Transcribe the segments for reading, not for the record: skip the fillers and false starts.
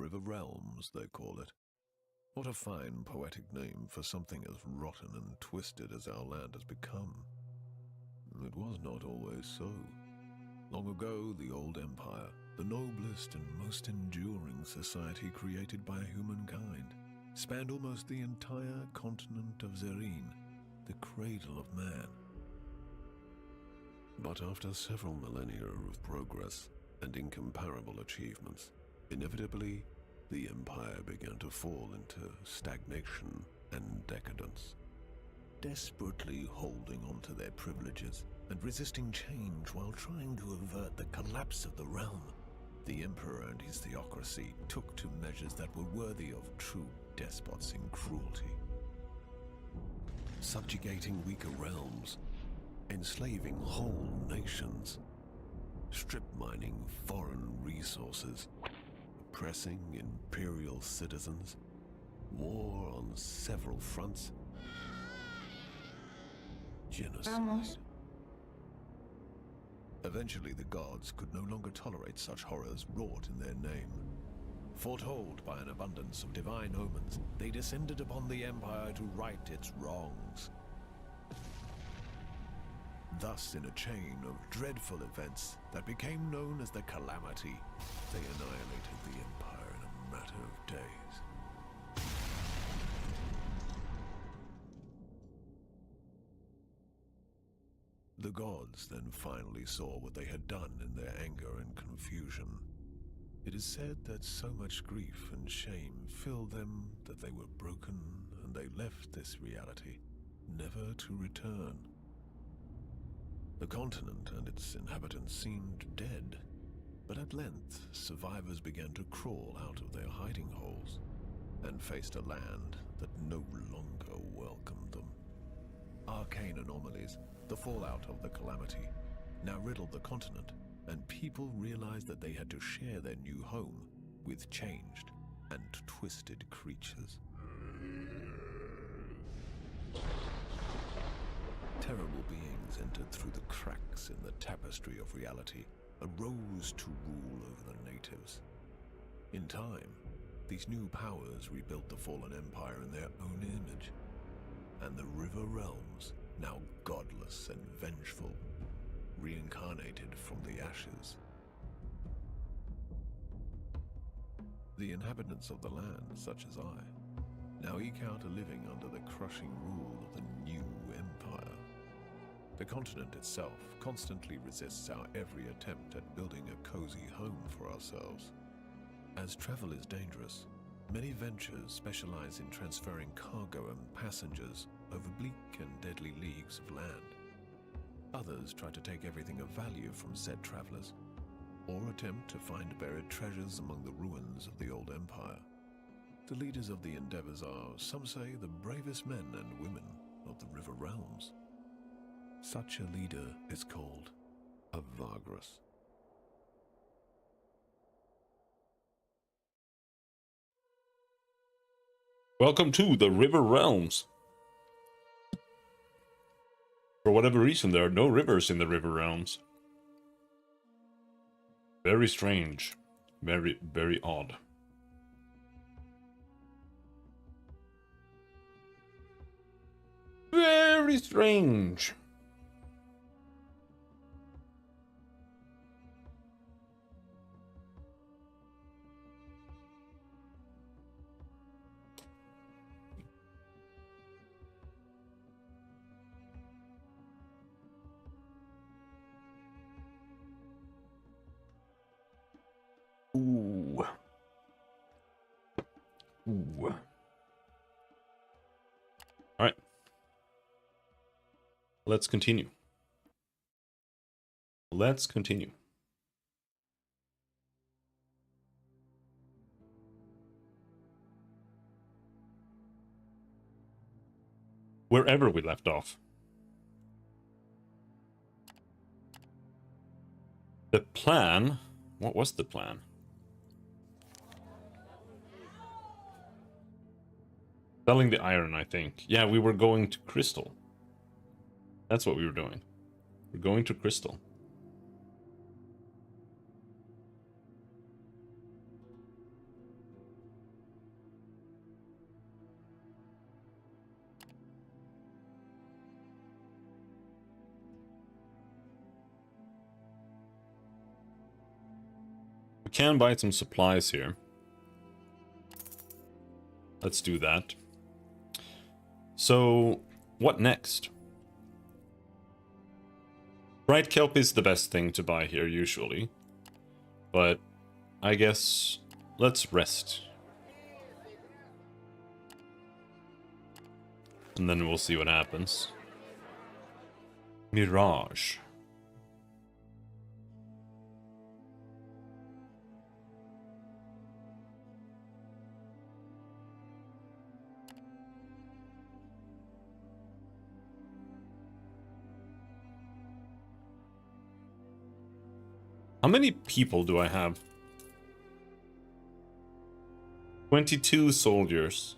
River Realms, they call it. What a fine poetic name for something as rotten and twisted as our land has become. It was not always so. Long ago, the old empire, the noblest and most enduring society created by humankind, spanned almost the entire continent of Zerine, the cradle of man. But after several millennia of progress and incomparable achievements, inevitably, the empire began to fall into stagnation and decadence. Desperately holding on to their privileges and resisting change while trying to avert the collapse of the realm, the emperor and his theocracy took to measures that were worthy of true despots in cruelty. Subjugating weaker realms, enslaving whole nations, strip mining foreign resources, oppressing imperial citizens, war on several fronts, genocide. Eventually, the gods could no longer tolerate such horrors wrought in their name. Foretold by an abundance of divine omens, they descended upon the empire to right its wrongs. Thus, in a chain of dreadful events that became known as the Calamity, they annihilated the empire in a matter of days. The gods then finally saw what they had done in their anger and confusion. It is said that so much grief and shame filled them that they were broken and they left this reality, never to return. The continent and its inhabitants seemed dead, but at length survivors began to crawl out of their hiding holes and faced a land that no longer welcomed them. Arcane anomalies, the fallout of the Calamity, now riddled the continent, and people realized that they had to share their new home with changed and twisted creatures. Terrible beings entered through the cracks in the tapestry of reality and rose to rule over the natives. In time, these new powers rebuilt the fallen empire in their own image, and the River Realms, now godless and vengeful, reincarnated from the ashes. The inhabitants of the land, such as I, now eke out a living under the crushing rule of the new empire. The continent itself constantly resists our every attempt at building a cozy home for ourselves. As travel is dangerous, many ventures specialize in transferring cargo and passengers over bleak and deadly leagues of land. Others try to take everything of value from said travelers, or attempt to find buried treasures among the ruins of the old empire. The leaders of the endeavors are, some say, the bravest men and women of the River Realms. Such a leader is called a Vagrus. Welcome to the River Realms. For whatever reason, there are no rivers in the River Realms. Very strange. Very, very odd. Very strange. Ooh. Ooh. All right. Let's continue. Let's continue. Wherever we left off. The plan? What was the plan? Selling the iron, I think. Yeah, we were going to Crystal. That's what we were doing. We're going to Crystal. can buy some supplies here. Let's do that. So, what next? Bright kelp is the best thing to buy here, usually. But, I guess, let's rest. And then we'll see what happens. Mirage. How many people do I have? 22 soldiers.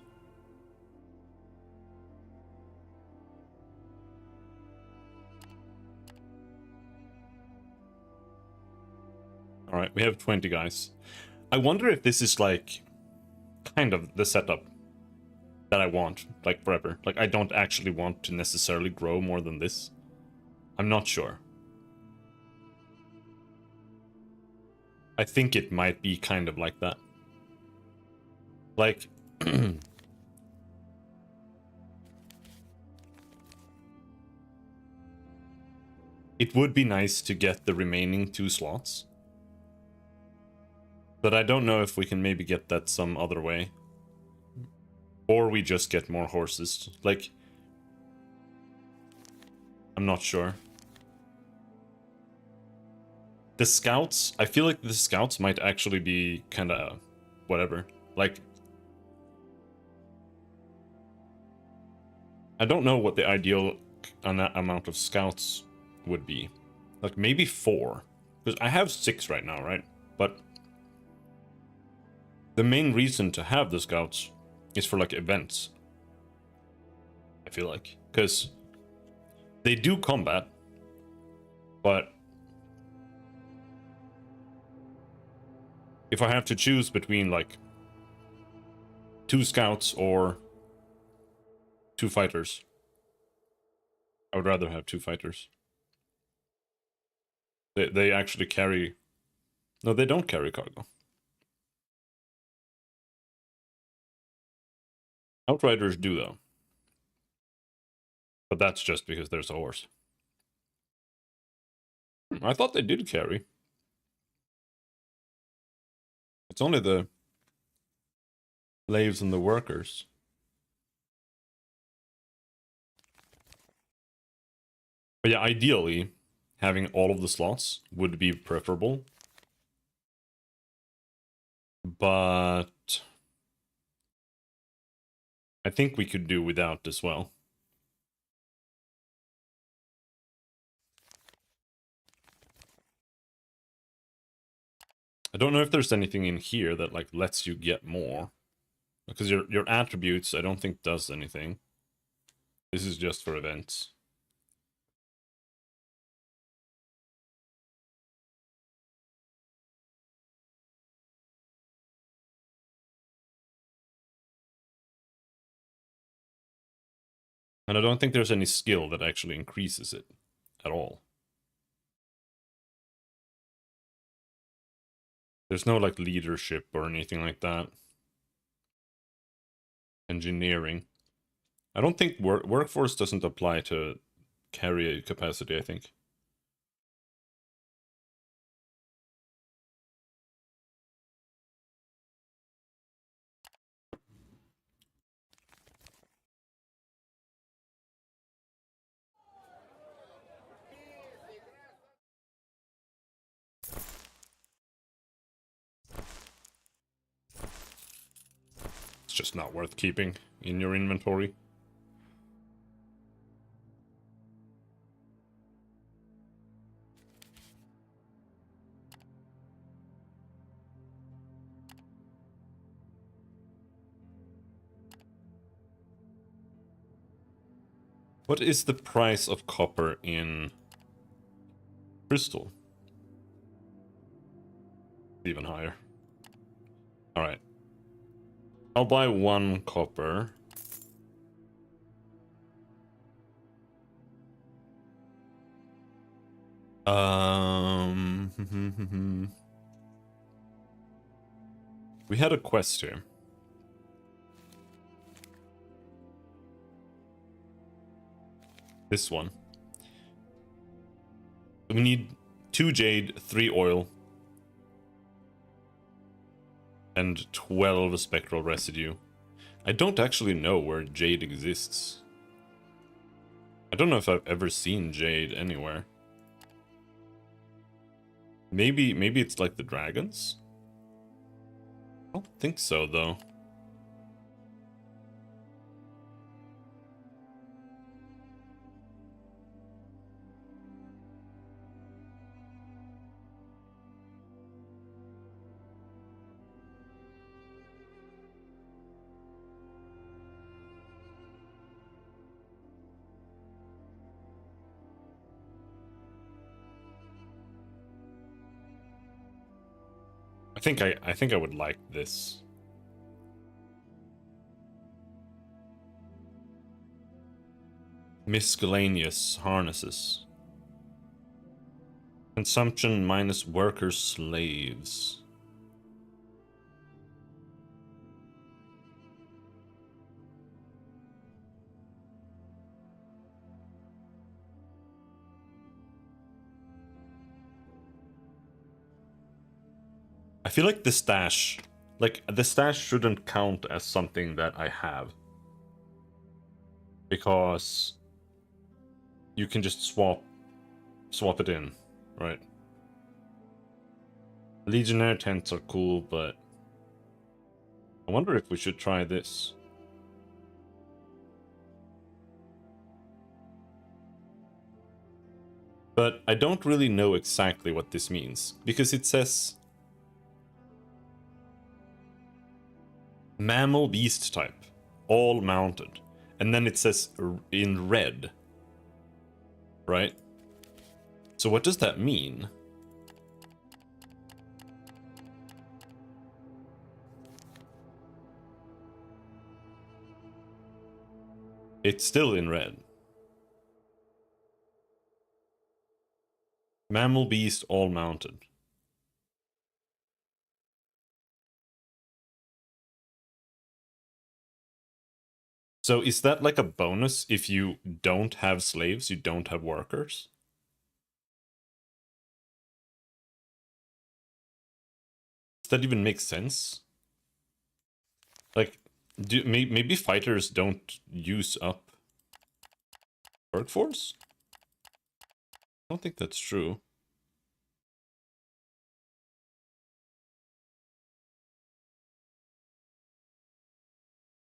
Alright, we have 20 guys. I wonder if this is like kind of the setup that I want, like forever. Like I don't actually want to necessarily grow more than this. I'm not sure. I think it might be kind of like that. Like it would be nice to get the remaining 2 slots. But I don't know if we can maybe get that some other way. Or we just get more horses. Like, I'm not sure. The scouts, I feel like the scouts might actually be kind of whatever. Like, I don't know what the ideal amount of scouts would be. Like, maybe 4. Because I have 6 right now, right? But the main reason to have the scouts is for, like, events. I feel like. Because they do combat, but if I have to choose between, like, 2 scouts or 2 fighters, I would rather have 2 fighters. They actually carry... No, they don't carry cargo. Outriders do, though. But that's just because there's a horse. I thought they did carry. It's only the slaves and the workers. But yeah, ideally, having all of the slots would be preferable. But I think we could do without as well. I don't know if there's anything in here that like lets you get more. Because your attributes, I don't think does anything. This is just for events. And I don't think there's any skill that actually increases it at all. There's no like leadership or anything like that. Engineering. I don't think workforce doesn't apply to carry capacity, I think. It's just not worth keeping in your inventory. What is the price of copper in crystal? Even higher. Alright. I'll buy 1 copper. We had a quest here. This one. We need 2 jade, 3 oil, and 12 spectral residue. I don't actually know where jade exists. I don't know if I've ever seen jade anywhere. Maybe it's like the dragons? I don't think so, though. I think I would like this. Miscellaneous harnesses. Consumption minus worker slaves. I feel like the stash shouldn't count as something that I have. Because you can just swap it in, right? Legionnaire tents are cool, but I wonder if we should try this. But I don't really know exactly what this means, because it says mammal beast type, all mounted. And then it says in red, right? So what does that mean? It's still in red. Mammal beast all mounted. So is that like a bonus if you don't have slaves, you don't have workers? Does that even make sense? Like, maybe fighters don't use up workforce? I don't think that's true.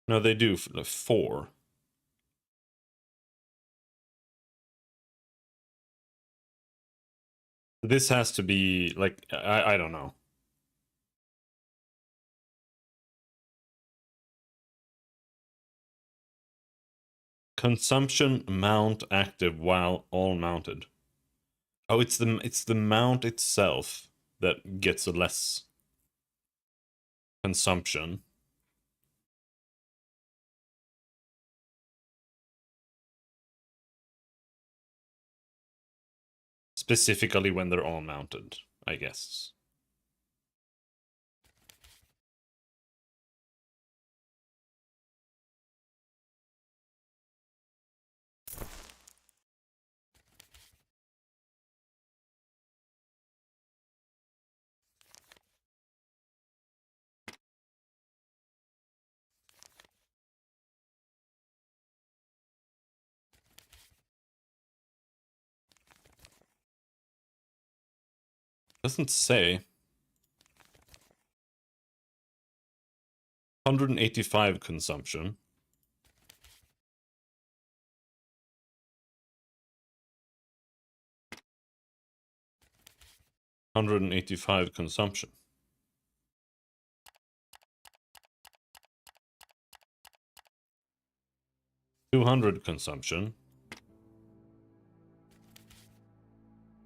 No, they do, 4. This has to be, like, I don't know. Consumption mount active while all mounted. Oh, it's the mount itself that gets less consumption. Specifically when they're all mounted, I guess. Doesn't say. 185 consumption. $185 consumption. $200 consumption.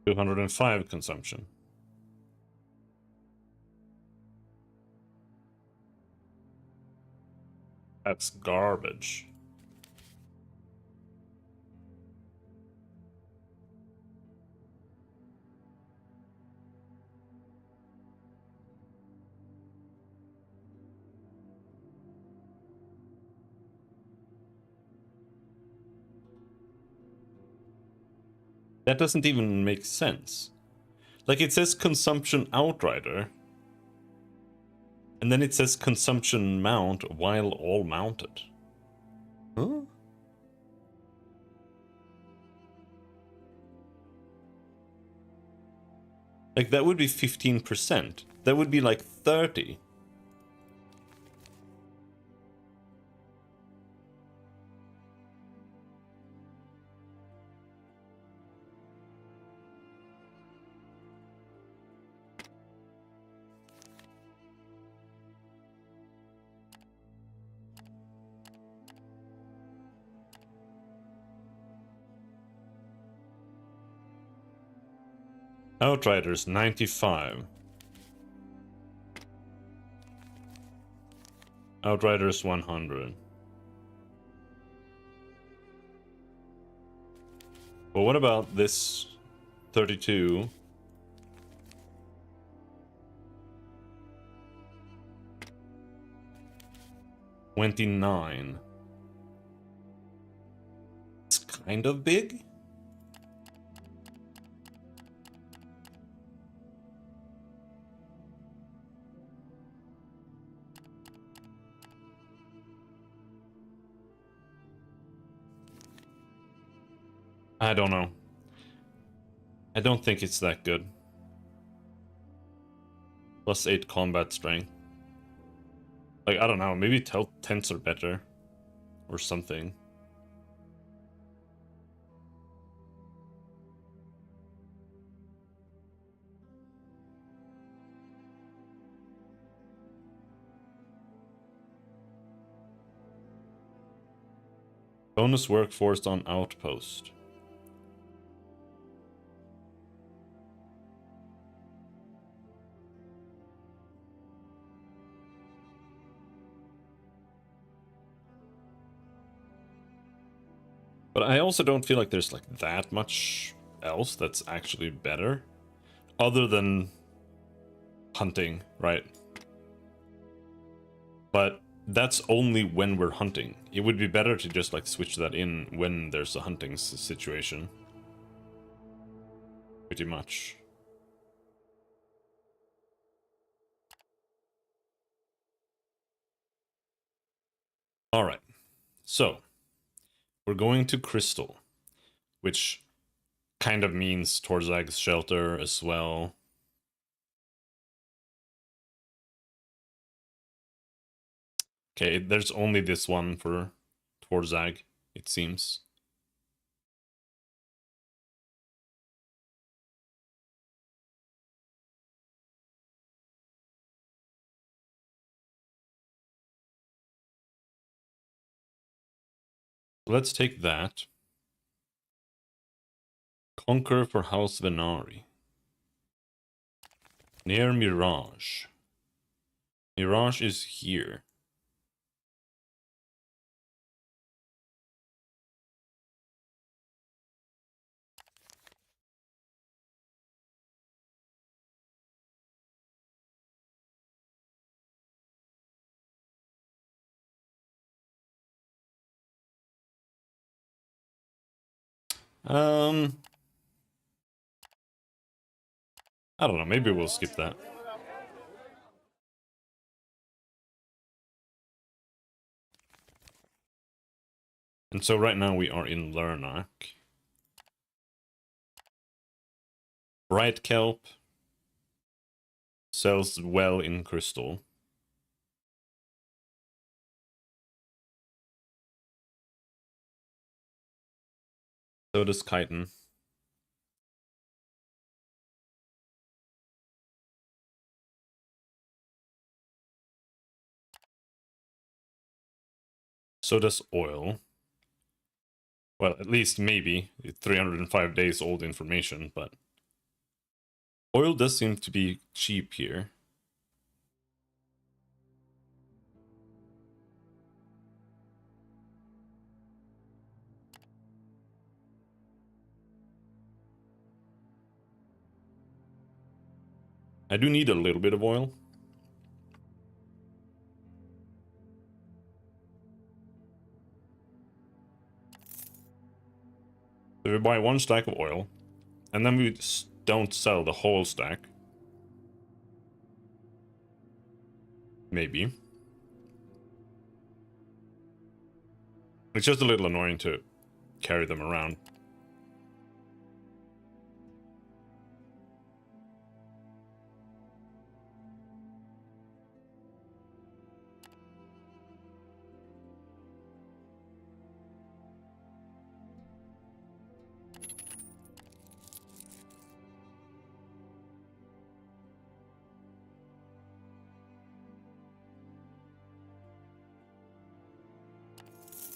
205 consumption. That's garbage. That doesn't even make sense. Like, it says consumption outrider. And then it says consumption mount while all mounted. Huh? Like, that would be 15%. That would be like 30. Outriders 95. Outriders 100. But what about this 32? $29. It's kind of big. I don't know. I don't think it's that good. Plus 8 combat strength. Like, I don't know, maybe tents are better. Or something. Bonus workforce on outpost. But I also don't feel like there's like that much else that's actually better. Other than hunting, right? But that's only when we're hunting. It would be better to just like switch that in when there's a hunting situation. Pretty much. Alright. So, we're going to Crystal. Which kind of means Torzag's shelter as well. Okay, there's only this one for Torzag, it seems. Let's take that. Conquer for House Venari. Near Mirage. Mirage is here. I don't know, maybe we'll skip that. And so right now we are in Lernak. Bright Kelp sells well in Crystal. So does Chitin. So does Oil. Well, at least maybe. 305 days old information, but... Oil does seem to be cheap here. I do need a little bit of oil. If we buy 1 stack of oil, And then we don't sell the whole stack. Maybe. It's just a little annoying to carry them around.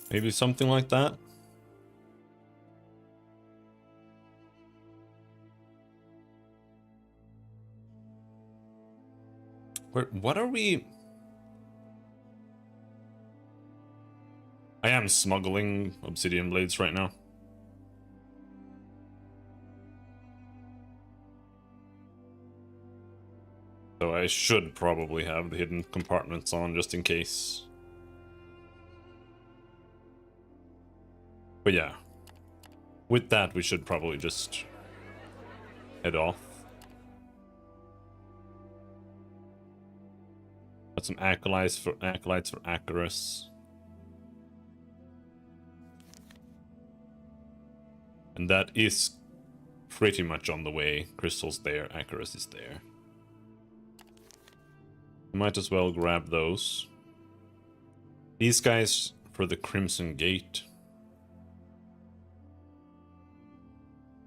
Maybe something like that. What are we? I am smuggling obsidian blades right now. So I should probably have the hidden compartments on just in case. But yeah. With that, we should probably just head off. Got some acolytes for Vagrus. And that is pretty much on the way. Crystal's there, Vagrus is there. Might as well grab those. These guys for the Crimson Gate.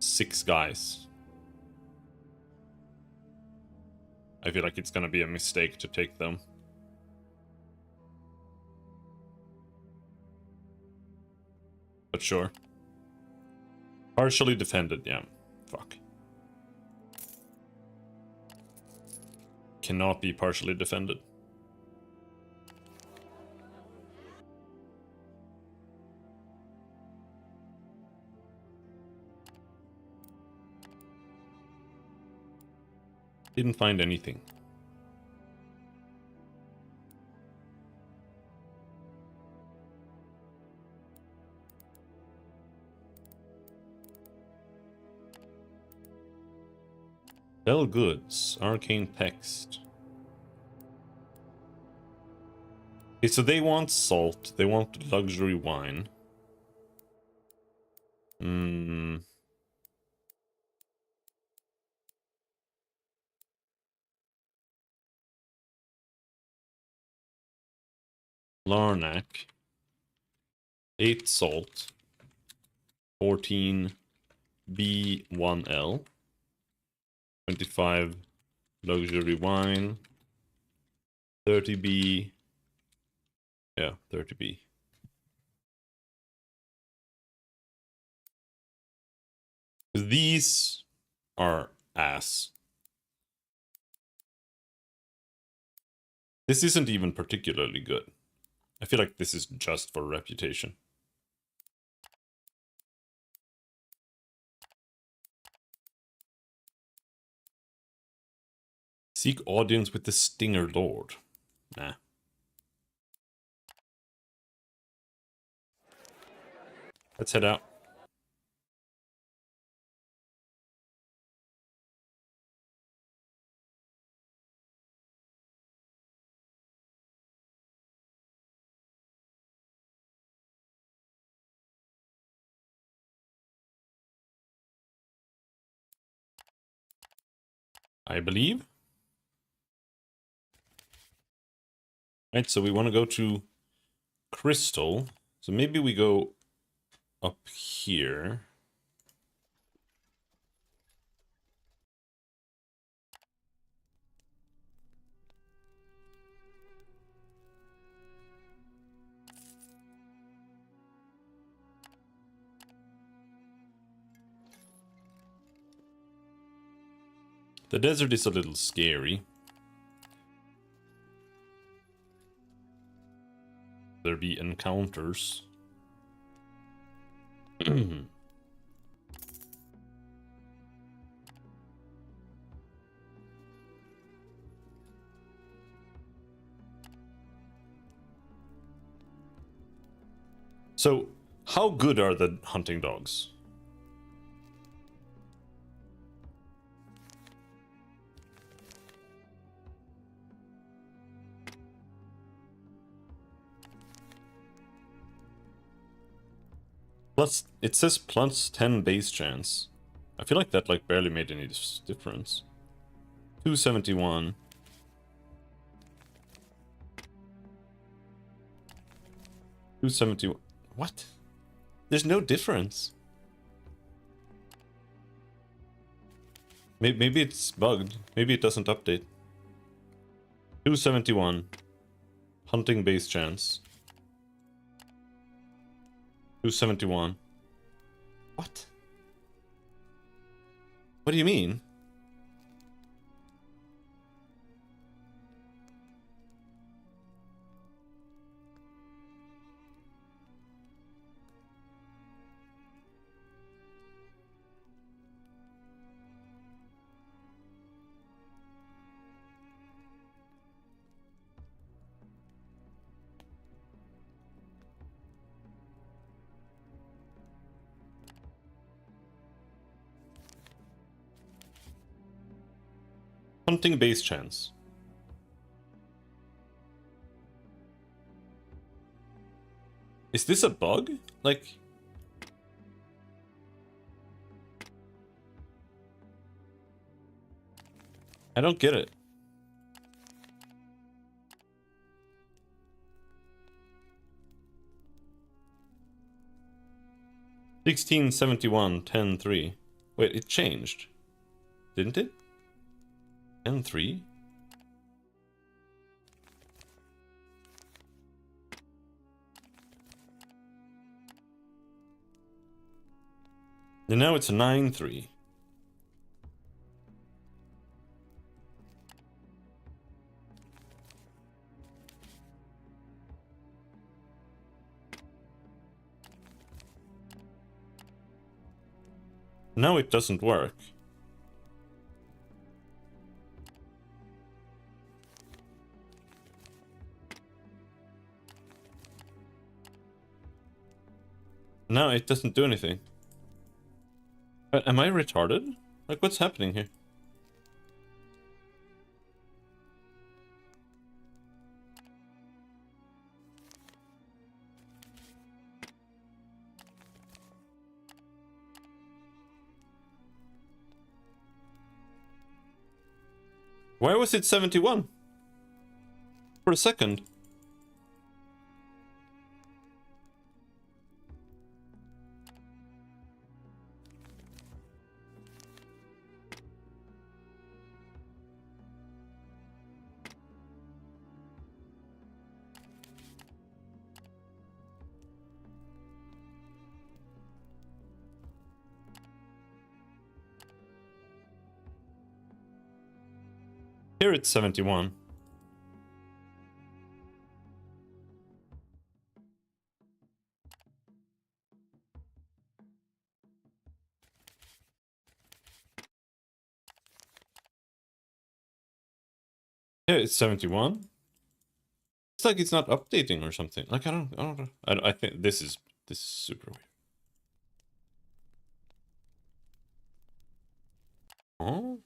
6 guys. I feel like it's gonna be a mistake to take them. But sure. Partially defended, yeah. Fuck. Cannot be partially defended. Didn't find anything. Sell goods, arcane text. Okay, so they want salt, they want luxury wine. Larnac. 8 salt. 14 B1L. 25 luxury wine. 30B. Yeah, 30B. These are ass. This isn't even particularly good. I feel like this is just for reputation. Seek audience with the Stinger Lord. Nah. Let's head out. I believe. Right, so we want to go to Crystal. So maybe we go up here. The desert is a little scary. There be encounters. So, how good are the hunting dogs? Plus, it says plus 10 base chance. I feel like that like barely made any difference. 271. What? There's no difference. Maybe it's bugged. Maybe it doesn't update. 271. Hunting base chance. 271. What? What do you mean? Hunting base chance. Is this a bug? Like... I don't get it. $16.71, 10.3. Wait, it changed. Didn't it? 10.3? And now it's 9.3. Now it doesn't work. Now it doesn't do anything. But am I retarded? Like, what's happening here? Why was it 71? For a second. Here it's 71. Here it's 71. It's like it's not updating or something. Like I don't know. I think this is super weird. Oh.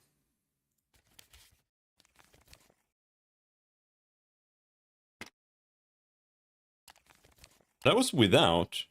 That was without.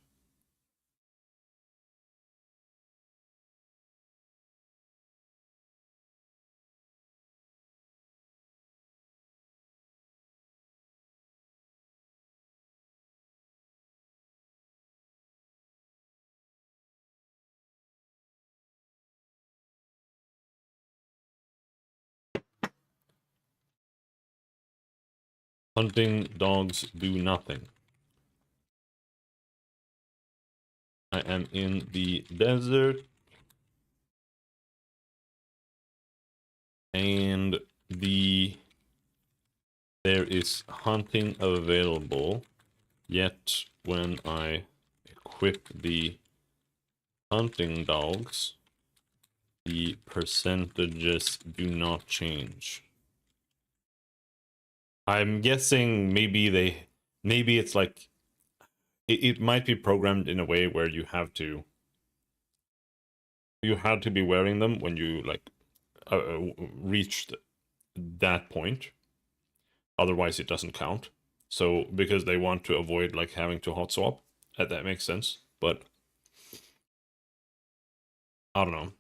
Hunting dogs do nothing. I am in the desert. And there is hunting available. Yet when I equip the hunting dogs, the percentages do not change. I'm guessing maybe it's like it might be programmed in a way where you have to be wearing them when you like reach that point. Otherwise it doesn't count. So because they want to avoid like having to hot swap, that makes sense. But I don't know.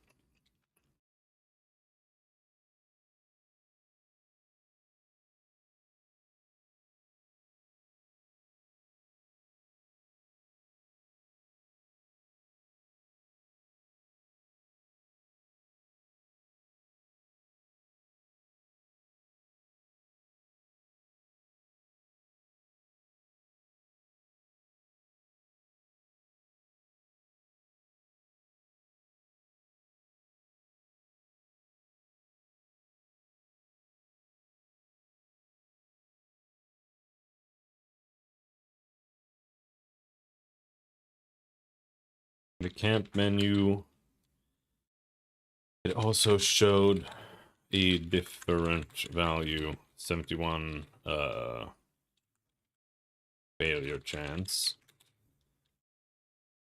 The camp menu, it also showed a different value, 71 failure chance,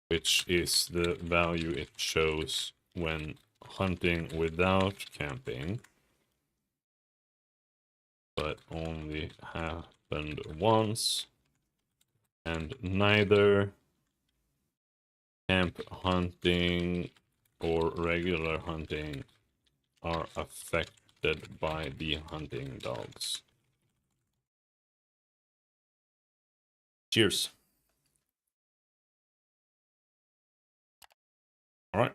which is the value it shows when hunting without camping, but only happened once, and neither camp hunting or regular hunting are affected by the hunting dogs. Cheers. All right.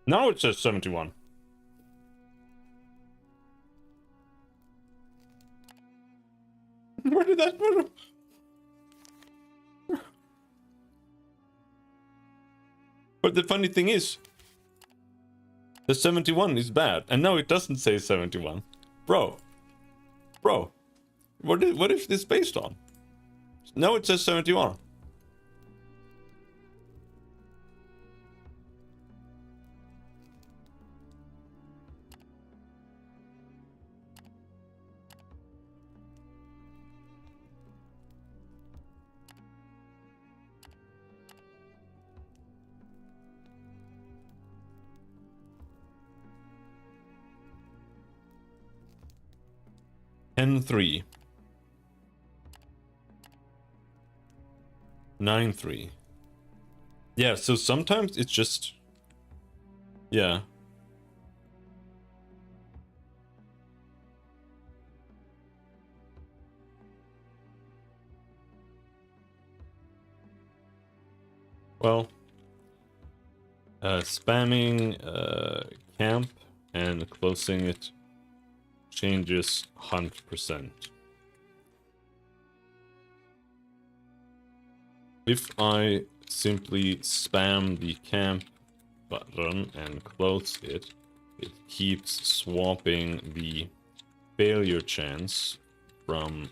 Now it says 71. Where did that put him? But the funny thing is, the 71 is bad, and now it doesn't say 71. Bro, what is this based on? Now it says 71. N3. 9-3. Yeah, so sometimes it's just... Yeah. Well, spamming camp and closing it changes 100%. If I simply spam the camp button and close it, it keeps swapping the failure chance from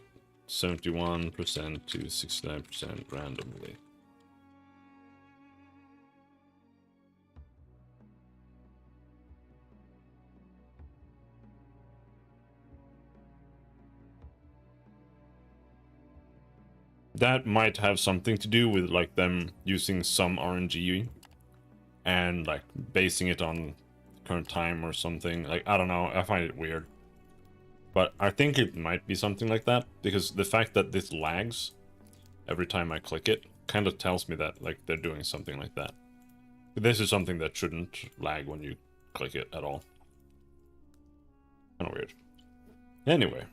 71% to 69% randomly. That might have something to do with like them using some RNG and like basing it on current time or something. Like, I don't know, I find it weird. But I think it might be something like that, because the fact that this lags every time I click it kind of tells me that like they're doing something like that. This is something that shouldn't lag when you click it at all. Kind of weird. Anyway.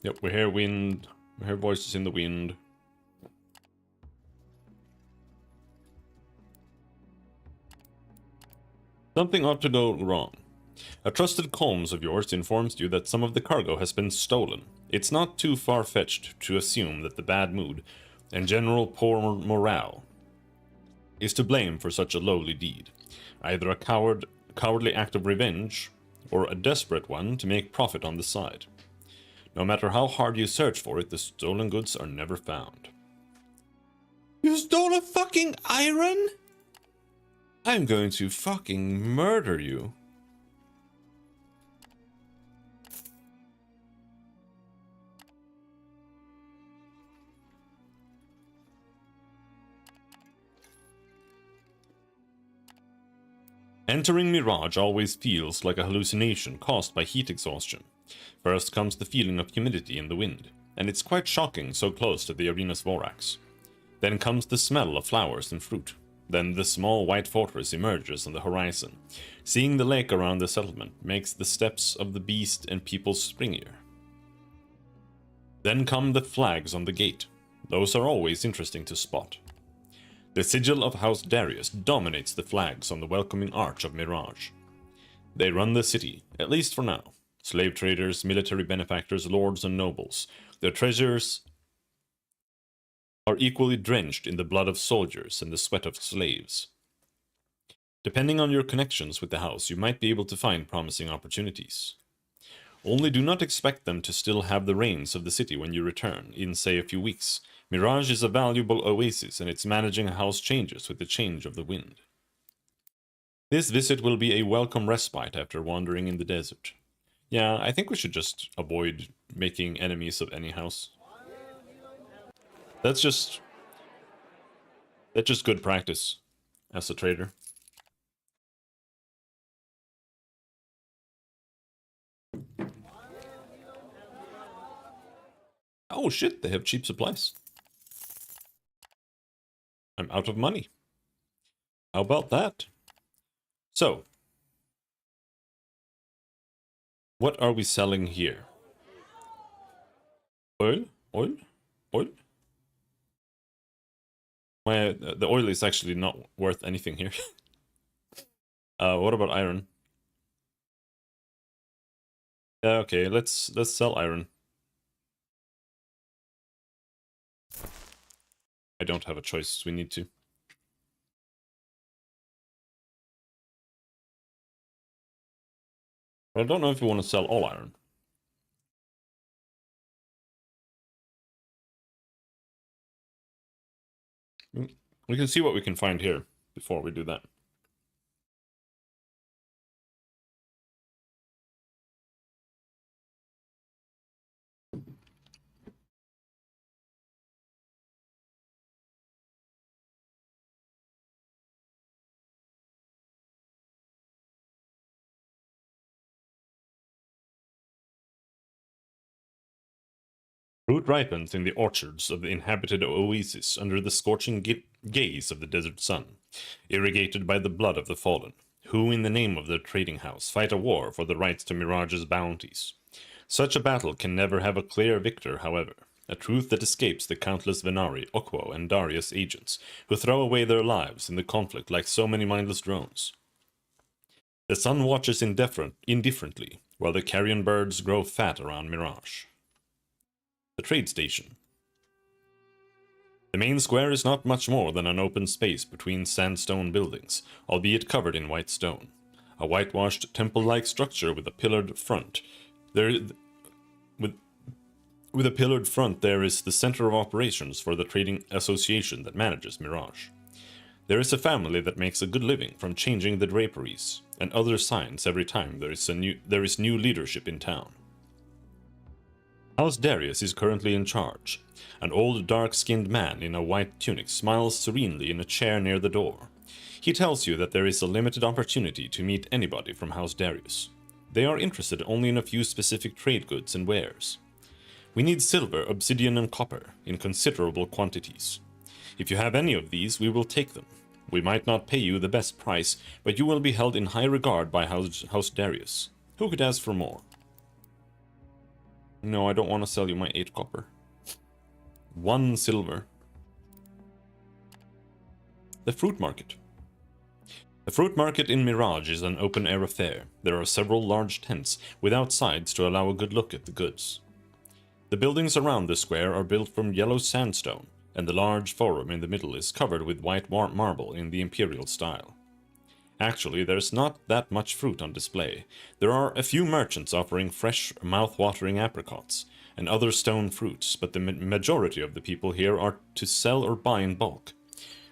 Yep, we hear wind. We hear voices in the wind. Something ought to go wrong. A trusted comms of yours informs you that some of the cargo has been stolen. It's not too far-fetched to assume that the bad mood and general poor morale is to blame for such a lowly deed. Either a cowardly act of revenge, or a desperate one to make profit on the side. No matter how hard you search for it, the stolen goods are never found. You stole a fucking iron? I'm going to fucking murder you. Entering Mirage always feels like a hallucination caused by heat exhaustion. First comes the feeling of humidity in the wind, and it's quite shocking so close to the arena's vorax. Then comes the smell of flowers and fruit. Then the small white fortress emerges on the horizon. Seeing the lake around the settlement makes the steps of the beast and people springier. Then come the flags on the gate. Those are always interesting to spot. The sigil of House Darius dominates the flags on the welcoming arch of Mirage. They run the city, at least for now. Slave traders, military benefactors, lords and nobles. Their treasures are equally drenched in the blood of soldiers and the sweat of slaves. Depending on your connections with the house, you might be able to find promising opportunities. Only do not expect them to still have the reins of the city when you return, in say a few weeks. Mirage is a valuable oasis, and its managing a house changes with the change of the wind. This visit will be a welcome respite after wandering in the desert. Yeah, I think we should just avoid making enemies of any house. That's just good practice as a trader. Oh shit, they have cheap supplies. I'm out of money. How about that? So, what are we selling here? Oil? Oil? Oil? The oil is actually not worth anything here. What about iron? Okay, let's sell iron. I don't have a choice, we need to. But I don't know if we want to sell all iron. We can see what we can find here before we do that. Fruit ripens in the orchards of the inhabited oasis under the scorching gaze of the desert sun, irrigated by the blood of the fallen, who in the name of their trading house fight a war for the rights to Mirage's bounties. Such a battle can never have a clear victor, however, a truth that escapes the countless Venari, Okwo, and Darius agents, who throw away their lives in the conflict like so many mindless drones. The sun watches indifferently, while the carrion birds grow fat around Mirage. The trade station. The main square is not much more than an open space between sandstone buildings, albeit covered in white stone. A whitewashed temple-like structure with a pillared front. With a pillared front, there is the center of operations for the trading association that manages Mirage. There is a family that makes a good living from changing the draperies and other signs every time there is new leadership in town. House Darius is currently in charge. An old dark-skinned man in a white tunic smiles serenely in a chair near the door. He tells you that there is a limited opportunity to meet anybody from House Darius. They are interested only in a few specific trade goods and wares. We need silver, obsidian, and copper in considerable quantities. If you have any of these, we will take them. We might not pay you the best price, but you will be held in high regard by House Darius. Who could ask for more? No, I don't want to sell you my 8 copper. 1 silver. The fruit market. The fruit market in Mirage is an open-air affair. There are several large tents without sides to allow a good look at the goods. The buildings around the square are built from yellow sandstone, and the large forum in the middle is covered with white marble in the imperial style. Actually, there's not that much fruit on display. There are a few merchants offering fresh, mouth-watering apricots and other stone fruits, but the majority of the people here are to sell or buy in bulk.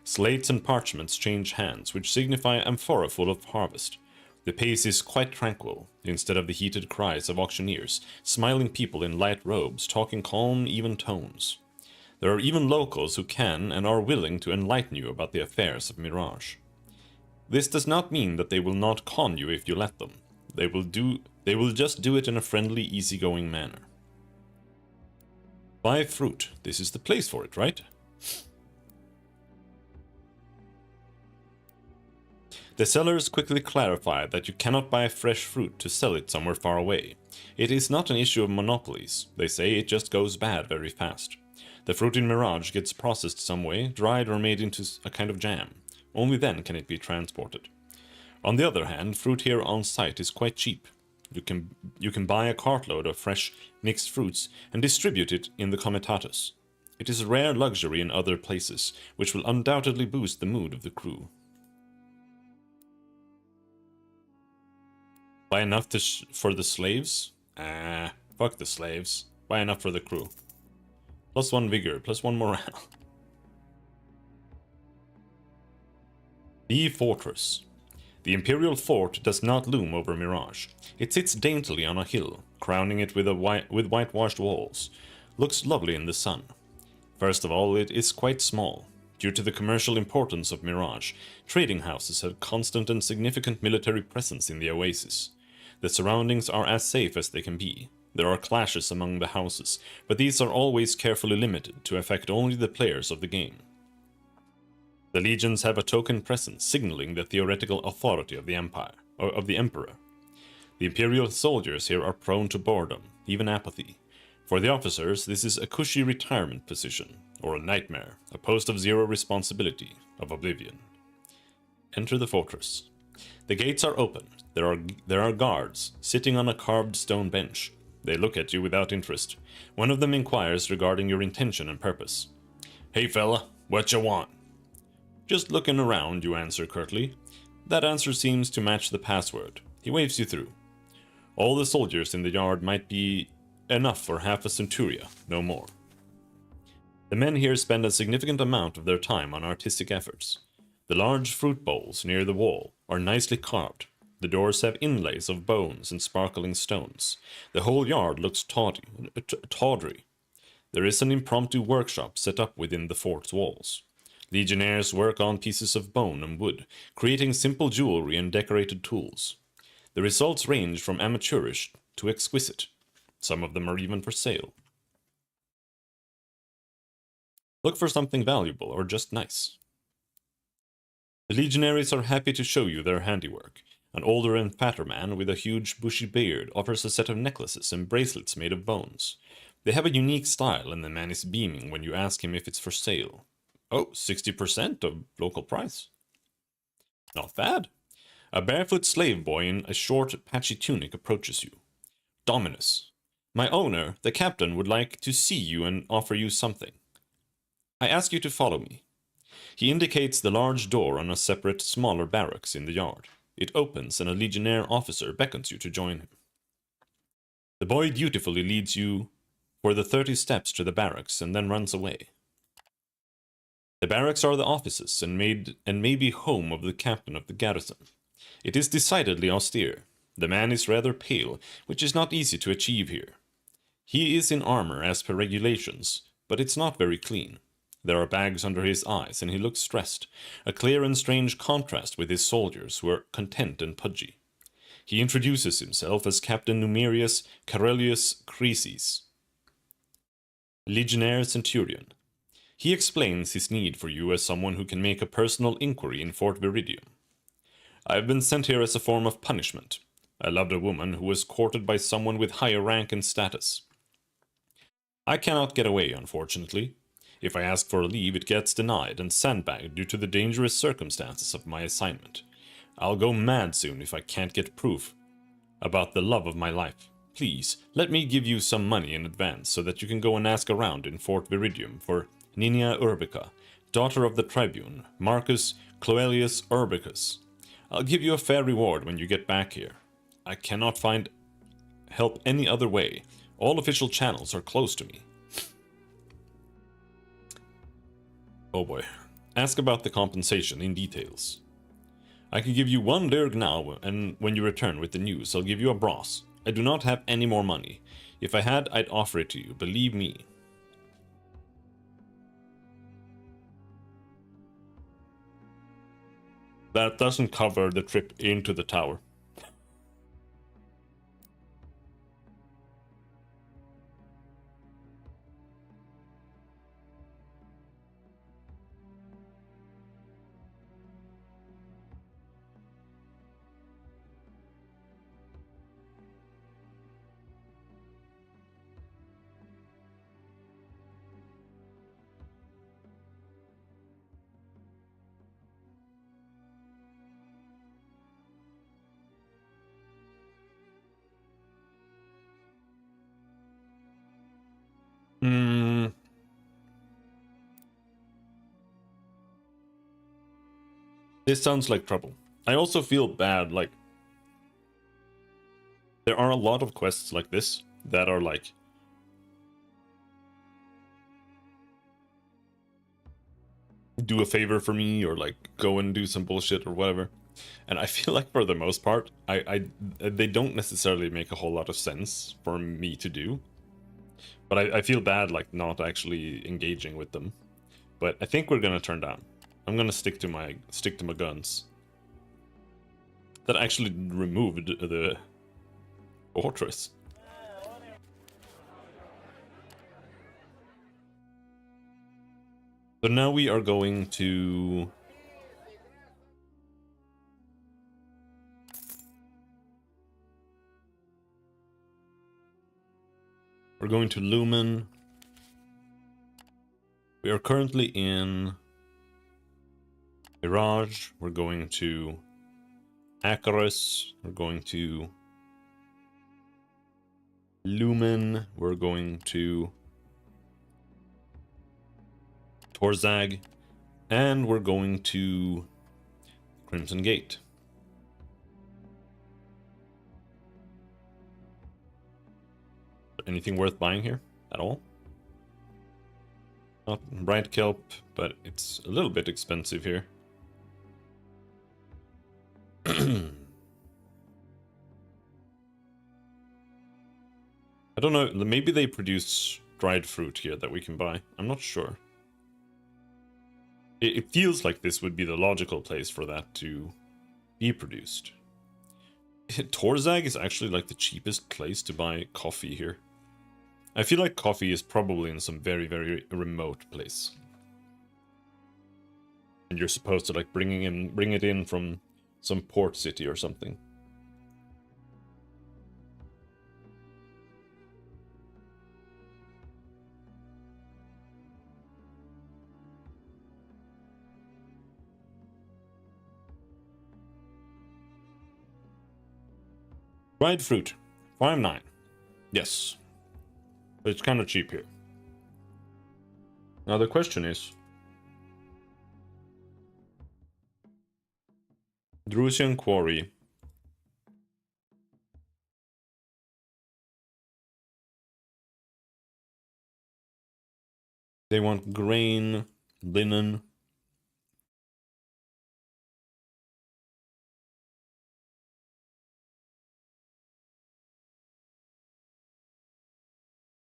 Slates and parchments change hands, which signify amphora full of harvest. The pace is quite tranquil, instead of the heated cries of auctioneers, smiling people in light robes talking calm, even tones. There are even locals who can and are willing to enlighten you about the affairs of Mirage. This does not mean that they will not con you if you let them. They will just do it in a friendly, easygoing manner. Buy fruit. This is the place for it, right? The sellers quickly clarify that you cannot buy fresh fruit to sell it somewhere far away. It is not an issue of monopolies. They say it just goes bad very fast. The fruit in Mirage gets processed some way, dried or made into a kind of jam. Only then can it be transported. On the other hand, fruit here on site is quite cheap. You can buy a cartload of fresh mixed fruits and distribute it in the comitatus. It is a rare luxury in other places, which will undoubtedly boost the mood of the crew. Buy enough for the slaves? Fuck the slaves. Buy enough for the crew. +1 vigor, +1 morale. The Fortress. The Imperial Fort does not loom over Mirage. It sits daintily on a hill, crowning it with whitewashed walls. Looks lovely in the sun. First of all, it is quite small. Due to the commercial importance of Mirage, trading houses have constant and significant military presence in the oasis. The surroundings are as safe as they can be. There are clashes among the houses, but these are always carefully limited to affect only the players of the game. The legions have a token presence signaling the theoretical authority of the Empire, or of the Emperor. The Imperial soldiers here are prone to boredom, even apathy. For the officers, this is a cushy retirement position, or a nightmare, a post of zero responsibility, of oblivion. Enter the fortress. The gates are open. There are guards, sitting on a carved stone bench. They look at you without interest. One of them inquires regarding your intention and purpose. "Hey fella, what you want?" "Just looking around," you answer curtly. That answer seems to match the password. He waves you through. All the soldiers in the yard might be enough for half a centuria, no more. The men here spend a significant amount of their time on artistic efforts. The large fruit bowls near the wall are nicely carved. The doors have inlays of bones and sparkling stones. The whole yard looks tawdry. There is an impromptu workshop set up within the fort's walls. Legionnaires work on pieces of bone and wood, creating simple jewelry and decorated tools. The results range from amateurish to exquisite. Some of them are even for sale. Look for something valuable or just nice. The legionaries are happy to show you their handiwork. An older and fatter man with a huge bushy beard offers a set of necklaces and bracelets made of bones. They have a unique style, and the man is beaming when you ask him if it's for sale. Oh, 60% of local price. Not bad. A barefoot slave boy in a short, patchy tunic approaches you. "Dominus, my owner, the captain, would like to see you and offer you something. I ask you to follow me." He indicates the large door on a separate, smaller barracks in the yard. It opens and a legionnaire officer beckons you to join him. The boy dutifully leads you for the 30 steps to the barracks and then runs away. The barracks are the offices and may be home of the captain of the garrison. It is decidedly austere. The man is rather pale, which is not easy to achieve here. He is in armor as per regulations, but it's not very clean. There are bags under his eyes, and he looks stressed, a clear and strange contrast with his soldiers, who are content and pudgy. He introduces himself as Captain Numerius Carelius Crises, Legionnaire Centurion. He explains his need for you as someone who can make a personal inquiry in Fort Viridium. "I have been sent here as a form of punishment. I loved a woman who was courted by someone with higher rank and status. I cannot get away, unfortunately. If I ask for a leave, it gets denied and sandbagged due to the dangerous circumstances of my assignment. I'll go mad soon if I can't get proof about the love of my life. Please, let me give you some money in advance so that you can go and ask around in Fort Viridium for Ninia Urbica, daughter of the tribune, Marcus Cloelius Urbicus. I'll give you a fair reward when you get back here. I cannot find help any other way. All official channels are closed to me." Oh boy. Ask about the compensation in details. "I can give you 1 lirg now, and when you return with the news, I'll give you a brass. I do not have any more money. If I had, I'd offer it to you, believe me." That doesn't cover the trip into the tower. This sounds like trouble. I also feel bad, like, there are a lot of quests like this that are like, do a favor for me, or like go and do some bullshit or whatever. And I feel like for the most part, they don't necessarily make a whole lot of sense for me to do. But I feel bad like not actually engaging with them. But I think we're gonna turn down. I'm gonna stick to my guns. That actually removed the fortress. So now we are going to... We're going to Lumen. We are currently in Mirage. We're going to Vagrus. We're going to Lumen. We're going to Torzag. And we're going to Crimson Gate. Anything worth buying here at all? Not bright kelp, but it's a little bit expensive here. I don't know, maybe they produce dried fruit here that we can buy. I'm not sure. It feels like this would be the logical place for that to be produced. Torzag is actually like the cheapest place to buy coffee here. I feel like coffee is probably in some very, very remote place. And you're supposed to like bring it in from some port city or something. Dried fruit. 5.9. Yes. But it's kind of cheap here. Now the question is... Drusian Quarry. They want grain, linen.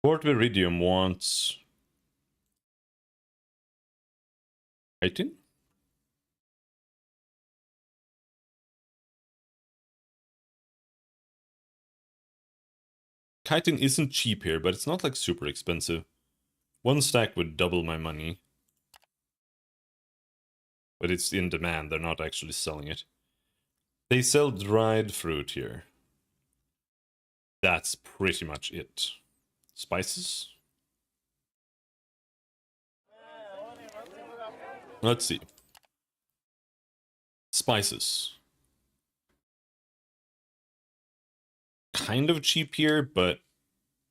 Port Viridium wants... chitin? Chitin isn't cheap here, but it's not like super expensive. One stack would double my money. But it's in demand, they're not actually selling it. They sell dried fruit here. That's pretty much it. Spices? Let's see. Spices. Kind of cheap here, but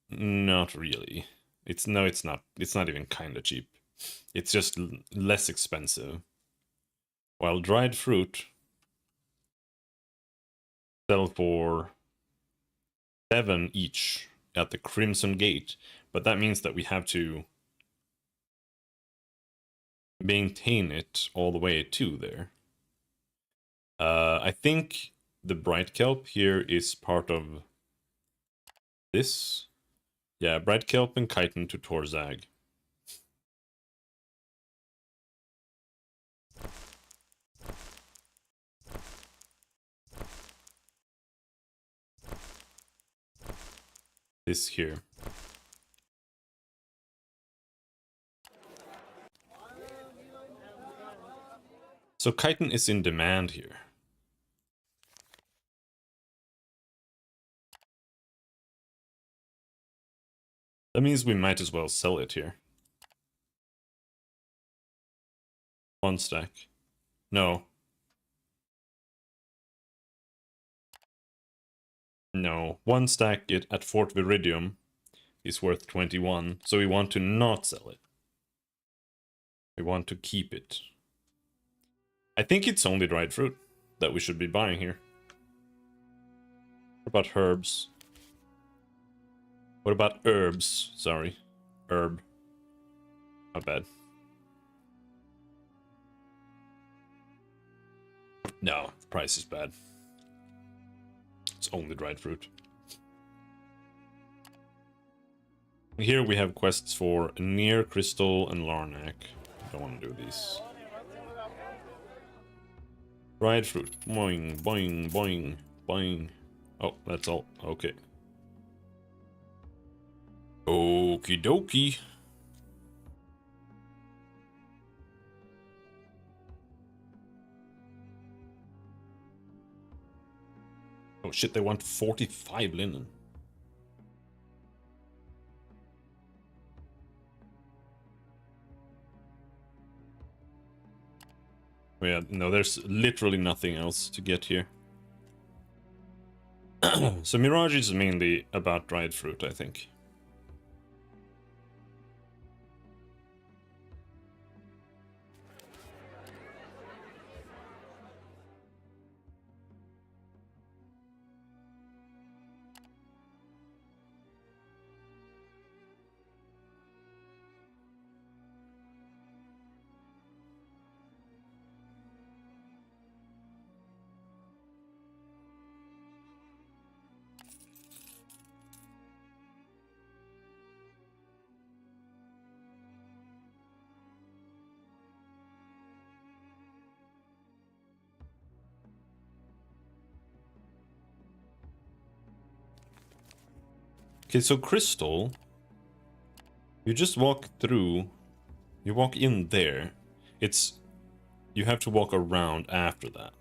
not really. It's not. It's not even kind of cheap. It's just less expensive. While dried fruit sell for 7 each at the Crimson Gate, but that means that we have to maintain it all the way to there. I think the bright kelp here is part of this. Yeah, bright kelp and chitin to Torzag. this here. So chitin is in demand here. That means we might as well sell it here. 1 stack. No. No. 1 stack it at Fort Viridium is worth 21, so we want to not sell it. We want to keep it. I think it's only dried fruit that we should be buying here. What about herbs? What about herbs? Sorry. Herb. Not bad. No, the price is bad. It's only dried fruit. Here we have quests for Near, Crystal, and Larnac. I don't want to do these. Dried fruit. Boing, boing, boing, boing. Oh, that's all. Okay. Okie dokie. Oh shit, they want 45 linen. Oh yeah, no, there's literally nothing else to get here. So Mirage is mainly about dried fruit, I think. Okay, so Crystal, you just walk through, you walk in there. You have to walk around after that.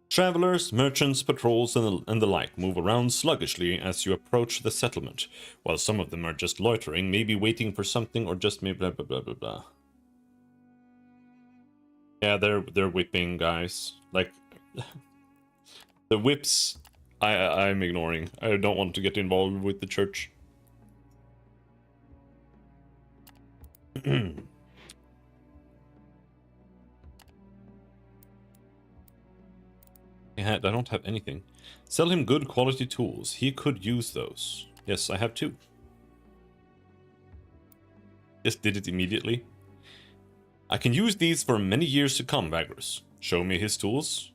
Travelers, merchants, patrols, and the like move around sluggishly as you approach the settlement, while some of them are just loitering, maybe waiting for something, or just maybe blah blah blah blah blah. Yeah, they're whipping guys. Like the whips, I'm ignoring. I don't want to get involved with the church. I don't have anything. Sell him good quality tools. He could use those. Yes, I have 2. Just did it immediately. I can use these for many years to come, Vagrus. Show me his tools,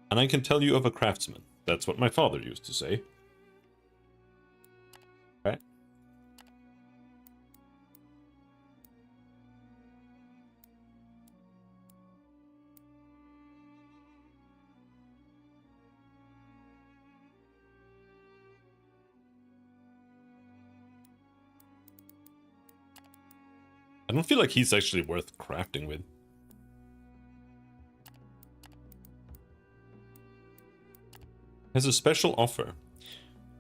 and I can tell you of a craftsman. That's what my father used to say. Right? I don't feel like he's actually worth crafting with. Has a special offer.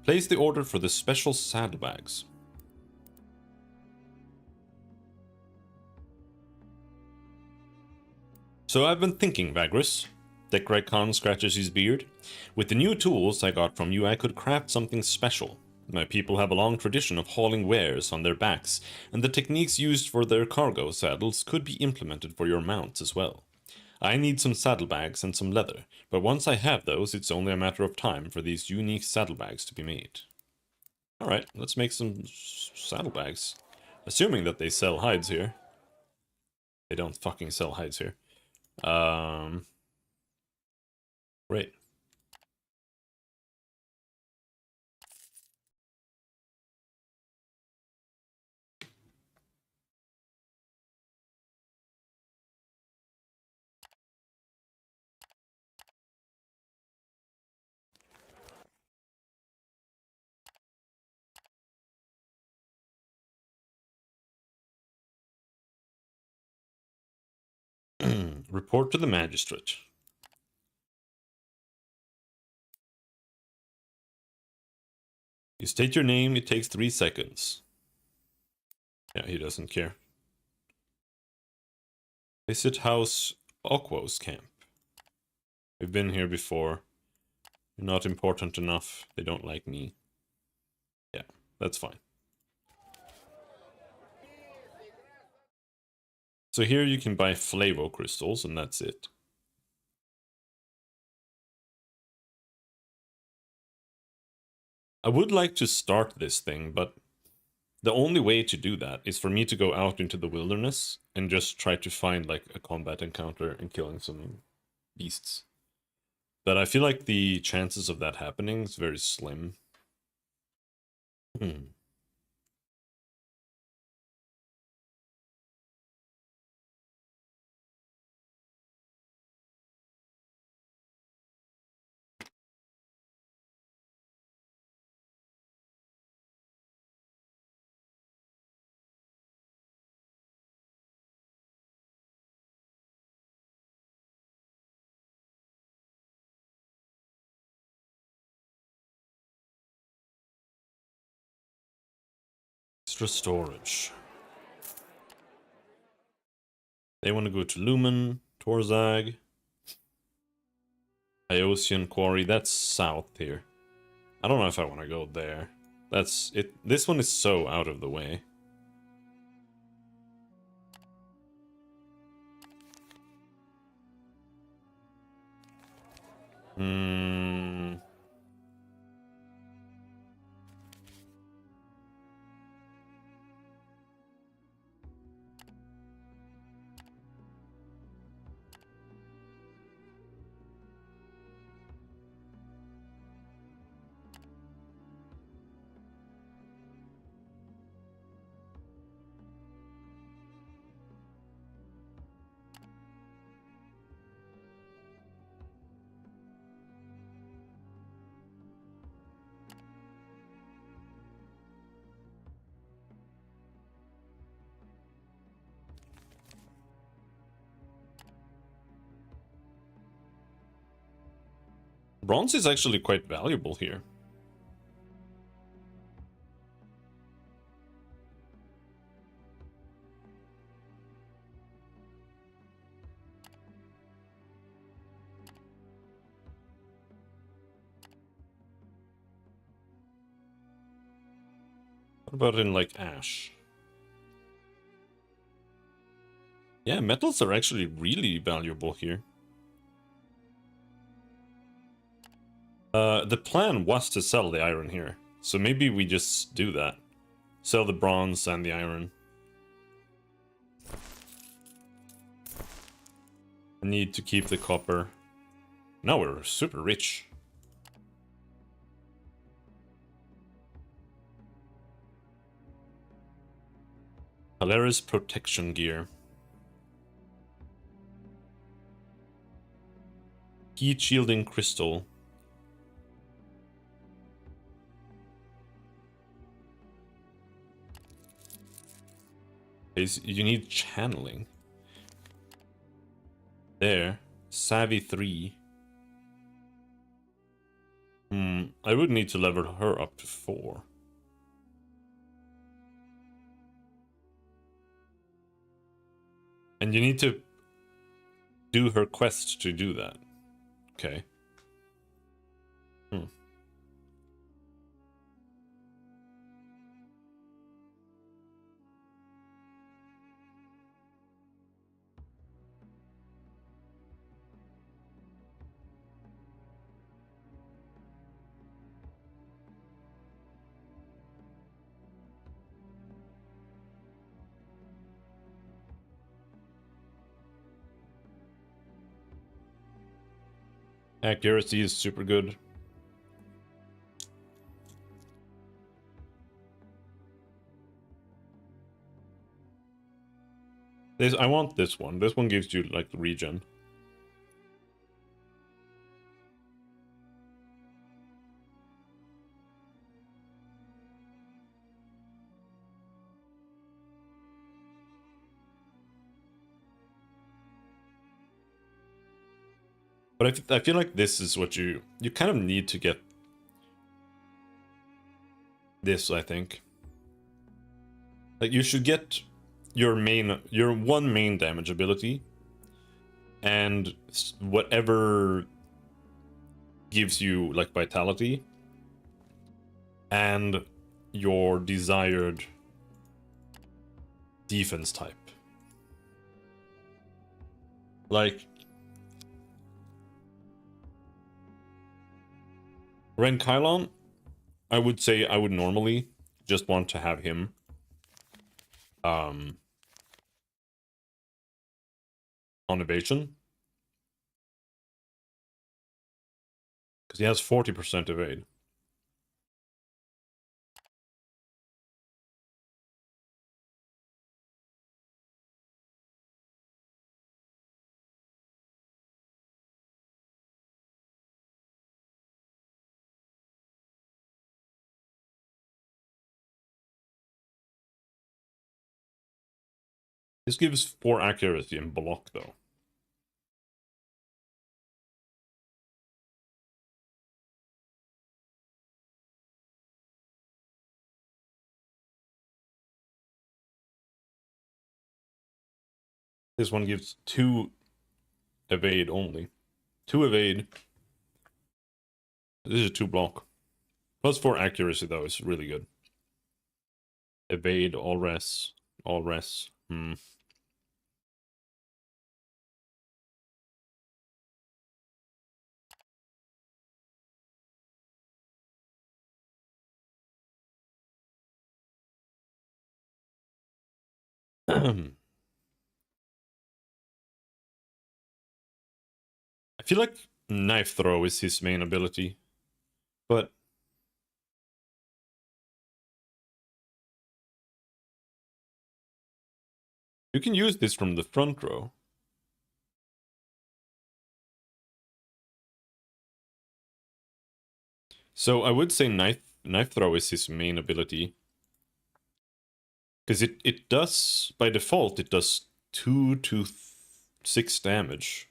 Place the order for the special saddlebags. So I've been thinking, Vagrus. Dekrai Khan scratches his beard. With the new tools I got from you, I could craft something special. My people have a long tradition of hauling wares on their backs, and the techniques used for their cargo saddles could be implemented for your mounts as well. I need some saddlebags and some leather, but once I have those, it's only a matter of time for these unique saddlebags to be made. Alright, let's make some saddlebags. Assuming that they sell hides here. They don't fucking sell hides here. Great. Report to the magistrate. You state your name, it takes 3 seconds. Yeah, he doesn't care. Visit House Okwo's camp. We've been here before. You're not important enough. They don't like me. Yeah, that's fine. So here you can buy Flavo crystals, and that's it. I would like to start this thing, but the only way to do that is for me to go out into the wilderness and just try to find like a combat encounter and killing some beasts. But I feel like the chances of that happening is very slim. Extra storage. They want to go to Lumen, Torzag, Iosian Quarry. That's south here. I don't know if I want to go there. That's it. This one is so out of the way. Hmm. Bronze is actually quite valuable here. What about in like ash? Yeah, metals are actually really valuable here. The plan was to sell the iron here, so maybe we just do that. Sell the bronze and the iron. I need to keep the copper. Now we're super rich. Polaris protection gear. Heat shielding crystal. You need channeling. There. Savvy 3. I would need to level her up to 4. And you need to do her quest to do that. Okay. Accuracy is super good. I want this one. This one gives you, like, regen. But I feel like this is what you kind of need to get this, I think. Like, you should get your one main damage ability, and whatever gives you, like, vitality, and your desired defense type. Like, Renkylon, I would say I would normally just want to have him on evasion, because he has 40% evade. This gives 4 accuracy and block, though. This one gives 2 evade only. 2 evade. This is 2 block. Plus 4 accuracy, though, is really good. Evade, all res. All res. I feel like knife throw is his main ability, but you can use this from the front row. So I would say knife throw is his main ability, because it does, by default, it does 2 to 6 damage.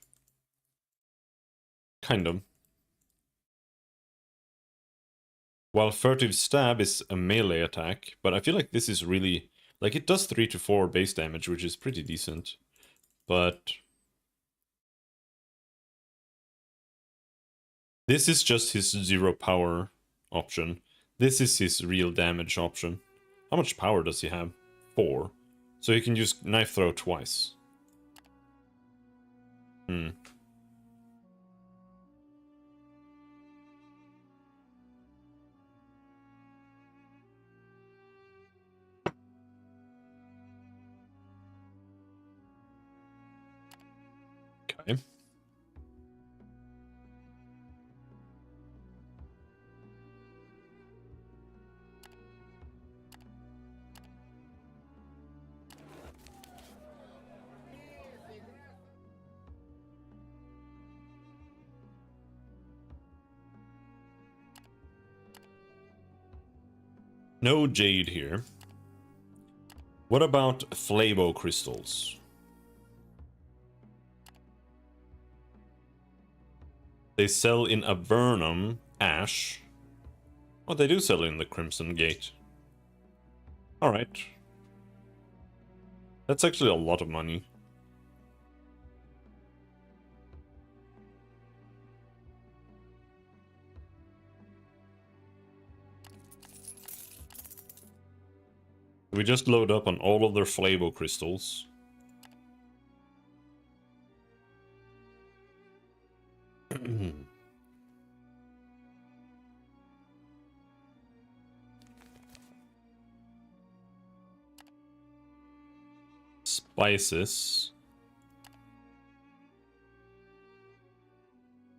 Kind of. While furtive stab is a melee attack, but I feel like this is really, like, it does 3 to 4 base damage, which is pretty decent. But this is just his 0 power option. This is his real damage option. How much power does he have? 4. So he can use knife throw twice. Okay. No jade here. What about flavo crystals? They sell in Avernum, Ash. Oh, they do sell in the Crimson Gate. Alright. That's actually a lot of money. We just load up on all of their flavo crystals. Spices.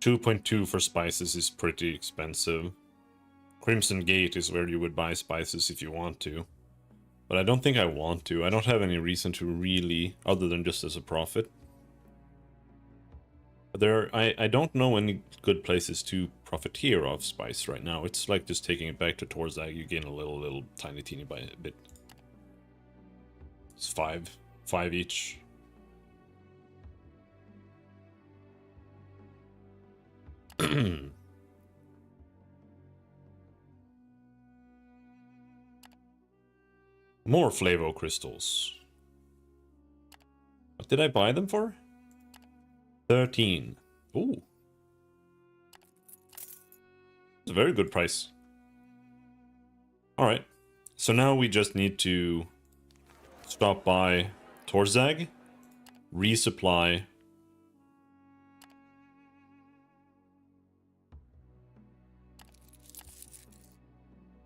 2.2 for spices is pretty expensive. Crimson Gate is where you would buy spices if you want to. But I don't think I want to. I don't have any reason to really, other than just as a profit. I don't know any good places to profiteer off spice right now. It's like just taking it back to Torzag. You gain a little tiny teeny bit. It's 5 each. More Flavo crystals. What did I buy them for? 13. Ooh. It's a very good price. Alright. So now we just need to stop by Torzag, resupply,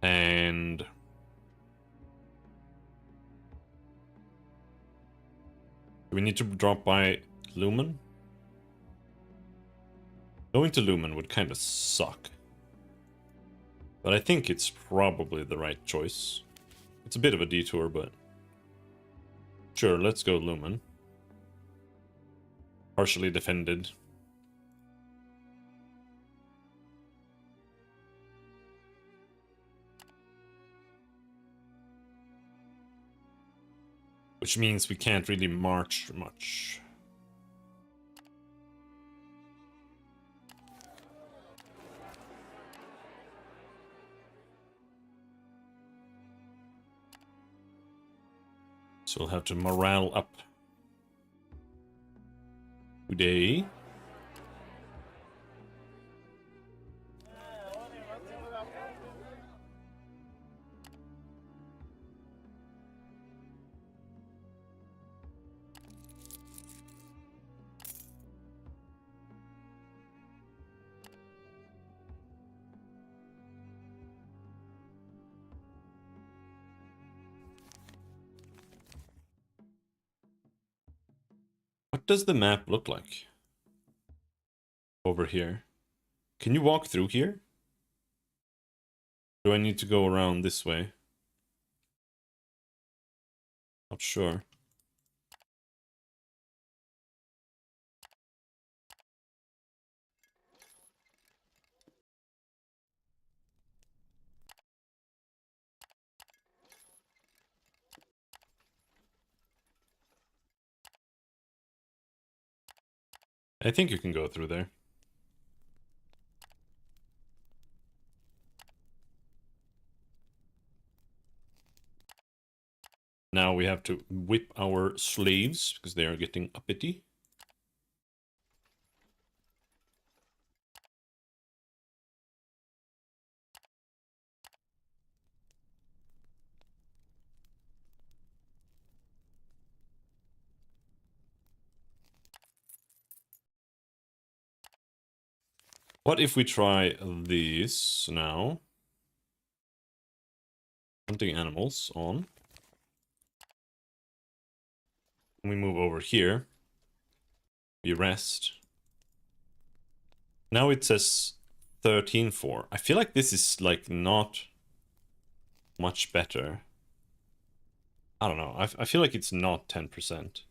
and do we need to drop by Lumen? Going to Lumen would kind of suck. But I think it's probably the right choice. It's a bit of a detour, but sure, let's go Lumen. Partially defended. Which means we can't really march much. So we'll have to morale up. Today. What does the map look like? Over here. Can you walk through here? Do I need to go around this way? Not sure. I think you can go through there. Now we have to whip our slaves because they are getting uppity. What if we try this now? Hunting animals on. We move over here. We rest. Now it says 13-4. I feel like this is like not much better. I don't know. I feel like it's not 10%.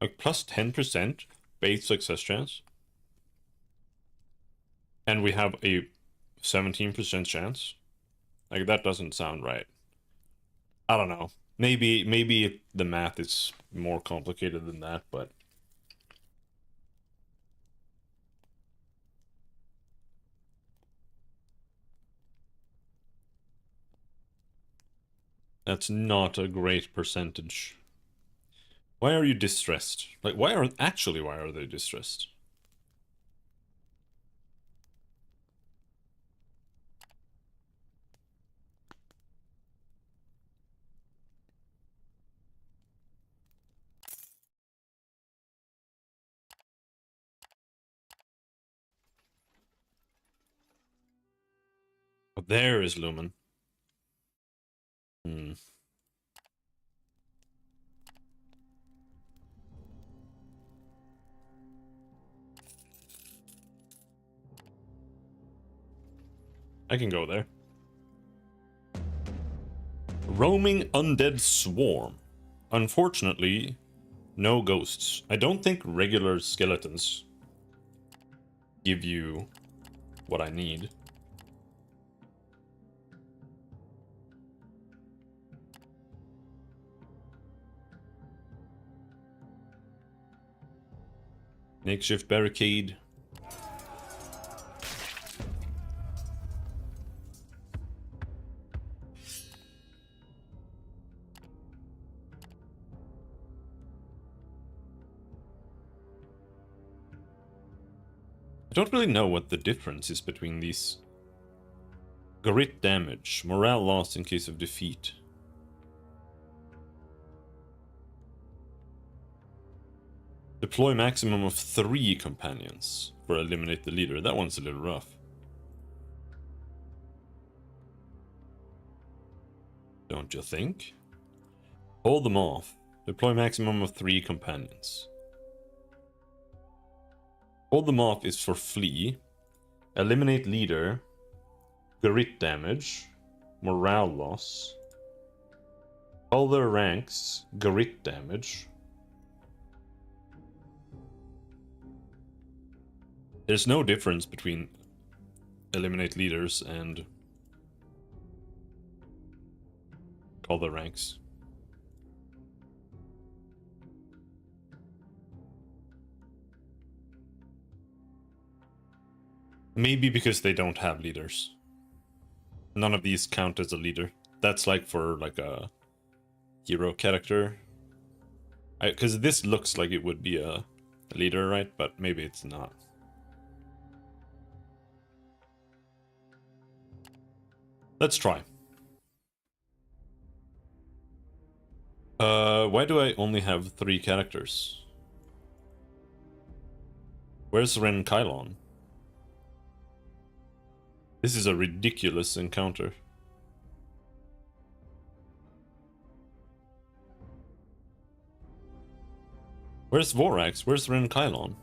Like plus 10% base success chance. And we have a 17% chance. Like that doesn't sound right. I don't know. Maybe the math is more complicated than that, but that's not a great percentage. Why are you distressed? Like, why are they distressed? Oh, there is Lumen. Hmm. I can go there. Roaming undead swarm. Unfortunately, no ghosts. I don't think regular skeletons give you what I need. Makeshift barricade. I don't really know what the difference is between these. Grit damage, morale lost in case of defeat. Deploy maximum of 3 companions for eliminate the leader. That one's a little rough. Don't you think? Hold them off. Deploy maximum of 3 companions. Hold them off is for flee. Eliminate leader. Grit damage. Morale loss. Hold their ranks. Grit damage. There's no difference between eliminate leaders and call the ranks. Maybe because they don't have leaders. None of these count as a leader. That's like for like a hero character. Because this looks like it would be a leader, right? But maybe it's not. Let's try. Why do I only have 3 characters? Where's Ren Kylon? This is a ridiculous encounter. Where's Vorax? Where's Ren Kylon?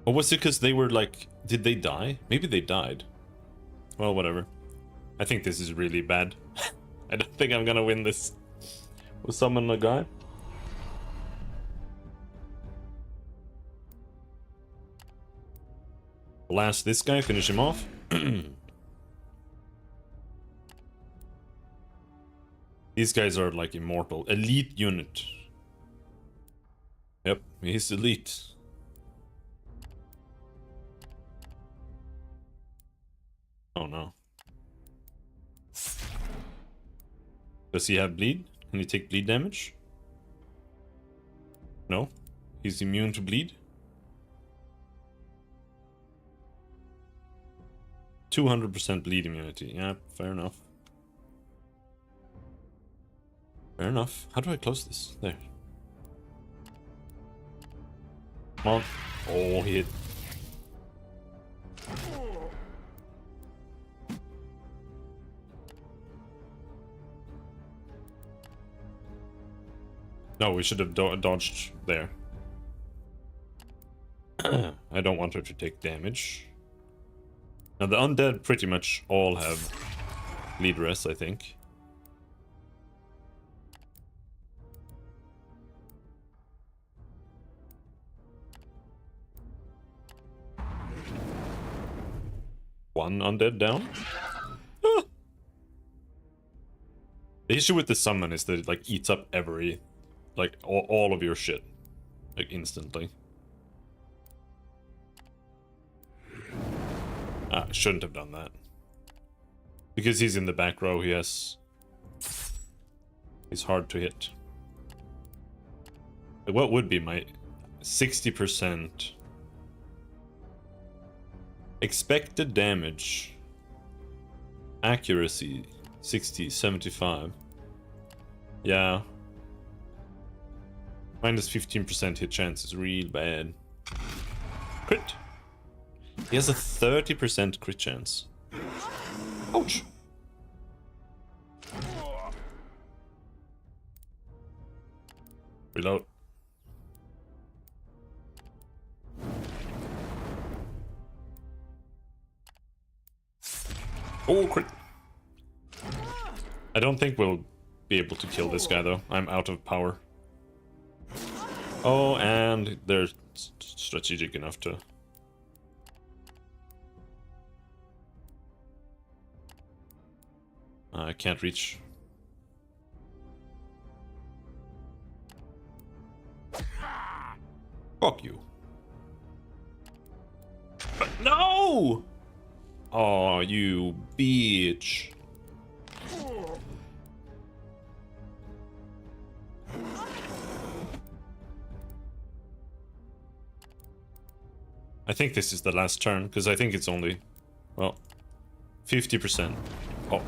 Or was it because they were like... Did they die? Maybe they died. Well, whatever. I think this is really bad. I don't think I'm gonna win this. We'll summon a guy. Blast this guy, finish him off. These guys are like immortal. Elite unit. Yep, he's elite. Oh no. Does he have bleed? Can he take bleed damage? No? He's immune to bleed? 200% bleed immunity. Yeah, fair enough. Fair enough. How do I close this? There. Come on. Oh, he hit. No, we should have dodged there. I don't want her to take damage. Now the undead pretty much all have bleed rest, I think. One undead down. Ah! The issue with the summon is that it like eats up every, like all of your shit, like instantly. Ah, shouldn't have done that. Because he's in the back row, he's hard to hit. Like, what would be my 60% expected damage, accuracy 60, 75. Yeah. Minus 15% hit chance is real bad. Crit. He has a 30% crit chance. Ouch. Reload. Oh, crit. I don't think we'll be able to kill this guy, though. I'm out of power. Oh, and they're strategic enough to... I can't reach. Fuck you. No! Oh, you bitch. I think this is the last turn, because I think it's only, well, 50%. Oh.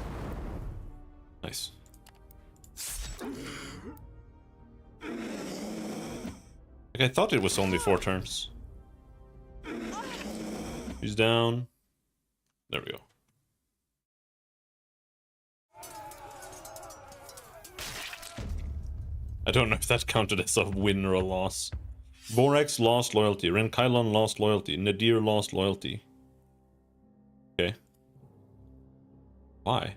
Nice. Like, I thought it was only 4 turns. He's down. There we go. I don't know if that counted as a win or a loss. Borax lost loyalty. Renkylon lost loyalty. Nadir lost loyalty. Okay. Why?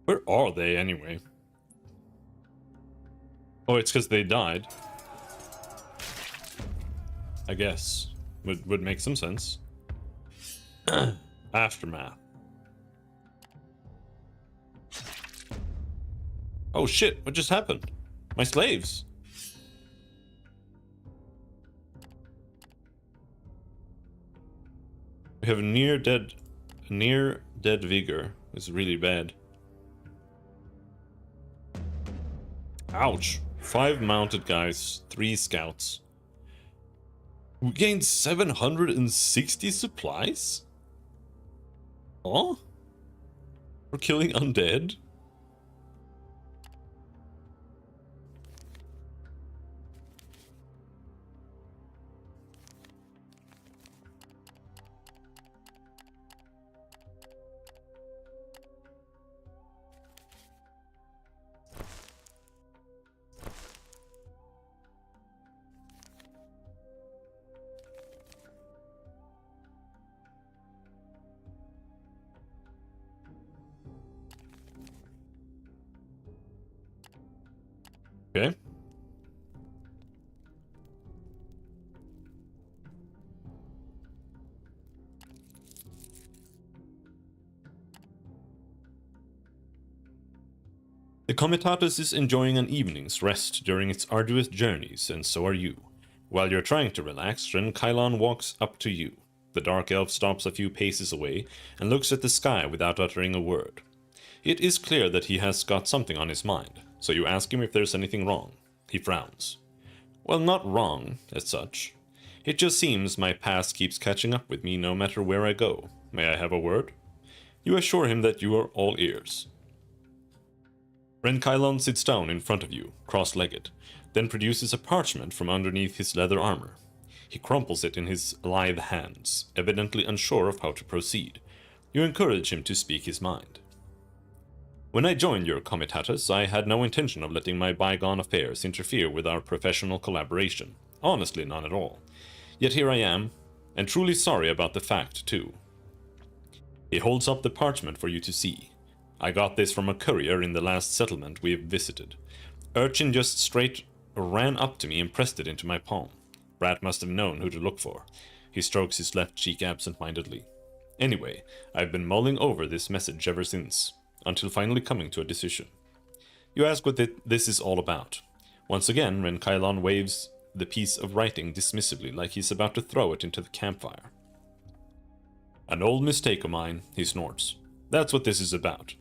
Where are they anyway? Oh, it's because they died. I guess. Would make some sense. Aftermath. Oh shit, what just happened? My slaves. We have a near dead vigor. It's really bad. Ouch. 5 mounted guys, 3 scouts. We gained 760 supplies? Oh? For killing undead? Okay. The Comitatus is enjoying an evening's rest during its arduous journeys, and so are you. While you're trying to relax, Renkylon walks up to you. The Dark Elf stops a few paces away and looks at the sky without uttering a word. It is clear that he has got something on his mind, so you ask him if there's anything wrong. He frowns. Well, not wrong, as such. It just seems my past keeps catching up with me no matter where I go. May I have a word? You assure him that you are all ears. Renkylon sits down in front of you, cross-legged, then produces a parchment from underneath his leather armor. He crumples it in his lithe hands, evidently unsure of how to proceed. You encourage him to speak his mind. When I joined your Comitatus, I had no intention of letting my bygone affairs interfere with our professional collaboration. Honestly, none at all. Yet here I am, and truly sorry about the fact, too. He holds up the parchment for you to see. I got this from a courier in the last settlement we have visited. Urchin just straight ran up to me and pressed it into my palm. Brat must have known who to look for. He strokes his left cheek absent-mindedly. Anyway, I've been mulling over this message ever since, until finally coming to a decision. You ask what this is all about. Once again, Renkylon waves the piece of writing dismissively like he's about to throw it into the campfire. An old mistake of mine, he snorts. That's what this is about.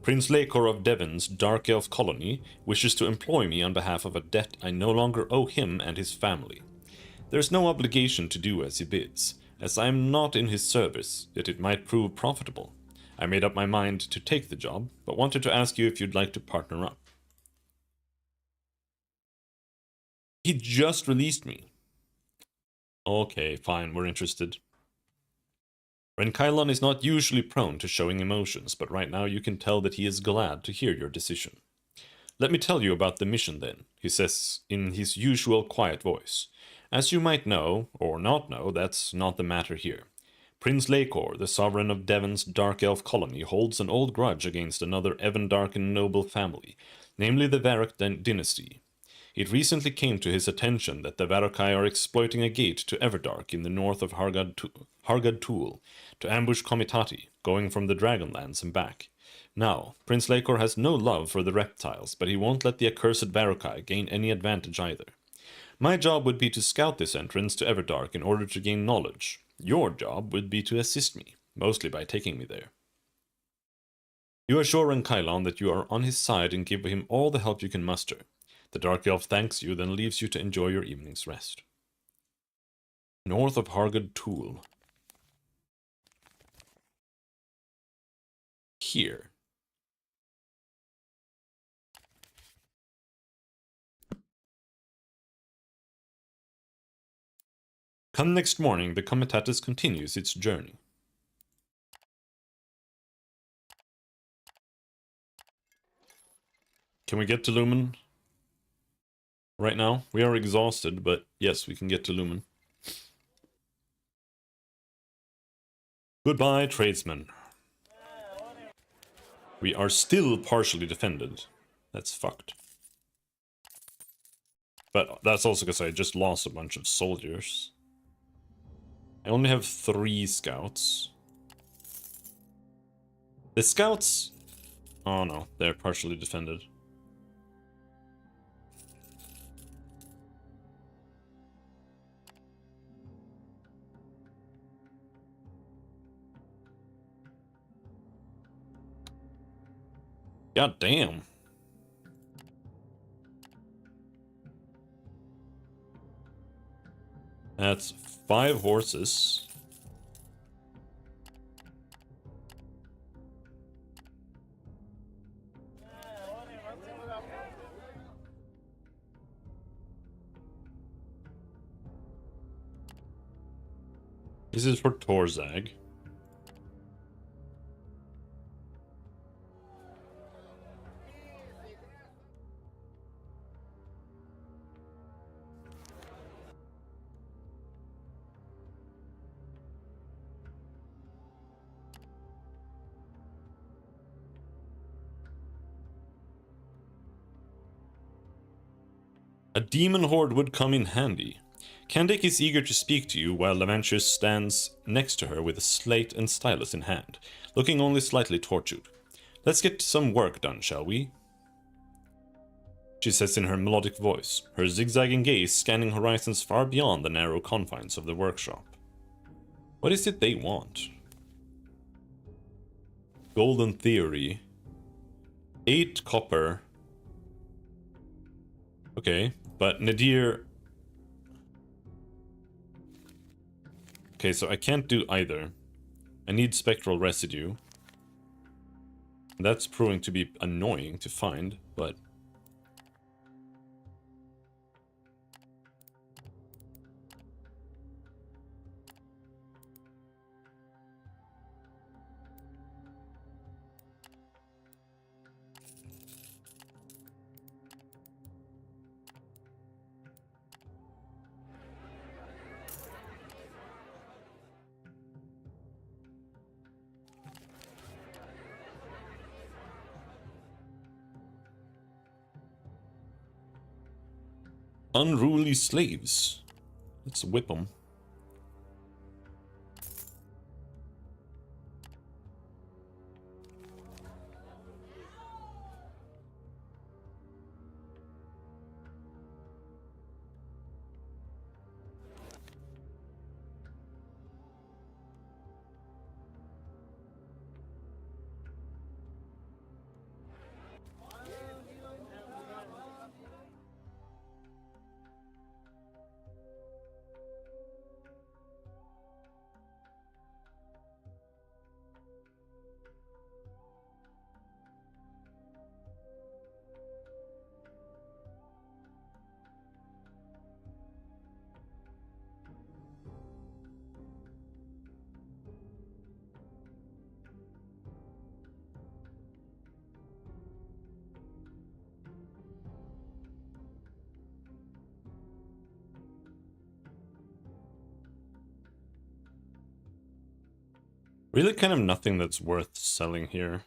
Prince Lakor of Devon's Dark Elf colony wishes to employ me on behalf of a debt I no longer owe him and his family. There's no obligation to do as he bids, as I am not in his service, yet it might prove profitable. I made up my mind to take the job, but wanted to ask you if you'd like to partner up. He just released me. Okay, fine, we're interested. Renkylon is not usually prone to showing emotions, but right now you can tell that he is glad to hear your decision. Let me tell you about the mission then, he says in his usual quiet voice. As you might know, or not know, that's not the matter here. Prince Lakor, the sovereign of Devon's Dark Elf colony, holds an old grudge against another Evan-Dark and noble family, namely the Varrock dynasty. It recently came to his attention that the Varrokai are exploiting a gate to Everdark in the north of Hargad Tool to ambush Komitati, going from the Dragonlands and back. Now, Prince Lakor has no love for the reptiles, but he won't let the accursed Varrokai gain any advantage either. My job would be to scout this entrance to Everdark in order to gain knowledge. Your job would be to assist me, mostly by taking me there. You assure Kylon that you are on his side and give him all the help you can muster. The Dark Elf thanks you, then leaves you to enjoy your evening's rest. North of Hargad Tool. Here. Come next morning, the Comitatus continues its journey. Can we get to Lumen? Right now? We are exhausted, but yes, we can get to Lumen. Goodbye, tradesmen. We are still partially defended. That's fucked. But that's also because I just lost a bunch of soldiers. I only have 3 scouts. The scouts... Oh no, they're partially defended. God damn. That's 5 horses. This is for Torzag. A demon horde would come in handy. Kandik is eager to speak to you while Lavantius stands next to her with a slate and stylus in hand, looking only slightly tortured. Let's get some work done, shall we? She says in her melodic voice, her zigzagging gaze scanning horizons far beyond the narrow confines of the workshop. What is it they want? Golden Theory. 8 copper. Okay, but Nadir... Okay, so I can't do either. I need Spectral Residue. That's proving to be annoying to find, but... Unruly slaves. Let's whip them. Really kind of nothing that's worth selling here.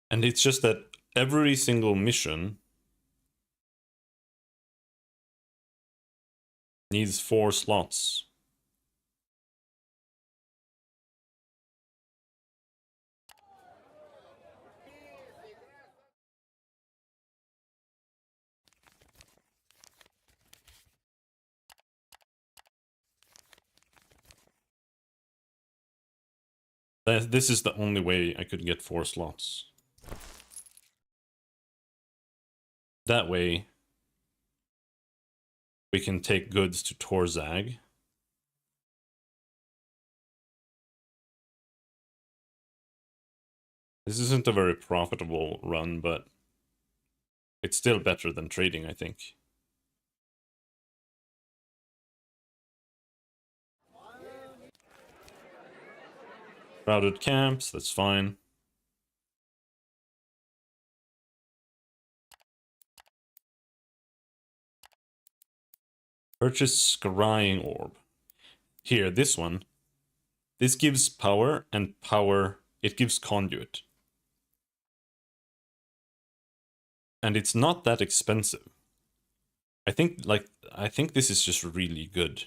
And it's just that every single mission needs 4 slots. This is the only way I could get 4 slots. That way, we can take goods to Torzag. This isn't a very profitable run, but it's still better than trading, I think. Crowded camps, that's fine. Purchase Scrying Orb. Here, this one. This gives power, and power, it gives conduit. And it's not that expensive. I think this is just really good.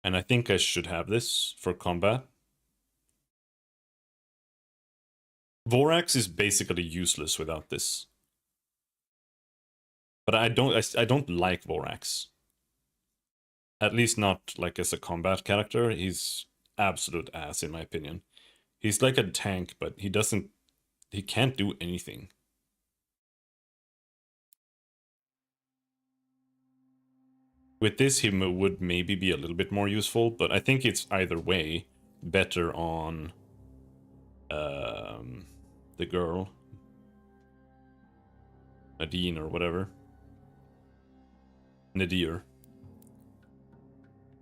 And I think I should have this for combat. Vorax is basically useless without this. But I don't like Vorax. At least not like as a combat character. He's absolute ass in my opinion. He's like a tank, but he can't do anything. With this, he would maybe be a little bit more useful, but I think it's either way better on the girl. Nadine or whatever. Nadir.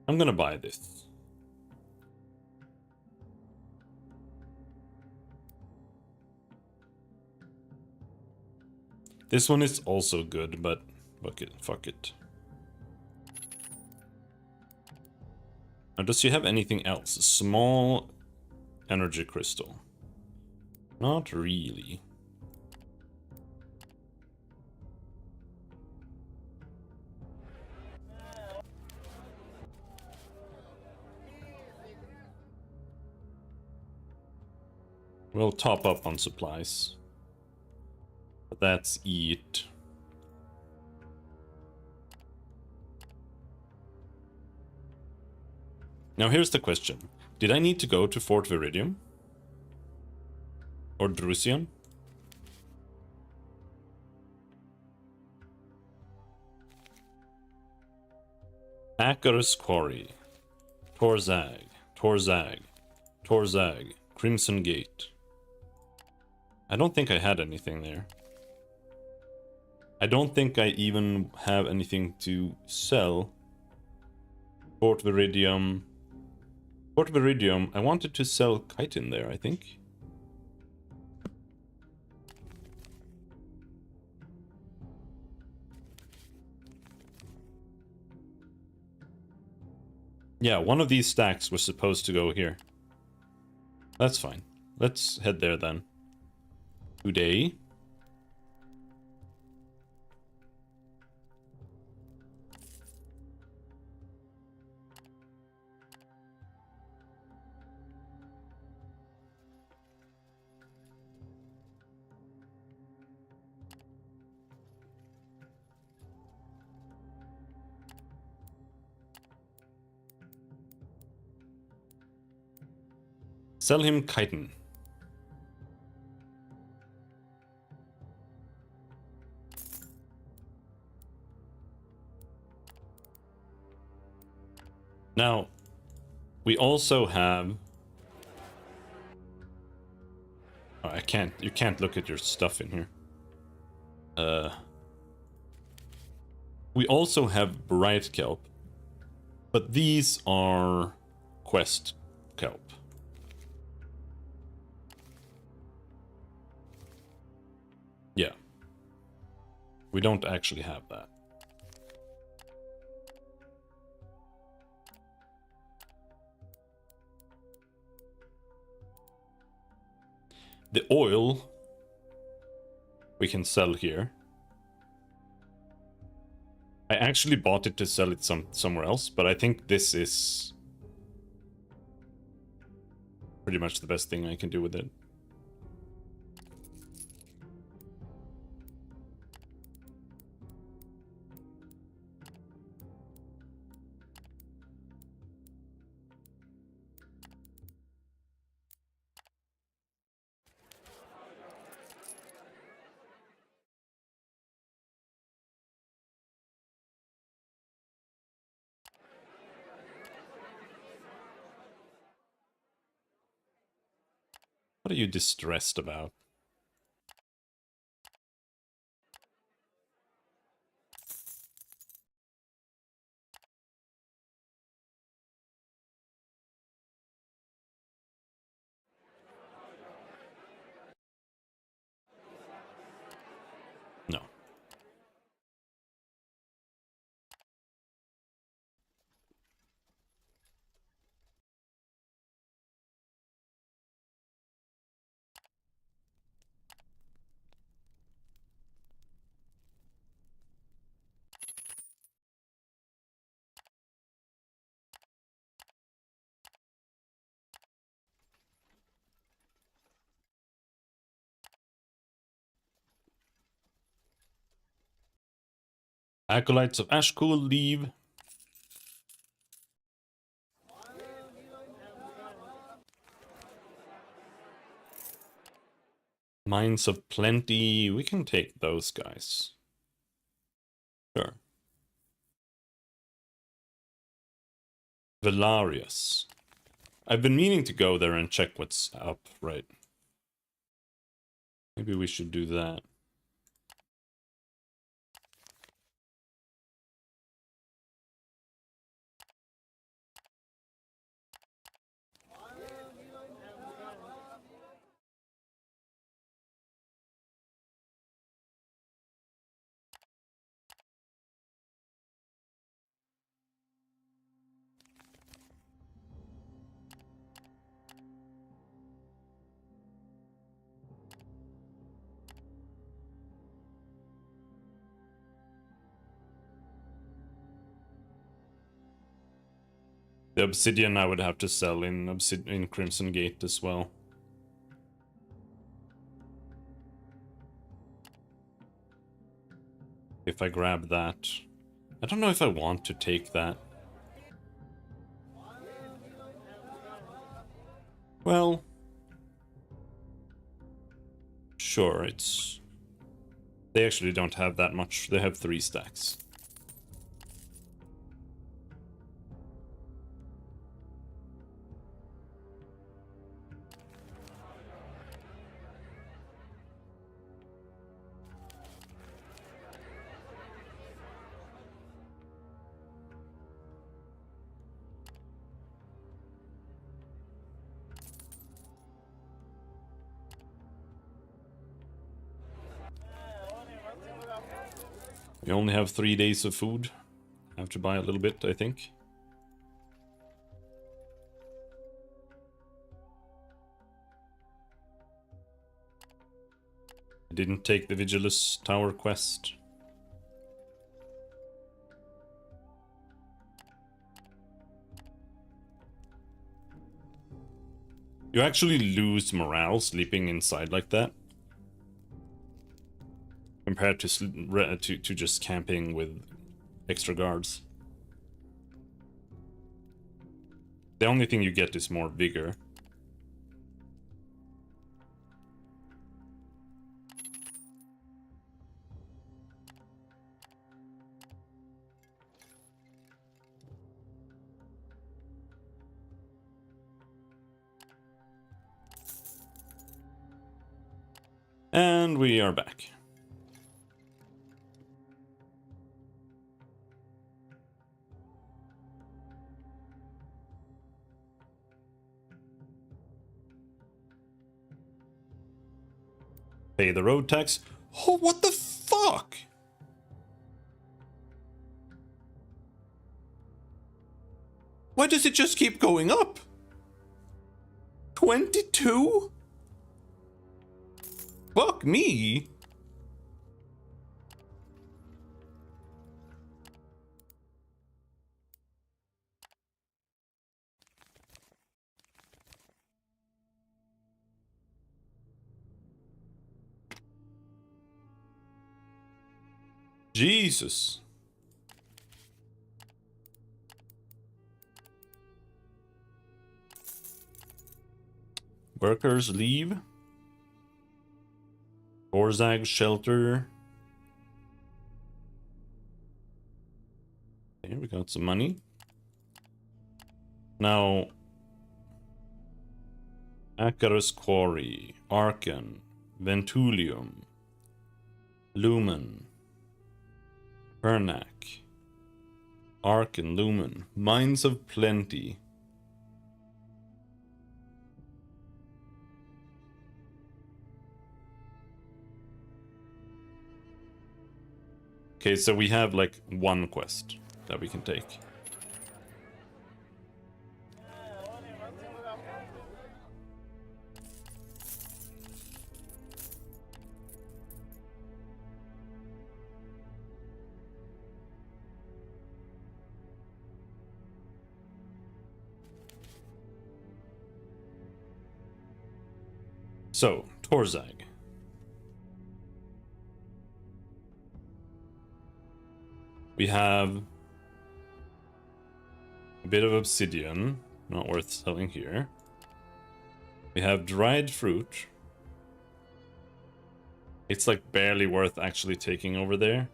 I'm gonna buy this. This one is also good, but fuck it. Now, does she have anything else? A small energy crystal. Not really. We'll top up on supplies. But that's eat. Now here's the question. Did I need to go to Fort Viridium? Or Drusian? Vagrus Quarry. Torzag. Torzag. Torzag. Crimson Gate. I don't think I had anything there. I don't think I even have anything to sell. Fort Viridium. Fort Viridium, I wanted to sell chitin there, I think. Yeah, one of these stacks was supposed to go here. That's fine. Let's head there then. Today. Sell him chitin. Now, we also have... Oh, I can't. You can't look at your stuff in here. We also have bright kelp, but these are quest kelp. Yeah. We don't actually have that. The oil we can sell here. I actually bought it to sell it somewhere else, but I think this is pretty much the best thing I can do with it. What are you distressed about? No. Acolytes of Ashcool leave. Mines of Plenty. We can take those guys. Sure. Valarius. I've been meaning to go there and check what's up, right? Maybe we should do that. The obsidian I would have to sell in Crimson Gate as well. If I grab that. I don't know if I want to take that. Well, sure, it's... They actually don't have that much. They have 3 stacks. We only have 3 days of food. I have to buy a little bit, I think. I didn't take the Vigilus Tower quest. You actually lose morale sleeping inside like that. Compared to just camping with extra guards. The only thing you get is more vigor. And we are back. Pay the road tax. Oh, what the fuck? Why does it just keep going up? 22? Fuck me. Jesus. Workers leave. Orzag shelter. Okay, we got some money. Now, Acarus Quarry, Arkan, Ventulium, Lumen, Pernac, Arkan, Lumen, Mines of Plenty. Okay, so we have like one quest that we can take. So, Torzag. We have a bit of obsidian, not worth selling here. We have dried fruit. It's like barely worth actually taking over there,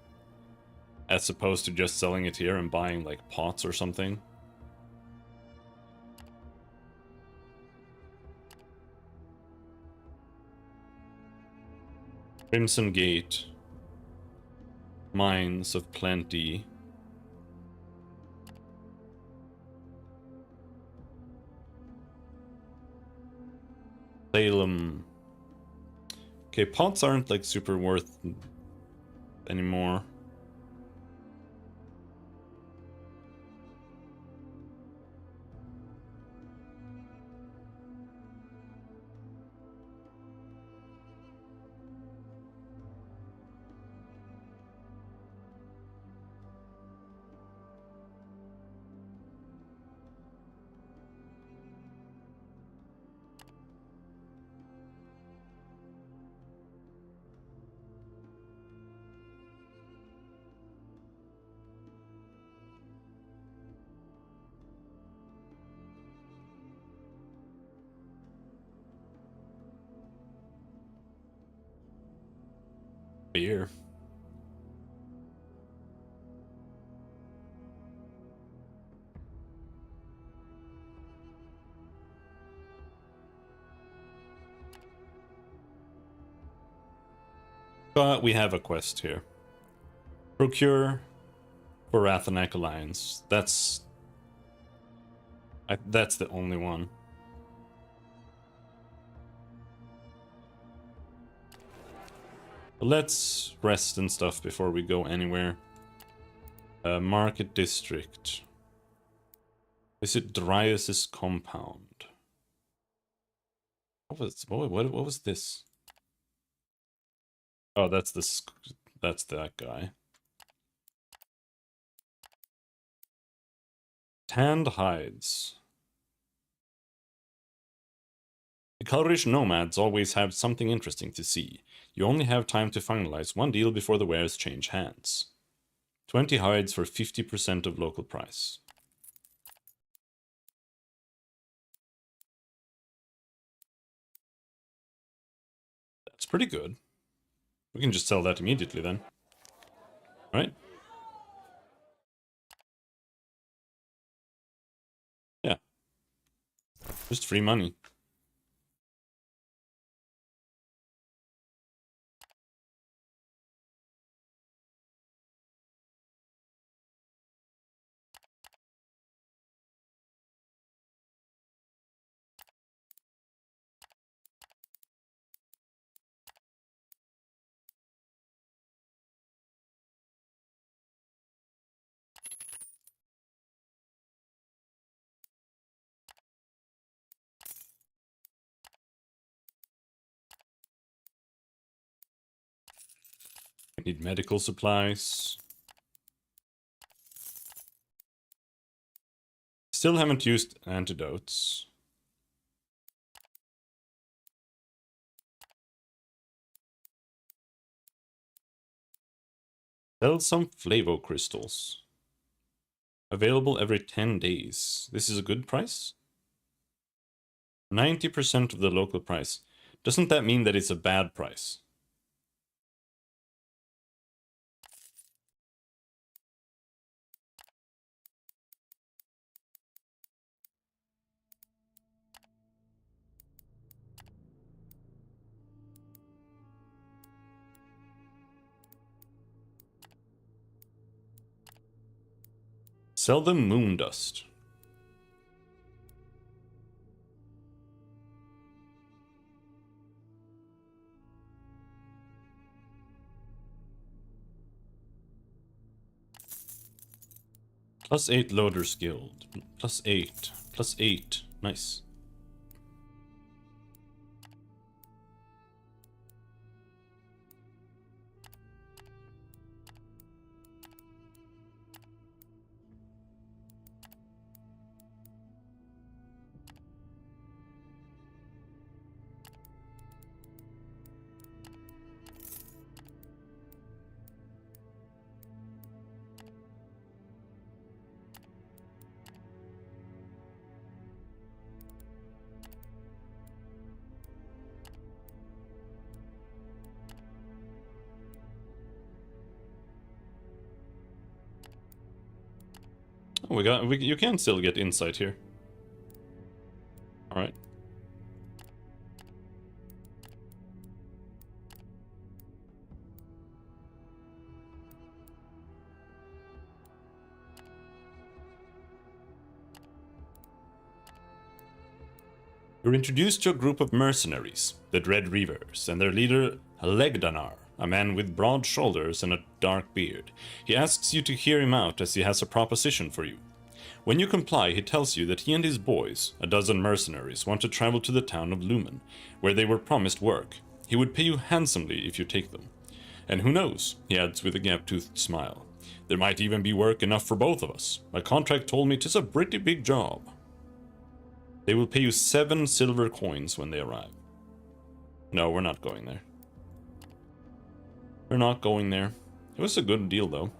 as opposed to just selling it here and buying like pots or something. Crimson Gate. Mines of Plenty. Salem. Okay, pots aren't like super worth anymore. Beer. But we have a quest here. Procure for Rathanak Alliance. That's the only one. Let's rest and stuff before we go anywhere. Market District. Visit Dryas's compound. What was this? Oh, that's that guy. Tanned hides. The Kalrish nomads always have something interesting to see. You only have time to finalize one deal before the wares change hands. 20 hides for 50% of local price. That's pretty good. We can just sell that immediately then. Right? Yeah. Just free money. I need medical supplies. Still haven't used antidotes. Sell some flavo crystals. Available every 10 days. This is a good price? 90% of the local price. Doesn't that mean that it's a bad price? Sell them moon dust. +8 loader skilled. +8. +8. Nice. Oh, you can still get insight here. All right. You're introduced to a group of mercenaries, the Dread Reavers, and their leader, Legdanar, a man with broad shoulders and a dark beard. He asks you to hear him out as he has a proposition for you. When you comply, he tells you that he and his boys, a dozen mercenaries, want to travel to the town of Lumen, where they were promised work. He would pay you handsomely if you take them. And who knows, he adds with a gap-toothed smile. There might even be work enough for both of us. My contract told me 'tis a pretty big job. They will pay you 7 silver coins when they arrive. No, we're not going there. We're not going there. It was a good deal, though.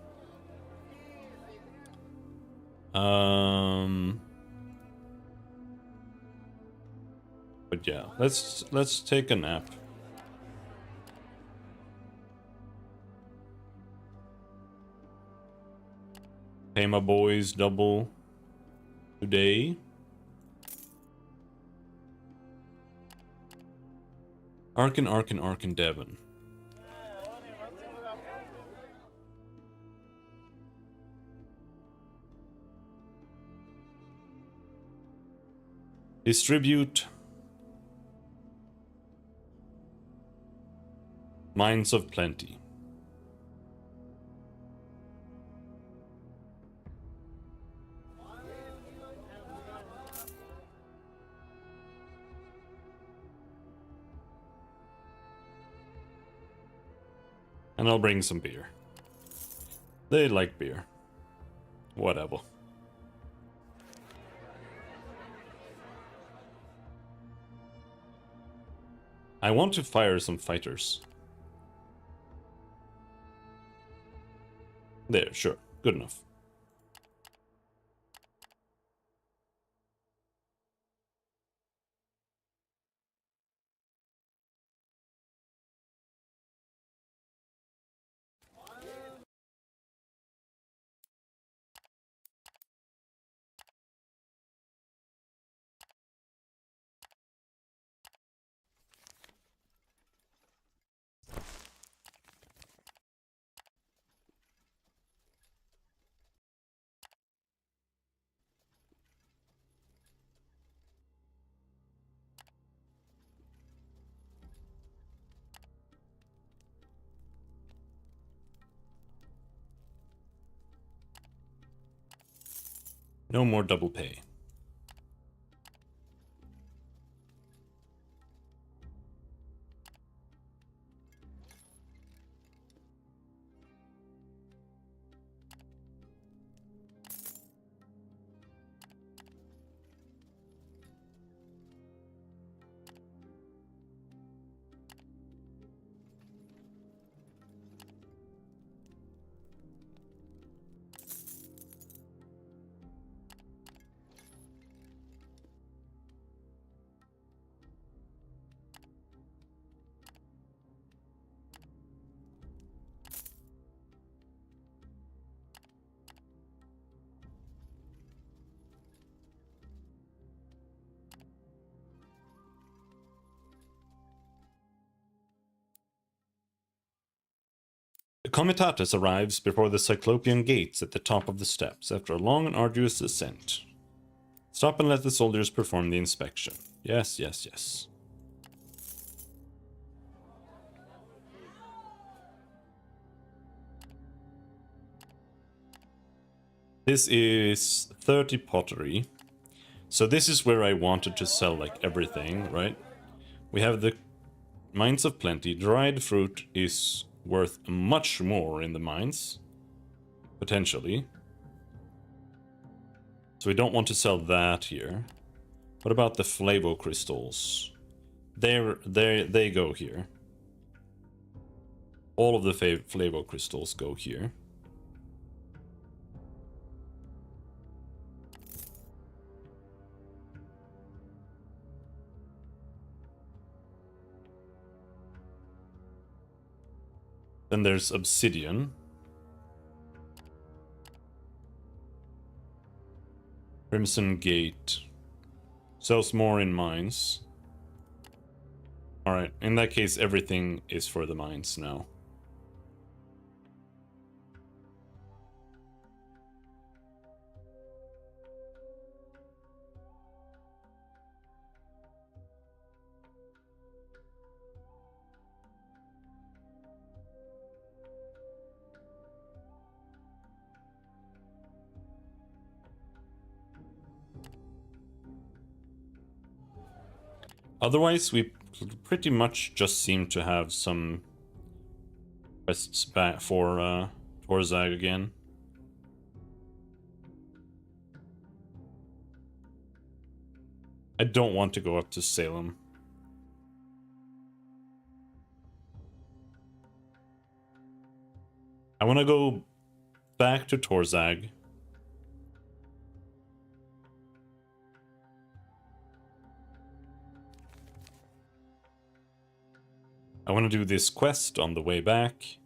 But yeah, let's take a nap. Pay my boys double today. Arkin, Devon. Distribute Mines of Plenty. And I'll bring some beer. They like beer. Whatever. I want to fire some fighters. There, sure. Good enough. No more double pay. Comitatus arrives before the Cyclopean gates at the top of the steps after a long and arduous ascent. Stop and let the soldiers perform the inspection. Yes, yes, yes. This is 30 pottery. So this is where I wanted to sell like everything, right? We have the mines of plenty. Dried fruit is worth much more in the mines, potentially. So we don't want to sell that here. What about the flavo crystals? They go here. All of the flavo crystals go here. Then there's obsidian. Crimson Gate. Sells more in mines. Alright, in that case everything is for the mines now. Otherwise, we pretty much just seem to have some quests back for Torzag again. I don't want to go up to Salem. I want to go back to Torzag. I want to do this quest on the way back.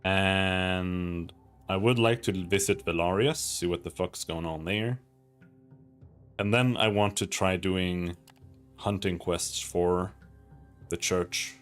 And I would like to visit Velarius, see what the fuck's going on there. And then I want to try doing hunting quests for the church.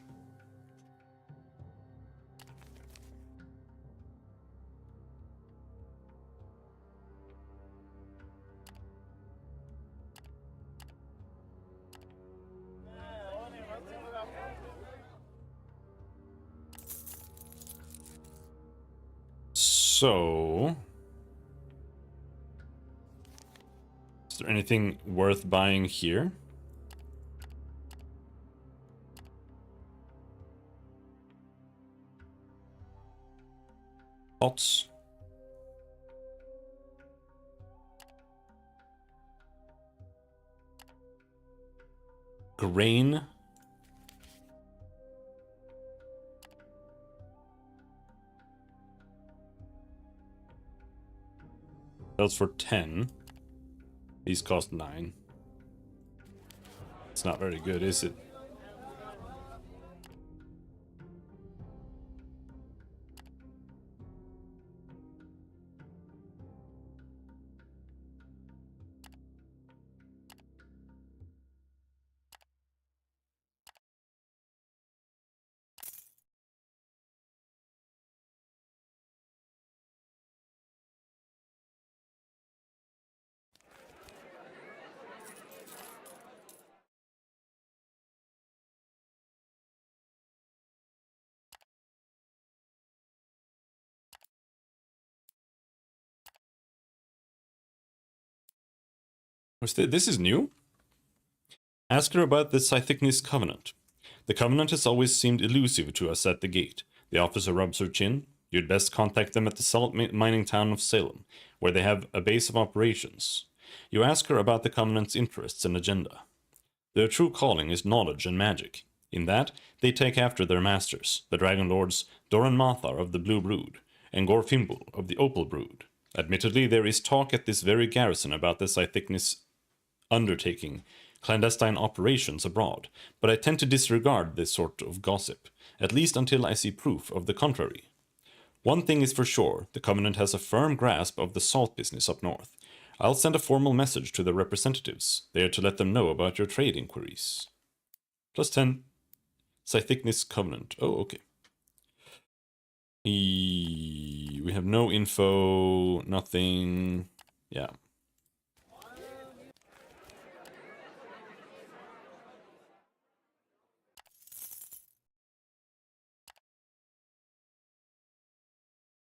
So, is there anything worth buying here? Pots. Grain. Those for 10. These cost 9. It's not very good, is it? This is new? Ask her about the Scythicness Covenant. The Covenant has always seemed elusive to us at the gate. The officer rubs her chin. You'd best contact them at the salt mining town of Salem, where they have a base of operations. You ask her about the Covenant's interests and agenda. Their true calling is knowledge and magic. In that, they take after their masters, the Dragon Lords Doran Mathar of the Blue Brood, and Gorfimbul of the Opal Brood. Admittedly, there is talk at this very garrison about the Scythicness undertaking clandestine operations abroad, but I tend to disregard this sort of gossip, at least until I see proof of the contrary. One thing is for sure, the Covenant has a firm grasp of the salt business up north. I'll send a formal message to their representatives, there to let them know about your trade inquiries. +10. Scythicness Covenant. Oh, okay. We have no info, nothing. Yeah.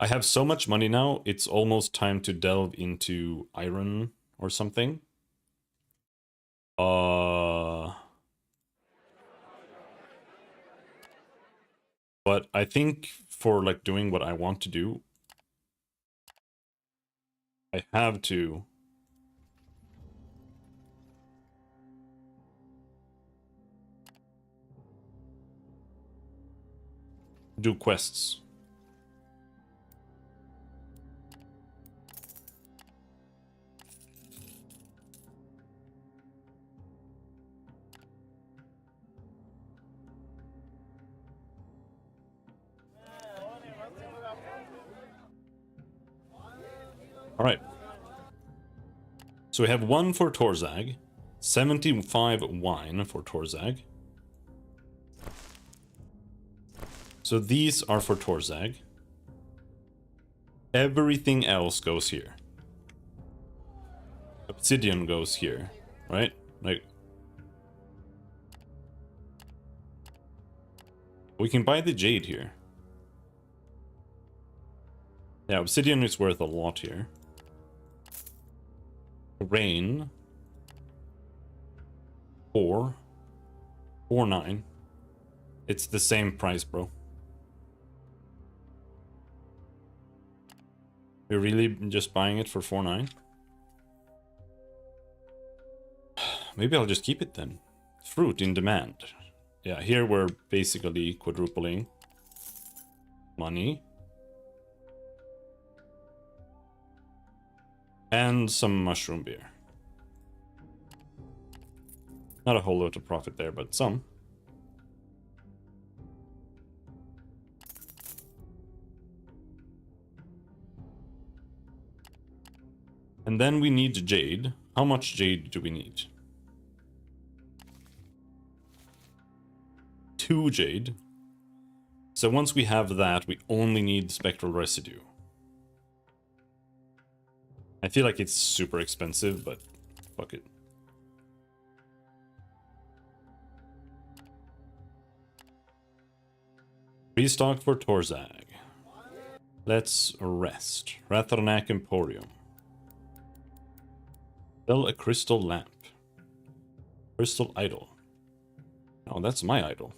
I have so much money now, it's almost time to delve into iron or something. But I think for like doing what I want to do, I have to do quests. All right. So we have 1 for Torzag, 75 wine for Torzag. So these are for Torzag. Everything else goes here. Obsidian goes here, right? Like, we can buy the jade here. Yeah, obsidian is worth a lot here. Rain. 4. 4.9. It's the same price, bro. We're really just buying it for 4.9? Maybe I'll just keep it then. Fruit in demand. Yeah, here we're basically quadrupling money. And some mushroom beer. Not a whole lot of profit there, but some. And then we need jade. How much jade do we need? 2 jade. So once we have that, we only need spectral residue. I feel like it's super expensive, but fuck it. Restock for Torzag. Let's rest. Ratharnak Emporium. Sell a crystal lamp. Crystal idol. Oh, that's my idol.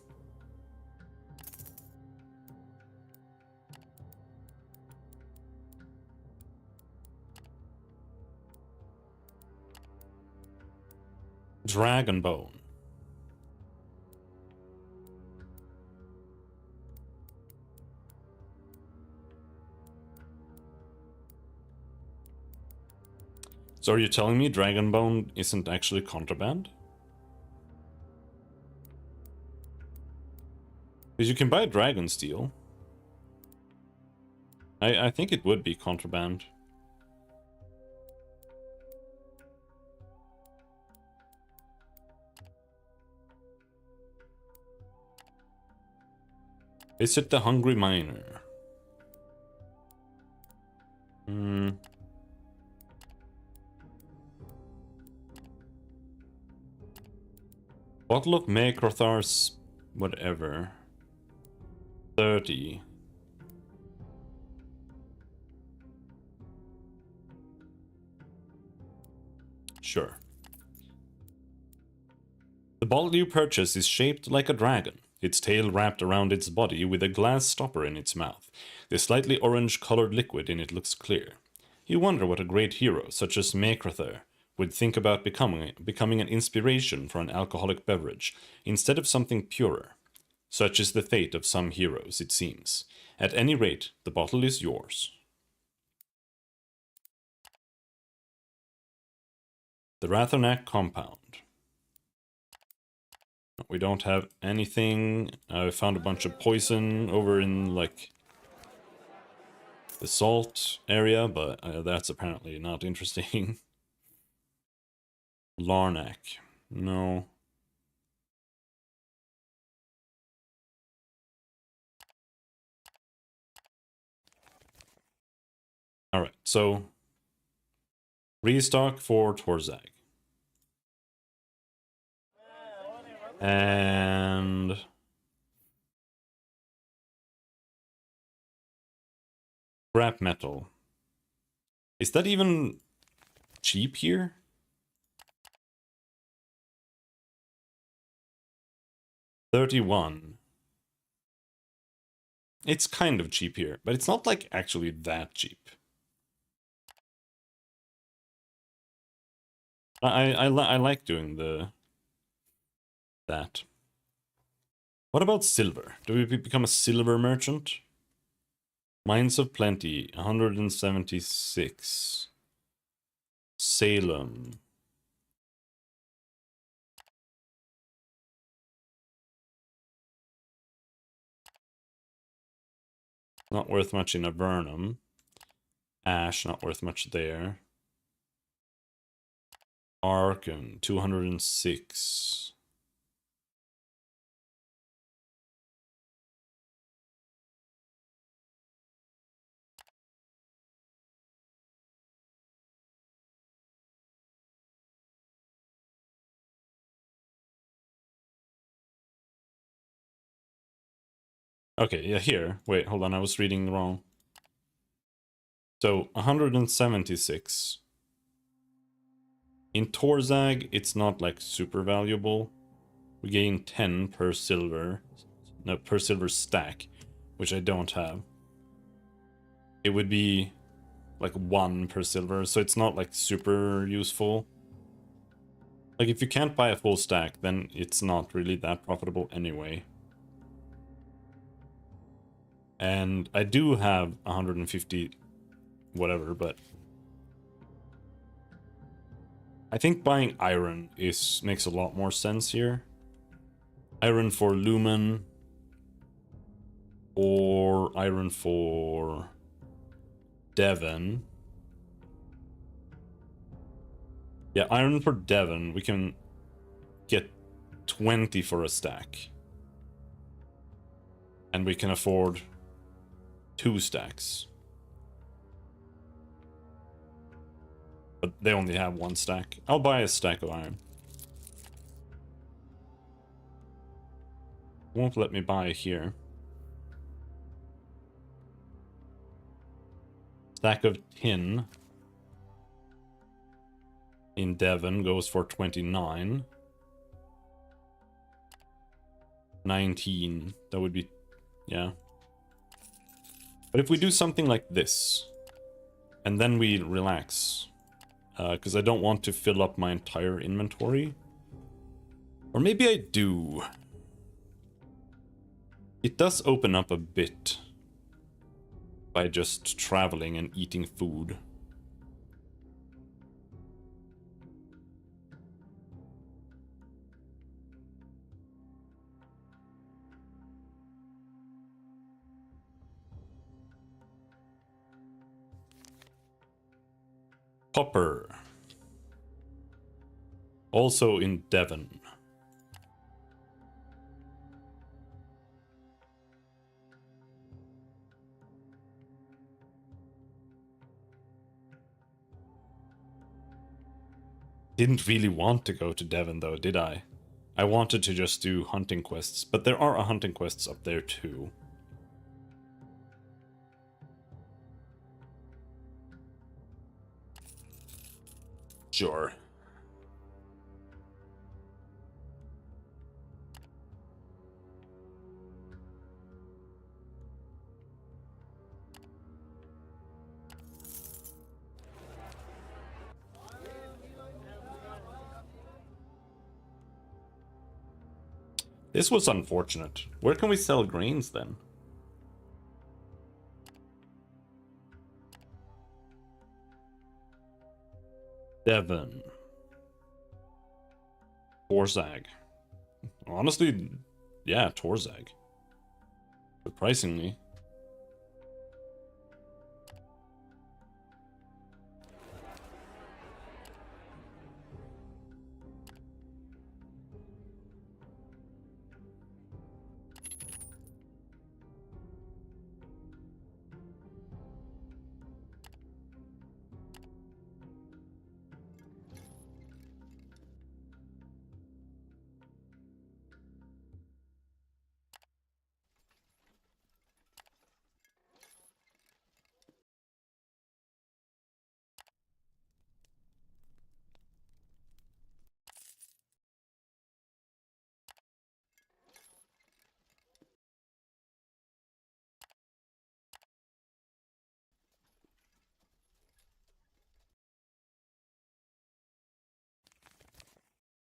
Dragon bone. So are you telling me dragon bone isn't actually contraband? Because you can buy dragon steel. I think it would be contraband. Visit the hungry miner. Bottle of Makrothar's whatever. 30. Sure. The bottle you purchase is shaped like a dragon, its tail wrapped around its body with a glass stopper in its mouth. The slightly orange-colored liquid in it looks clear. You wonder what a great hero, such as Makrothar, would think about becoming an inspiration for an alcoholic beverage, instead of something purer. Such is the fate of some heroes, it seems. At any rate, the bottle is yours. The Ratharnak compound. We don't have anything. I found a bunch of poison over in, like, the salt area, but that's apparently not interesting. Larnak. No. All right, so restock for Torzag. And scrap metal. Is that even cheap here? $31. It's kind of cheap here, but it's not like actually that cheap. I like doing that. What about silver? Do we become a silver merchant? Mines of Plenty, 176. Salem. Not worth much in Avernum. Ash, not worth much there. Arkham, 206. Okay, yeah, here. Wait, hold on, I was reading wrong. So, 176. In Torzag, it's not like super valuable. We gain 10 per silver. No, per silver stack, which I don't have. It would be like 1 per silver, so it's not like super useful. Like if you can't buy a full stack, then it's not really that profitable anyway. And I do have 150 whatever, but I think buying iron makes a lot more sense here. Iron for Lumen, or iron for Devon. Yeah, iron for Devon, we can get 20 for a stack. And we can afford 2 stacks. But they only have 1 stack. I'll buy a stack of iron. Won't let me buy here. Stack of tin in Devon goes for 29. 19. That would be... yeah. But if we do something like this, and then we relax, because I don't want to fill up my entire inventory. Or maybe I do. It does open up a bit by just traveling and eating food. Copper. Also in Devon. Didn't really want to go to Devon though, did I? I wanted to just do hunting quests, but there are hunting quests up there too. Sure. This was unfortunate. Where can we sell grains then? Devon. Torzag. Honestly, yeah, Torzag. Surprisingly.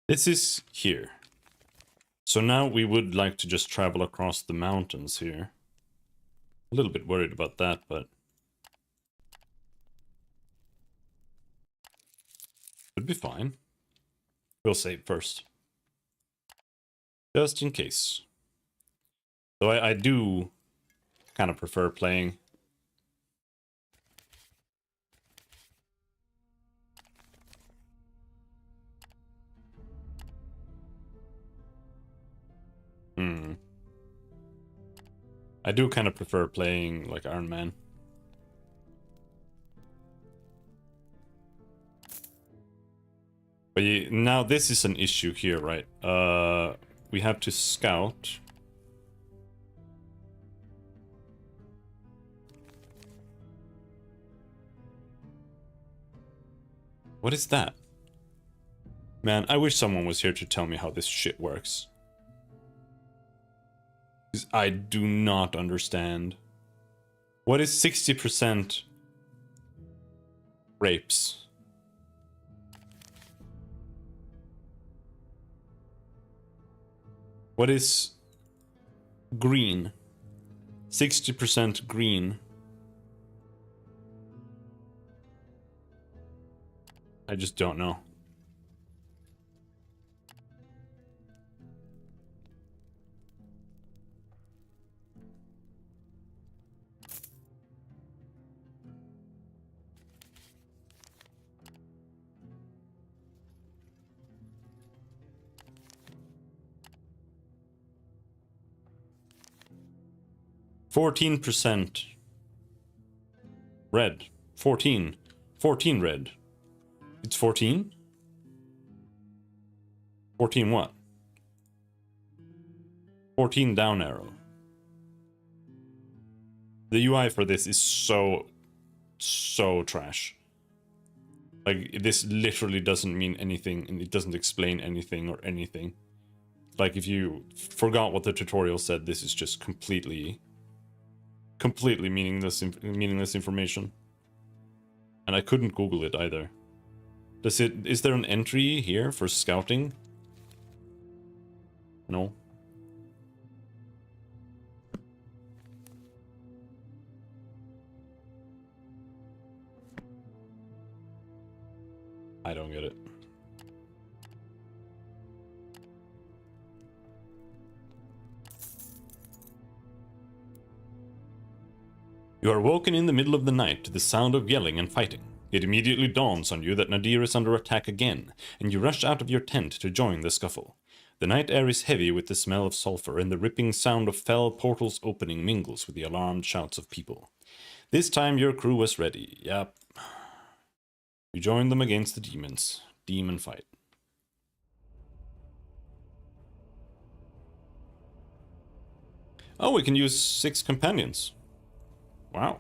This is here. So now we would like to just travel across the mountains here. A little bit worried about that, but should be fine. We'll save first. Just in case. So I do kind of prefer playing. I do kind of prefer playing like Iron Man. But now this is an issue here, right? We have to scout. What is that? Man, I wish someone was here to tell me how this shit works. 'Cause I do not understand. What is 60% rapes? What is green? 60% green. I just don't know. %. Red. 14. 14 red. It's 14? 14 what? 14 down arrow. The UI for this is so trash. Like, this literally doesn't mean anything, and it doesn't explain anything or anything. Like, if you forgot what the tutorial said, this is just completely meaningless information. And I couldn't Google it either. Is there an entry here for scouting? No. I don't get it. You are woken in the middle of the night to the sound of yelling and fighting. It immediately dawns on you that Nadir is under attack again, and you rush out of your tent to join the scuffle. The night air is heavy with the smell of sulfur, and the ripping sound of fell portals opening mingles with the alarmed shouts of people. This time your crew was ready. Yep. You join them against the demons. Demon fight. Oh, we can use 6 companions. Wow.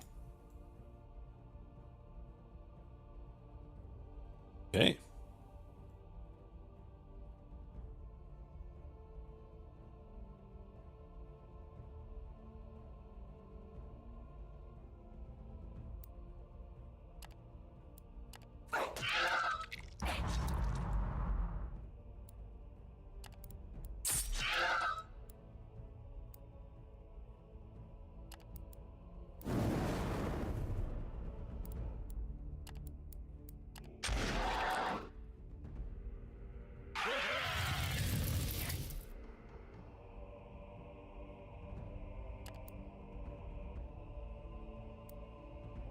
Okay.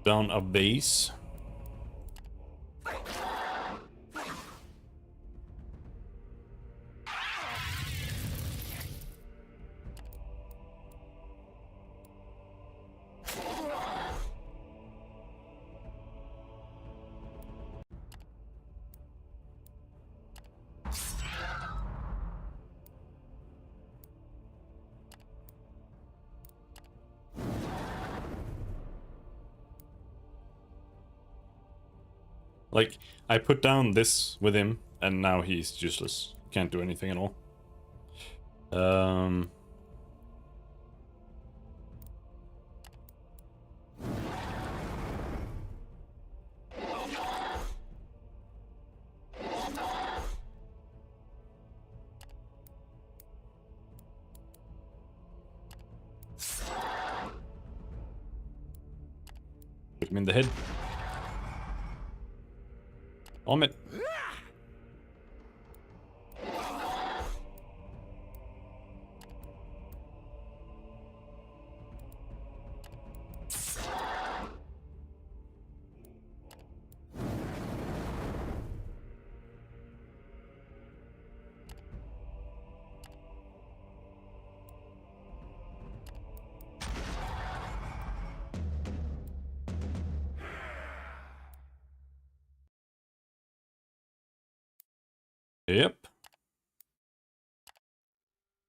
Down a base. Like, I put down this with him, and now he's useless. Can't do anything at all. Hit him in the head. Vomit. Yep.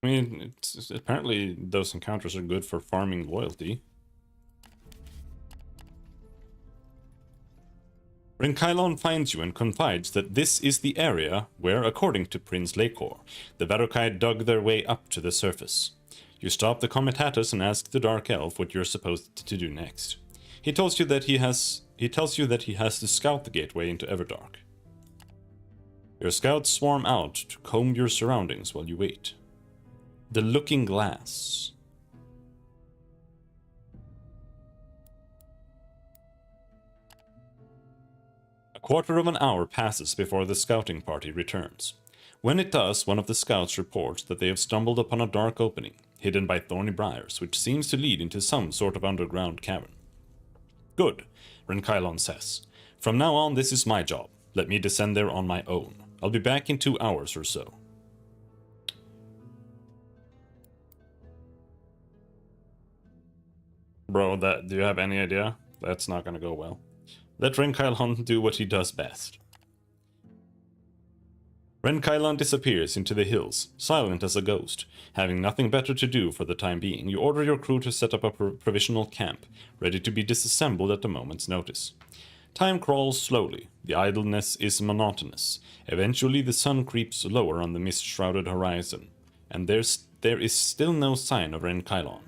I mean, apparently those encounters are good for farming loyalty. Renkailon finds you and confides that this is the area where, according to Prince Lakor, the Varokai dug their way up to the surface. You stop the Comitatus and ask the Dark Elf what you're supposed to do next. He tells you that he has to scout the gateway into Everdark. Your scouts swarm out to comb your surroundings while you wait. The Looking Glass. A quarter of an hour passes before the scouting party returns. When it does, one of the scouts reports that they have stumbled upon a dark opening, hidden by thorny briars, which seems to lead into some sort of underground cavern. Good, Renkailon says. From now on, this is my job. Let me descend there on my own. I'll be back in 2 hours or so. Bro, do you have any idea? That's not gonna go well. Let Renkailon do what he does best. Renkailon disappears into the hills, silent as a ghost. Having nothing better to do for the time being, you order your crew to set up a provisional camp, ready to be disassembled at a moment's notice. Time crawls slowly. The idleness is monotonous. Eventually the sun creeps lower on the mist-shrouded horizon, and there is still no sign of Renkailon.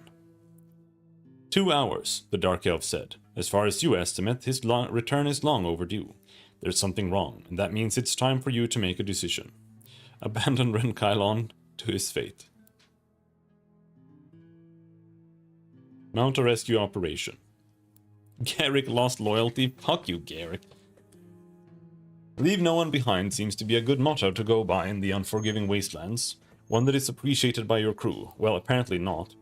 2 hours, the Dark Elf said. As far as you estimate, his return is long overdue. There's something wrong, and that means it's time for you to make a decision. Abandon Renkailon to his fate. Mount a rescue operation. Garrick lost loyalty? Fuck you, Garrick. Leave no one behind seems to be a good motto to go by in the unforgiving wastelands. One that is appreciated by your crew. Well, apparently not.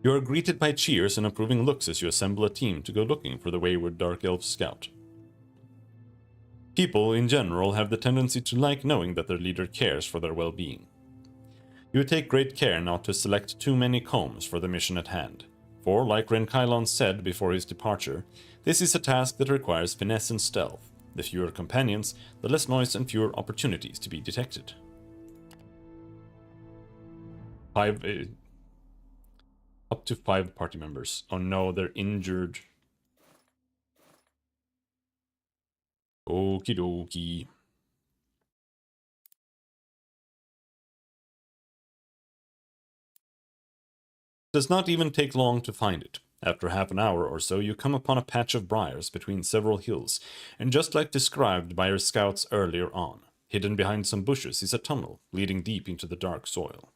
You are greeted by cheers and approving looks as you assemble a team to go looking for the wayward Dark Elf scout. People, in general, have the tendency to like knowing that their leader cares for their well-being. You take great care not to select too many combs for the mission at hand, for, like Renkailon said before his departure, this is a task that requires finesse and stealth. The fewer companions, the less noise and fewer opportunities to be detected. Up to 5 party members. Oh no, they're injured. Okie dokie. It does not even take long to find it. After half an hour or so, you come upon a patch of briars between several hills, and just like described by your scouts earlier on, hidden behind some bushes is a tunnel leading deep into the dark soil.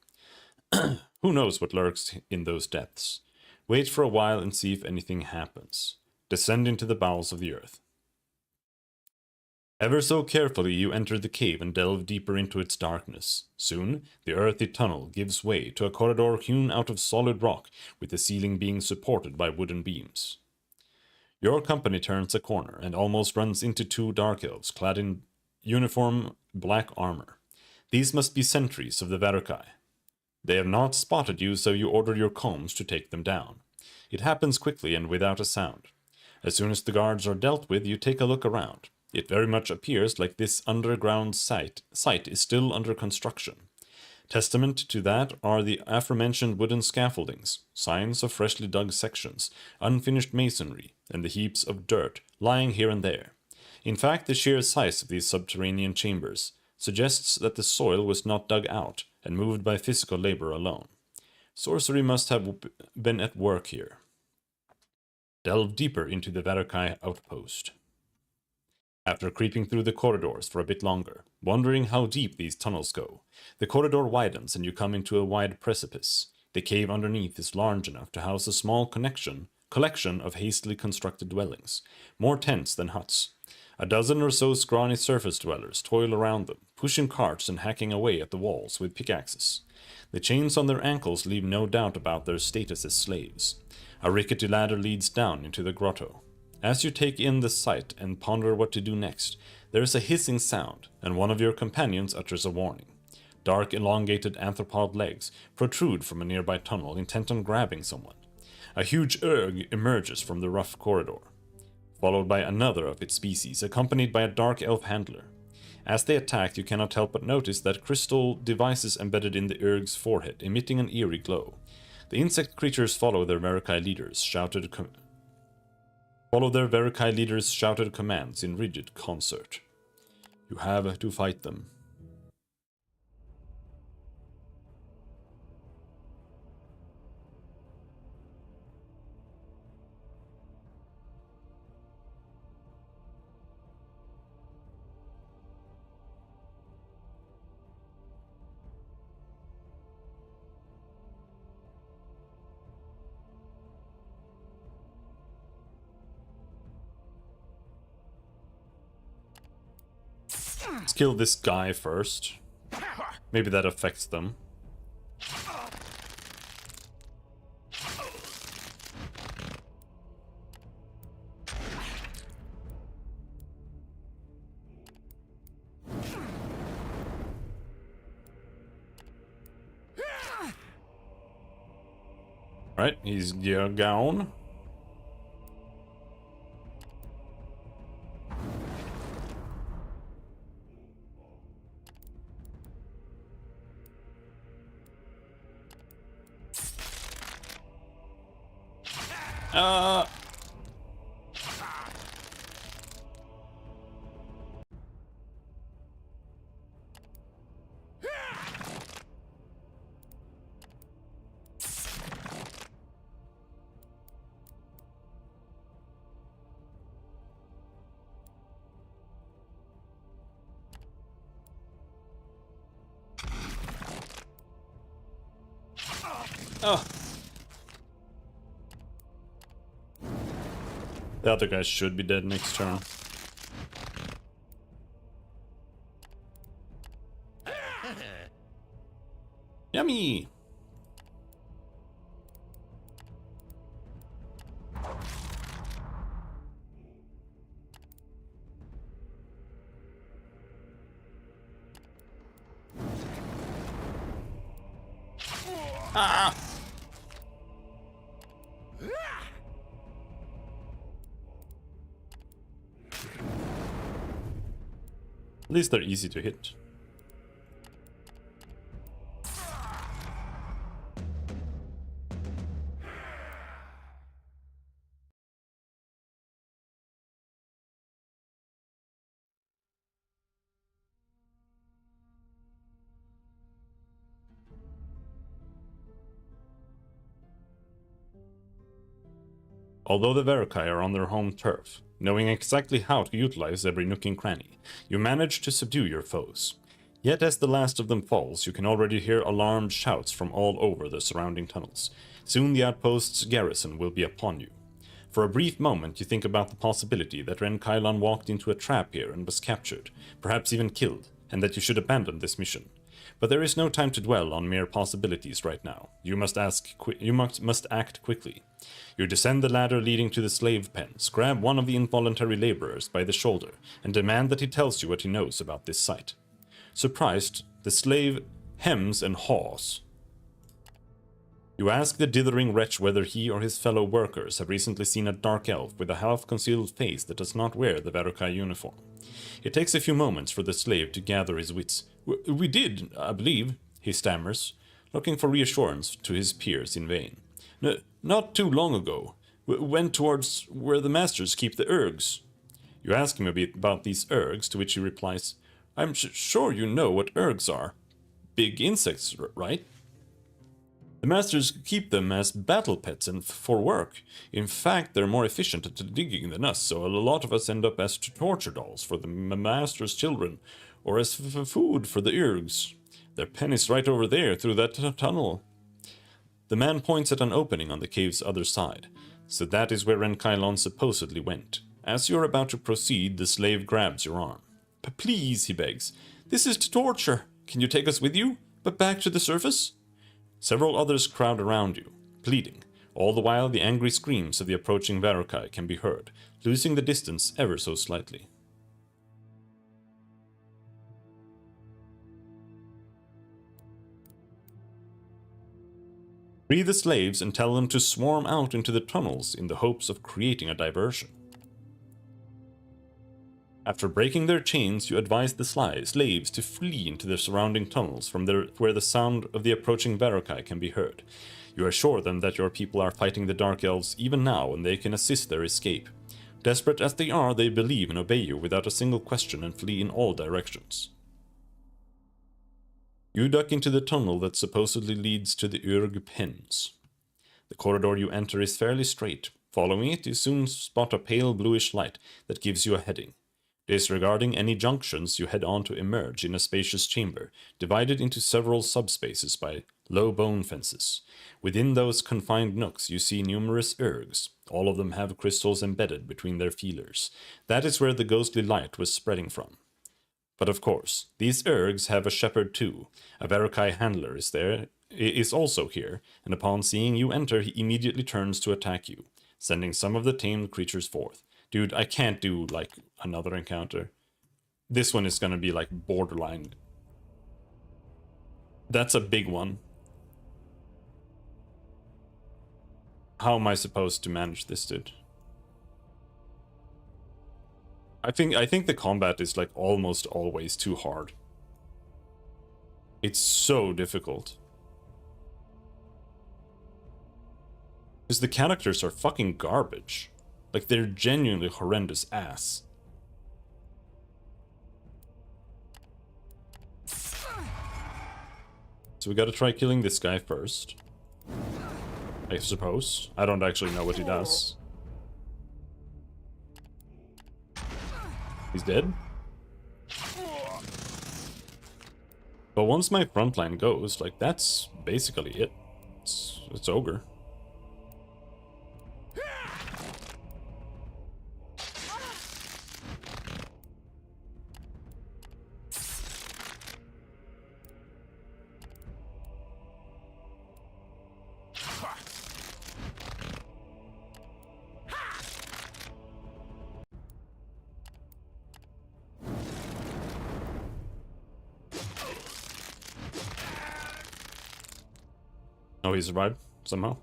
Who knows what lurks in those depths? Wait for a while and see if anything happens. Descend into the bowels of the earth. Ever so carefully you enter the cave and delve deeper into its darkness. Soon, the earthy tunnel gives way to a corridor hewn out of solid rock, with the ceiling being supported by wooden beams. Your company turns a corner and almost runs into 2 dark elves clad in uniform black armor. These must be sentries of the Varokai. They have not spotted you, so you order your combs to take them down. It happens quickly and without a sound. As soon as the guards are dealt with, you take a look around. It very much appears like this underground site is still under construction. Testament to that are the aforementioned wooden scaffoldings, signs of freshly dug sections, unfinished masonry, and the heaps of dirt lying here and there. In fact, the sheer size of these subterranean chambers suggests that the soil was not dug out and moved by physical labor alone. Sorcery must have been at work here. Delve deeper into the Varokai outpost. After creeping through the corridors for a bit longer, wondering how deep these tunnels go, the corridor widens and you come into a wide precipice. The cave underneath is large enough to house a small connection collection of hastily constructed dwellings, more tents than huts. A dozen or so scrawny surface dwellers toil around them, pushing carts and hacking away at the walls with pickaxes. The chains on their ankles leave no doubt about their status as slaves. A rickety ladder leads down into the grotto. As you take in the sight and ponder what to do next, there is a hissing sound, and one of your companions utters a warning. Dark, elongated anthropod legs protrude from a nearby tunnel, intent on grabbing someone. A huge erg emerges from the rough corridor, followed by another of its species, accompanied by a dark elf handler. As they attack, you cannot help but notice that crystal devices embedded in the erg's forehead, emitting an eerie glow. The insect creatures follow their Verikai leaders' shouted commands in rigid concert. You have to fight them. Let's kill this guy first. Maybe that affects them. Right, he's gone. Oh. The other guy should be dead next turn. Yummy! Ah! At least they're easy to hit. Although the Verikai are on their home turf, knowing exactly how to utilize every nook and cranny, you manage to subdue your foes. Yet as the last of them falls, you can already hear alarmed shouts from all over the surrounding tunnels. Soon the outpost's garrison will be upon you. For a brief moment you think about the possibility that Ren Kailan walked into a trap here and was captured, perhaps even killed, and that you should abandon this mission. But there is no time to dwell on mere possibilities right now. You must act quickly. You descend the ladder leading to the slave pens, grab one of the involuntary laborers by the shoulder, and demand that he tells you what he knows about this site. Surprised, the slave hems and haws. You ask the dithering wretch whether he or his fellow workers have recently seen a dark elf with a half-concealed face that does not wear the Vagrus uniform. It takes a few moments for the slave to gather his wits. We did, I believe, he stammers, looking for reassurance to his peers in vain. Not too long ago. Went towards where the masters keep the ergs. You ask him a bit about these ergs, to which he replies, I'm sure you know what ergs are. Big insects, right? The masters keep them as battle pets and for work. In fact, they're more efficient at digging than us, so a lot of us end up as torture dolls for the master's children, or as food for the ergs. Their pen is right over there, through that tunnel. The man points at an opening on the cave's other side. So that is where Renkailon supposedly went. As you're about to proceed, the slave grabs your arm. Please, he begs. This is torture. Can you take us with you? But back to the surface? Several others crowd around you, pleading. All the while, the angry screams of the approaching Varukai can be heard, losing the distance ever so slightly. Free the slaves and tell them to swarm out into the tunnels in the hopes of creating a diversion. After breaking their chains, you advise the slaves to flee into the surrounding tunnels from where the sound of the approaching Varukai can be heard. You assure them that your people are fighting the Dark Elves even now and they can assist their escape. Desperate as they are, they believe and obey you without a single question and flee in all directions. You duck into the tunnel that supposedly leads to the Urg pens. The corridor you enter is fairly straight. Following it, you soon spot a pale bluish light that gives you a heading. Disregarding any junctions, you head on to emerge in a spacious chamber, divided into several subspaces by low bone fences. Within those confined nooks, you see numerous Urgs. All of them have crystals embedded between their feelers. That is where the ghostly light was spreading from. But of course, these Urgs have a shepherd too. A Varukai handler is also here, and upon seeing you enter, he immediately turns to attack you, sending some of the tamed creatures forth. Dude, I can't do, like, another encounter. This one is gonna be, like, borderline. That's a big one. How am I supposed to manage this, dude? I think the combat is, like, almost always too hard. It's so difficult. Because the characters are fucking garbage. Like, they're genuinely horrendous ass. So we gotta try killing this guy first. I suppose. I don't actually know what he does. He's dead? But once my frontline goes, like, that's basically it. It's ogre. Oh, he survived somehow.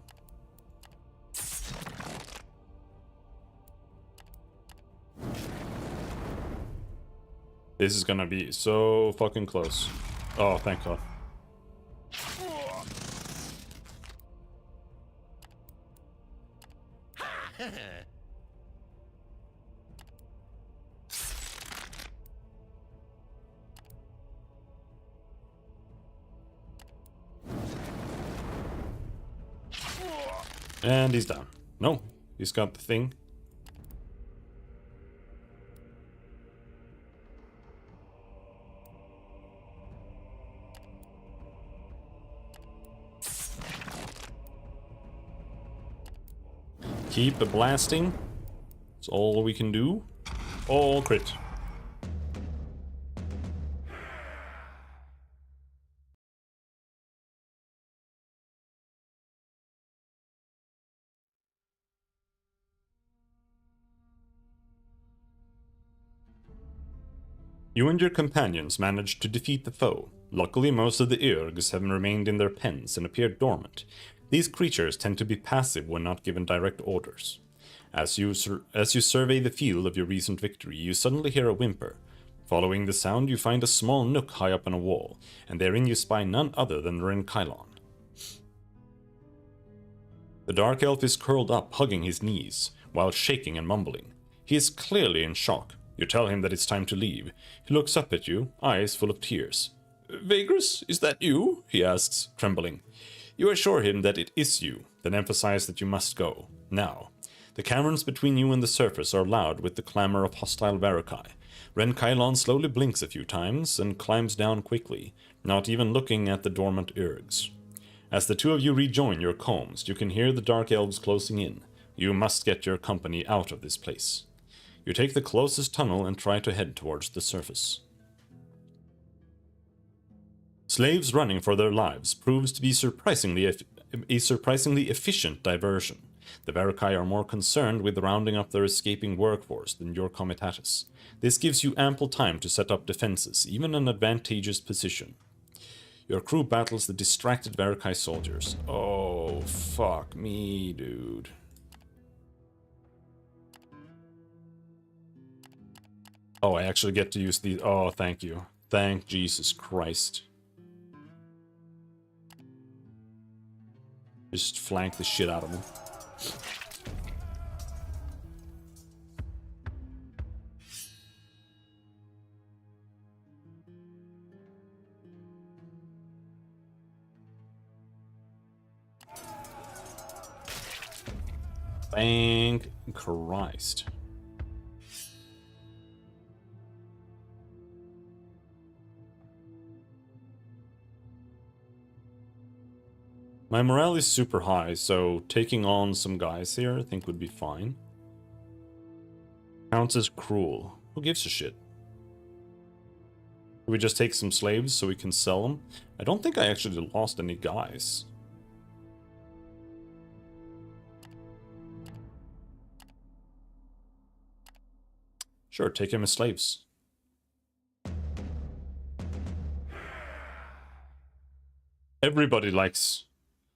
This is gonna be so fucking close. Oh, thank God. And he's down. No, he's got the thing. Keep blasting. That's all we can do. Oh, crit. You and your companions managed to defeat the foe. Luckily, most of the Urgs have remained in their pens and appeared dormant. These creatures tend to be passive when not given direct orders. As you survey the field of your recent victory, you suddenly hear a whimper. Following the sound, you find a small nook high up on a wall, and therein you spy none other than Renkailon. The Dark Elf is curled up, hugging his knees, while shaking and mumbling. He is clearly in shock. You tell him that it's time to leave. He looks up at you, eyes full of tears. "Vagrus, is that you?" he asks, trembling. You assure him that it is you, then emphasize that you must go, now. The caverns between you and the surface are loud with the clamor of hostile Varukai. Renkailon slowly blinks a few times and climbs down quickly, not even looking at the dormant Urgs. As the two of you rejoin your combs, you can hear the Dark Elves closing in. You must get your company out of this place. You take the closest tunnel and try to head towards the surface. Slaves running for their lives proves to be a surprisingly efficient diversion. The Vagrus are more concerned with rounding up their escaping workforce than your comitatus. This gives you ample time to set up defenses, even an advantageous position. Your crew battles the distracted Vagrus soldiers. Oh, fuck me, dude. Oh, I actually get to use these. Oh, thank you. Thank Jesus Christ. Just flank the shit out of them. Thank Christ. My morale is super high, so taking on some guys here I think would be fine. Counts as cruel. Who gives a shit? We just take some slaves so we can sell them? I don't think I actually lost any guys. Sure, take him as slaves. Everybody likes...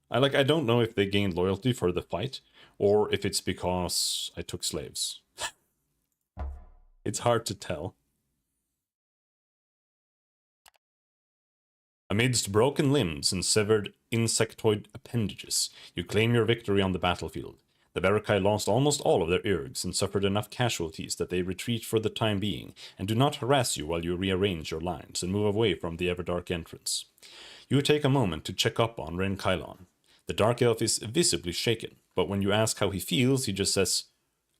I don't know if they gained loyalty for the fight, or if it's because I took slaves. It's hard to tell. Amidst broken limbs and severed insectoid appendages, you claim your victory on the battlefield. The Vagrus lost almost all of their ergs and suffered enough casualties that they retreat for the time being, and do not harass you while you rearrange your lines and move away from the Everdark entrance. You take a moment to check up on Renkylon. The Dark Elf is visibly shaken, but when you ask how he feels, he just says,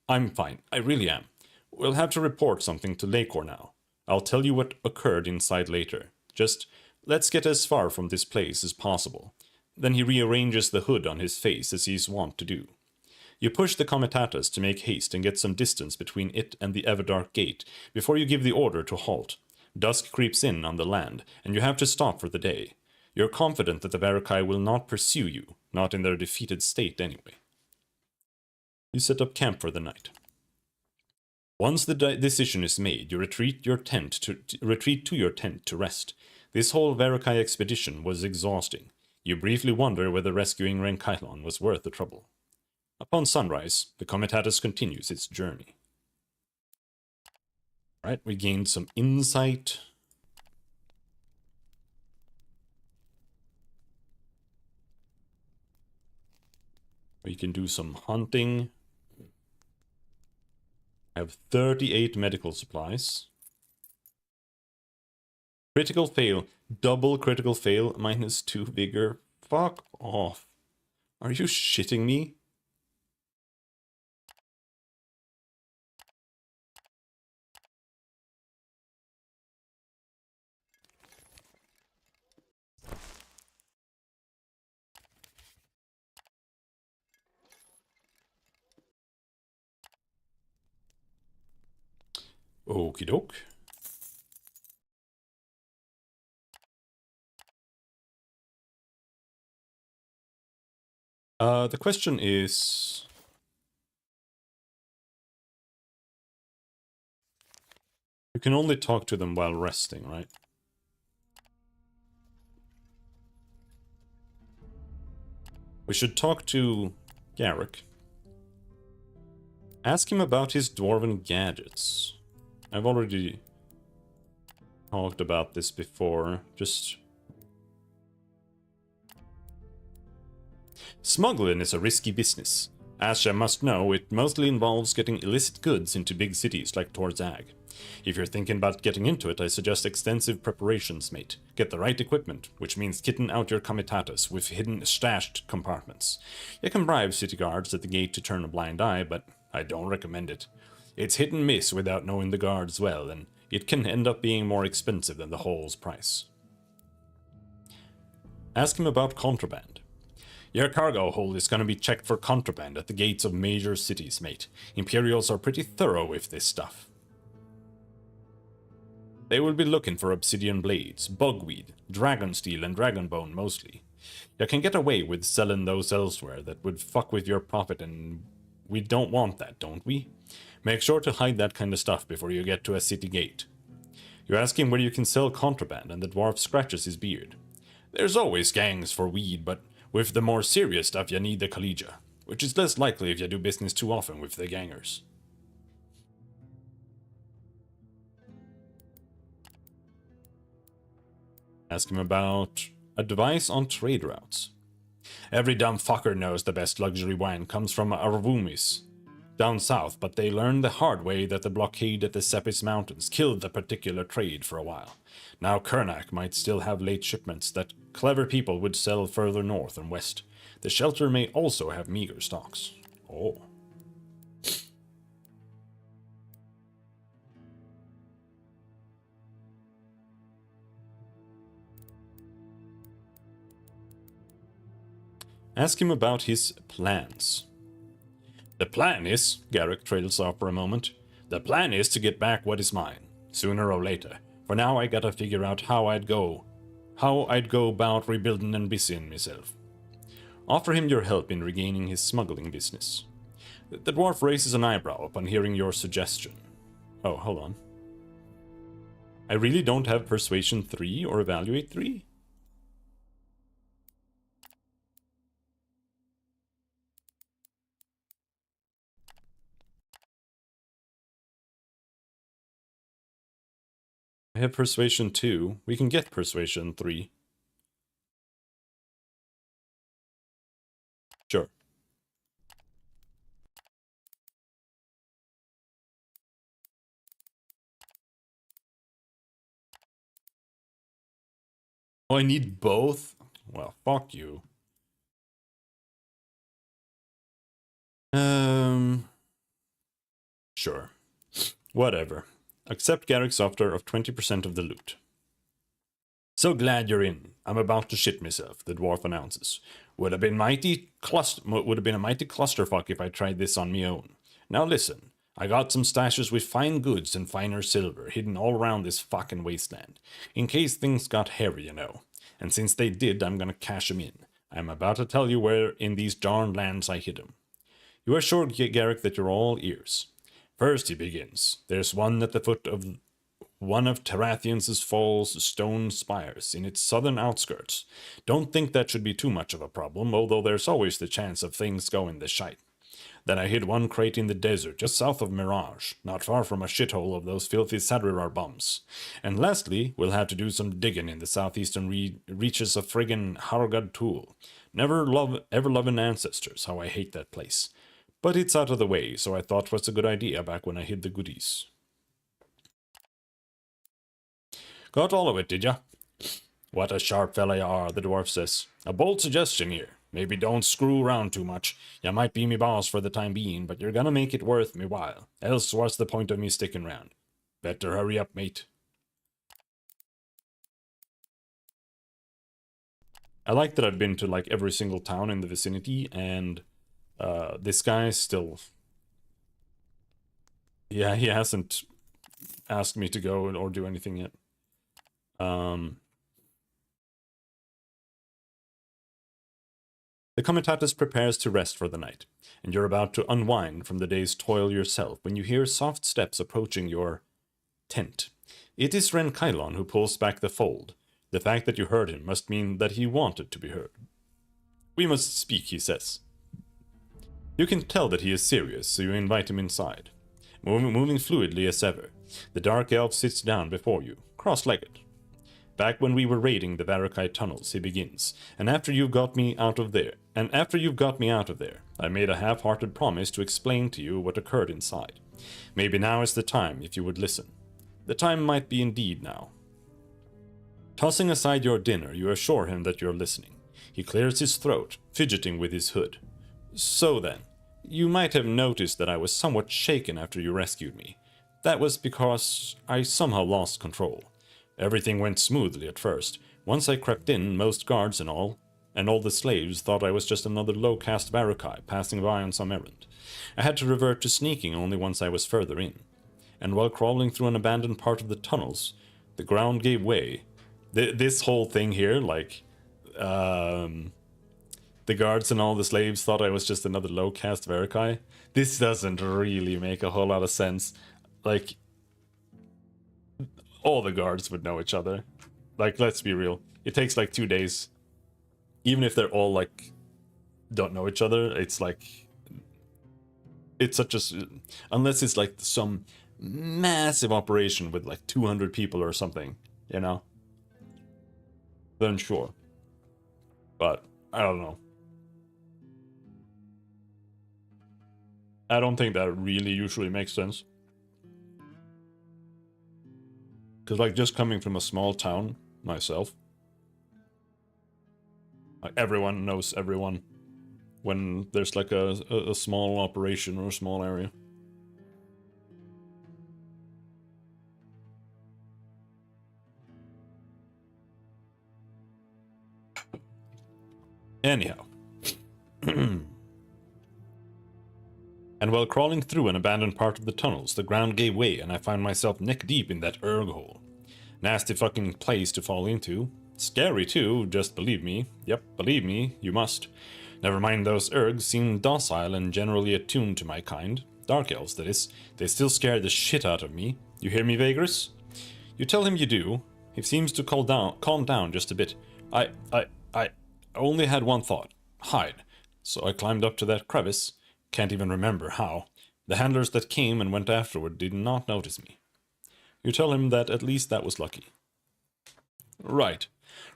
"I'm fine, I really am. We'll have to report something to Lakor now. I'll tell you what occurred inside later. Just, let's get as far from this place as possible." Then he rearranges the hood on his face as he's wont to do. You push the comitatus to make haste and get some distance between it and the Everdark gate before you give the order to halt. Dusk creeps in on the land, and you have to stop for the day. You're confident that the Vagrus will not pursue you, not in their defeated state anyway. You set up camp for the night. Once the decision is made, you retreat to your tent to rest. This whole Vagrus expedition was exhausting. You briefly wonder whether rescuing Renkylon was worth the trouble. Upon sunrise, the comitatus continues its journey. Alright, we gained some insight. We can do some hunting. I have 38 medical supplies. Critical fail. Double critical fail. -2 vigor. Fuck off. Are you shitting me? Okie doke. The question is... You can only talk to them while resting, right? We should talk to Garrick. Ask him about his dwarven gadgets. I've already talked about this before. Just... Smuggling is a risky business. Asha must know it mostly involves getting illicit goods into big cities like Torzag. If you're thinking about getting into it, I suggest extensive preparations, mate. Get the right equipment, which means kitting out your comitatus with hidden stashed compartments. You can bribe city guards at the gate to turn a blind eye, but I don't recommend it. It's hit and miss without knowing the guards well, and it can end up being more expensive than the whole's price. Ask him about contraband. Your cargo hold is gonna be checked for contraband at the gates of major cities, mate. Imperials are pretty thorough with this stuff. They will be looking for obsidian blades, bugweed, dragon steel, and dragonbone mostly. You can get away with selling those elsewhere that would fuck with your profit, and we don't want that, don't we? Make sure to hide that kind of stuff before you get to a city gate. You ask him where you can sell contraband, and the dwarf scratches his beard. There's always gangs for weed, but with the more serious stuff you need the collegia, which is less likely if you do business too often with the gangers. Ask him about advice on trade routes. Every dumb fucker knows the best luxury wine comes from Arvumis down south, but they learned the hard way that the blockade at the Sepis Mountains killed the particular trade for a while. Now Kernak might still have late shipments that clever people would sell further north and west. The shelter may also have meager stocks. Oh. Ask him about his plans. The plan is, Garrick trails off for a moment, the plan is to get back what is mine, sooner or later. For now I gotta figure out how I'd go about rebuilding and busying myself. Offer him your help in regaining his smuggling business. The dwarf raises an eyebrow upon hearing your suggestion. Oh, hold on. I really don't have Persuasion 3 or Evaluate 3? I have Persuasion 2. We can get Persuasion 3. Sure. Oh, I need both? Well, fuck you. Sure. Whatever. Accept Garrick's offer of 20% of the loot. So glad you're in. I'm about to shit myself, the dwarf announces. Would have been a mighty clusterfuck if I tried this on me own. Now listen, I got some stashes with fine goods and finer silver hidden all around this fucking wasteland, in case things got hairy, you know. And since they did, I'm gonna cash 'em in. I'm about to tell you where in these darn lands I hid 'em. You are sure, Garrick, that you're all ears. First, he begins. There's one at the foot of one of Tarathian's falls stone spires in its southern outskirts. Don't think that should be too much of a problem, although there's always the chance of things going to shite. Then I hid one crate in the desert, just south of Mirage, not far from a shithole of those filthy Sadrirar bums. And lastly, we'll have to do some digging in the southeastern reaches of friggin' Hargad Tool. Ever loving ancestors, how I hate that place. But it's out of the way, so I thought it was a good idea back when I hid the goodies. Got all of it, did ya? What a sharp fella you are, the dwarf says. A bold suggestion here. Maybe don't screw around too much. You might be me boss for the time being, but you're gonna make it worth me while. Else what's the point of me sticking around? Better hurry up, mate. I like that I've been to like every single town in the vicinity, and this guy still... Yeah, he hasn't asked me to go or do anything yet. The Comitatus prepares to rest for the night, and you're about to unwind from the day's toil yourself when you hear soft steps approaching your tent. It is Ren Kylon who pulls back the fold. The fact that you heard him must mean that he wanted to be heard. We must speak, he says. You can tell that he is serious, so you invite him inside. Moving fluidly as ever, the dark elf sits down before you, cross-legged. Back when we were raiding the Varakite tunnels, he begins, and after you've got me out of there, I made a half-hearted promise to explain to you what occurred inside. Maybe now is the time, if you would listen. The time might be indeed now. Tossing aside your dinner, you assure him that you're listening. He clears his throat, fidgeting with his hood. So then, you might have noticed that I was somewhat shaken after you rescued me. That was because I somehow lost control. Everything went smoothly at first. Once I crept in, most guards and all, and all the slaves thought I was just another low-caste Vagrus passing by on some errand. I had to revert to sneaking only once I was further in. And while crawling through an abandoned part of the tunnels, the ground gave way. This whole thing here, like, the guards and all the slaves thought I was just another low-caste Vagrus. This doesn't really make a whole lot of sense. Like, all the guards would know each other. Like, let's be real. It takes like 2 days. Even if they're all, like, don't know each other, it's like... It's such a... Unless it's like some massive operation with like 200 people or something, you know? Then sure. But, I don't know. I don't think that really usually makes sense. Because, like, just coming from a small town myself, like, everyone knows everyone when there's, like, a small operation or a small area. Anyhow. And while crawling through an abandoned part of the tunnels, the ground gave way and I found myself neck deep in that erg hole. Nasty fucking place to fall into. Scary too, just believe me. Yep, believe me, you must. Never mind those ergs seemed docile and generally attuned to my kind. Dark elves, that is. They still scare the shit out of me. You hear me, Vagrus? You tell him you do. He seems to calm down just a bit. I only had one thought. Hide. So I climbed up to that crevice. Can't even remember how. The handlers that came and went afterward did not notice me. You tell him that at least that was lucky. Right.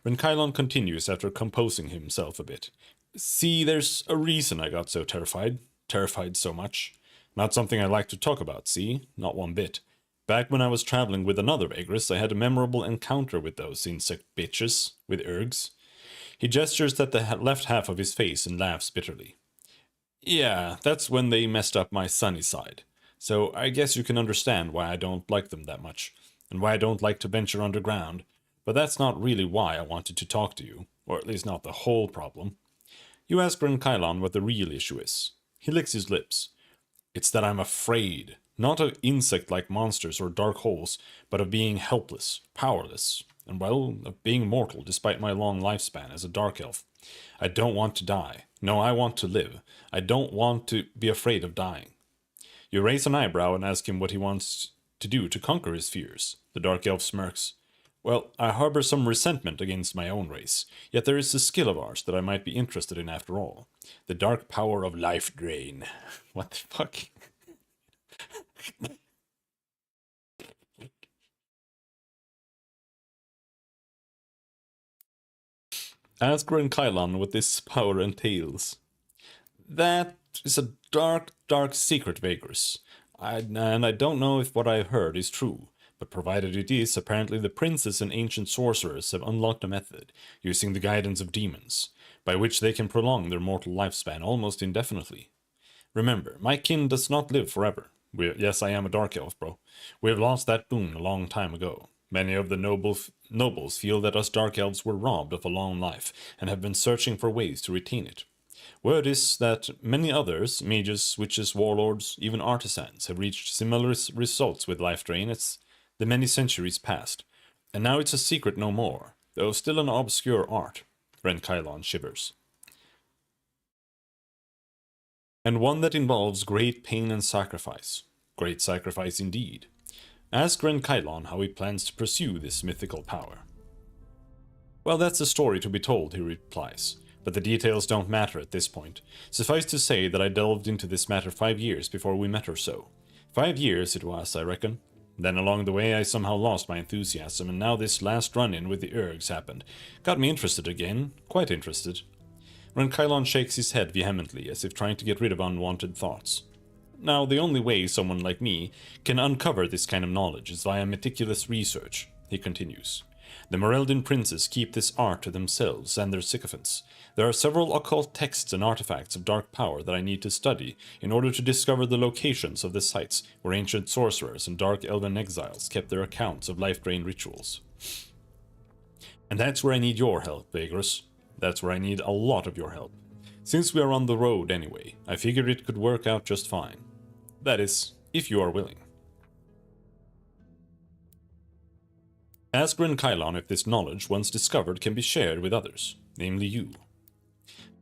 Renkailon continues after composing himself a bit. See, there's a reason I got so terrified. Terrified so much. Not something I like to talk about, see? Not one bit. Back when I was traveling with another Vagrus, I had a memorable encounter with those insect bitches, with ergs. He gestures at the left half of his face and laughs bitterly. Yeah, that's when they messed up my sunny side. So I guess you can understand why I don't like them that much, and why I don't like to venture underground. But that's not really why I wanted to talk to you, or at least not the whole problem. You ask Renkailon what the real issue is. He licks his lips. It's that I'm afraid, not of insect-like monsters or dark holes, but of being helpless, powerless, and well, of being mortal despite my long lifespan as a dark elf. I don't want to die. No, I want to live. I don't want to be afraid of dying. You raise an eyebrow and ask him what he wants to do to conquer his fears. The dark elf smirks. Well, I harbor some resentment against my own race, yet there is a skill of ours that I might be interested in after all. The dark power of life drain. What the fuck? Ask Renkailon what this power entails. That is a dark, dark secret, Vagrus. And I don't know if what I've heard is true, but provided it is, apparently the princes and ancient sorcerers have unlocked a method, using the guidance of demons, by which they can prolong their mortal lifespan almost indefinitely. Remember, my kin does not live forever. Yes, I am a dark elf, bro. We have lost that boon a long time ago. Many of the nobles feel that us dark elves were robbed of a long life, and have been searching for ways to retain it. Word is that many others, mages, witches, warlords, even artisans, have reached similar results with life drain as the many centuries past. And now it's a secret no more, though still an obscure art. Renkailon shivers. And one that involves great pain and sacrifice. Great sacrifice indeed. Ask Renkailon how he plans to pursue this mythical power. Well, that's a story to be told, he replies. But the details don't matter at this point. Suffice to say that I delved into this matter 5 years before we met or so. 5 years it was, I reckon. Then along the way I somehow lost my enthusiasm, and now this last run-in with the ergs happened. Got me interested again. Quite interested. Renkailon shakes his head vehemently, as if trying to get rid of unwanted thoughts. Now, the only way someone like me can uncover this kind of knowledge is via meticulous research, he continues. The Moreldan princes keep this art to themselves and their sycophants. There are several occult texts and artifacts of dark power that I need to study in order to discover the locations of the sites where ancient sorcerers and dark elven exiles kept their accounts of life drain rituals. And that's where I need your help, Vagrus. That's where I need a lot of your help. Since we are on the road anyway, I figured it could work out just fine. That is, if you are willing. Ask Ren Kylon if this knowledge, once discovered, can be shared with others, namely you.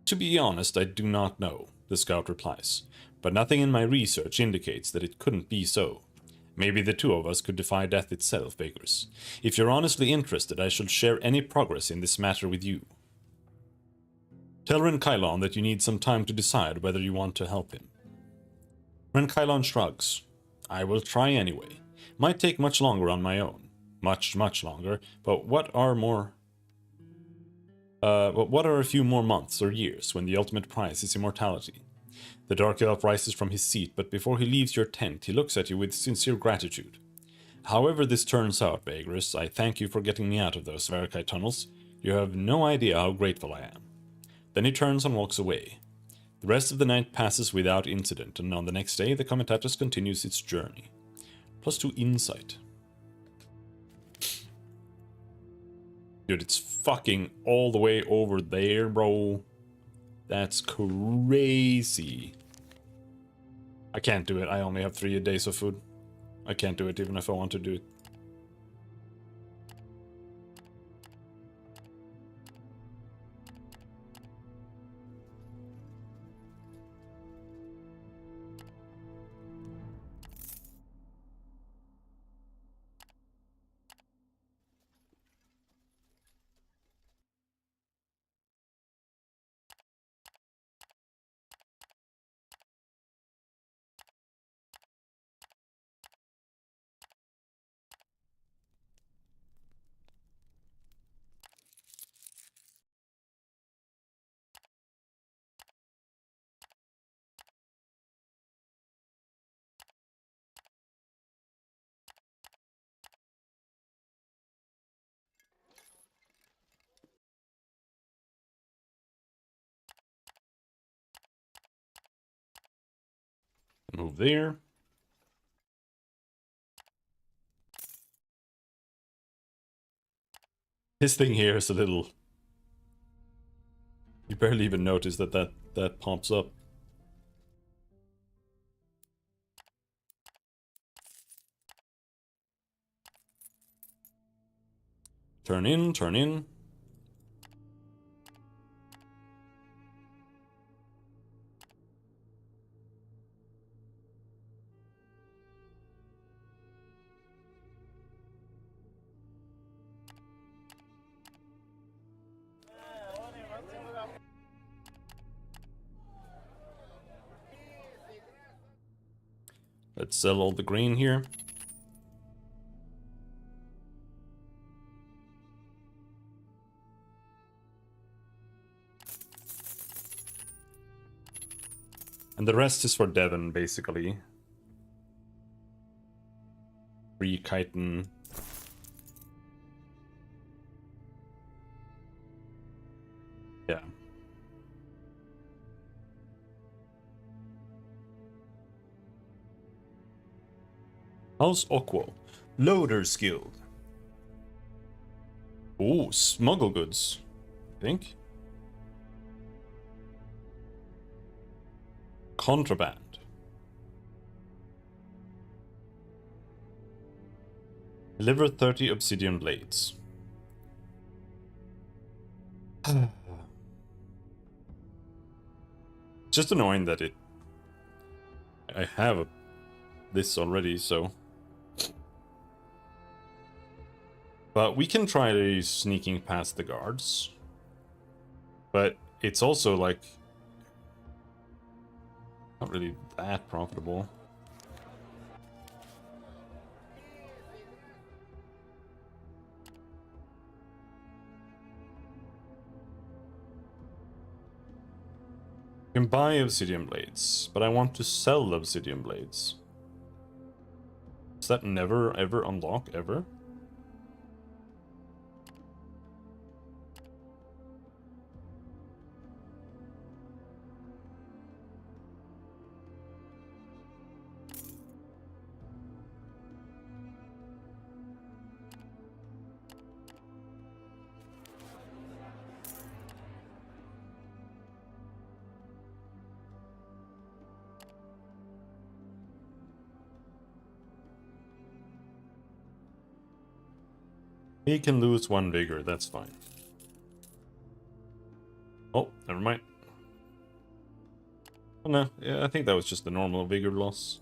To be honest, I do not know, the scout replies, but nothing in my research indicates that it couldn't be so. Maybe the two of us could defy death itself, Vagrus. If you're honestly interested, I shall share any progress in this matter with you. Tell Ren Kylon that you need some time to decide whether you want to help him. Ren Kylon shrugs. I will try anyway. Might take much longer on my own. Much longer, but what are a few more months or years when the ultimate prize is immortality? The Dark Elf rises from his seat, but before he leaves your tent, he looks at you with sincere gratitude. However this turns out, Vagrus, I thank you for getting me out of those Verkai tunnels. You have no idea how grateful I am. Then he turns and walks away. The rest of the night passes without incident, and on the next day, the Comitatus continues its journey. +2 insight. Dude, it's fucking all the way over there, bro. That's crazy. I can't do it. I only have 3 days of food. I can't do it even if I want to do it. Move there. His thing here is a little... You barely even notice that pops up. Turn in, turn in. Let's sell all the grain here. And the rest is for Devon, basically. Free chitin. Yeah. House Okwo. Loader's Guild. Ooh, smuggle goods. I think. Contraband. Deliver 30 obsidian blades. Just annoying that I have this already, so... But we can try sneaking past the guards. But it's also, like... not really that profitable. You can buy obsidian blades, but I want to sell obsidian blades. Does that never ever unlock ever? He can lose 1 vigor, that's fine. Oh, never mind. Oh no, yeah, I think that was just the normal vigor loss.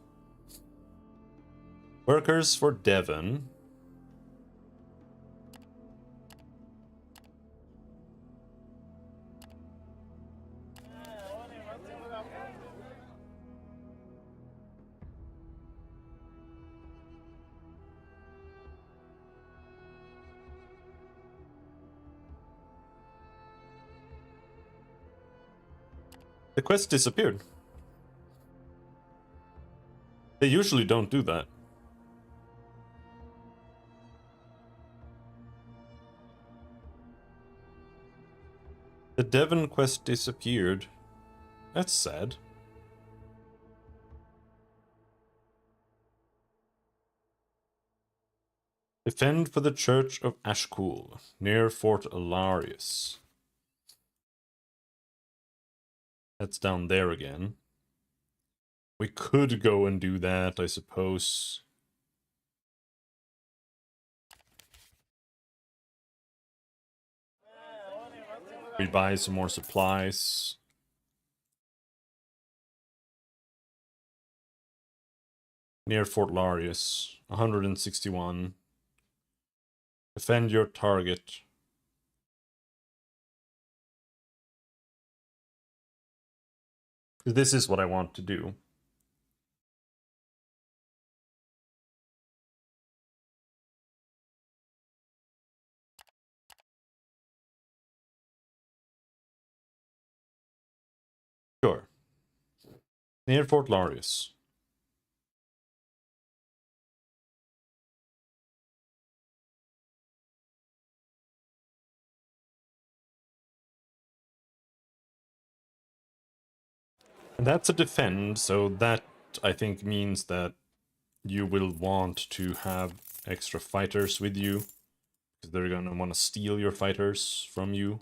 Workers for Devon. The quest disappeared. They usually don't do that. The Devon quest disappeared. That's sad. Defend for the Church of Ashcool, near Fort Alarius. That's down there again. We could go and do that, I suppose. We buy some more supplies. Near Fort Larius, 161. Defend your target. This is what I want to do. Sure. Near Fort Larius. And that's a defend, so that, I think, means that you will want to have extra fighters with you, because they're gonna want to steal your fighters from you.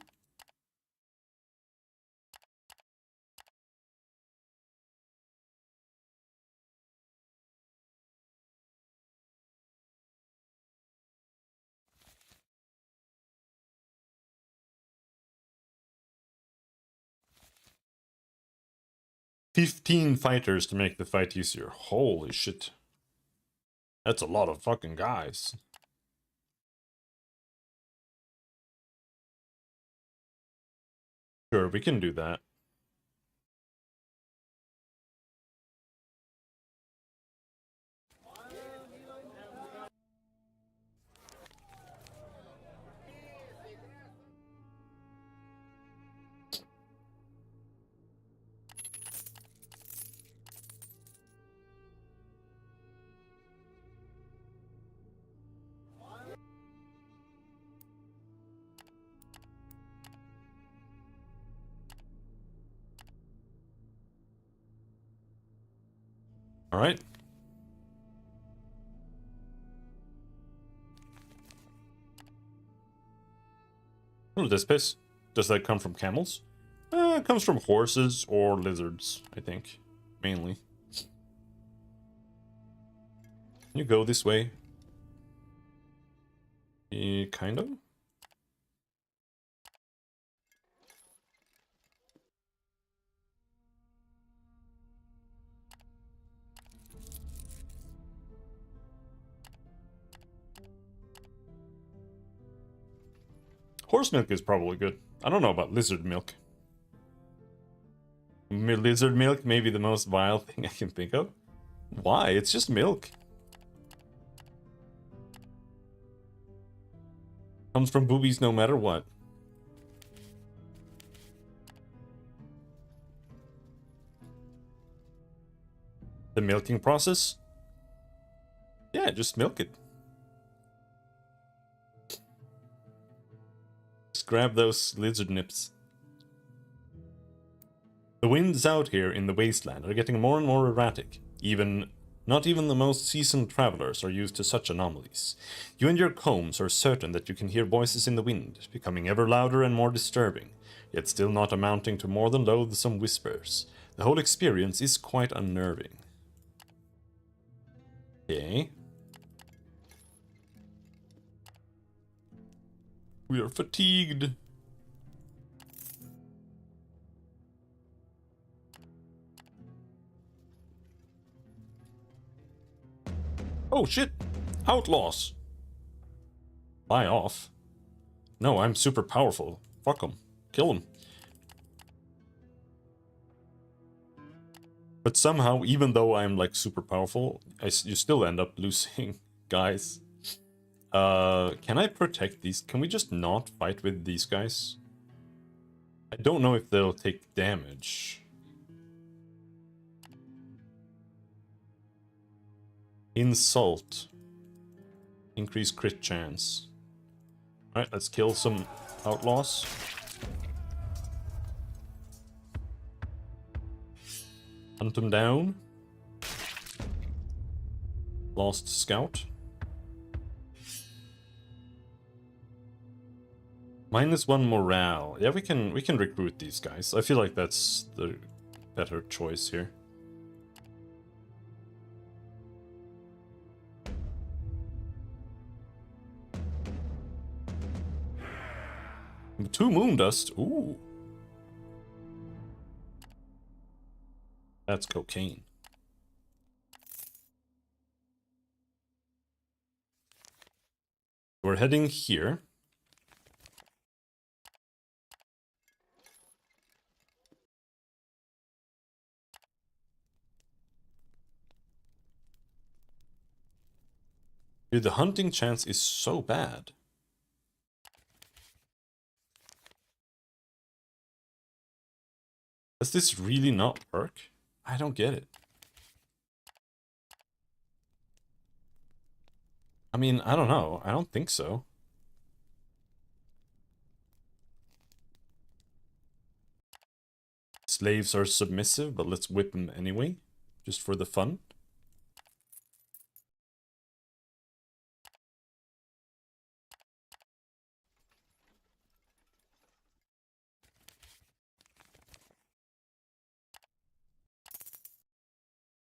"15 fighters to make the fight easier." Holy shit. That's a lot of fucking guys. Sure, we can do that. Alright. What is this piss? Does that come from camels? It comes from horses or lizards, I think. Mainly. Can you go this way? Kind of? Horse milk is probably good. I don't know about lizard milk. Lizard milk may be the most vile thing I can think of. Why? It's just milk. Comes from boobies no matter what. The milking process? Yeah, just milk it. Just grab those lizard nips. The winds out here in the wasteland are getting more and more erratic. Not even the most seasoned travelers are used to such anomalies. You and your combs are certain that you can hear voices in the wind, becoming ever louder and more disturbing, yet still not amounting to more than loathsome whispers. The whole experience is quite unnerving. Okay. We are fatigued. Oh shit! Outlaws! Fly off. No, I'm super powerful. Fuck them. Kill them. But somehow, even though I'm like super powerful, you still end up losing, guys. Can I protect these? Can we just not fight with these guys? I don't know if they'll take damage. Insult. Increase crit chance. Alright, let's kill some outlaws. Hunt them down. Lost scout. -1 morale. Yeah, we can recruit these guys. I feel like that's the better choice here. Two moon dust. Ooh. That's cocaine. We're heading here. Dude, the hunting chance is so bad. Does this really not work? I don't get it. I mean, I don't know. I don't think so. Slaves are submissive, but let's whip them anyway. Just for the fun.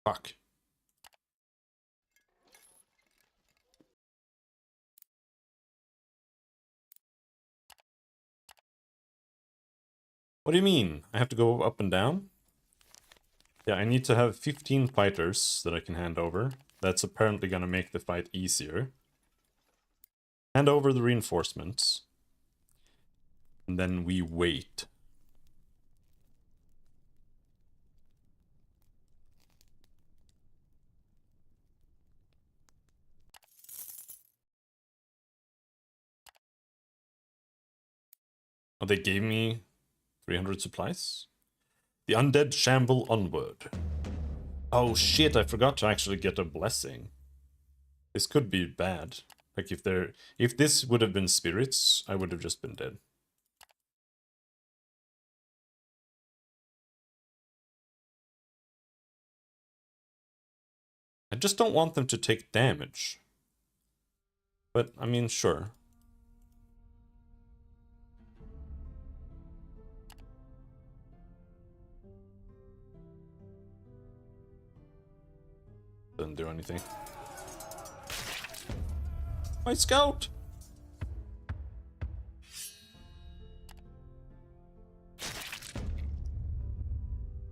Fuck. What do you mean? I have to go up and down? Yeah, I need to have 15 fighters that I can hand over. That's apparently gonna make the fight easier. Hand over the reinforcements. And then we wait. Oh, they gave me 300 supplies? The undead shamble onward. Oh shit, I forgot to actually get a blessing. This could be bad. Like if this would have been spirits, I would have just been dead. I just don't want them to take damage. But, I mean, sure. Doesn't do anything. My scout!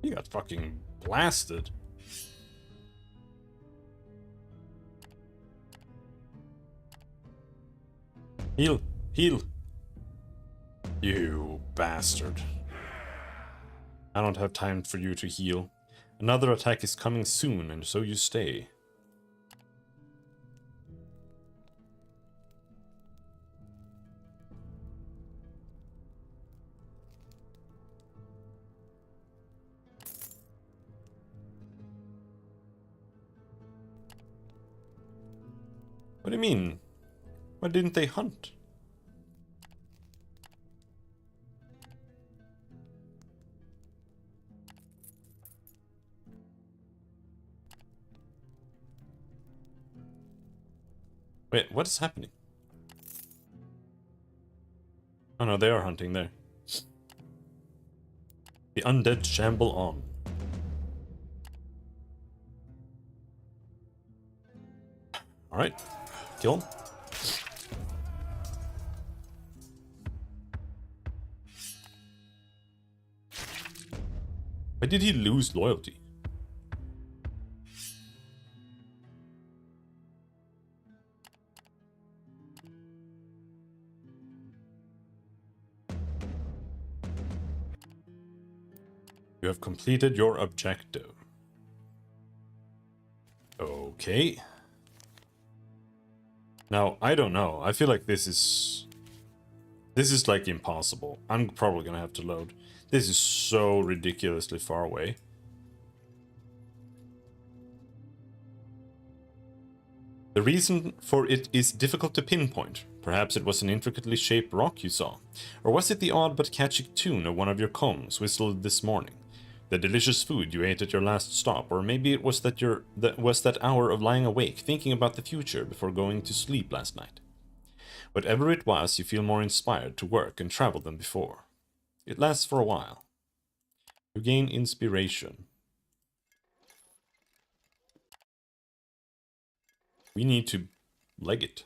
He got fucking blasted. Heal! Heal! You bastard. I don't have time for you to heal. Another attack is coming soon, and so you stay. What do you mean? Why didn't they hunt? Wait, what is happening? Oh no, they are hunting there. The undead shamble on. Alright, kill him. Why did he lose loyalty? You have completed your objective. Okay. Now, I don't know. I feel like this is like impossible. I'm probably gonna have to load. This is so ridiculously far away. The reason for it is difficult to pinpoint. Perhaps it was an intricately shaped rock you saw. Or was it the odd but catchy tune of one of your kongs whistled this morning? The delicious food you ate at your last stop, or maybe it was that hour of lying awake thinking about the future before going to sleep last night. Whatever it was, you feel more inspired to work and travel than before. It lasts for a while. You gain inspiration. We need to leg it.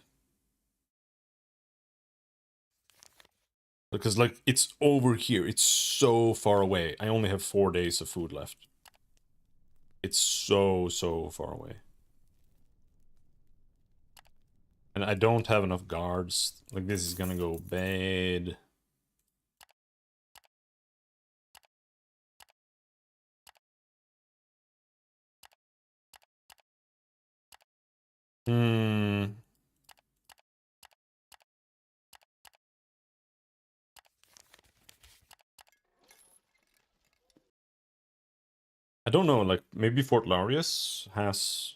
Because, like, it's over here. It's so far away. I only have 4 days of food left. It's so far away. And I don't have enough guards. Like, this is gonna go bad. I don't know, like, maybe Fort Larius has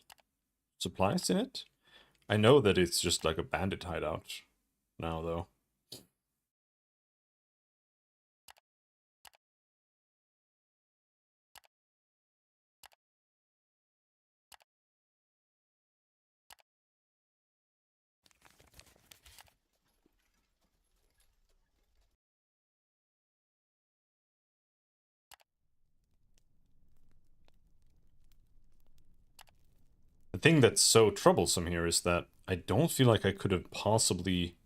supplies in it? I know that it's just like a bandit hideout now, though. The thing that's so troublesome here is that I don't feel like I could have possibly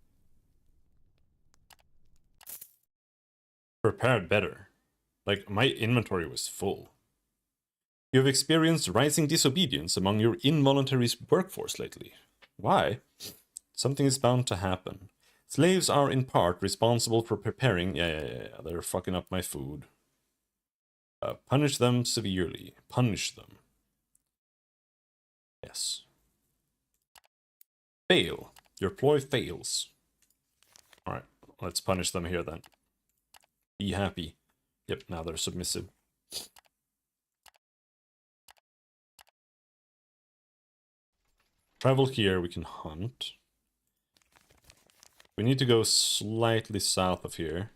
prepared better. Like, my inventory was full. You have experienced rising disobedience among your involuntary workforce lately. Why? Something is bound to happen. Slaves are in part responsible for preparing... Yeah, they're fucking up my food. Punish them severely. Punish them. Yes. Fail. Your ploy fails. Alright, let's punish them here then. Be happy. Yep, now they're submissive. Travel here, we can hunt. We need to go slightly south of here.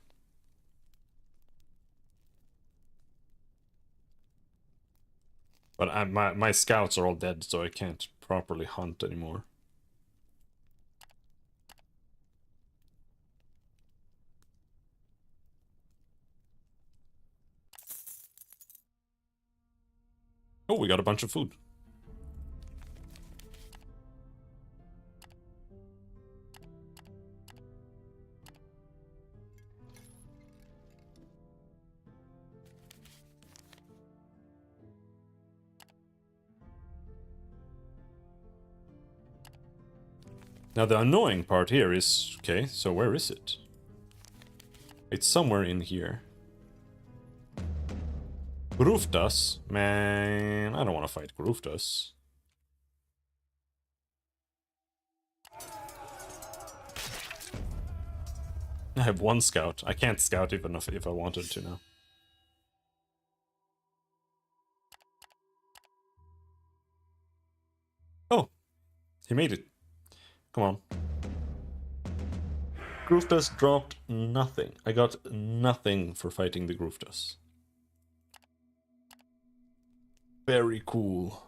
But my scouts are all dead, so I can't properly hunt anymore. Oh, we got a bunch of food. Now the annoying part here is... Okay, so where is it? It's somewhere in here. Gruftas? Man, I don't want to fight Gruftas. I have one scout. I can't scout even if I wanted to now. Oh, he made it. Come on. Gruftas dropped nothing. I got nothing for fighting the Gruftas. Very cool.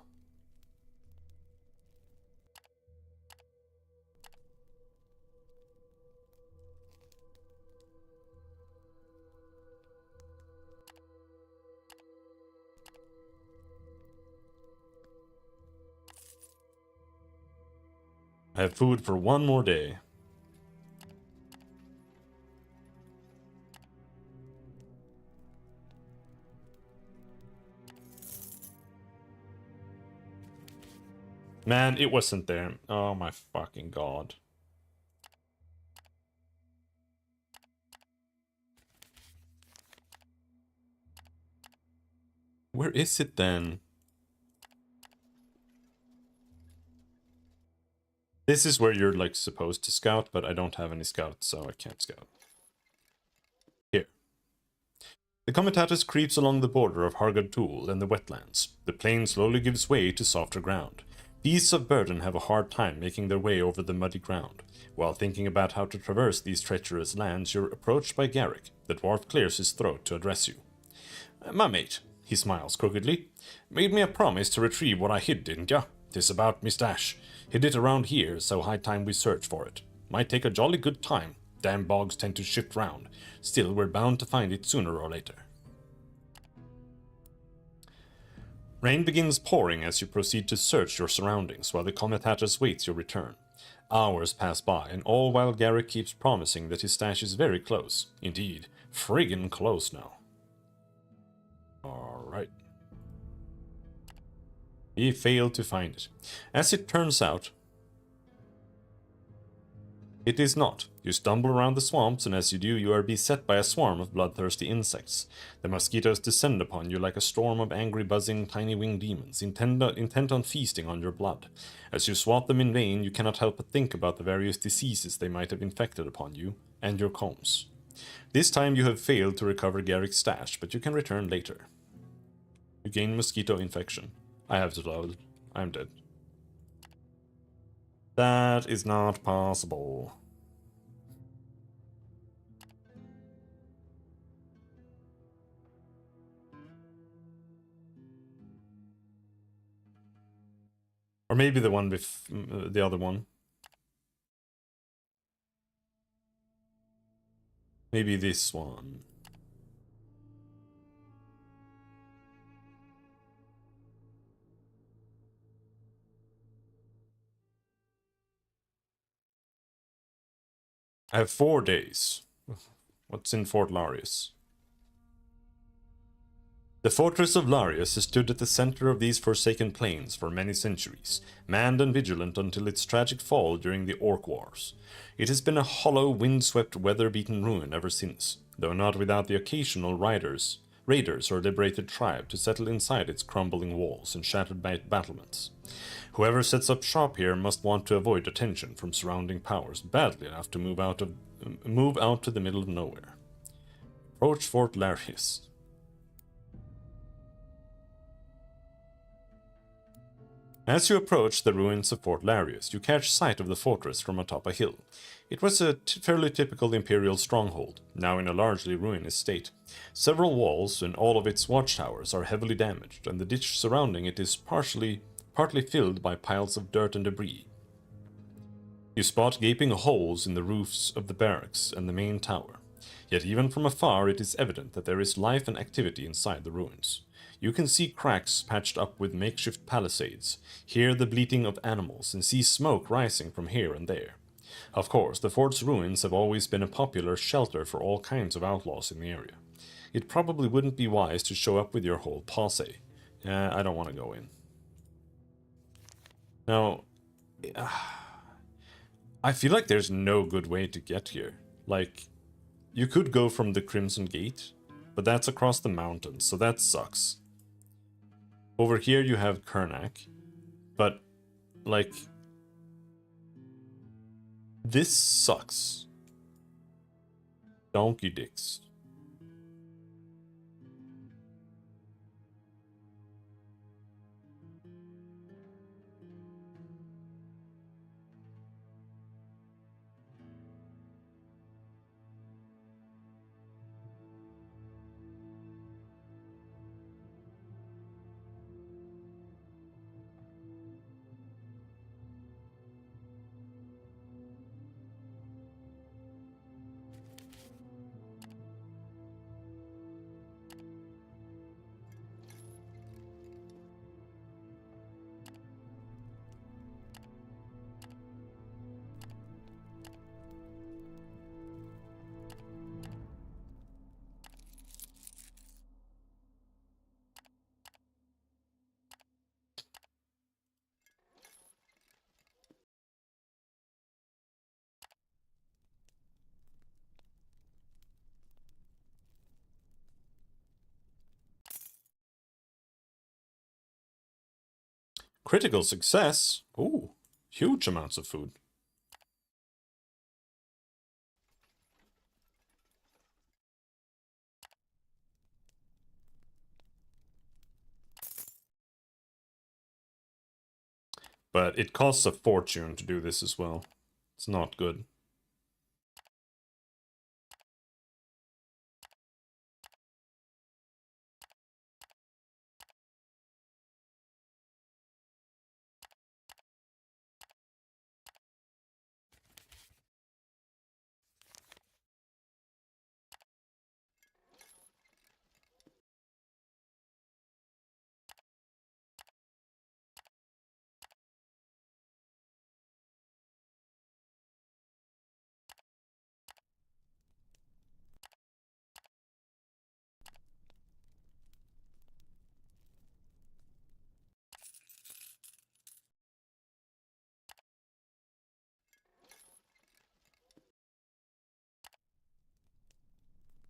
I have food for one more day. Man, it wasn't there. Oh my fucking god. Where is it then? This is where you're like supposed to scout, but I don't have any scouts, so I can't scout. Here. The Comitatus creeps along the border of Hargadtul and the wetlands. The plain slowly gives way to softer ground. Beasts of burden have a hard time making their way over the muddy ground. While thinking about how to traverse these treacherous lands, you're approached by Garrick. The dwarf clears his throat to address you. My mate, he smiles crookedly, made me a promise to retrieve what I hid, didn't ya? 'Tis about me stash. Hid it around here, so high time we search for it. Might take a jolly good time. Damn bogs tend to shift round. Still, we're bound to find it sooner or later. Rain begins pouring as you proceed to search your surroundings, while the Comitatus waits your return. Hours pass by, and all while Garrick keeps promising that his stash is very close. Indeed, friggin' close now. Alright. He failed to find it. As it turns out, it is not. You stumble around the swamps, and as you do, you are beset by a swarm of bloodthirsty insects. The mosquitoes descend upon you like a storm of angry, buzzing, tiny-winged demons, intent on feasting on your blood. As you swat them in vain, you cannot help but think about the various diseases they might have infected upon you, and your combs. This time you have failed to recover Garrick's stash, but you can return later. You gain mosquito infection. I have to load. I'm dead. That is not possible. Or maybe the one with the other one. Maybe this one. I have 4 days. What's in Fort Larius? The fortress of Larius has stood at the center of these forsaken plains for many centuries, manned and vigilant until its tragic fall during the Orc Wars. It has been a hollow, wind-swept, weather-beaten ruin ever since, though not without the occasional raiders or liberated tribe to settle inside its crumbling walls and shattered battlements. Whoever sets up shop here must want to avoid attention from surrounding powers badly enough to move out to the middle of nowhere. Approach Fort Larius. As you approach the ruins of Fort Larius, you catch sight of the fortress from atop a hill. It was a fairly typical imperial stronghold, now in a largely ruinous state. Several walls and all of its watchtowers are heavily damaged, and the ditch surrounding it is partly filled by piles of dirt and debris. You spot gaping holes in the roofs of the barracks and the main tower. Yet even from afar it is evident that there is life and activity inside the ruins. You can see cracks patched up with makeshift palisades, hear the bleating of animals, and see smoke rising from here and there. Of course, the fort's ruins have always been a popular shelter for all kinds of outlaws in the area. It probably wouldn't be wise to show up with your whole posse. I don't want to go in. Now, I feel like there's no good way to get here. Like, you could go from the Crimson Gate, but that's across the mountains, so that sucks. Over here you have Kernak, but, like, this sucks. Donkey dicks. critical success. Ooh, huge amounts of food. But it costs a fortune to do this as well. It's not good.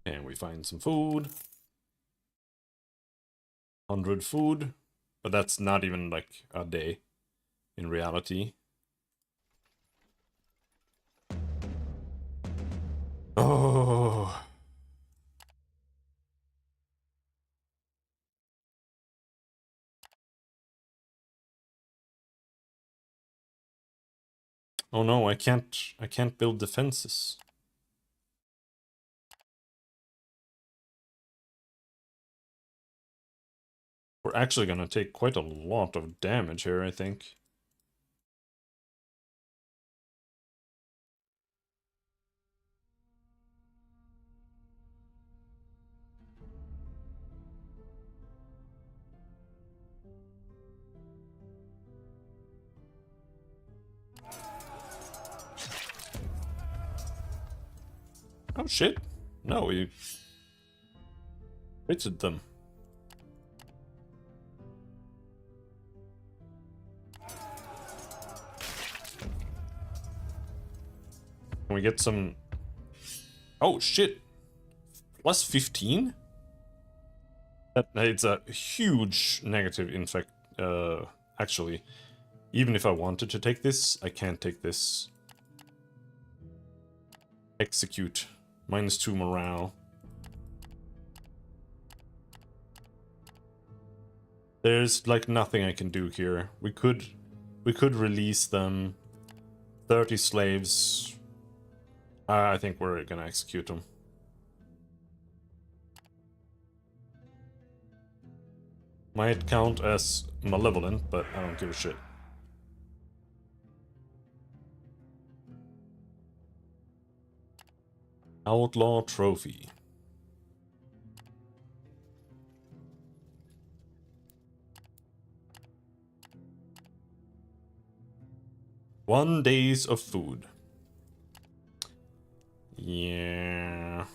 And we find some food. 100 food. But that's not even like a day in reality. Oh. Oh no, I can't build defenses. We're actually gonna take quite a lot of damage here, I think. Oh shit. No, we critted them. Can we get some... Oh shit. Plus 15? It's a huge negative, in fact, actually. Even if I wanted to take this, I can't take this. Execute. -2 morale. There's like nothing I can do here. We could release them. 30 slaves. I think we're gonna execute them. Might count as malevolent, but I don't give a shit. Outlaw trophy. One days of food. Yeah.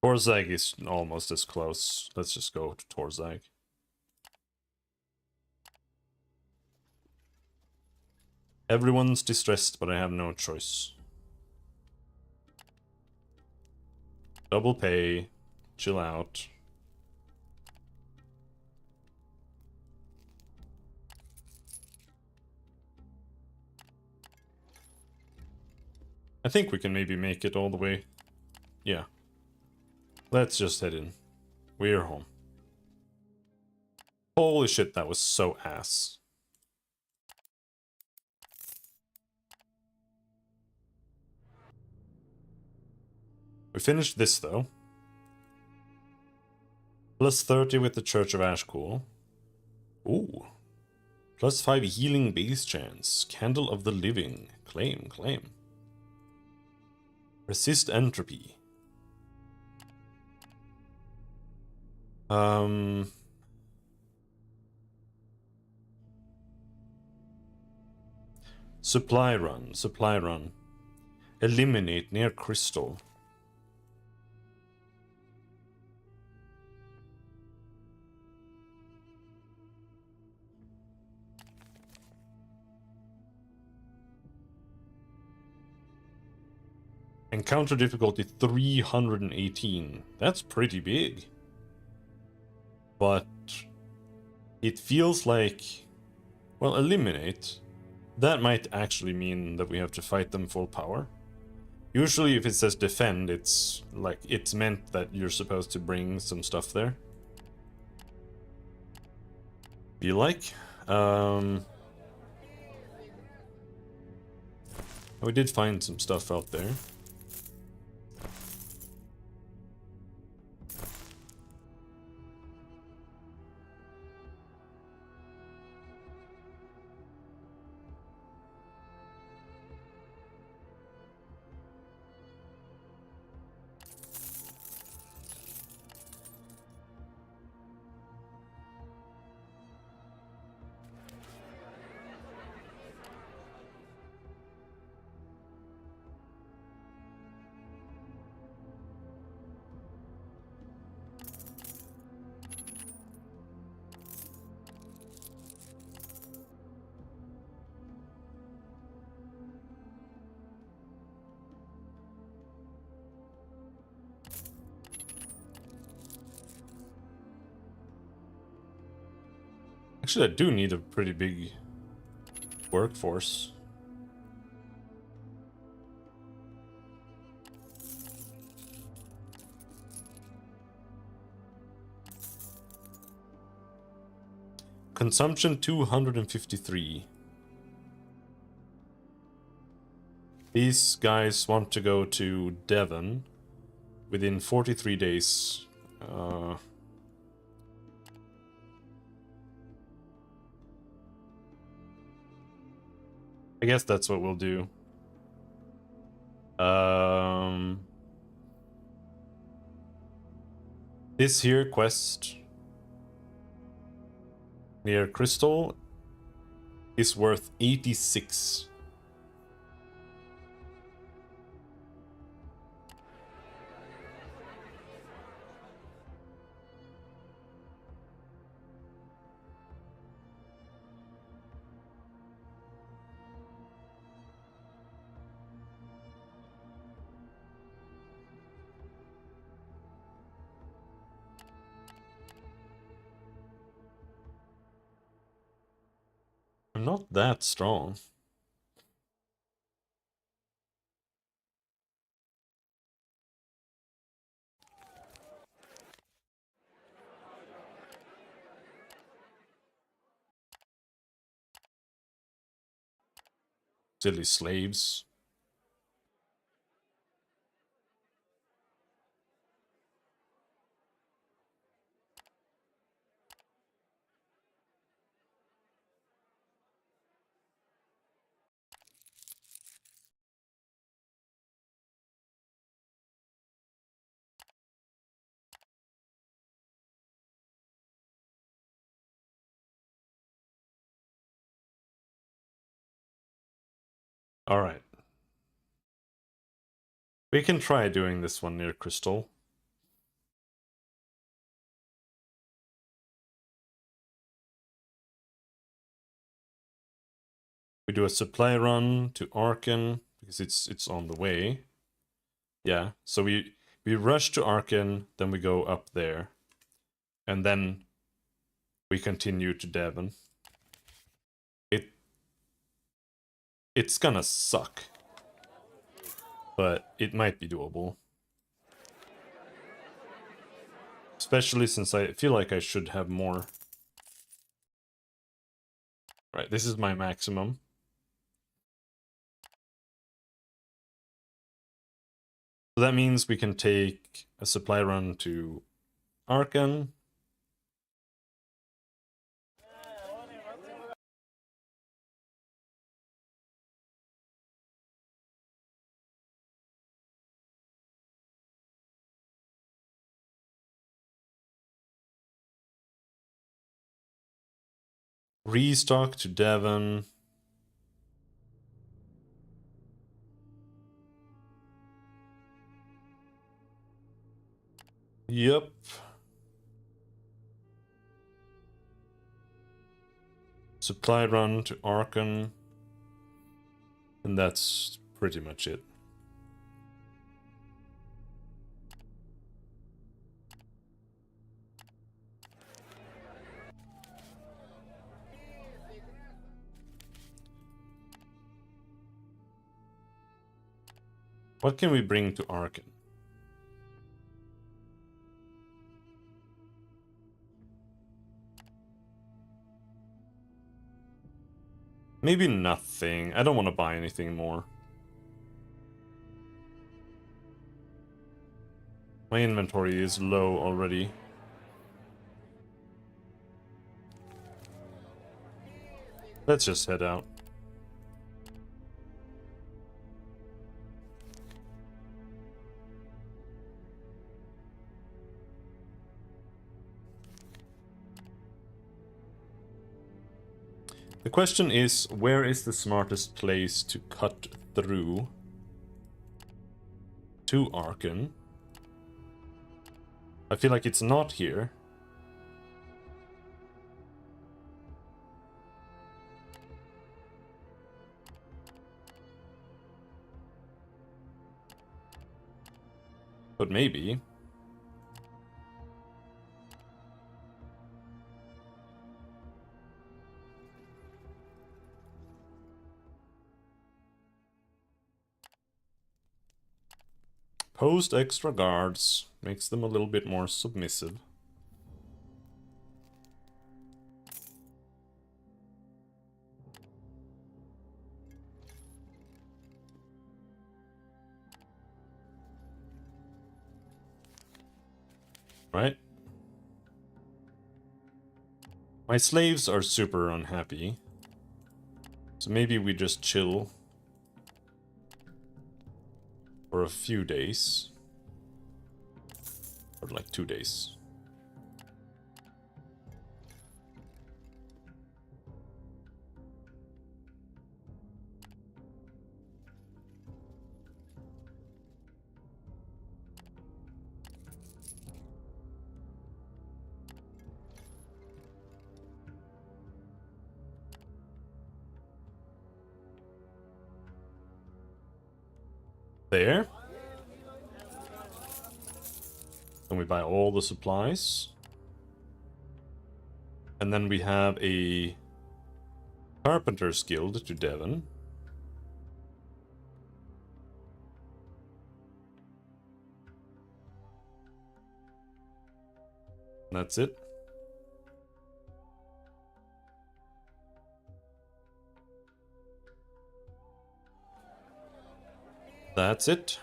Torzag is almost as close. Let's just go to Torzag. Everyone's distressed, but I have no choice. Double pay. Chill out. I think we can maybe make it all the way. Yeah. Let's just head in. We're home. Holy shit, that was so ass. We finished this, though. Plus 30 with the Church of Ashcool. Ooh. Plus 5 healing base chance. Candle of the Living. Claim, claim. Resist entropy. Supply run, supply run. Eliminate near crystal. Encounter difficulty 318. That's pretty big. But it feels like, well, eliminate. That might actually mean that we have to fight them full power. Usually if it says defend, it's like it's meant that you're supposed to bring some stuff there. Feel like. We did find some stuff out there. Actually, I do need a pretty big workforce. Consumption 253. These guys want to go to Devon within 43 days. I guess that's what we'll do. This here quest near Crystal is worth 86. I'm not that strong. Silly slaves. All right. We can try doing this one near Crystal. We do a supply run to Arkan because it's on the way. Yeah, so we rush to Arkan, then we go up there, and then we continue to Devon. It's gonna suck, but it might be doable. Especially since I feel like I should have more. Right, this is my maximum. So that means we can take a supply run to Arkan. Restock to Devon. Yep. Supply run to Arkan. And that's pretty much it. What can we bring to Arkan? Maybe nothing. I don't want to buy anything more. My inventory is low already. Let's just head out. The question is, where is the smartest place to cut through to Arkan? I feel like it's not here. But maybe. Post extra guards. Makes them a little bit more submissive. Right? My slaves are super unhappy. So maybe we just chill for a few days. Or like 2 days. There. And we buy all the supplies. And then we have a Carpenter's Guild to Devon. That's it. That's it.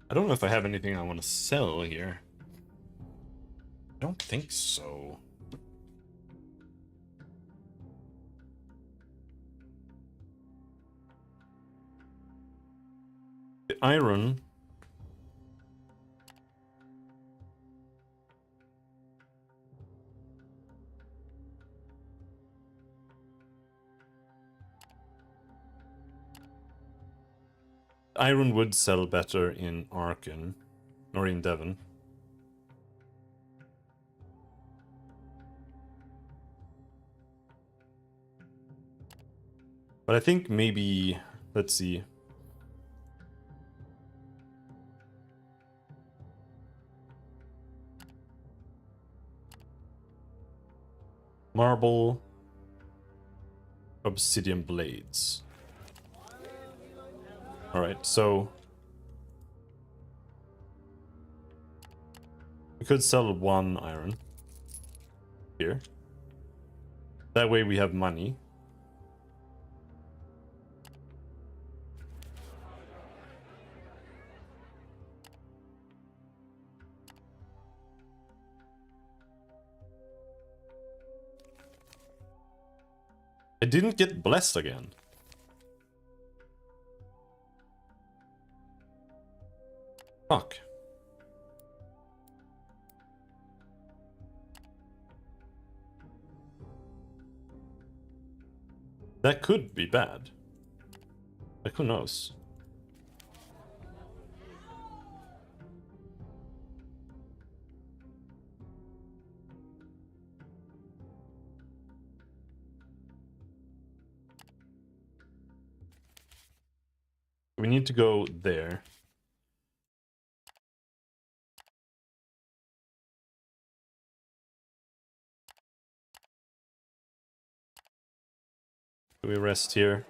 I don't know if I have anything I want to sell here. I don't think so. The iron. Iron would sell better in Arkan, or in Devon. But I think maybe, let's see. Marble, obsidian blades. Alright, so we could sell 1 iron here. That way we have money. I didn't get blessed again. Fuck. That could be bad. Like, who knows? We need to go there. Do we rest here?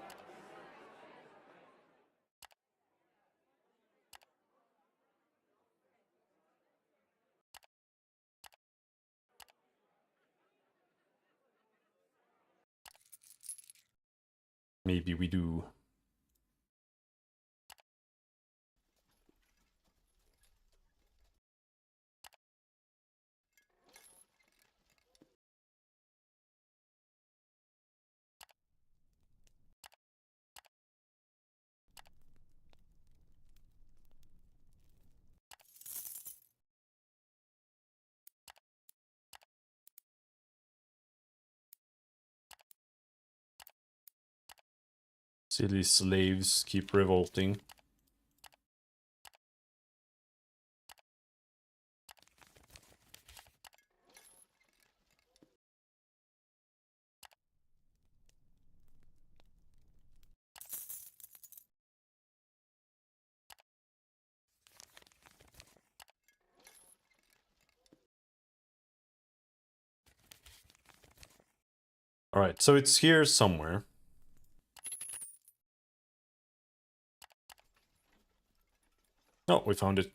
Maybe we do. Silly slaves keep revolting. Alright, so it's here somewhere. Oh, we found it.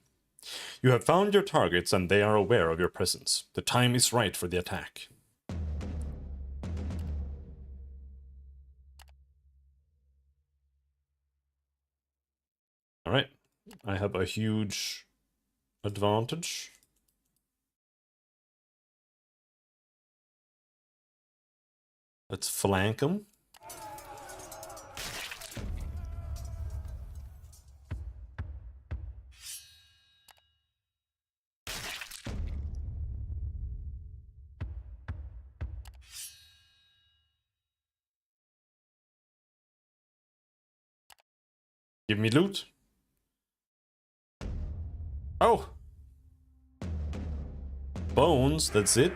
You have found your targets and they are aware of your presence. The time is right for the attack. Alright, I have a huge advantage. Let's flank them. Give me loot. Oh! Bones, that's it.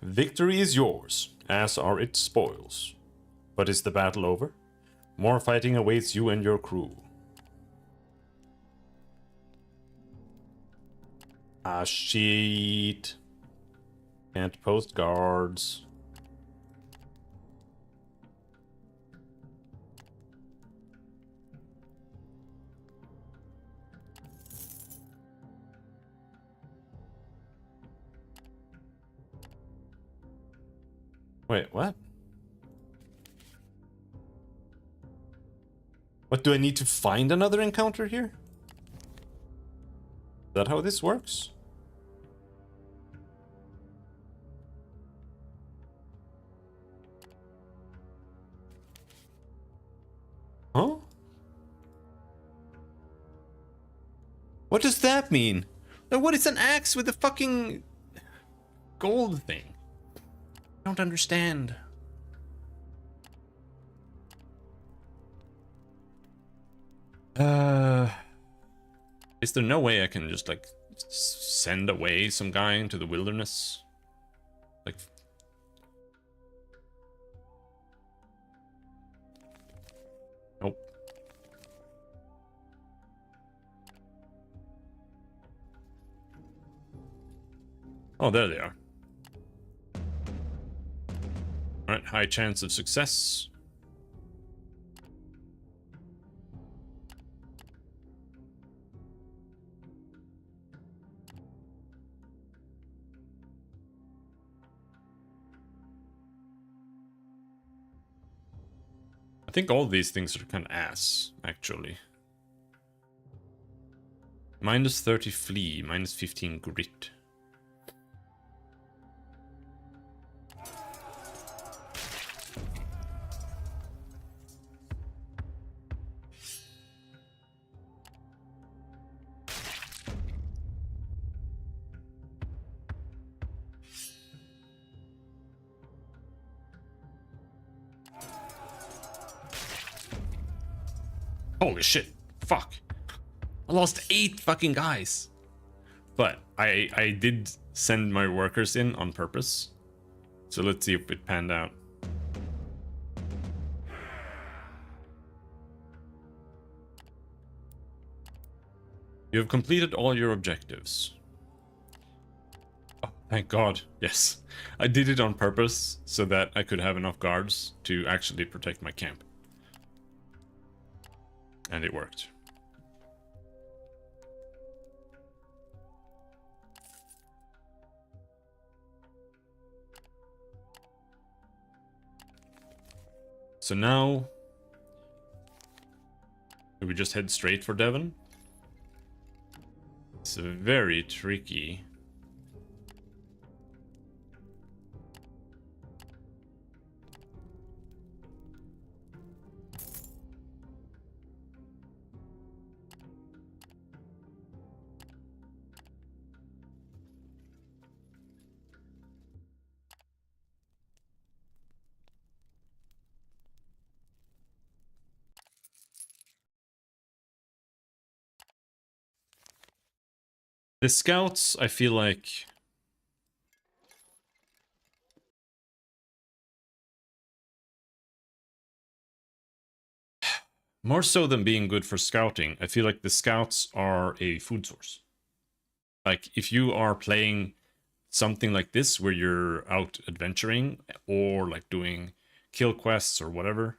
Victory is yours, as are its spoils. But is the battle over? More fighting awaits you and your crew. Ah, shit. Can't post guards. Wait, what? What, do I need to find another encounter here? Is that how this works? Huh? What does that mean? What is an axe with a fucking gold thing? I don't understand. Is there no way I can just like send away some guy into the wilderness? Like, nope. Oh, there they are. Alright, high chance of success. I think all these things are kind of ass, actually. Minus 30 flee, minus 15 grit. Holy shit. Fuck. I lost 8 fucking guys. But I did send my workers in on purpose. So let's see if it panned out. You have completed all your objectives. Oh, Thank God, yes. I did it on purpose so that I could have enough guards to actually protect my camp. And it worked. So now... do we just head straight for Devon? It's very tricky. The scouts, I feel like... more so than being good for scouting, I feel like the scouts are a food source. Like, if you are playing something like this where you're out adventuring or like doing kill quests or whatever,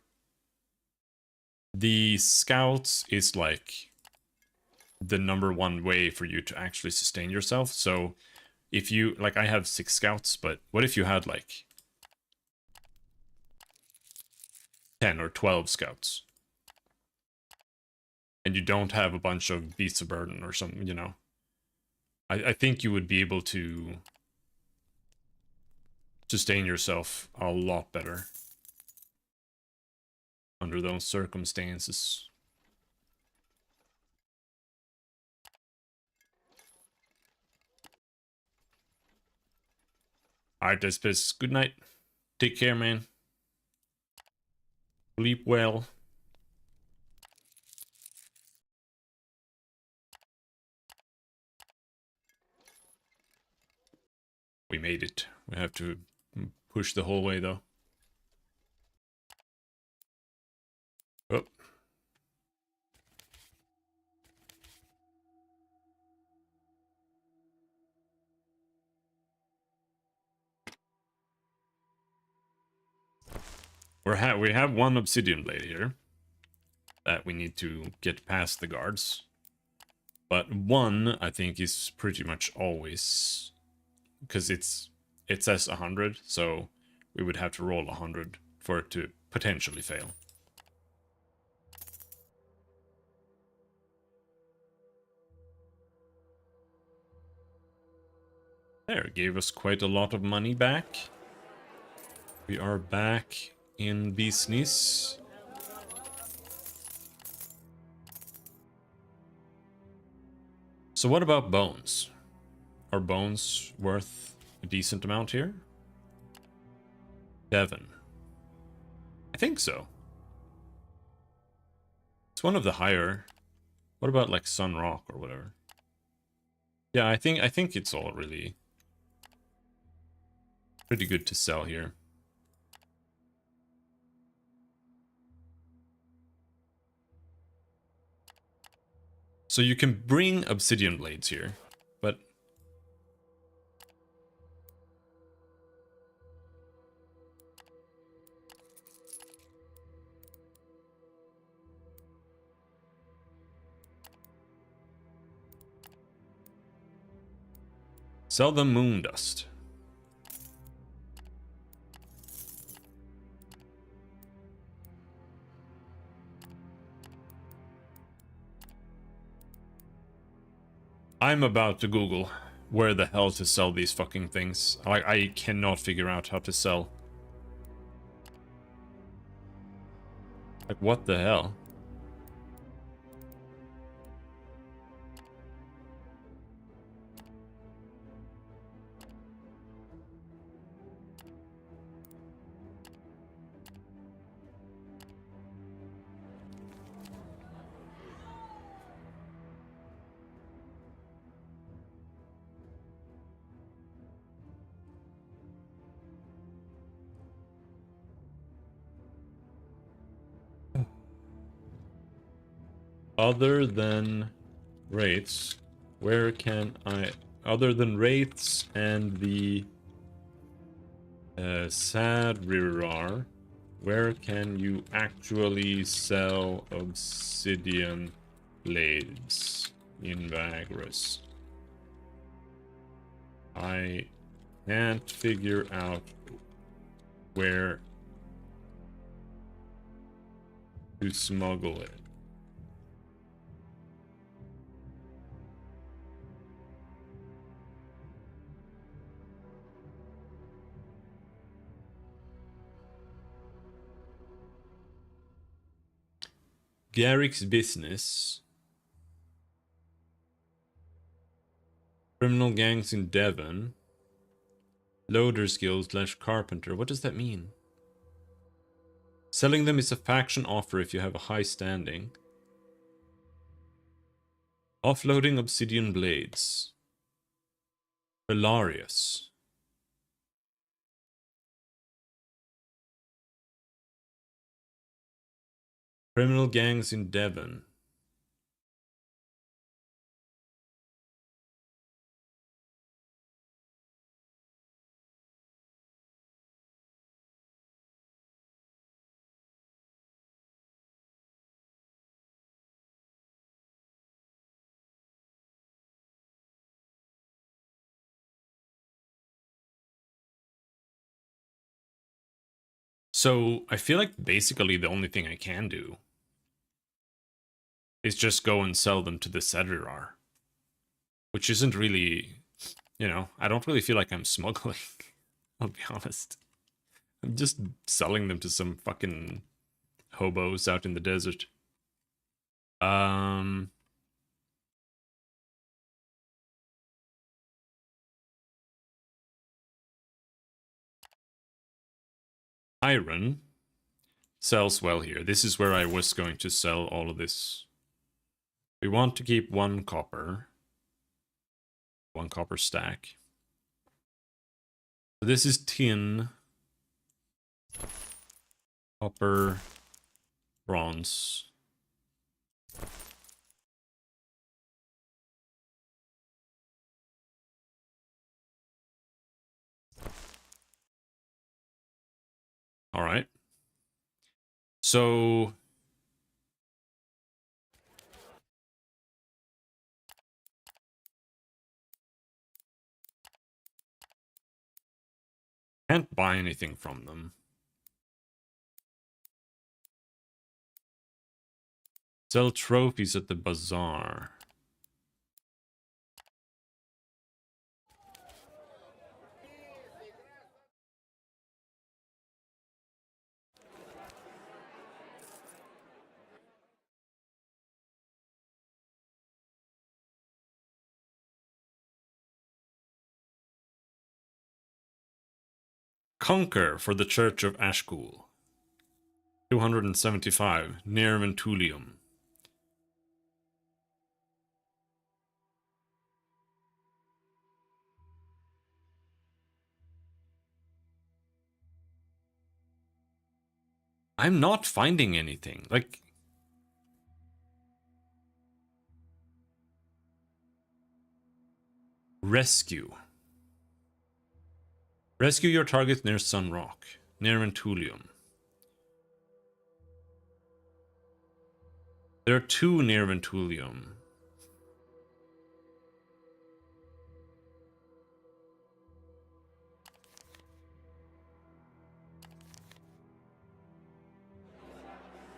the scouts is like the #1 way for you to actually sustain yourself. So if you, like, I have 6 scouts, but what if you had like 10 or 12 scouts and you don't have a bunch of beasts of burden or something, you know? I think you would be able to sustain yourself a lot better under those circumstances. Alright, Despis, good night. Take care, man. Sleep well. We made it. We have to push the whole way, though. Oh. We have 1 obsidian blade here that we need to get past the guards. But 1, I think, is pretty much always... because it says 100, so we would have to roll 100 for it to potentially fail. There, gave us quite a lot of money back. We are back in business. So what about bones? Are bones worth a decent amount here? Devon. I think so. It's one of the higher. What about like Sun Rock or whatever? Yeah, I think it's all really pretty good to sell here. So you can bring obsidian blades here, but sell the moon dust. I'm about to Google where the hell to sell these fucking things. I cannot figure out how to sell. Like, what the hell? Other than rates, where can I... other than wraiths and the sad rirar, where can you actually sell obsidian blades in Vagrus? I can't figure out where to smuggle it. Garrick's business. Criminal gangs in Devon. Loader's guild / carpenter. What does that mean? Selling them is a faction offer if you have a high standing. Offloading obsidian blades. Hilarious. Criminal gangs in Devon. So I feel like basically the only thing I can do is just go and sell them to the Sedrirar. Which isn't really, you know, I don't really feel like I'm smuggling. I'll be honest. I'm just selling them to some fucking hobos out in the desert. Iron sells well here. This is where I was going to sell all of this. We want to keep 1 copper. 1 copper stack. So this is tin. Copper. Bronze. All right. So can't buy anything from them. Sell trophies at the bazaar. Conquer for the Church of Ashkul. 275, near Ventulium. I'm not finding anything. Like, rescue. Rescue your target near Sun Rock, near Ventulium. There are 2 near Ventulium.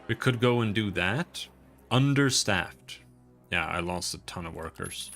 We could go and do that. Understaffed. Yeah, I lost a ton of workers.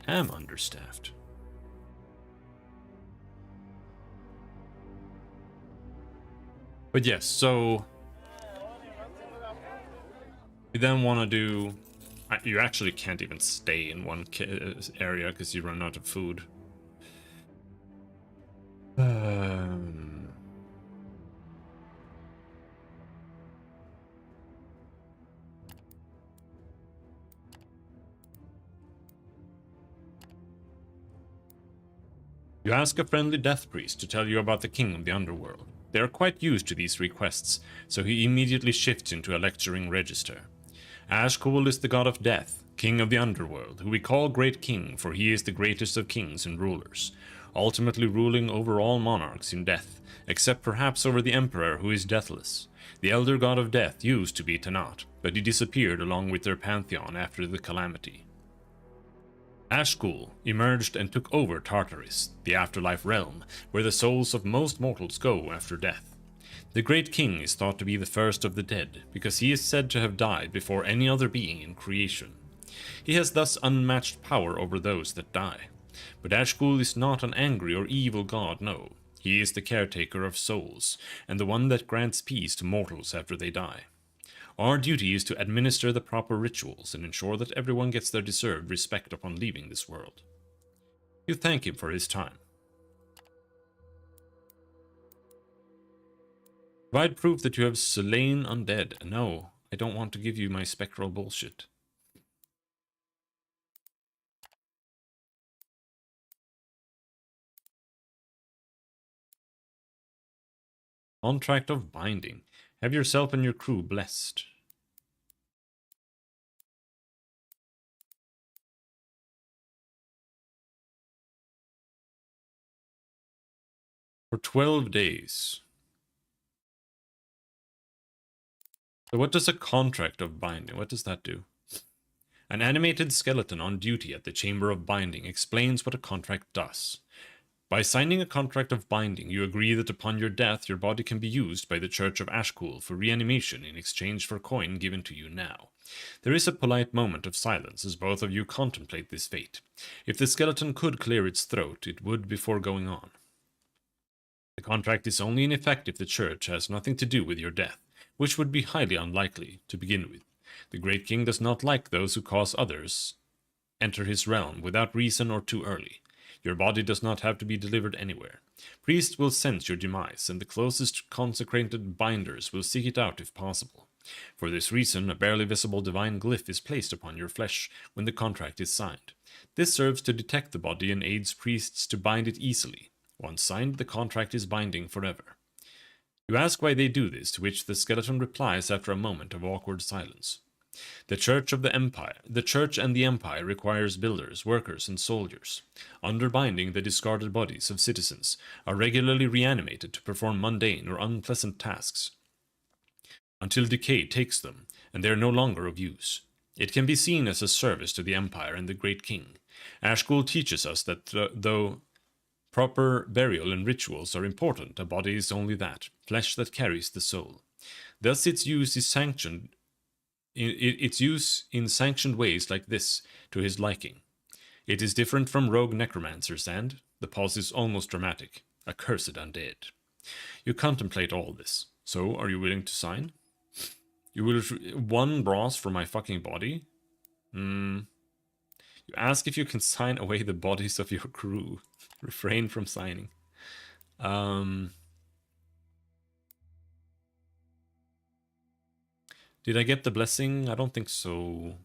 am understaffed. But yes, so you then want to do... You actually can't even stay in one area because you run out of food. You ask a friendly death priest to tell you about the king of the underworld. They are quite used to these requests, so he immediately shifts into a lecturing register. Ashkul is the god of death, king of the underworld, who we call Great King, for he is the greatest of kings and rulers, ultimately ruling over all monarchs in death, except perhaps over the emperor, who is deathless. The elder god of death used to be Tanat, but he disappeared along with their pantheon after the calamity. Ashkul emerged and took over Tartarus, the afterlife realm, where the souls of most mortals go after death. The Great King is thought to be the first of the dead, because he is said to have died before any other being in creation. He has thus unmatched power over those that die. But Ashkul is not an angry or evil god, no. He is the caretaker of souls, and the one that grants peace to mortals after they die. Our duty is to administer the proper rituals and ensure that everyone gets their deserved respect upon leaving this world. You thank him for his time. Provide proof that you have slain undead. No, I don't want to give you my spectral bullshit. Contract of binding. Have yourself and your crew blessed. For 12 days. So what does a contract of binding, what does that do? An animated skeleton on duty at the Chamber of Binding explains what a contract does. By signing a contract of binding, you agree that upon your death your body can be used by the Church of Ashkul for reanimation in exchange for coin given to you now. There is a polite moment of silence as both of you contemplate this fate. If the skeleton could clear its throat, it would before going on. The contract is only in effect if the Church has nothing to do with your death, which would be highly unlikely to begin with. The Great King does not like those who cause others enter his realm without reason or too early. Your body does not have to be delivered anywhere. Priests will sense your demise, and the closest consecrated binders will seek it out if possible. For this reason, a barely visible divine glyph is placed upon your flesh when the contract is signed. This serves to detect the body and aids priests to bind it easily. Once signed, the contract is binding forever. You ask why they do this, to which the skeleton replies after a moment of awkward silence. The Church and the Empire requires builders, workers, and soldiers. Under binding, the discarded bodies of citizens are regularly reanimated to perform mundane or unpleasant tasks until decay takes them, and they are no longer of use. It can be seen as a service to the Empire and the Great King. Ashkul teaches us that though proper burial and rituals are important, a body is only that, flesh that carries the soul. Thus its use is sanctioned its use in sanctioned ways like this to his liking. It is different from rogue necromancers and, the pause is almost dramatic, accursed undead. You contemplate all this. So, are you willing to sign? You will 1 brass for my fucking body? You ask if you can sign away the bodies of your crew. Refrain from signing. Did I get the blessing? I don't think so.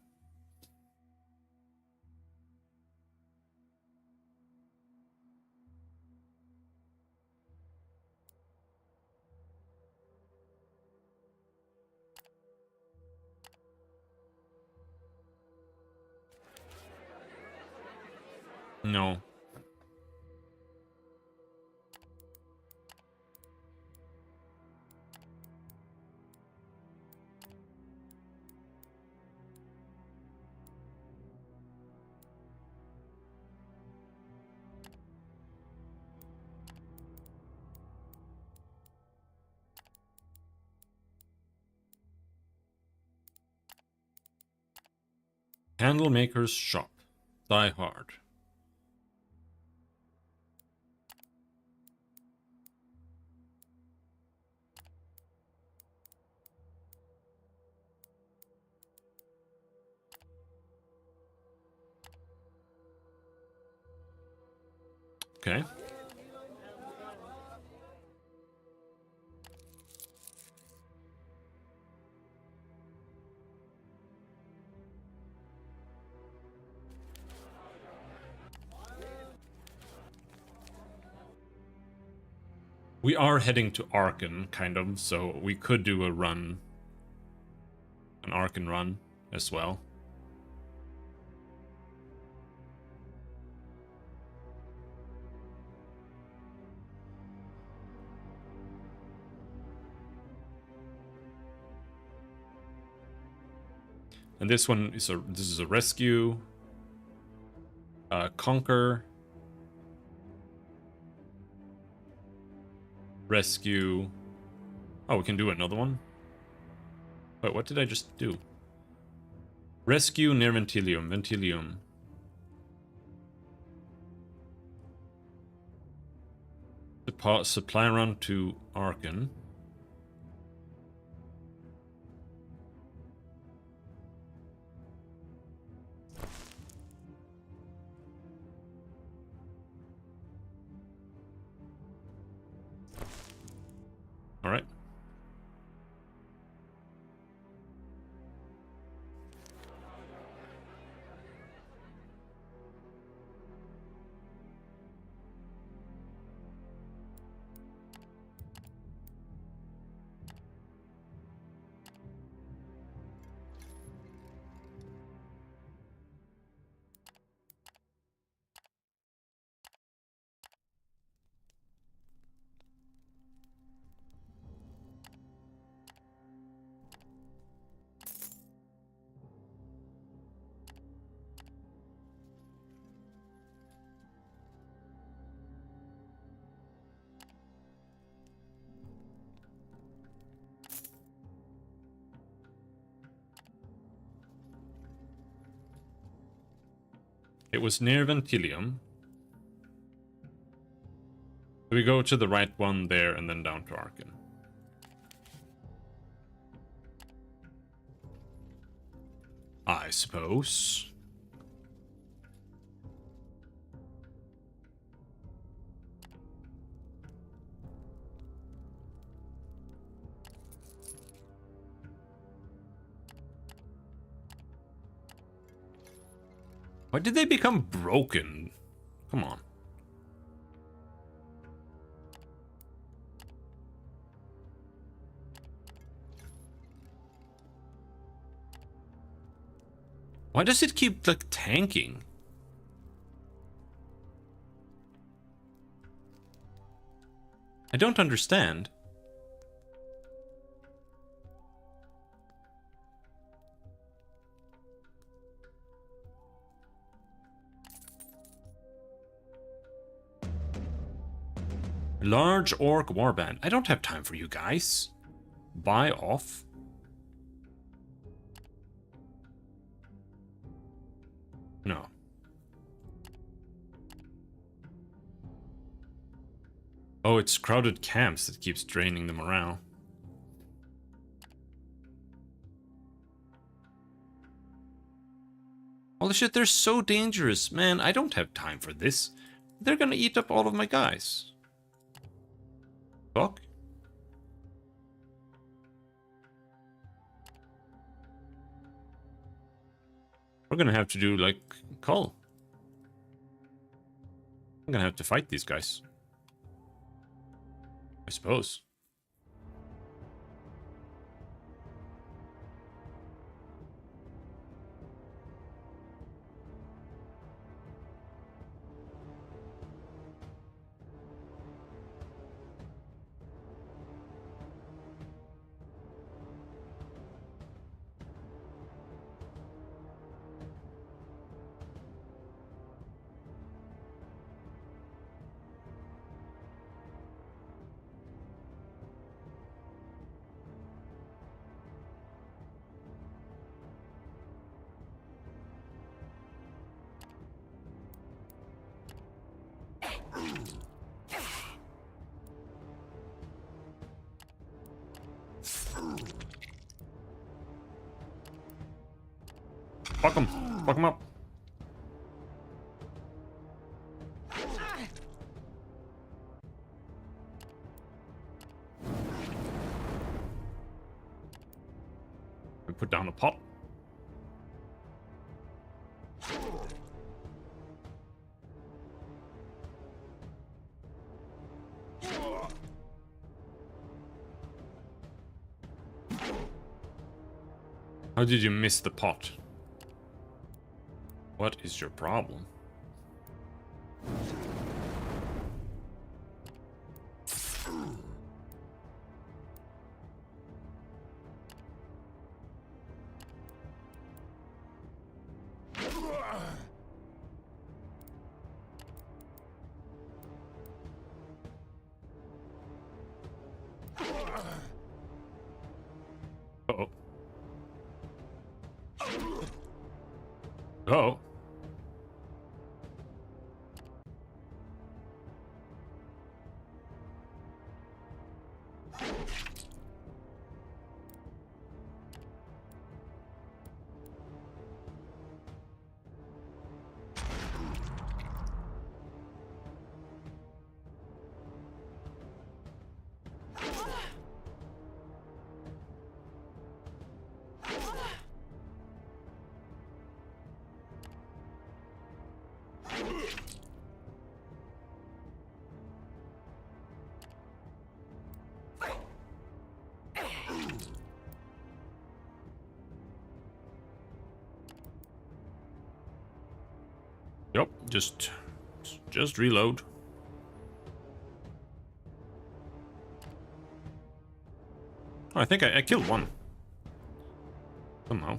No. Candlemaker's Shop. Die Hard. Okay. We are heading to Arkan, kind of, so we could do a run. An Arkan run as well. And this one is this is a rescue. Conquer. Rescue. Oh, we can do another one? Wait, what did I just do? Rescue near Ventilium. Ventilium. Supply run to Arkan. All right. It was near Ventilium. We go to the right one there and then down to Arkan. I suppose. Why did they become broken? Come on. Why does it keep, like, tanking? I don't understand. Large orc warband. I don't have time for you guys. Buy off. No. Oh, it's crowded camps that keeps draining the morale. Holy shit, they're so dangerous. Man, I don't have time for this. They're gonna eat up all of my guys. Fuck. We're gonna have to do, like, Cull. I'm gonna have to fight these guys. I suppose. Fuck him. Fuck him up. put down a pot. How did you miss the pot? What is your problem? Uh-oh. Oh. Yep, just reload. Oh, I think I killed one. Somehow.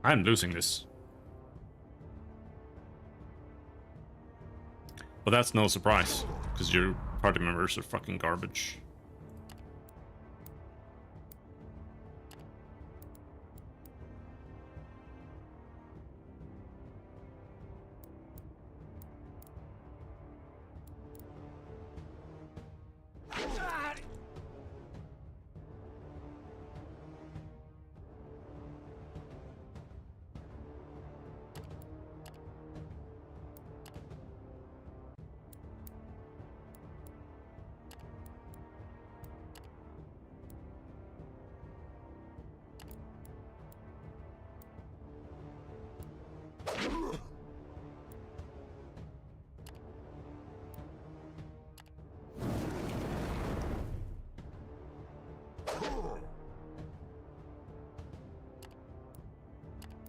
I'm losing this. But that's no surprise, because your party members are fucking garbage.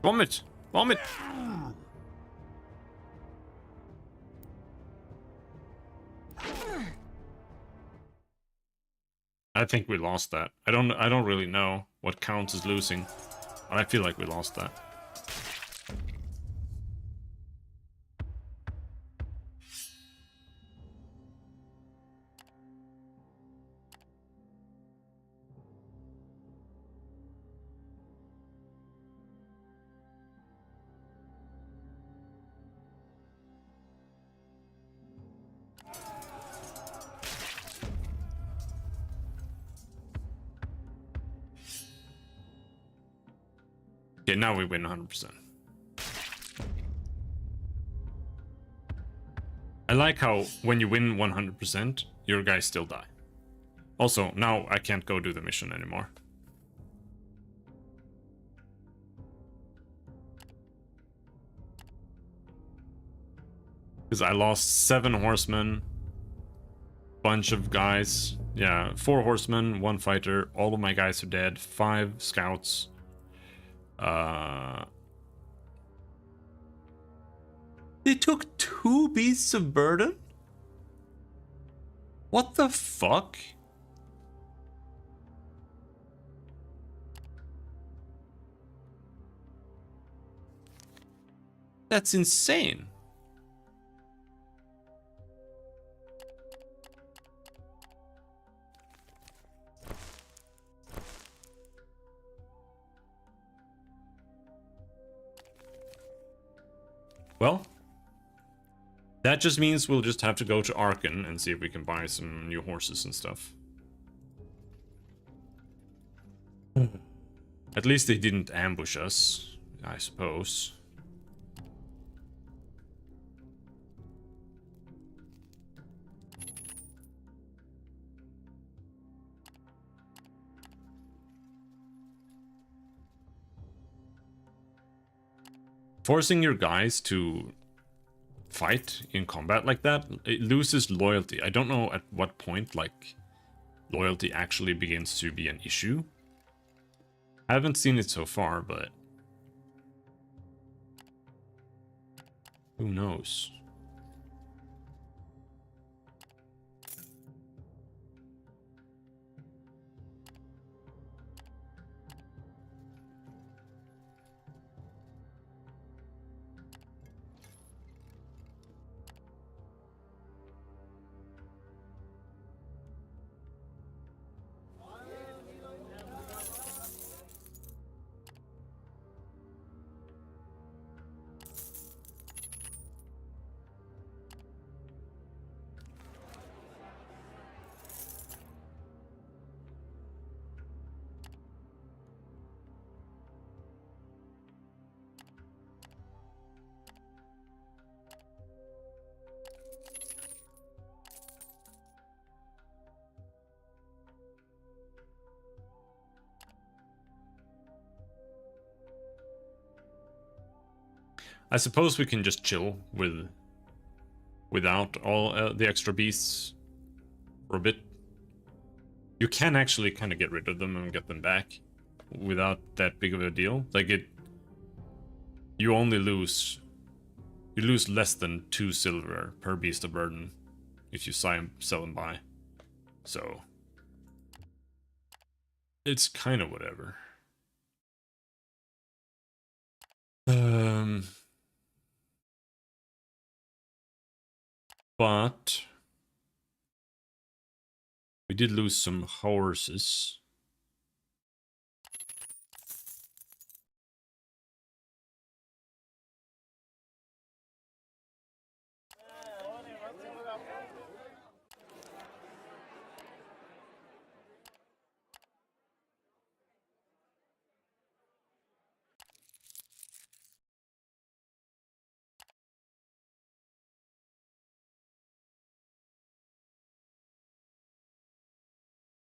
Vomit! Vomit! I think we lost that. I don't really know what counts as losing, but I feel like we lost that. Okay, now we win 100%. I like how when you win 100%, your guys still die. Also, now I can't go do the mission anymore. Because I lost 7 horsemen, bunch of guys. Yeah, 4 horsemen, 1 fighter. All of my guys are dead. 5 scouts. They took 2 beasts of burden? What the fuck? That's insane. Well, That just means we'll just have to go to Arkan and see if we can buy some new horses and stuff. At least they didn't ambush us, I suppose. Forcing your guys to fight in combat like that, it loses loyalty. I don't know at what point, like, loyalty actually begins to be an issue. I haven't seen it so far, but who knows? I suppose we can just chill without all the extra beasts for a bit. You can actually kind of get rid of them and get them back without that big of a deal. Like you only lose less than 2 silver per beast of burden if you sell and buy. So it's kind of whatever. But we did lose some horses.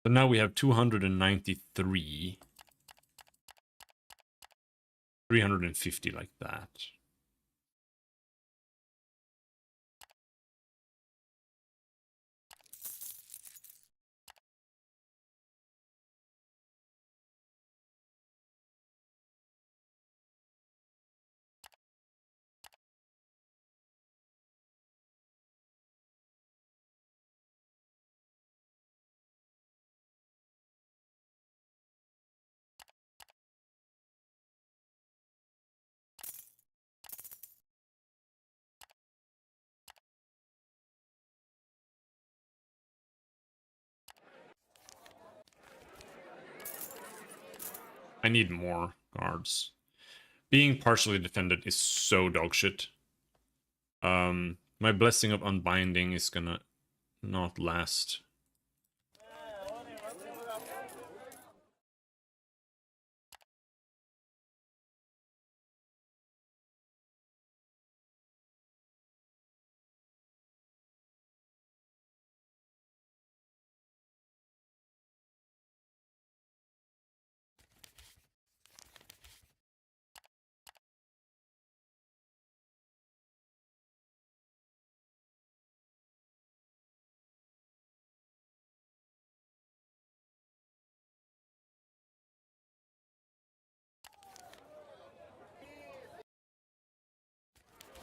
So now we have 293. 350 like that. I need more guards. Being partially defended is so dogshit. My blessing of unbinding is gonna not last.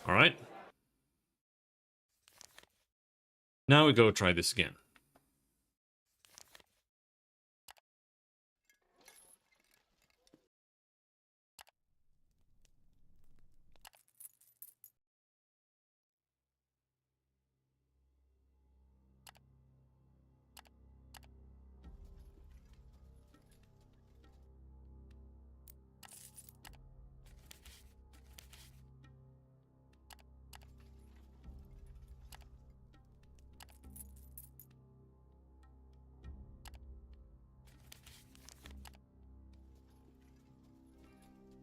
All right. Now we go try this again.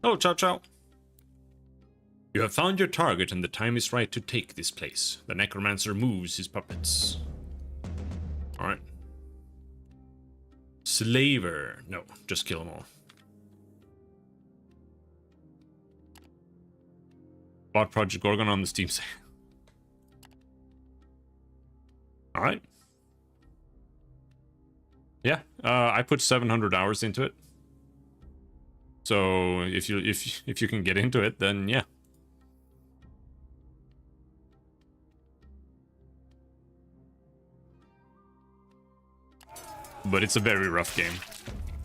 Hello, Chow Chow. You have found your target and the time is right to take this place. The necromancer moves his puppets. Alright. Slaver. No, just kill them all. Bought Project Gorgon on the Steam sale. Alright. Yeah, I put 700 hours into it. So if you can get into it, then yeah. But it's a very rough game.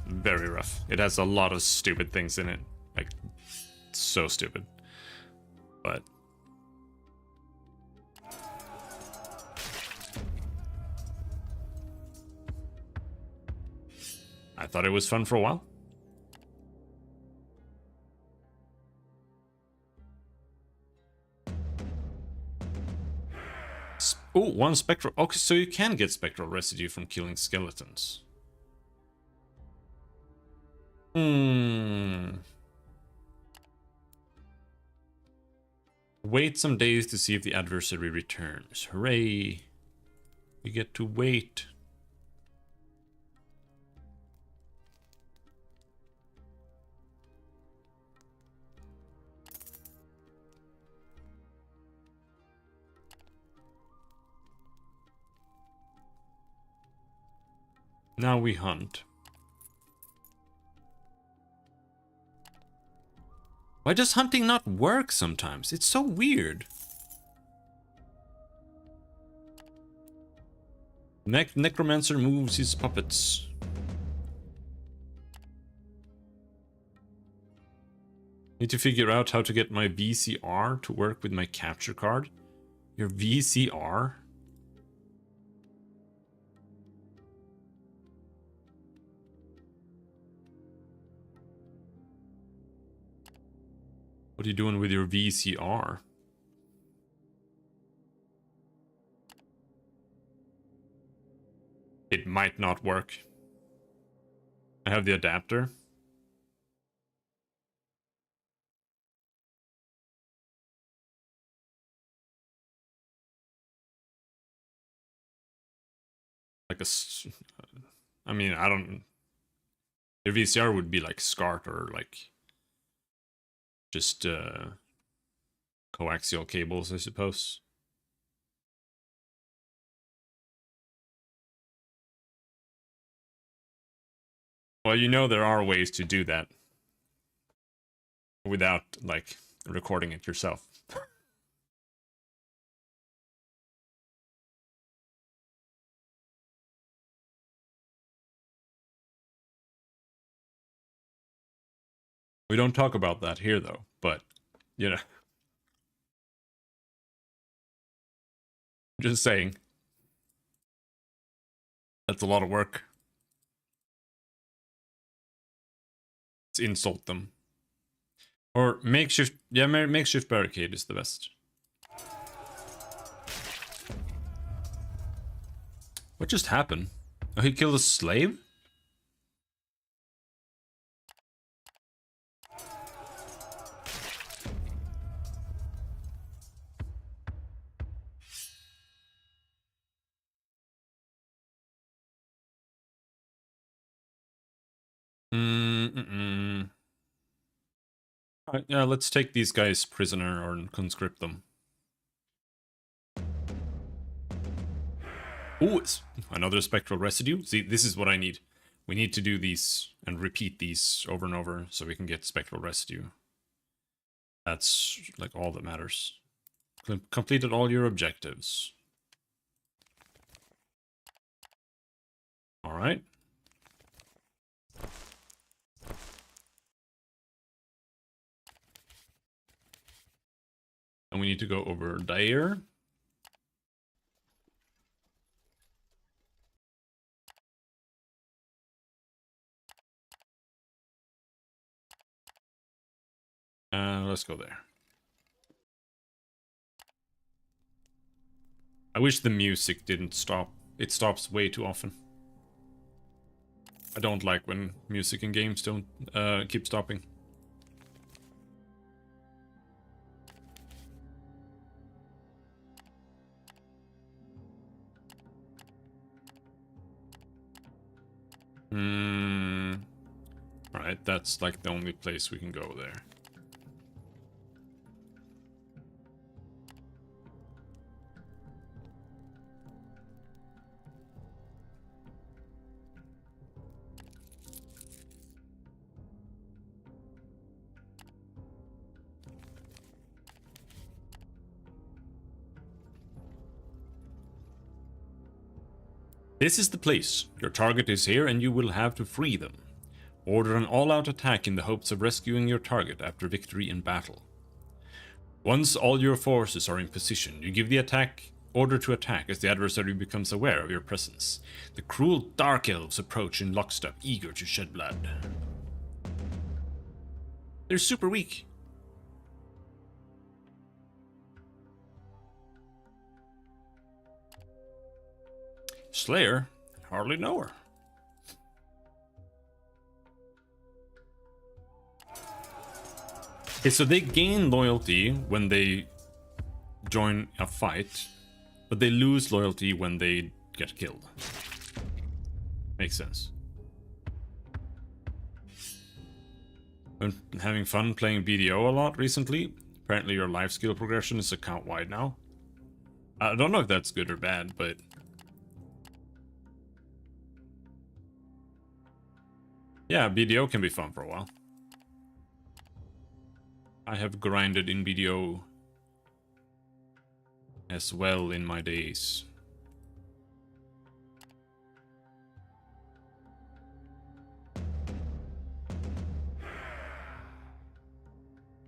Very rough. It has a lot of stupid things in it. Like, so stupid. But I thought it was fun for a while. Oh, one spectral. Okay, so you can get spectral residue from killing skeletons. Wait some days to see if the adversary returns. Hooray! We get to wait. Now we hunt. Why does hunting not work sometimes? It's so weird. Necromancer moves his puppets. Need to figure out how to get my VCR to work with my capture card. Your VCR? What are you doing with your VCR? It might not work. I have the adapter. Like I mean, I don't... Your VCR would be like SCART or like... just coaxial cables, I suppose. Well, you know there are ways to do that without, like, recording it yourself. We don't talk about that here, though, but, you know. Just saying. That's a lot of work. Let's insult them. Or makeshift... Yeah, makeshift barricade is the best. What just happened? Oh, he killed a slave? Alright, yeah, let's take these guys prisoner or conscript them. Ooh, it's another spectral residue. See, this is what I need. We need to do these and repeat these over and over so we can get spectral residue. That's like all that matters. Completed all your objectives. Alright. And we need to go over there. Let's go there. I wish the music didn't stop. It stops way too often. I don't like when music in games don't keep stopping. Hmm. Alright, that's like the only place we can go there. This is the place. Your target is here and you will have to free them. Order an all-out attack in the hopes of rescuing your target after victory in battle. Once all your forces are in position, you give the attack order to attack as the adversary becomes aware of your presence. The cruel Dark Elves approach in lockstep, eager to shed blood. They're super weak. Slayer? I hardly know her. Okay, so they gain loyalty when they join a fight, but they lose loyalty when they get killed. Makes sense. Been having fun playing BDO a lot recently. Apparently your life skill progression is account-wide now. I don't know if that's good or bad, but... yeah, BDO can be fun for a while. I have grinded in BDO as well in my days.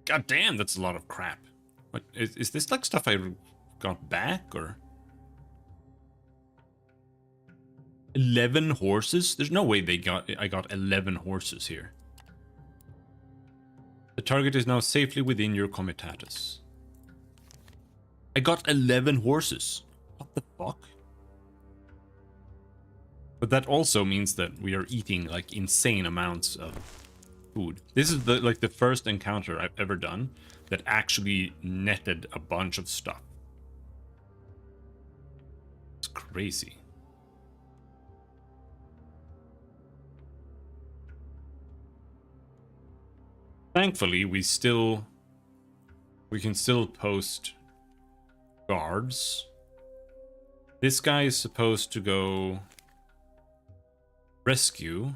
God damn, that's a lot of crap. What is this like stuff I got back or 11 horses? There's no way I got 11 horses here. The target is now safely within your comitatus. I got 11 horses. What the fuck? But that also means that we are eating like insane amounts of food. This is the first encounter I've ever done that actually netted a bunch of stuff. It's crazy. Thankfully, we can still post guards. This guy is supposed to go rescue.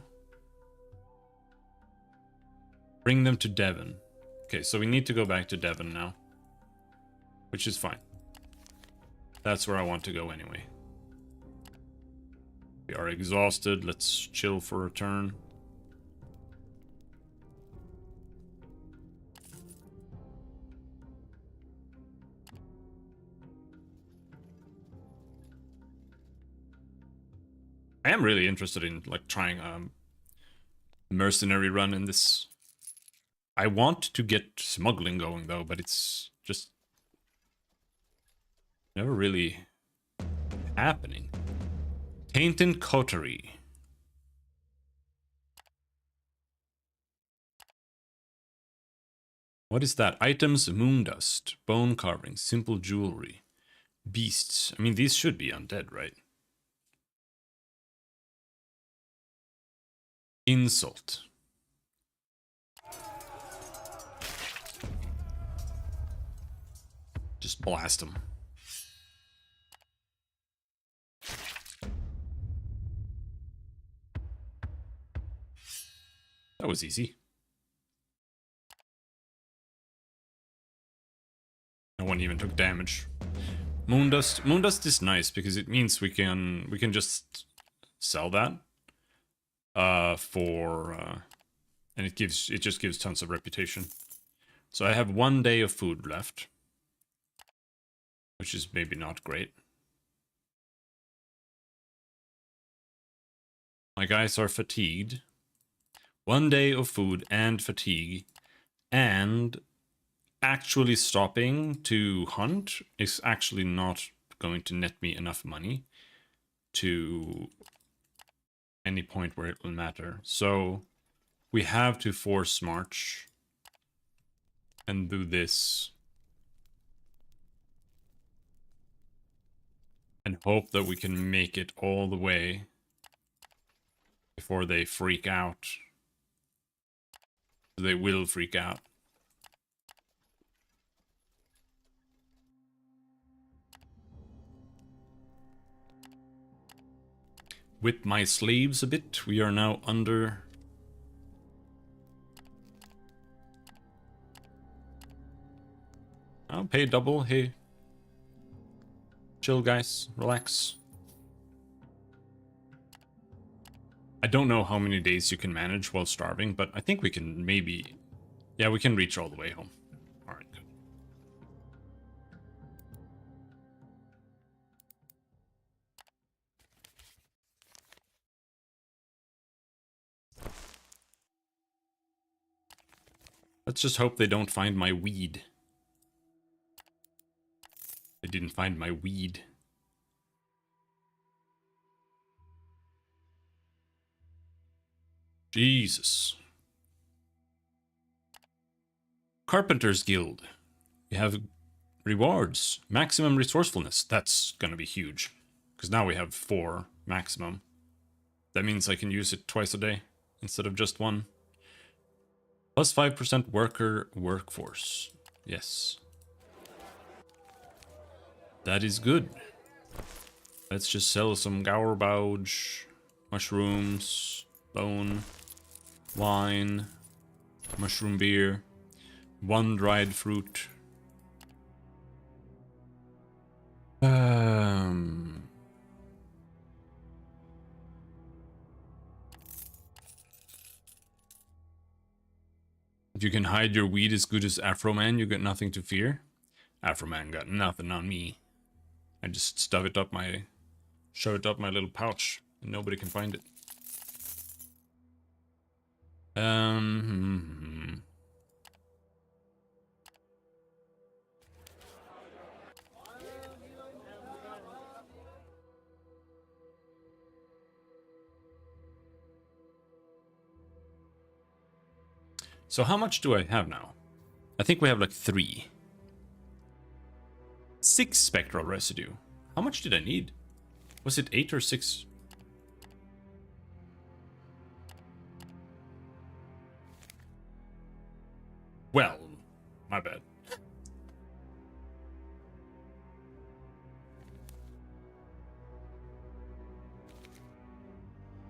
Bring them to Devon. Okay, so we need to go back to Devon now. Which is fine. That's where I want to go anyway. We are exhausted. Let's chill for a turn. I am really interested in like trying a mercenary run in this. I want to get smuggling going though, but it's just never really happening. Tainted Coterie. What is that? Items, moon dust, bone carving, simple jewelry, beasts. I mean, these should be undead, right? Insult. Just blast them. That was easy. No one even took damage. Moondust. Moondust is nice because it means we can just sell that. And it just gives tons of reputation. So I have 1 day of food left, which is maybe not great. My guys are fatigued. 1 day of food and fatigue, and actually stopping to hunt is actually not going to net me enough money to any point where it will matter. So we have to force march and do this and hope that we can make it all the way before they freak out. They will freak out. With my slaves a bit, we are now under... I'll pay double, hey. Chill, guys. Relax. I don't know how many days you can manage while starving, but I think we can maybe... Yeah, we can reach all the way home. Alright, good. Let's just hope they don't find my weed. They didn't find my weed. Jesus. Carpenter's Guild. We have rewards. Maximum resourcefulness. That's gonna be huge. Because now we have 4 maximum. That means I can use it twice a day instead of just one. Plus 5% worker workforce. Yes. That is good. Let's just sell some gaurbauge, mushrooms, bone, wine, mushroom beer, 1 dried fruit. If you can hide your weed as good as Afro Man, you got nothing to fear. Afro Man got nothing on me. I just shove it up my little pouch, and nobody can find it. So how much do I have now? I think we have like 3. 6 spectral residue. How much did I need? Was it 8 or 6? Well, my bad.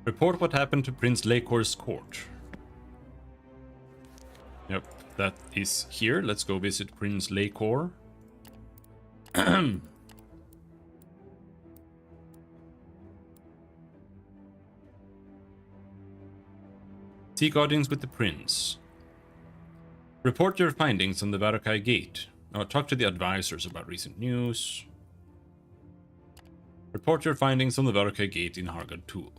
Report what happened to Prince Lacor's court. Yep, that is here. Let's go visit Prince Lacor. Seek audience with the prince. Report your findings on the Vagrus Gate. Talk to the advisors about recent news. Report your findings on the Vagrus Gate in Hargad Tool.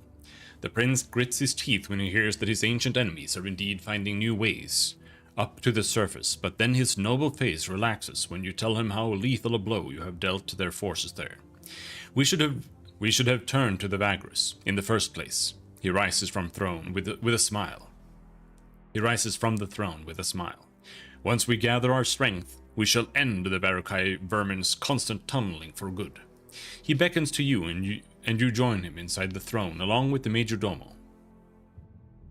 The prince grits his teeth when he hears that his ancient enemies are indeed finding new ways up to the surface, but then his noble face relaxes when you tell him how lethal a blow you have dealt to their forces there. We should have turned to the Vagrus in the first place. He rises from throne with a smile. He rises from the throne with a smile. Once we gather our strength, we shall end the Vagrus vermin's constant tunneling for good. He beckons to you, and you join him inside the throne, along with the Major Domo.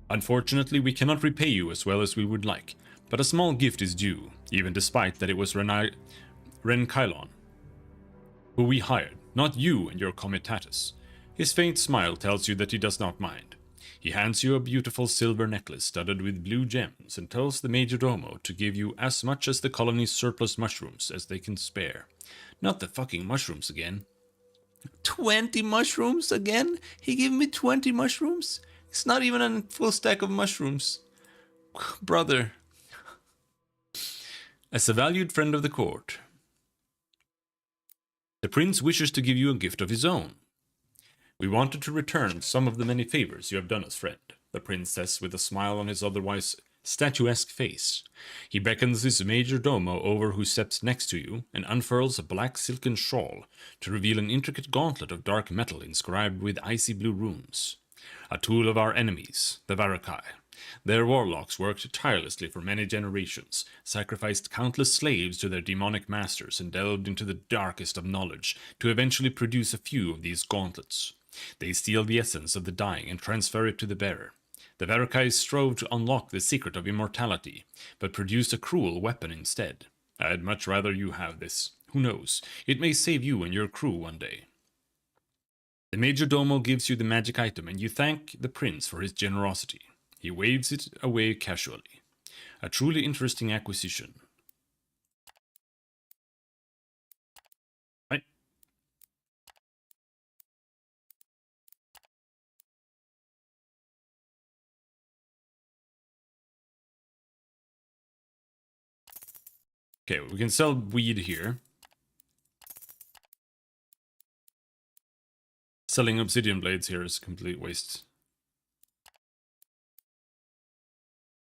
Unfortunately, we cannot repay you as well as we would like, but a small gift is due, even despite that it was Renkailon who we hired, not you and your comitatus. His faint smile tells you that he does not mind. He hands you a beautiful silver necklace studded with blue gems and tells the Major Domo to give you as much as the colony's surplus mushrooms as they can spare. Not the fucking mushrooms again. 20 mushrooms again? He gave me 20 mushrooms? It's not even a full stack of mushrooms. Brother. As a valued friend of the court, the prince wishes to give you a gift of his own. We wanted to return some of the many favors you have done us, friend, the prince says with a smile on his otherwise statuesque face. He beckons his major domo over, who steps next to you and unfurls a black silken shawl to reveal an intricate gauntlet of dark metal inscribed with icy blue runes. A tool of our enemies, the Vagrus. Their warlocks worked tirelessly for many generations, sacrificed countless slaves to their demonic masters, and delved into the darkest of knowledge to eventually produce a few of these gauntlets. They steal the essence of the dying and transfer it to the bearer. The Vagrus strove to unlock the secret of immortality, but produced a cruel weapon instead. I'd much rather you have this. Who knows? It may save you and your crew one day. The Major Domo gives you the magic item, and you thank the prince for his generosity. He waves it away casually. A truly interesting acquisition. Right. Okay, we can sell weed here. Selling obsidian blades here is a complete waste.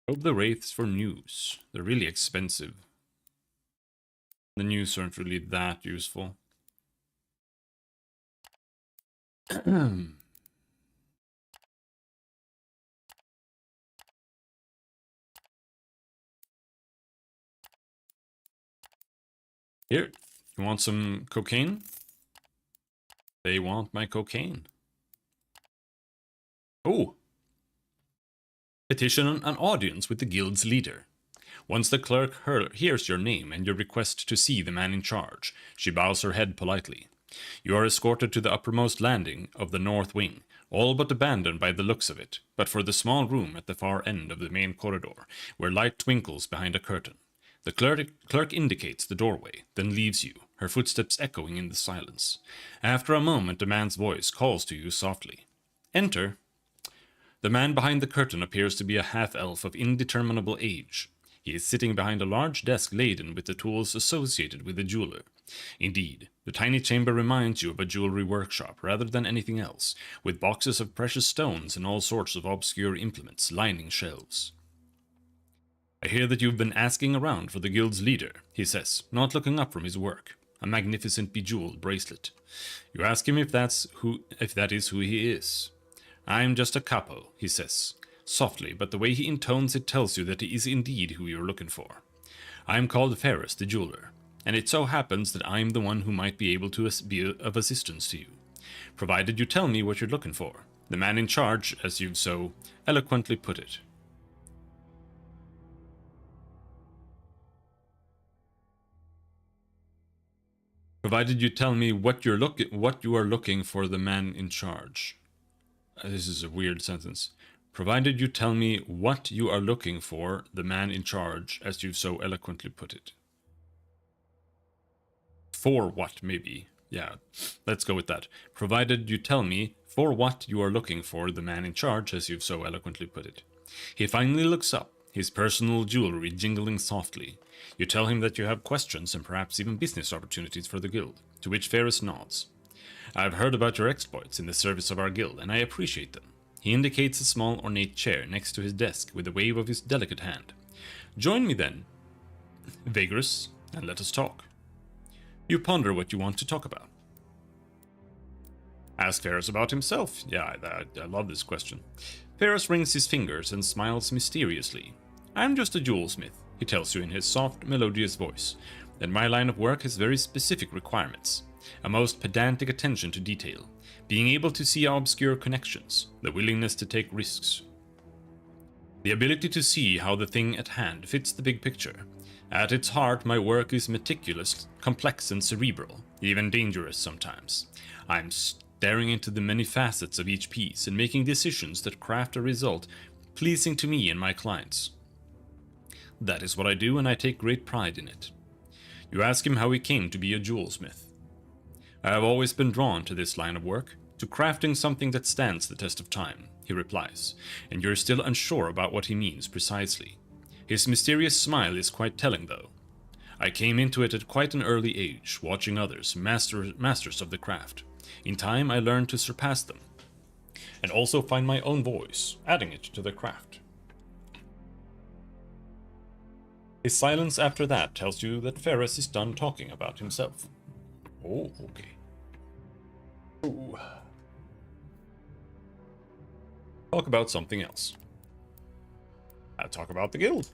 Probe the wraiths for news. They're really expensive. The news aren't really that useful. Here, you want some cocaine? They want my cocaine. Oh! Petition an audience with the guild's leader. Once the clerk hears your name and your request to see the man in charge, she bows her head politely. You are escorted to the uppermost landing of the north wing, all but abandoned by the looks of it, but for the small room at the far end of the main corridor, where light twinkles behind a curtain. The clerk indicates the doorway, then leaves you, her footsteps echoing in the silence. After a moment, a man's voice calls to you softly. Enter. The man behind the curtain appears to be a half-elf of indeterminable age. He is sitting behind a large desk laden with the tools associated with a jeweler. Indeed, the tiny chamber reminds you of a jewelry workshop rather than anything else, with boxes of precious stones and all sorts of obscure implements lining shelves. I hear that you've been asking around for the guild's leader, he says, not looking up from his work. A magnificent bejeweled bracelet. You ask him if that is who he is. I'm just a capo, he says, softly, but the way he intones it tells you that he is indeed who you're looking for. I'm called Vagrus the jeweler, and it so happens that I'm the one who might be able to be of assistance to you, provided you tell me what you're looking for. The man in charge, as you've so eloquently put it. Provided you tell me what you are looking for, the man in charge. This is a weird sentence. Provided you tell me what you are looking for, the man in charge, as you've so eloquently put it. For what, maybe. Yeah, let's go with that. Provided you tell me for what you are looking for, the man in charge, as you've so eloquently put it. He finally looks up, his personal jewelry jingling softly. You tell him that you have questions and perhaps even business opportunities for the guild, to which Vagrus nods. I've heard about your exploits in the service of our guild, and I appreciate them. He indicates a small ornate chair next to his desk with a wave of his delicate hand. Join me then, Vagrus, and let us talk. You ponder what you want to talk about. Ask Vagrus about himself. Yeah, I love this question. Vagrus rings his fingers and smiles mysteriously. I'm just a jewelsmith, he tells you in his soft, melodious voice, and my line of work has very specific requirements. A most pedantic attention to detail, being able to see obscure connections, the willingness to take risks. The ability to see how the thing at hand fits the big picture. At its heart, my work is meticulous, complex and cerebral, even dangerous sometimes. I'm staring into the many facets of each piece and making decisions that craft a result pleasing to me and my clients. That is what I do, and I take great pride in it. You ask him how he came to be a jewelsmith. I have always been drawn to this line of work, to crafting something that stands the test of time, he replies, and you're still unsure about what he means precisely. His mysterious smile is quite telling, though. I came into it at quite an early age, watching others, masters of the craft. In time, I learned to surpass them, and also find my own voice, adding it to the craft. His silence after that tells you that Vagrus is done talking about himself. Oh, okay. Ooh. Talk about something else. I'll talk about the guild.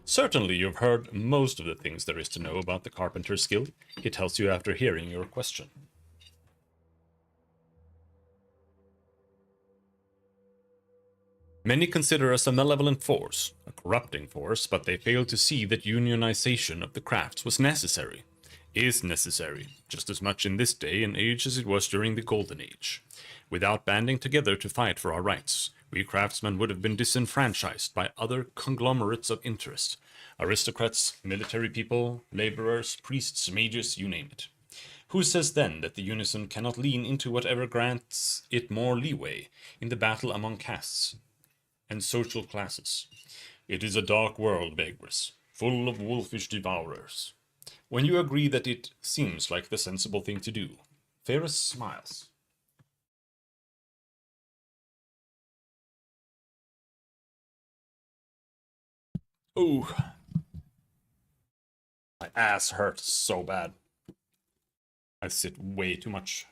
Certainly you've heard most of the things there is to know about the Carpenter's Guild, he tells you after hearing your question. Many consider us a malevolent force, a corrupting force, but they fail to see that unionization of the crafts was necessary, is necessary, just as much in this day and age as it was during the Golden Age. Without banding together to fight for our rights, we craftsmen would have been disenfranchised by other conglomerates of interest. Aristocrats, military people, laborers, priests, mages, you name it. Who says then that the unison cannot lean into whatever grants it more leeway in the battle among castes and social classes? It is a dark world, Vagrus, full of wolfish devourers. When you agree that it seems like the sensible thing to do, Ferris smiles. Ooh. My ass hurts so bad. I sit way too much.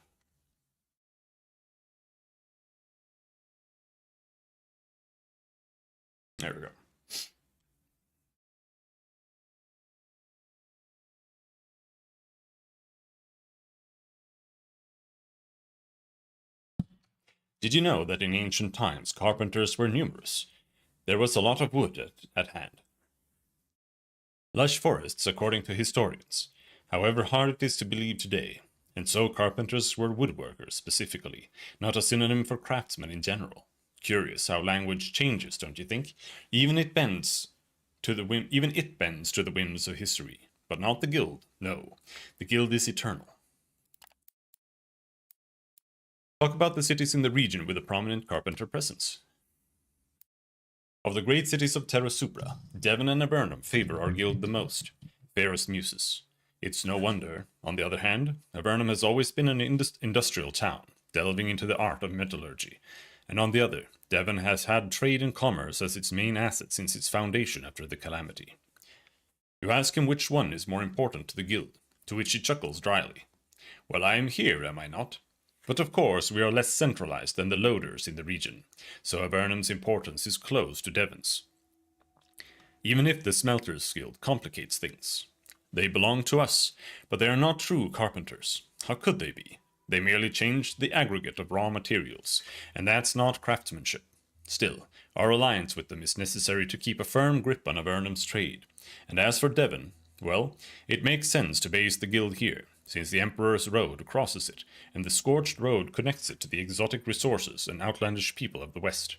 There we go. Did you know that in ancient times carpenters were numerous? There was a lot of wood at hand. Lush forests, according to historians, however hard it is to believe today, and so carpenters were woodworkers specifically, not a synonym for craftsmen in general. Curious how language changes, don't you think? Even it bends to the whims of history, but not the guild. No, the guild is eternal. Talk about the cities in the region with a prominent carpenter presence. Of the great cities of Terra Supra, Devon and Abernum favor our guild the most. Fairest muses. It's no wonder. On the other hand, Abernum has always been an industrial town, delving into the art of metallurgy. And on the other, Devon has had trade and commerce as its main asset since its foundation after the calamity. You ask him which one is more important to the guild, to which he chuckles dryly. Well, I am here, am I not? But of course, we are less centralized than the loaders in the region, so Avernum's importance is close to Devon's. Even if the Smelters Guild complicates things. They belong to us, but they are not true carpenters. How could they be? They merely change the aggregate of raw materials, and that's not craftsmanship. Still, our alliance with them is necessary to keep a firm grip on Avernum's trade. And as for Devon, well, it makes sense to base the guild here, since the Emperor's Road crosses it, and the Scorched Road connects it to the exotic resources and outlandish people of the West.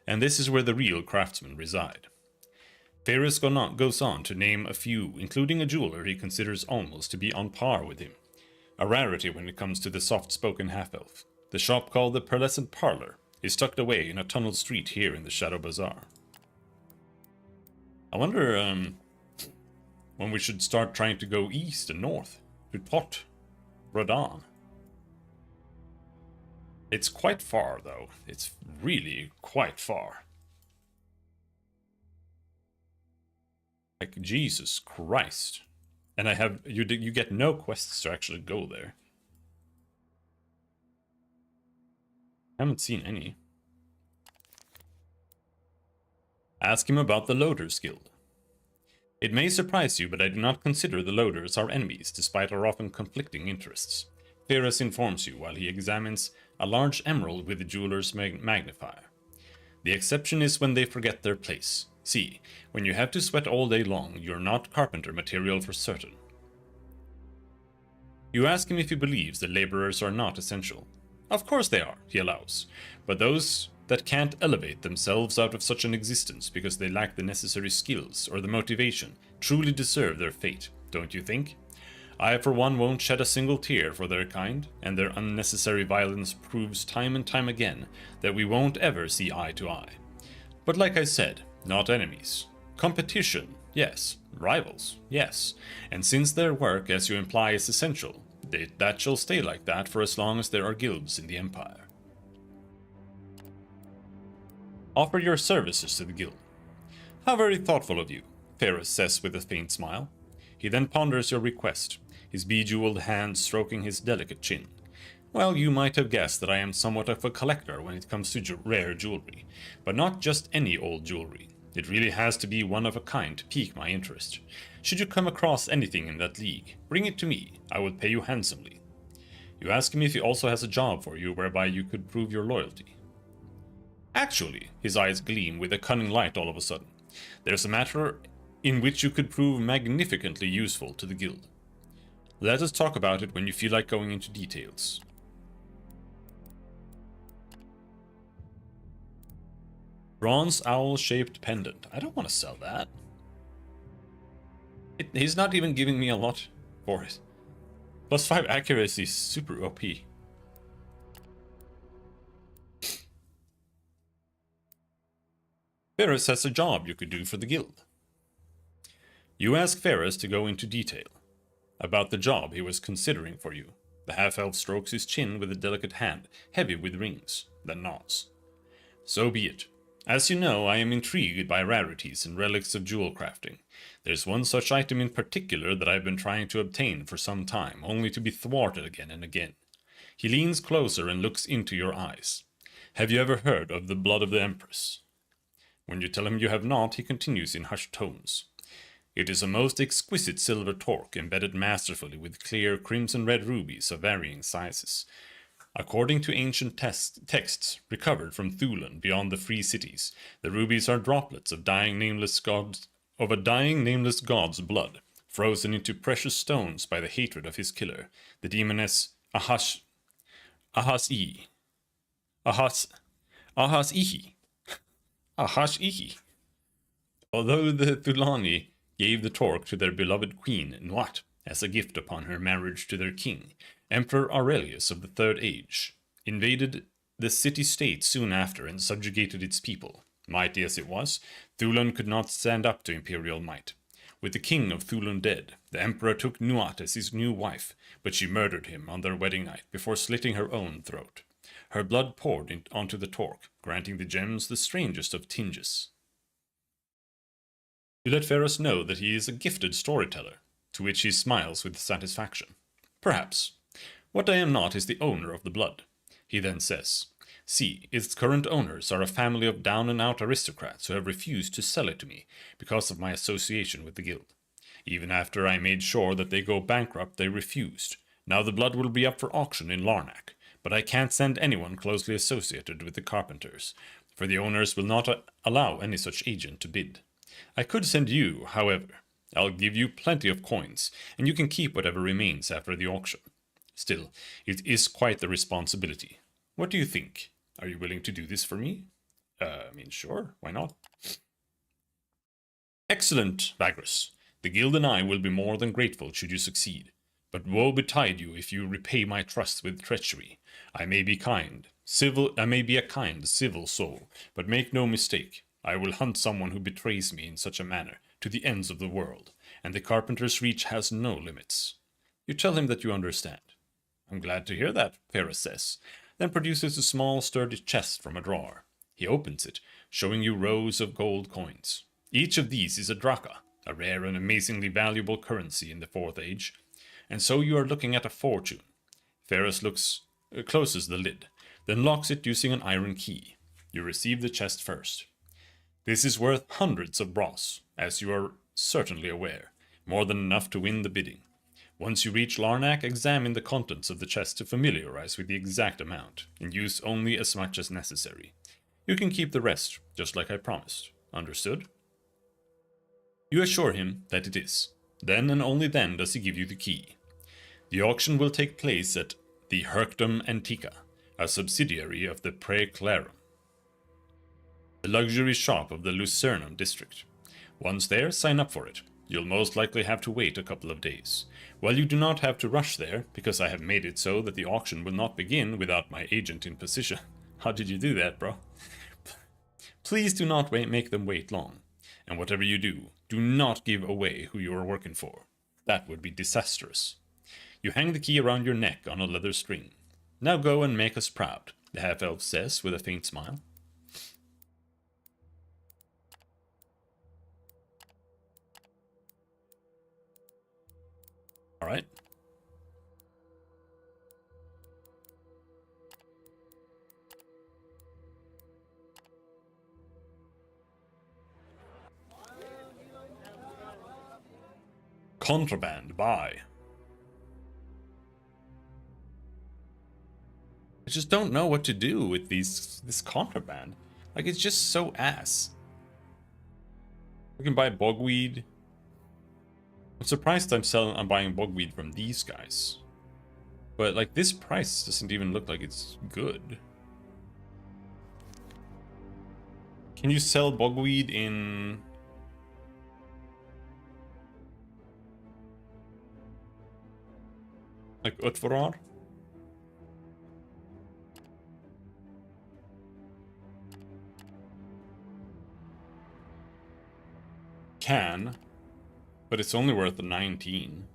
And this is where the real craftsmen reside. Ferris goes on to name a few, including a jeweler he considers almost to be on par with him. A rarity when it comes to the soft-spoken half-elf. The shop called the Pearlescent Parlor is tucked away in a tunneled street here in the Shadow Bazaar. I wonder when we should start trying to go east and north. To Pot Rodan. It's quite far, though. It's really quite far. Like, Jesus Christ. And I have... You get no quests to actually go there. I haven't seen any. Ask him about the Loaders Guild. It may surprise you, but I do not consider the Loaders our enemies, despite our often conflicting interests. Ferris informs you while he examines a large emerald with the jeweler's magnifier. The exception is when they forget their place. See, when you have to sweat all day long, you're not carpenter material for certain. You ask him if he believes the laborers are not essential. Of course they are, he allows, but those that can't elevate themselves out of such an existence because they lack the necessary skills or the motivation truly deserve their fate, don't you think? I, for one, won't shed a single tear for their kind, and their unnecessary violence proves time and time again that we won't ever see eye to eye. But like I said, not enemies. Competition, yes. Rivals, yes. And since their work, as you imply, is essential, that shall stay like that for as long as there are guilds in the Empire. Offer your services to the guild. How very thoughtful of you, Ferris says with a faint smile. He then ponders your request, his bejeweled hand stroking his delicate chin. Well, you might have guessed that I am somewhat of a collector when it comes to rare jewelry, but not just any old jewelry. It really has to be one of a kind to pique my interest. Should you come across anything in that league, bring it to me. I will pay you handsomely. You ask him if he also has a job for you whereby you could prove your loyalty. Actually, his eyes gleam with a cunning light all of a sudden. There's a matter in which you could prove magnificently useful to the guild. Let us talk about it when you feel like going into details. Bronze owl-shaped pendant. I don't want to sell that. He's not even giving me a lot for it. +5 accuracy is super OP. Ferris has a job you could do for the guild. You ask Ferris to go into detail about the job he was considering for you. The half-elf strokes his chin with a delicate hand, heavy with rings, then nods. So be it. As you know, I am intrigued by rarities and relics of jewel crafting. There's one such item in particular that I've been trying to obtain for some time, only to be thwarted again and again. He leans closer and looks into your eyes. Have you ever heard of the blood of the Empress? When you tell him you have not, he continues in hushed tones. It is a most exquisite silver torque embedded masterfully with clear crimson-red rubies of varying sizes. According to ancient texts recovered from Thulan beyond the Free Cities, the rubies are droplets of a dying nameless god's blood, frozen into precious stones by the hatred of his killer, the demoness Ahas-Ihi. Although the Thulani gave the torque to their beloved queen, Nuat, as a gift upon her marriage to their king, Emperor Aurelius of the Third Age invaded the city-state soon after and subjugated its people. Mighty as it was, Thulan could not stand up to imperial might. With the king of Thulan dead, the emperor took Nuat as his new wife, but she murdered him on their wedding night before slitting her own throat. Her blood poured onto the torque, granting the gems the strangest of tinges. You let Ferris know that he is a gifted storyteller, to which he smiles with satisfaction. Perhaps. What I am not is the owner of the blood. He then says, see, its current owners are a family of down-and-out aristocrats who have refused to sell it to me because of my association with the guild. Even after I made sure that they go bankrupt, they refused. Now the blood will be up for auction in Larnak, but I can't send anyone closely associated with the carpenters, for the owners will not allow any such agent to bid. I could send you, however. I'll give you plenty of coins, and you can keep whatever remains after the auction. Still, it is quite the responsibility. What do you think? Are you willing to do this for me? Sure, why not? Excellent, Vagrus. The guild and I will be more than grateful should you succeed. But woe betide you if you repay my trust with treachery. I may be a kind, civil soul, but make no mistake. I will hunt someone who betrays me in such a manner to the ends of the world, and the carpenter's reach has no limits. You tell him that you understand. I'm glad to hear that, Ferris says, then produces a small sturdy chest from a drawer. He opens it, showing you rows of gold coins. Each of these is a draka, a rare and amazingly valuable currency in the Fourth Age, and so you are looking at a fortune. Ferris closes the lid, then locks it using an iron key. You receive the chest first. This is worth hundreds of brass, as you are certainly aware, more than enough to win the bidding. Once you reach Larnak, examine the contents of the chest to familiarize with the exact amount, and use only as much as necessary. You can keep the rest, just like I promised. Understood? You assure him that it is. Then and only then does he give you the key. The auction will take place at the Hercdom Antica, a subsidiary of the Praeclarum, the luxury shop of the Lucernum district. Once there, sign up for it. You'll most likely have to wait a couple of days. While you do not have to rush there, because I have made it so that the auction will not begin without my agent in position. How did you do that, bro? Please do not make them wait long. And whatever you do, do not give away who you are working for. That would be disastrous. You hang the key around your neck on a leather string. Now go and make us proud, the half-elf says with a faint smile. All right. Contraband, buy. I just don't know what to do with this contraband. Like, it's just so ass. We can buy bogweed. I'm surprised I'm buying bogweed from these guys. But, like, this price doesn't even look like it's good. Can you sell bogweed in... like, Utvarar? Can, but it's only worth 19.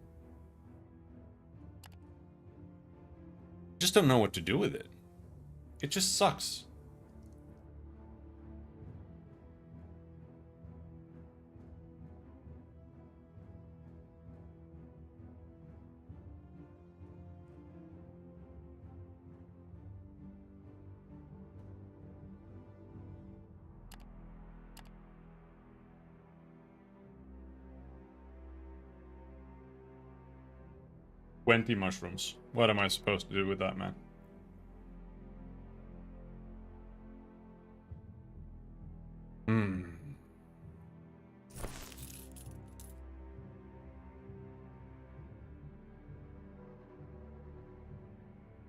Just don't know what to do with it. It just sucks. Wenty mushrooms. What am I supposed to do with that, man? Hmm.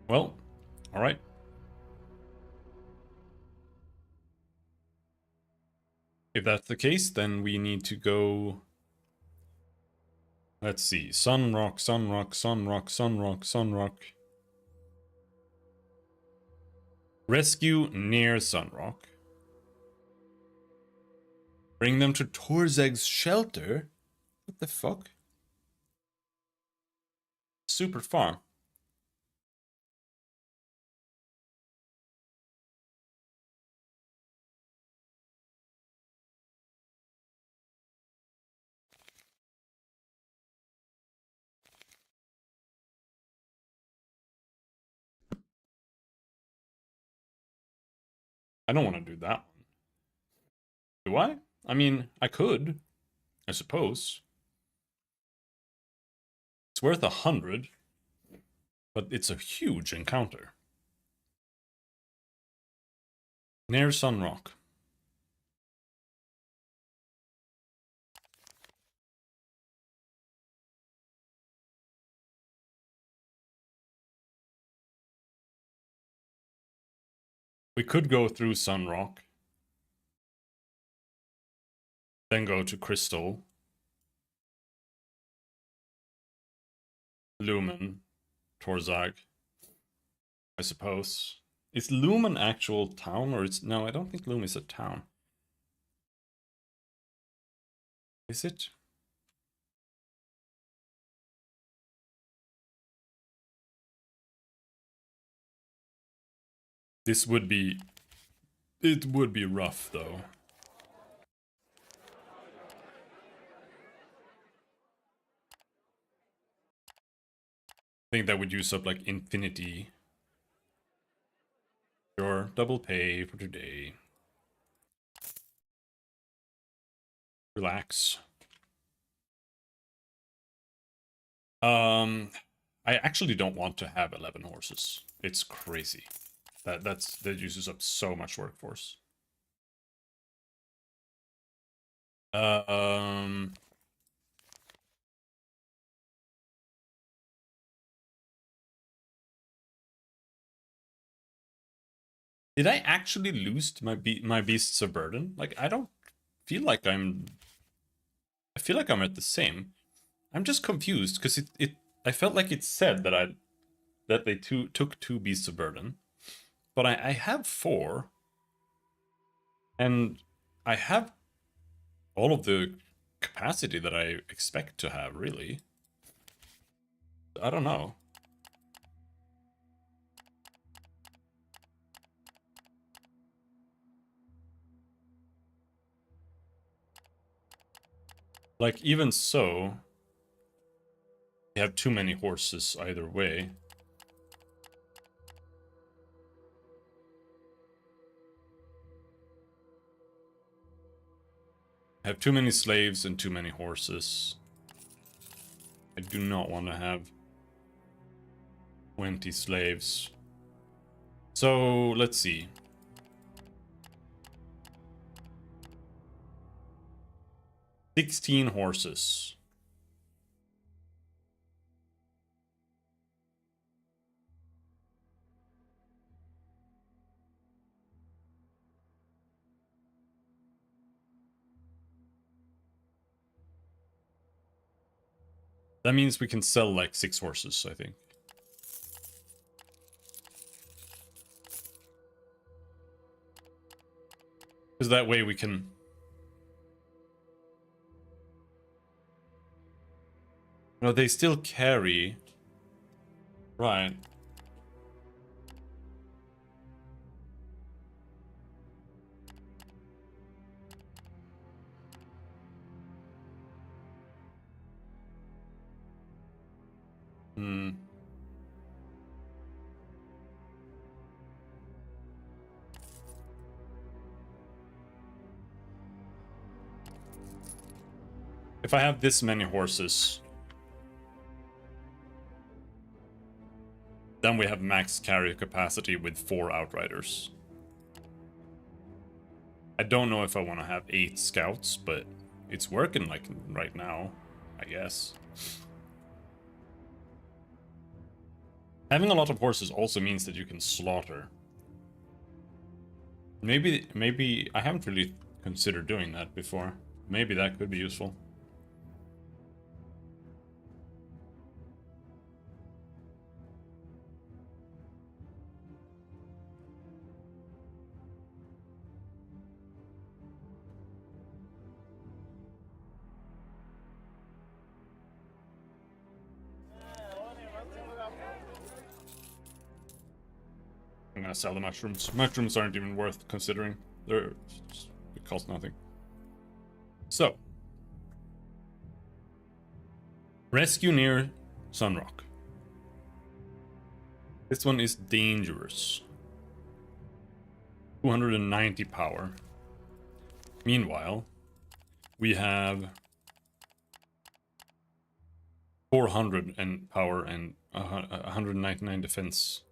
Well, all right. If that's the case, then we need to go... Let's see. Sunrock, Sunrock, Sunrock, Sunrock, Sunrock. Rescue near Sunrock. Bring them to Torzeg's shelter? What the fuck? Super far. I don't want to do that one. Do I? I mean, I could. I suppose. It's worth 100. But it's a huge encounter. Near Sunrock. We could go through Sunrock. Then go to Crystal. Lumen. Torzag. I suppose. Is Lume an actual town or it's... No, I don't think Lume is a town. Is it? This would be... It would be rough, though. I think that would use up, like, infinity. Sure, double pay for today. Relax. I actually don't want to have 11 horses. It's crazy. That uses up so much workforce. Did I actually lose my beasts of burden? Like, I don't feel like I'm... I feel like I'm at the same. I'm just confused because I felt like it said that they took 2 beasts of burden, but I have 4, and I have all of the capacity that I expect to have. Really, I don't know. Like, even so, you have too many horses either way. I have too many slaves and too many horses. I do not want to have 20 slaves. So, let's see. 16 horses. That means we can sell like 6 horses, I think. Because that way we can... No, they still carry. Right. Hmm. If I have this many horses, then we have max carry capacity with 4 outriders. I don't know if I want to have 8 scouts, but it's working like right now, I guess. Having a lot of horses also means that you can slaughter. Maybe I haven't really considered doing that before. Maybe that could be useful. I'm gonna sell the mushrooms. Mushrooms aren't even worth considering. It cost nothing. So, rescue near Sunrock. This one is dangerous. 290 power. Meanwhile, we have 400 in power and 199 defense.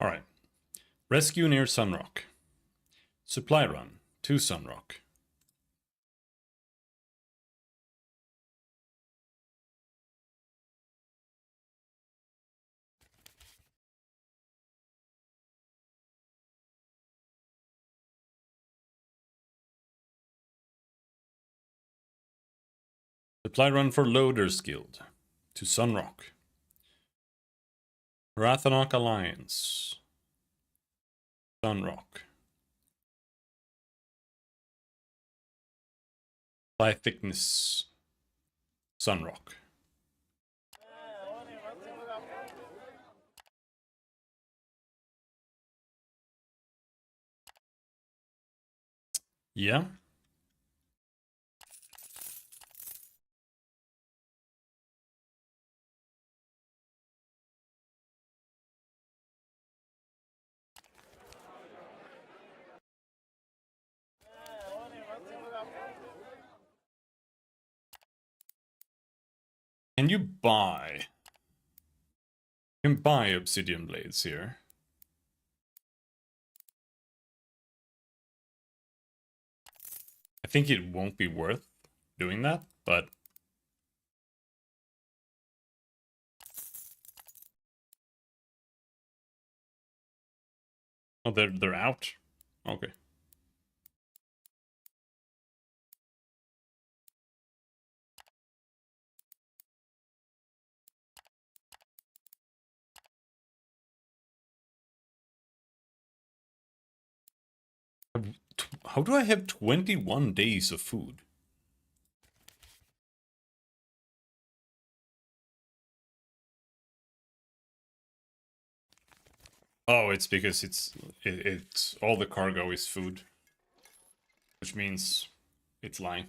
Alright. Rescue near Sunrock. Supply run to Sunrock. Supply run for Loaders Guild to Sunrock. Rathanok Alliance. Sunrock. Supply thickness. Sunrock. Yeah. Can you buy? You can buy obsidian blades here. I think it won't be worth doing that, but oh, they're out. Okay. How do I have 21 days of food? Oh, it's because it's all the cargo is food, which means it's lying.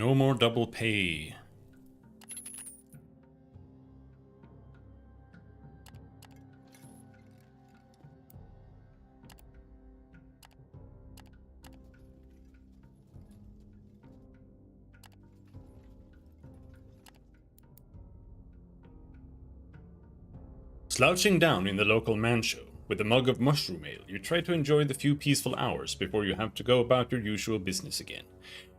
No more double pay. Slouching down in the local man show, with a mug of mushroom ale, you try to enjoy the few peaceful hours before you have to go about your usual business again.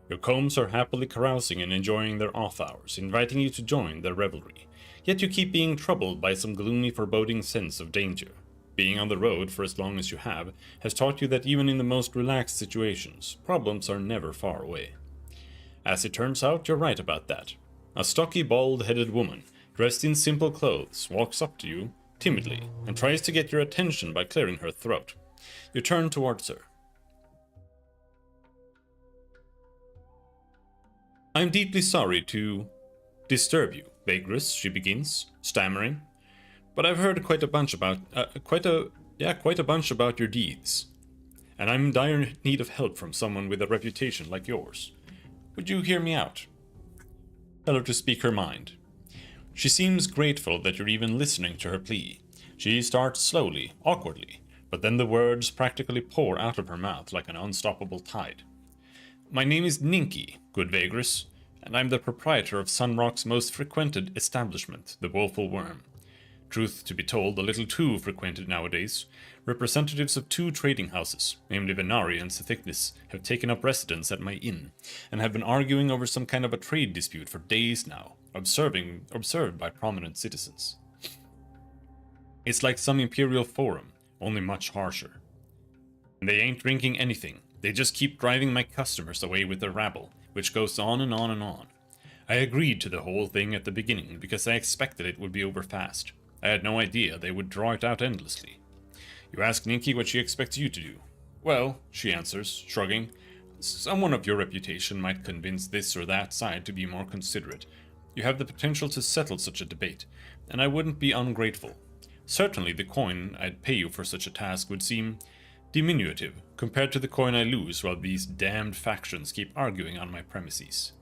Your combs are happily carousing and enjoying their off hours, inviting you to join their revelry. Yet you keep being troubled by some gloomy, foreboding sense of danger. Being on the road for as long as you have has taught you that even in the most relaxed situations, problems are never far away. As it turns out, you're right about that. A stocky, bald-headed woman, dressed in simple clothes, walks up to you, timidly, and tries to get your attention by clearing her throat. You turn towards her. "I'm deeply sorry to disturb you, Vagrus," she begins, stammering. "But I've heard quite a bunch about your deeds, and I'm in dire need of help from someone with a reputation like yours. Would you hear me out? Tell her to speak her mind." She seems grateful that you're even listening to her plea. She starts slowly, awkwardly, but then the words practically pour out of her mouth like an unstoppable tide. "My name is Ninky, good Vagrus, and I'm the proprietor of Sunrock's most frequented establishment, the Woeful Worm. Truth to be told, a little too frequented nowadays. Representatives of 2 trading houses, namely Venari and Sethicnus, have taken up residence at my inn, and have been arguing over some kind of a trade dispute for days now, observed by prominent citizens. It's like some imperial forum, only much harsher. And they ain't drinking anything, they just keep driving my customers away with their rabble, which goes on and on and on. I agreed to the whole thing at the beginning because I expected it would be over fast. I had no idea they would draw it out endlessly. You ask Ninky what she expects you to do. Well, she answers, shrugging, someone of your reputation might convince this or that side to be more considerate. You have the potential to settle such a debate, and I wouldn't be ungrateful. Certainly the coin I'd pay you for such a task would seem diminutive compared to the coin I lose while these damned factions keep arguing on my premises.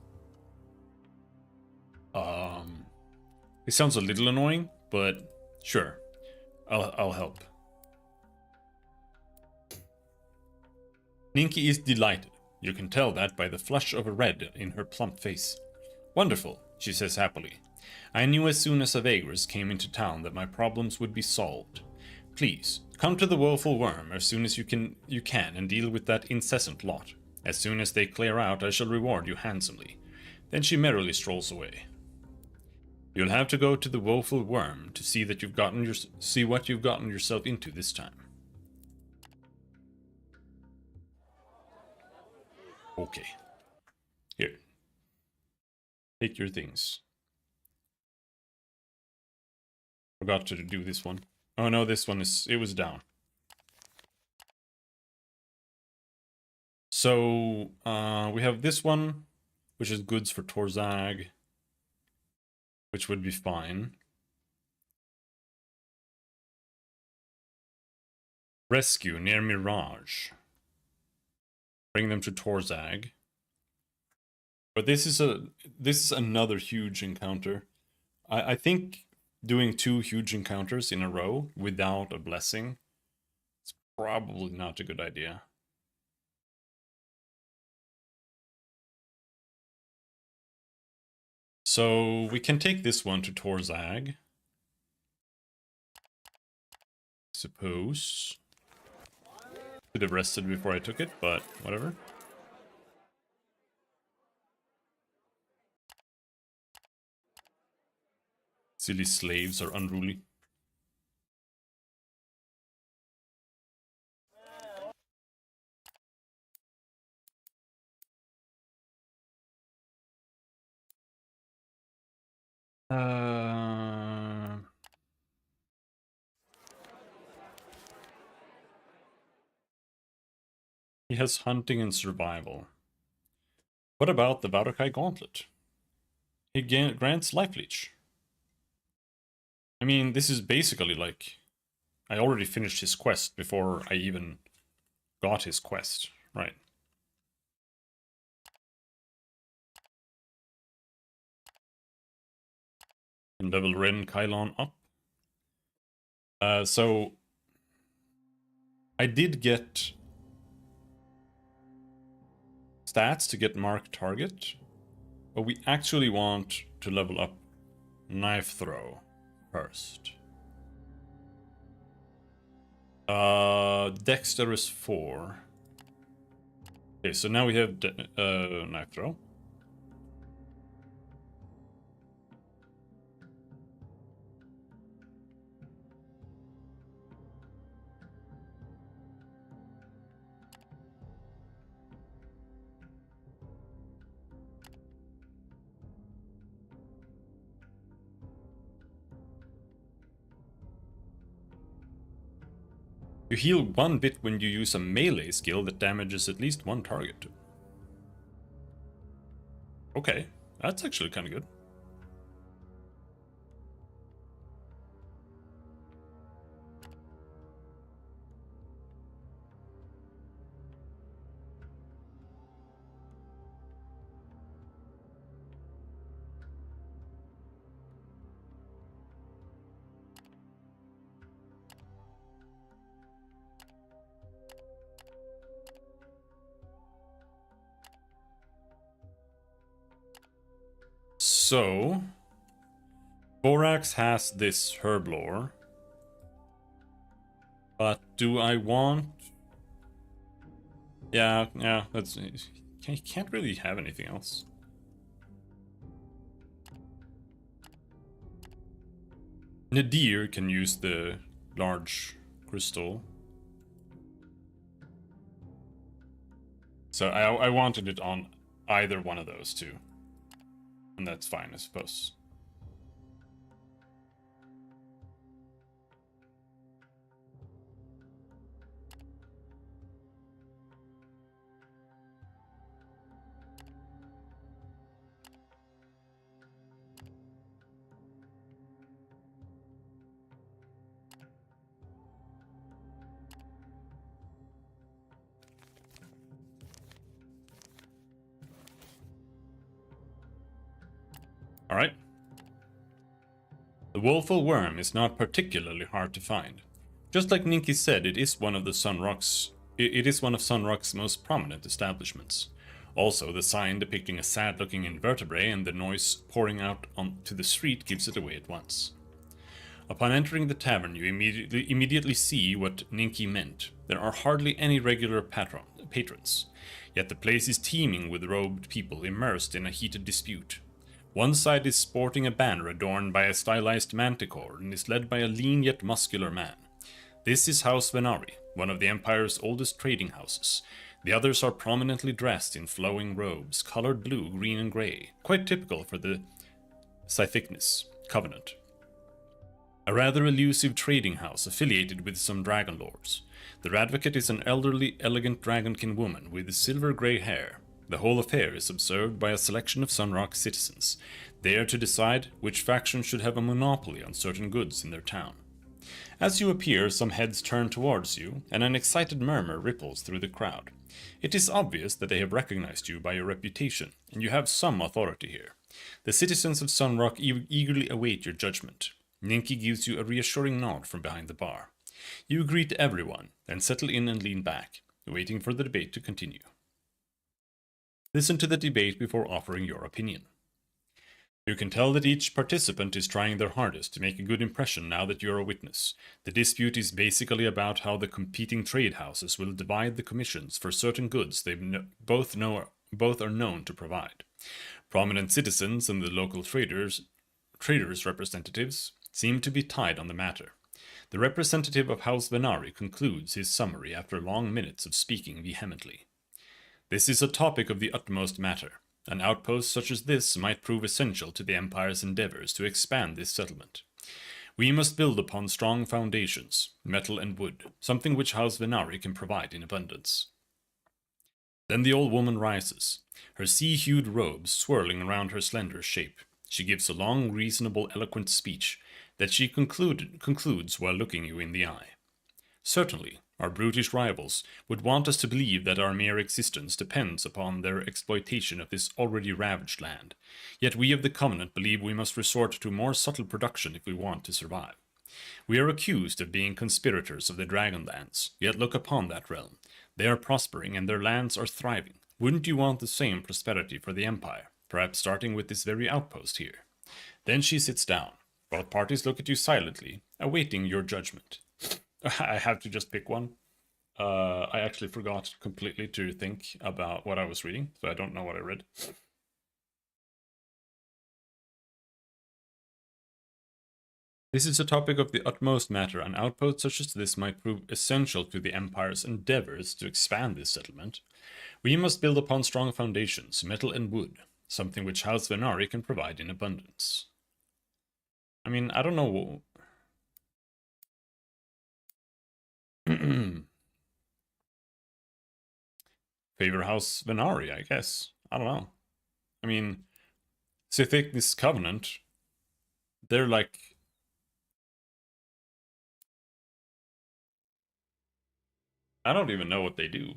It sounds a little annoying, but sure, I'll help. Ninky is delighted. You can tell that by the flush of red in her plump face. Wonderful, she says happily. I knew as soon as a Vagrus came into town that my problems would be solved. Please, come to the Woeful Worm as soon as you can and deal with that incessant lot. As soon as they clear out, I shall reward you handsomely. Then she merrily strolls away. You'll have to go to the Woeful Worm to see that see what you've gotten yourself into this time. Okay. Here. Take your things. Forgot to do this one. Oh no, this one it was down. So, we have this one, which is goods for Torzag, which would be fine. Rescue near Mirage. Bring them to Torzag. But this is another huge encounter. I think doing 2 huge encounters in a row without a blessing is probably not a good idea. So we can take this one to Torzag. Suppose. Could have rested before I took it, but whatever. Silly slaves are unruly. He has hunting and survival. What about the Varukai Gauntlet? It grants life leech. I mean, this is basically like... I already finished his quest before I even got his quest, right? And level Ren Kylon up. So I did get stats to get mark target, but we actually want to level up knife throw first. Dexter is 4. Okay, so now we have knife throw. You heal 1 bit when you use a melee skill that damages at least 1 target. Okay, that's actually kind of good. So, Borax has this herblore. But do I want... Yeah, that's... You can't really have anything else. Nadir can use the large crystal. So I wanted it on either one of those two. And that's fine, I suppose. Alright. The woeful worm is not particularly hard to find. Just like Ninki said, it is one of Sunrock's most prominent establishments. Also, the sign depicting a sad-looking invertebrate and the noise pouring out onto the street gives it away at once. Upon entering the tavern, you immediately see what Ninki meant. There are hardly any regular patrons, yet the place is teeming with robed people immersed in a heated dispute. One side is sporting a banner adorned by a stylized manticore and is led by a lean yet muscular man. This is House Venari, one of the Empire's oldest trading houses. The others are prominently dressed in flowing robes, colored blue, green, and grey, quite typical for the Scythicness Covenant. A rather elusive trading house affiliated with some dragon lords. The Advocate is an elderly, elegant dragonkin woman with silver-grey hair. The whole affair is observed by a selection of Sunrock citizens, there to decide which faction should have a monopoly on certain goods in their town. As you appear, some heads turn towards you, and an excited murmur ripples through the crowd. It is obvious that they have recognized you by your reputation, and you have some authority here. The citizens of Sunrock eagerly await your judgment. Ninki gives you a reassuring nod from behind the bar. You greet everyone, then settle in and lean back, waiting for the debate to continue. Listen to the debate before offering your opinion. You can tell that each participant is trying their hardest to make a good impression now that you're a witness. The dispute is basically about how the competing trade houses will divide the commissions for certain goods they both are known to provide. Prominent citizens and the local traders representatives seem to be tied on the matter. The representative of House Venari concludes his summary after long minutes of speaking vehemently. This is a topic of the utmost matter. An outpost such as this might prove essential to the Empire's endeavors to expand this settlement. We must build upon strong foundations, metal and wood, something which House Venari can provide in abundance. Then the old woman rises, her sea-hued robes swirling around her slender shape. She gives a long, reasonable, eloquent speech that she concludes while looking you in the eye. Certainly, Our brutish rivals would want us to believe that our mere existence depends upon their exploitation of this already ravaged land. Yet we of the Covenant believe we must resort to more subtle production if we want to survive. We are accused of being conspirators of the Dragonlands, yet look upon that realm. They are prospering and their lands are thriving. Wouldn't you want the same prosperity for the Empire, perhaps starting with this very outpost here? Then she sits down. Both parties look at you silently, awaiting your judgment. I have to just pick one. I actually forgot completely to think about what I was reading, so I don't know what I read. This is a topic of the utmost matter. An outpost such as this might prove essential to the Empire's endeavors to expand this settlement. We must build upon strong foundations, metal and wood, something which House Venari can provide in abundance. I mean, I don't know. Favor House Venari, I guess. I don't know. I mean, Sithic, this Covenant, they're like... I don't even know what they do.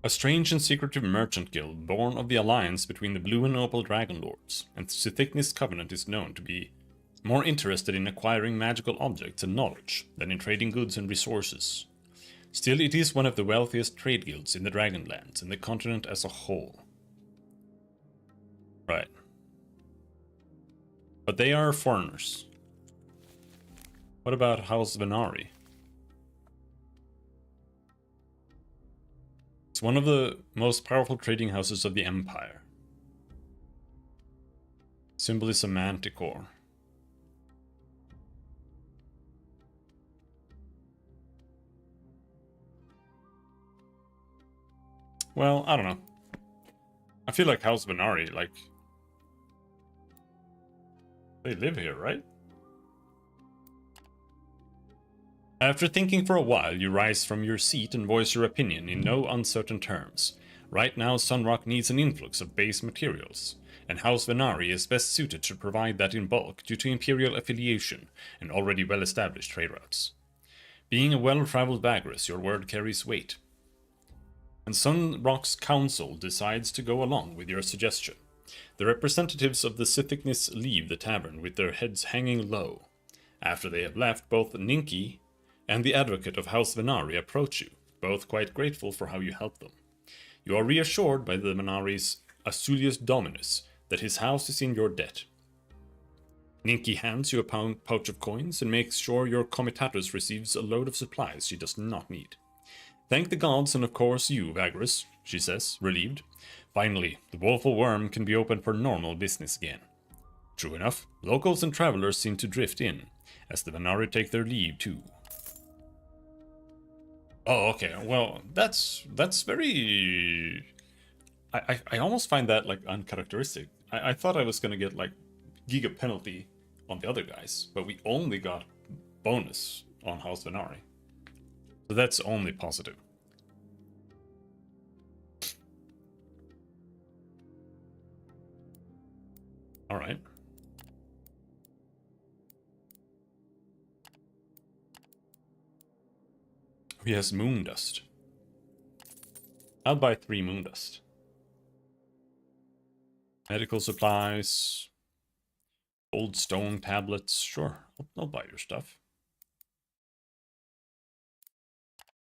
A strange and secretive merchant guild born of the alliance between the Blue and Opal Dragon Lords, and Sithicnis Covenant is known to be more interested in acquiring magical objects and knowledge than in trading goods and resources. Still, it is one of the wealthiest trade guilds in the Dragonlands and the continent as a whole. Right. But they are foreigners. What about House Venari? It's one of the most powerful trading houses of the Empire. Symbol is a manticore. Well, I don't know. I feel like House Venari, like... they live here, right? After thinking for a while, you rise from your seat and voice your opinion in no uncertain terms. Right now, Sunrock needs an influx of base materials, and House Venari is best suited to provide that in bulk due to Imperial affiliation and already well-established trade routes. Being a well-traveled Vagrus, your word carries weight. And Sunrock's council decides to go along with your suggestion. The representatives of the Sithicnis leave the tavern with their heads hanging low. After they have left, both Ninki and the advocate of House Venari approach you, both quite grateful for how you helped them. You are reassured by the Venari's Asulius Dominus that his house is in your debt. Ninki hands you a pouch of coins and makes sure your comitatus receives a load of supplies she does not need. Thank the gods and of course you, Vagrus, she says, relieved. Finally, the woeful worm can be opened for normal business again. True enough, locals and travelers seem to drift in, as the Venari take their leave too. Oh, okay. Well, that's very... I almost find that, like, uncharacteristic. I thought I was gonna get, like, giga penalty on the other guys, but we only got bonus on House Venari. So that's only positive. Alright. He has moon dust. I'll buy 3 moon dust. Medical supplies. Old stone tablets. Sure, I'll buy your stuff.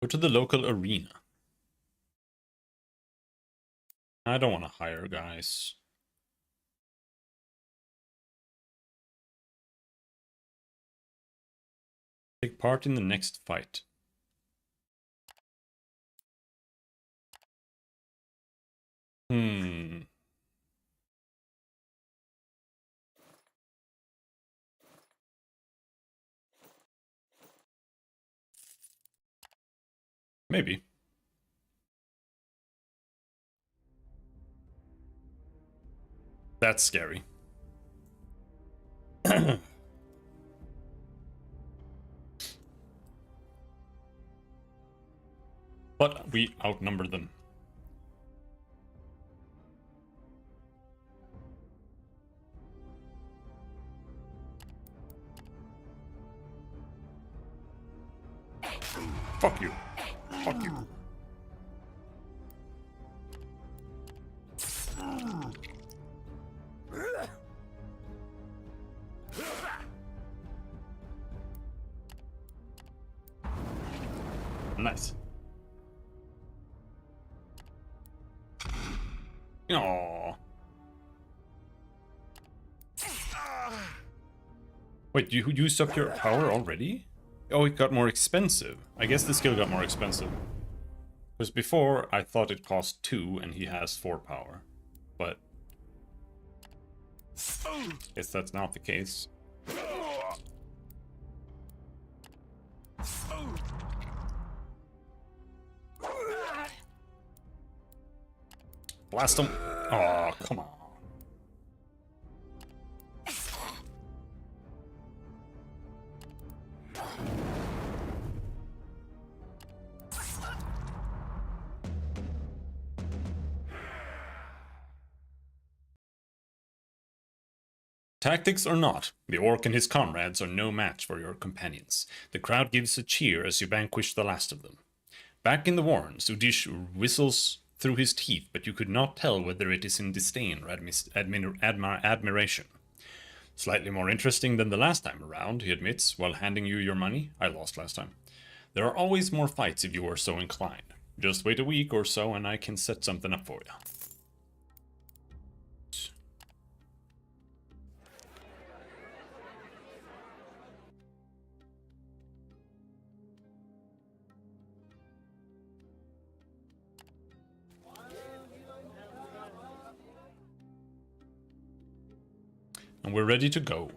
Go to the local arena. I don't want to hire guys. Take part in the next fight. Maybe. That's scary. We outnumber them. Fuck you. Fuck you. Nice. Aww. Wait, you used up your power already? Oh, it got more expensive. I guess the skill got more expensive. Because before, I thought it cost 2 and he has 4 power. But I guess that's not the case. Blast him! Oh, come on. Tactics or not, the orc and his comrades are no match for your companions. The crowd gives a cheer as you vanquish the last of them. Back in the warrens, Udish whistles through his teeth, but you could not tell whether it is in disdain or admiration. Slightly more interesting than the last time around, he admits, while handing you your money. I lost last time. There are always more fights if you are so inclined. Just wait a week or so and I can set something up for you. And we're ready to go.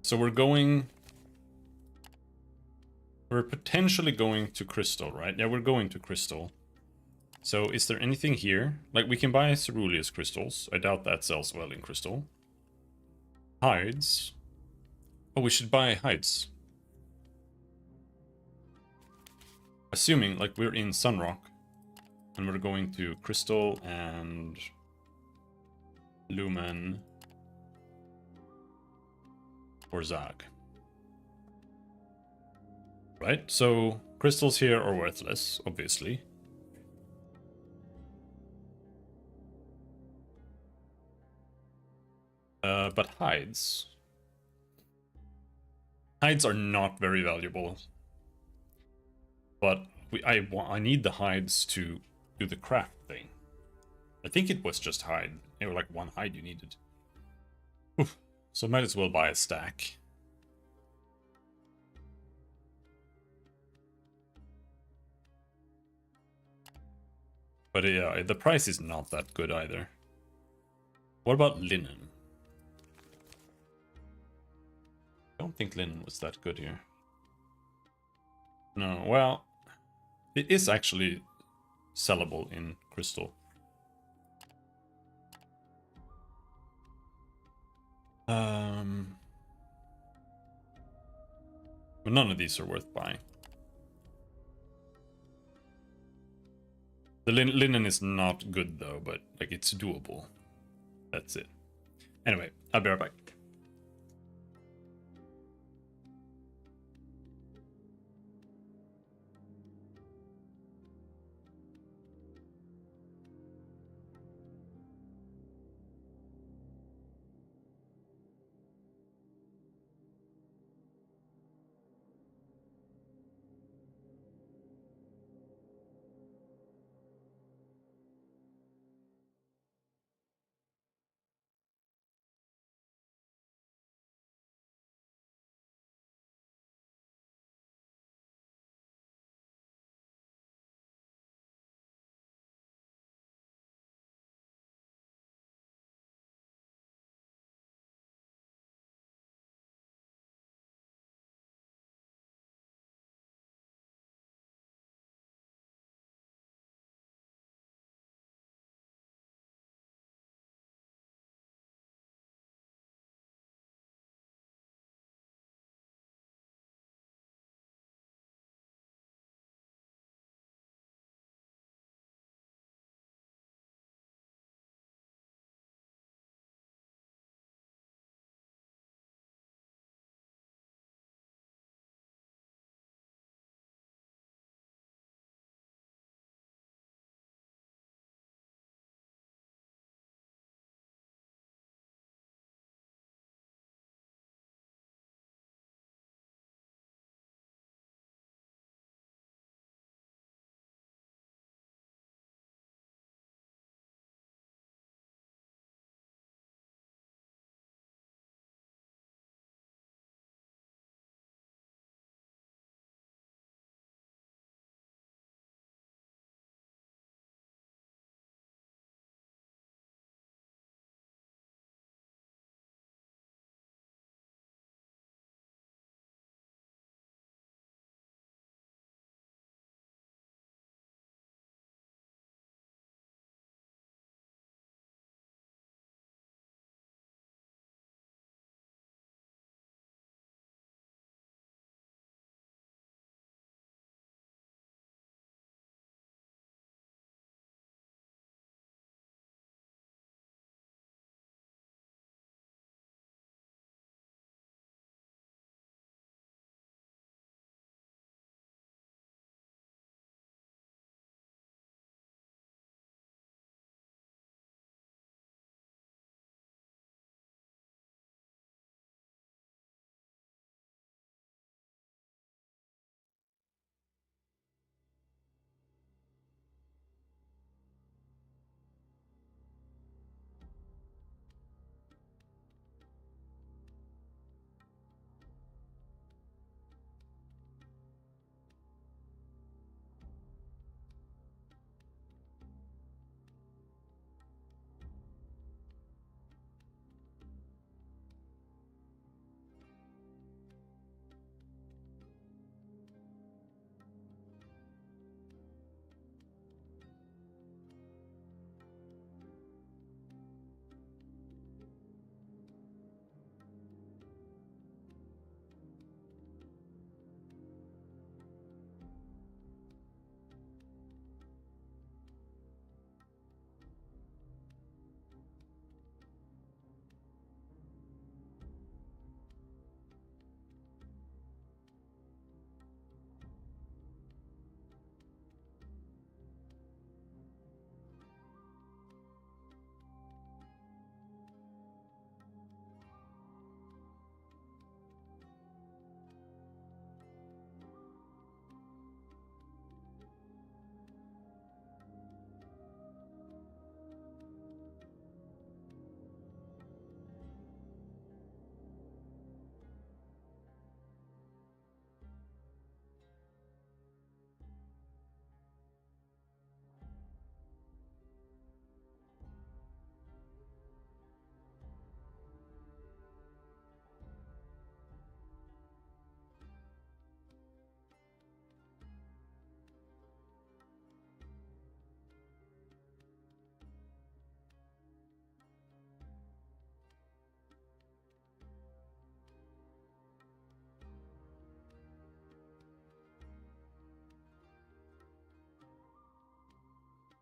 So we're potentially going to Crystal, right? Yeah, we're going to Crystal. So is there anything here? Like, we can buy Ceruleus crystals. I doubt that sells well in Crystal. Hides. Oh, we should buy hides. Assuming, like, we're in Sunrock. And we're going to Crystal and Lumen or Zag. Right? So crystals here are worthless, obviously. But hides. Hides are not very valuable. But I need the hides to do the craft thing. I think it was just hide. It was like 1 hide you needed. Oof. So might as well buy a stack. But yeah, the price is not that good either. What about linen? I don't think linen was that good here. No, well, it is actually sellable in Crystal. But none of these are worth buying. The linen is not good though, but like it's doable. That's it. Anyway, I'll be right back.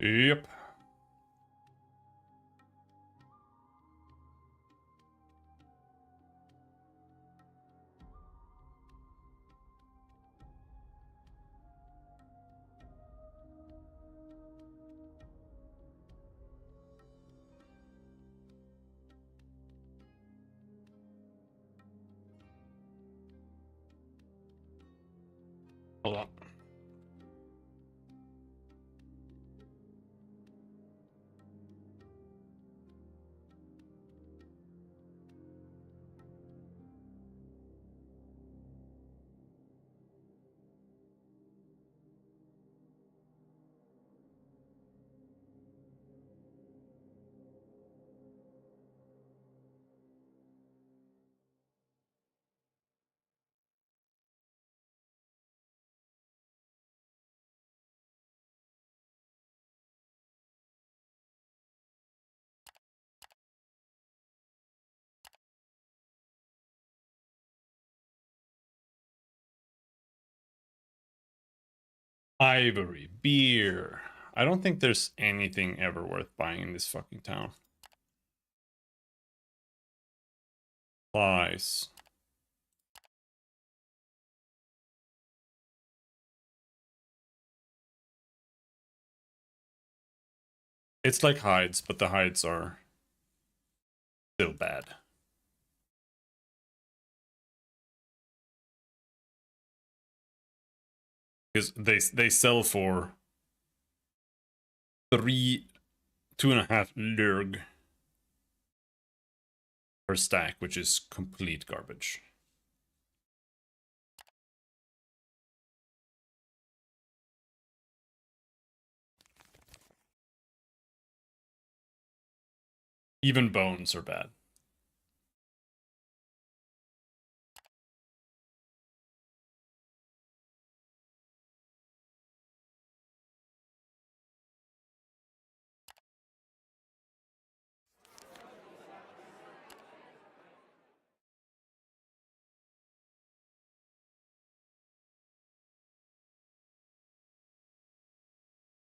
Yep. Hold on. Ivory, beer. I don't think there's anything ever worth buying in this fucking town. Lies. It's like hides, but the hides are still bad. Because they sell for 2.5 lurg per stack, which is complete garbage. Even bones are bad.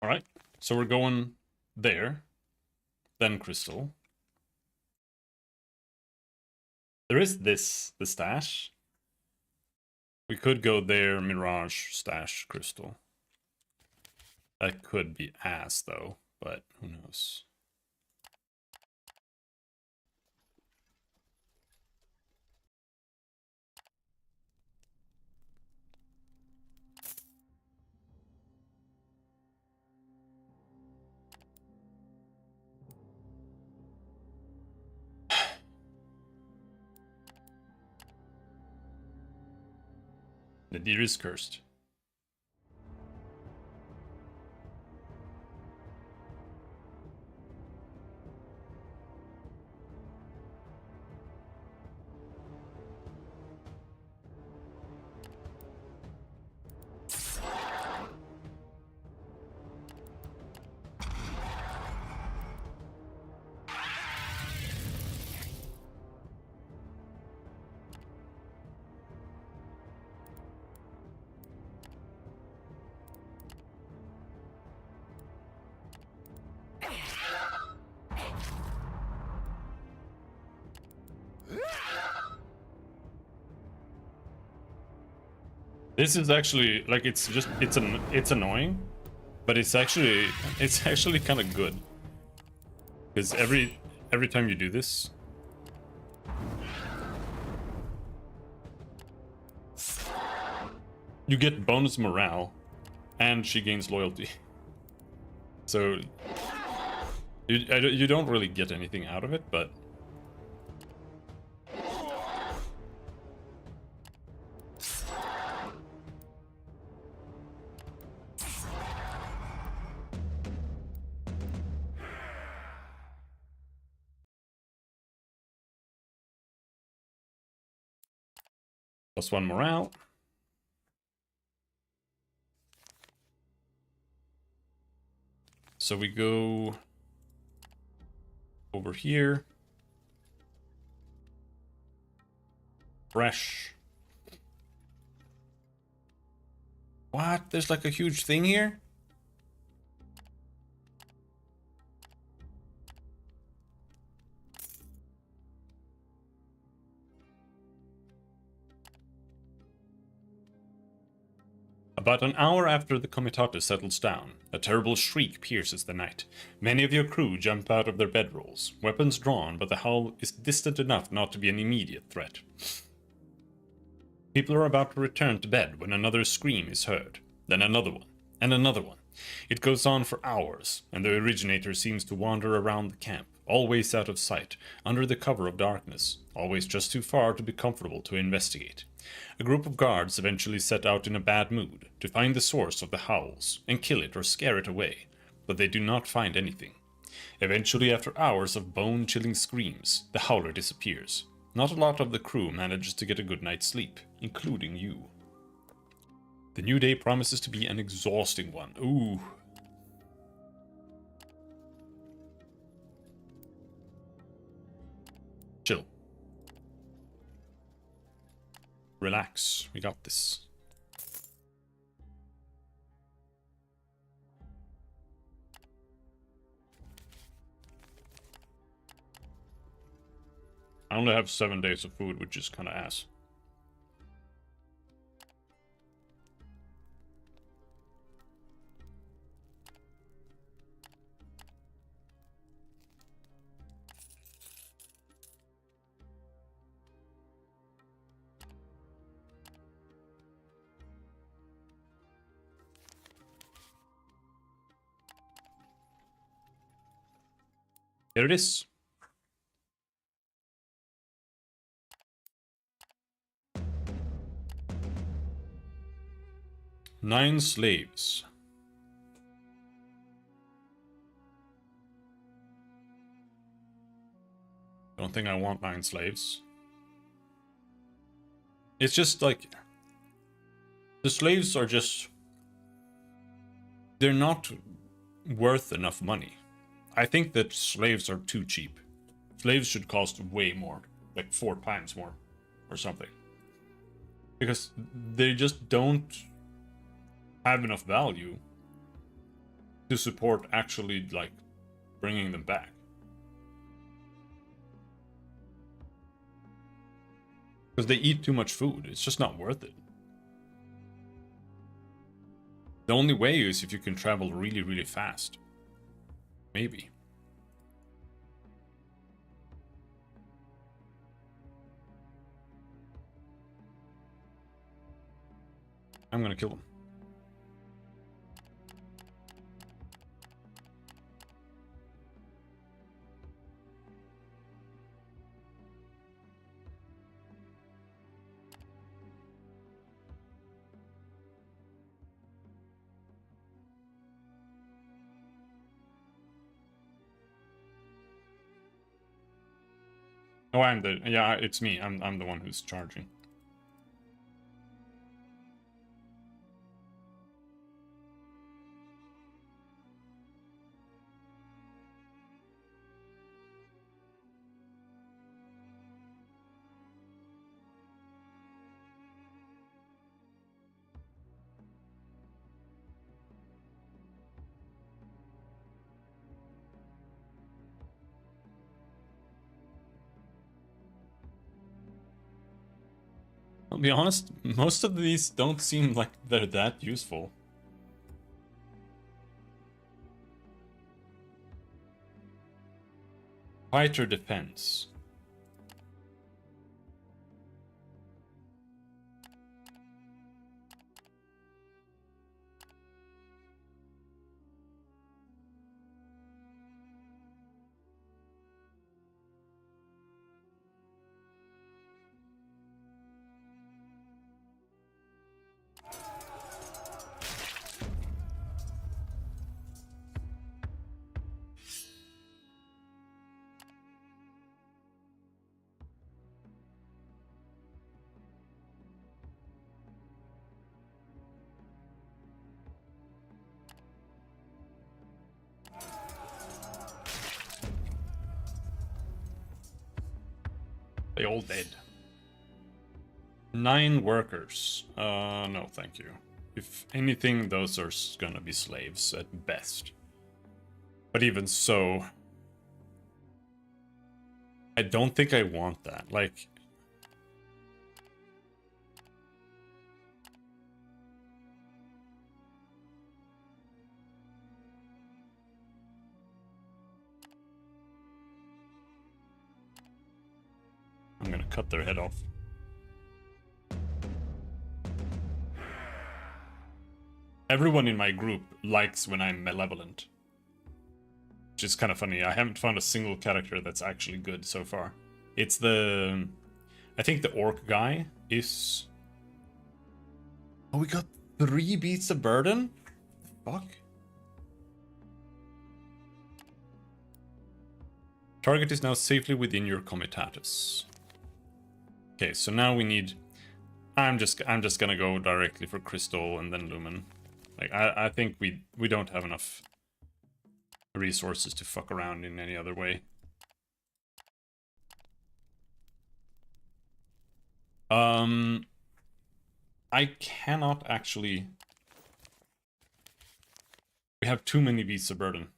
All right, so we're going there, then crystal. There is this, the stash. We could go there, mirage, stash, crystal. That could be ass though, but who knows. The deer is cursed. This is actually like it's annoying, but it's actually kind of good because every time you do this, you get bonus morale, and she gains loyalty. So you don't really get anything out of it, but +1 morale. So we go over here. Fresh. What? There's like a huge thing here? About an hour after the comitatus settles down, a terrible shriek pierces the night. Many of your crew jump out of their bedrolls, weapons drawn, but the howl is distant enough not to be an immediate threat. People are about to return to bed when another scream is heard, then another one, and another one. It goes on for hours, and the originator seems to wander around the camp, always out of sight, under the cover of darkness, always just too far to be comfortable to investigate. A group of guards eventually set out in a bad mood to find the source of the howls and kill it or scare it away, but they do not find anything. Eventually, after hours of bone-chilling screams, the howler disappears. Not a lot of the crew manages to get a good night's sleep, including you. The new day promises to be an exhausting one. Ooh. Chill. Relax. We got this. I only have 7 days of food, which is kind of ass. There it is. Nine slaves. I don't think I want 9 slaves. It's just like... the slaves are just... they're not worth enough money. I think that slaves are too cheap. Slaves should cost way more. Like 4 times more. Or something. Because they just don't have enough value to support actually, like, bringing them back. Because they eat too much food. It's just not worth it. The only way is if you can travel really, really fast. Maybe. I'm gonna kill them. Oh, yeah, it's me. I'm the one who's charging. I'll be honest, most of these don't seem like they're that useful. Fighter defense. They all dead. 9 workers. No, thank you. If anything, those are gonna be slaves at best. But even so, I don't think I want that. Like, cut their head off. Everyone in my group likes when I'm malevolent. Which is kind of funny. I haven't found a single character that's actually good so far. It's the... I think the orc guy is... Oh, we got 3 beasts of burden? Fuck. Target is now safely within your comitatus. Okay, so now we need... I'm just gonna go directly for Crystal and then Lumen. Like, I think we don't have enough resources to fuck around in any other way. I cannot actually... We have too many beasts of burden.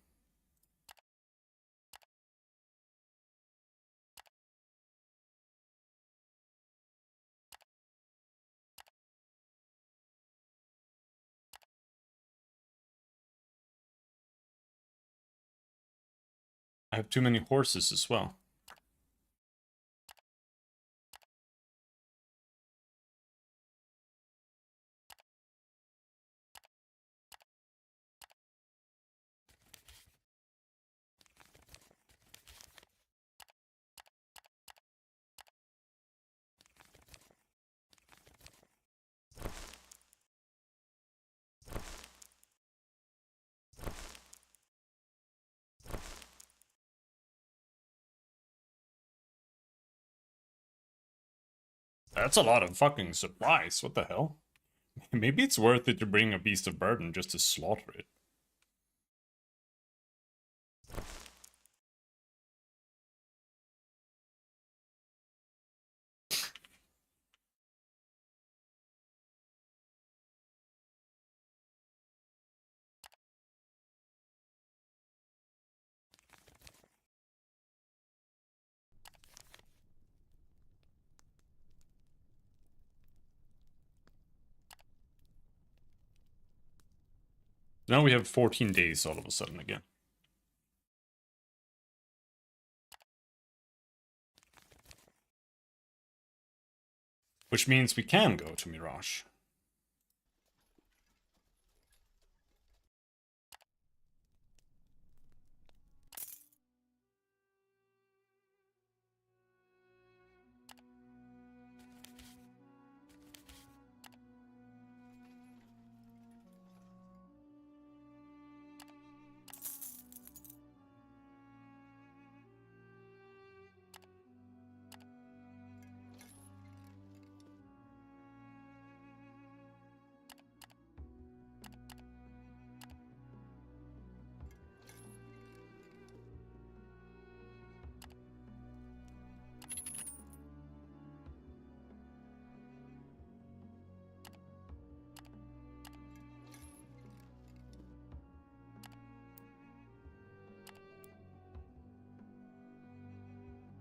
I have too many horses as well. That's a lot of fucking supplies. What the hell? Maybe it's worth it to bring a beast of burden just to slaughter it. Now we have 14 days all of a sudden again. Which means we can go to Mirage.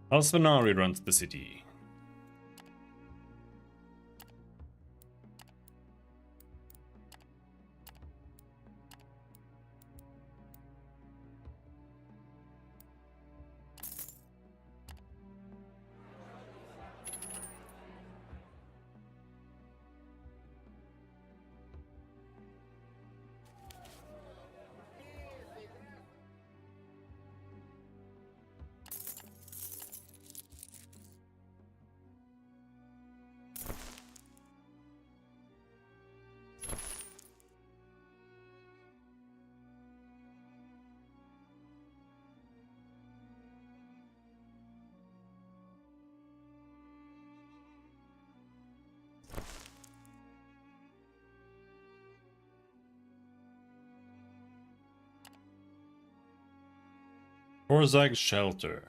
Alsvenari runs the city. Orzag's shelter.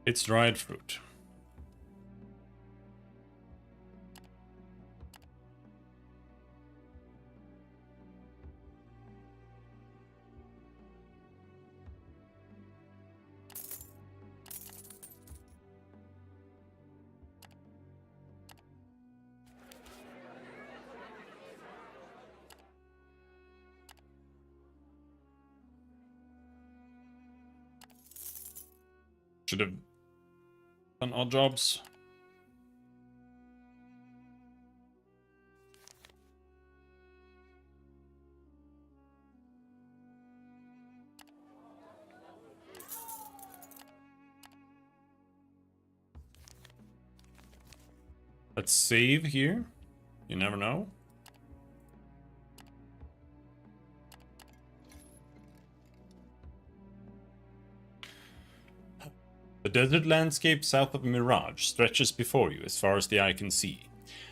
It's dried fruit. Should have done odd jobs. Let's save here. You never know. The desert landscape south of Mirage stretches before you as far as the eye can see.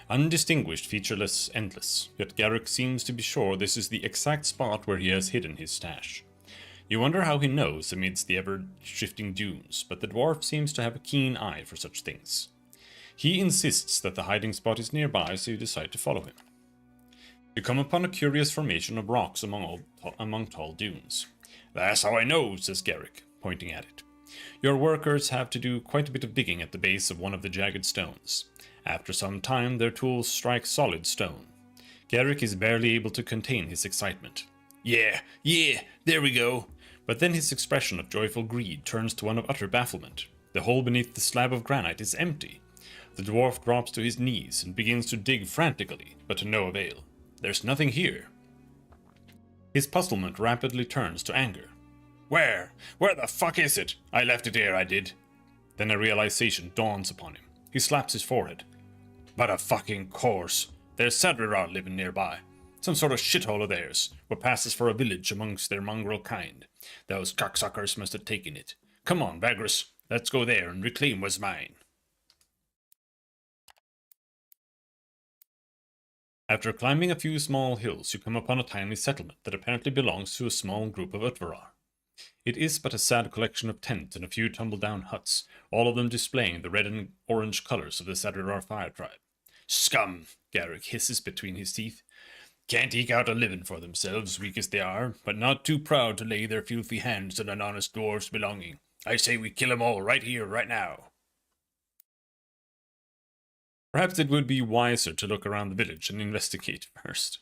Undistinguished, featureless, endless, yet Garrick seems to be sure this is the exact spot where he has hidden his stash. You wonder how he knows amidst the ever-shifting dunes, but the dwarf seems to have a keen eye for such things. He insists that the hiding spot is nearby, so you decide to follow him. You come upon a curious formation of rocks among tall dunes. "That's how I know," says Garrick, pointing at it. Your workers have to do quite a bit of digging at the base of one of the jagged stones. After some time, their tools strike solid stone. Garrick is barely able to contain his excitement. Yeah, there we go." But then his expression of joyful greed turns to one of utter bafflement. The hole beneath the slab of granite is empty. The dwarf drops to his knees and begins to dig frantically, but to no avail. There's nothing here. His puzzlement rapidly turns to anger. Where the fuck is it? I left it here, I did." Then a realization dawns upon him. He slaps his forehead. "But of fucking course. There's Sadrirar living nearby. Some sort of shithole of theirs, what passes for a village amongst their mongrel kind. Those cocksuckers must have taken it. Come on, Vagrus. Let's go there and reclaim what's mine." After climbing a few small hills, you come upon a tiny settlement that apparently belongs to a small group of Utvarar. It is but a sad collection of tents and a few tumble-down huts, all of them displaying the red and orange colors of the Sadrirar fire tribe. "Scum," Garrick hisses between his teeth. "Can't eke out a living for themselves, weak as they are, but not too proud to lay their filthy hands on an honest dwarf's belonging. I say we kill 'em all right here, right now." Perhaps it would be wiser to look around the village and investigate first.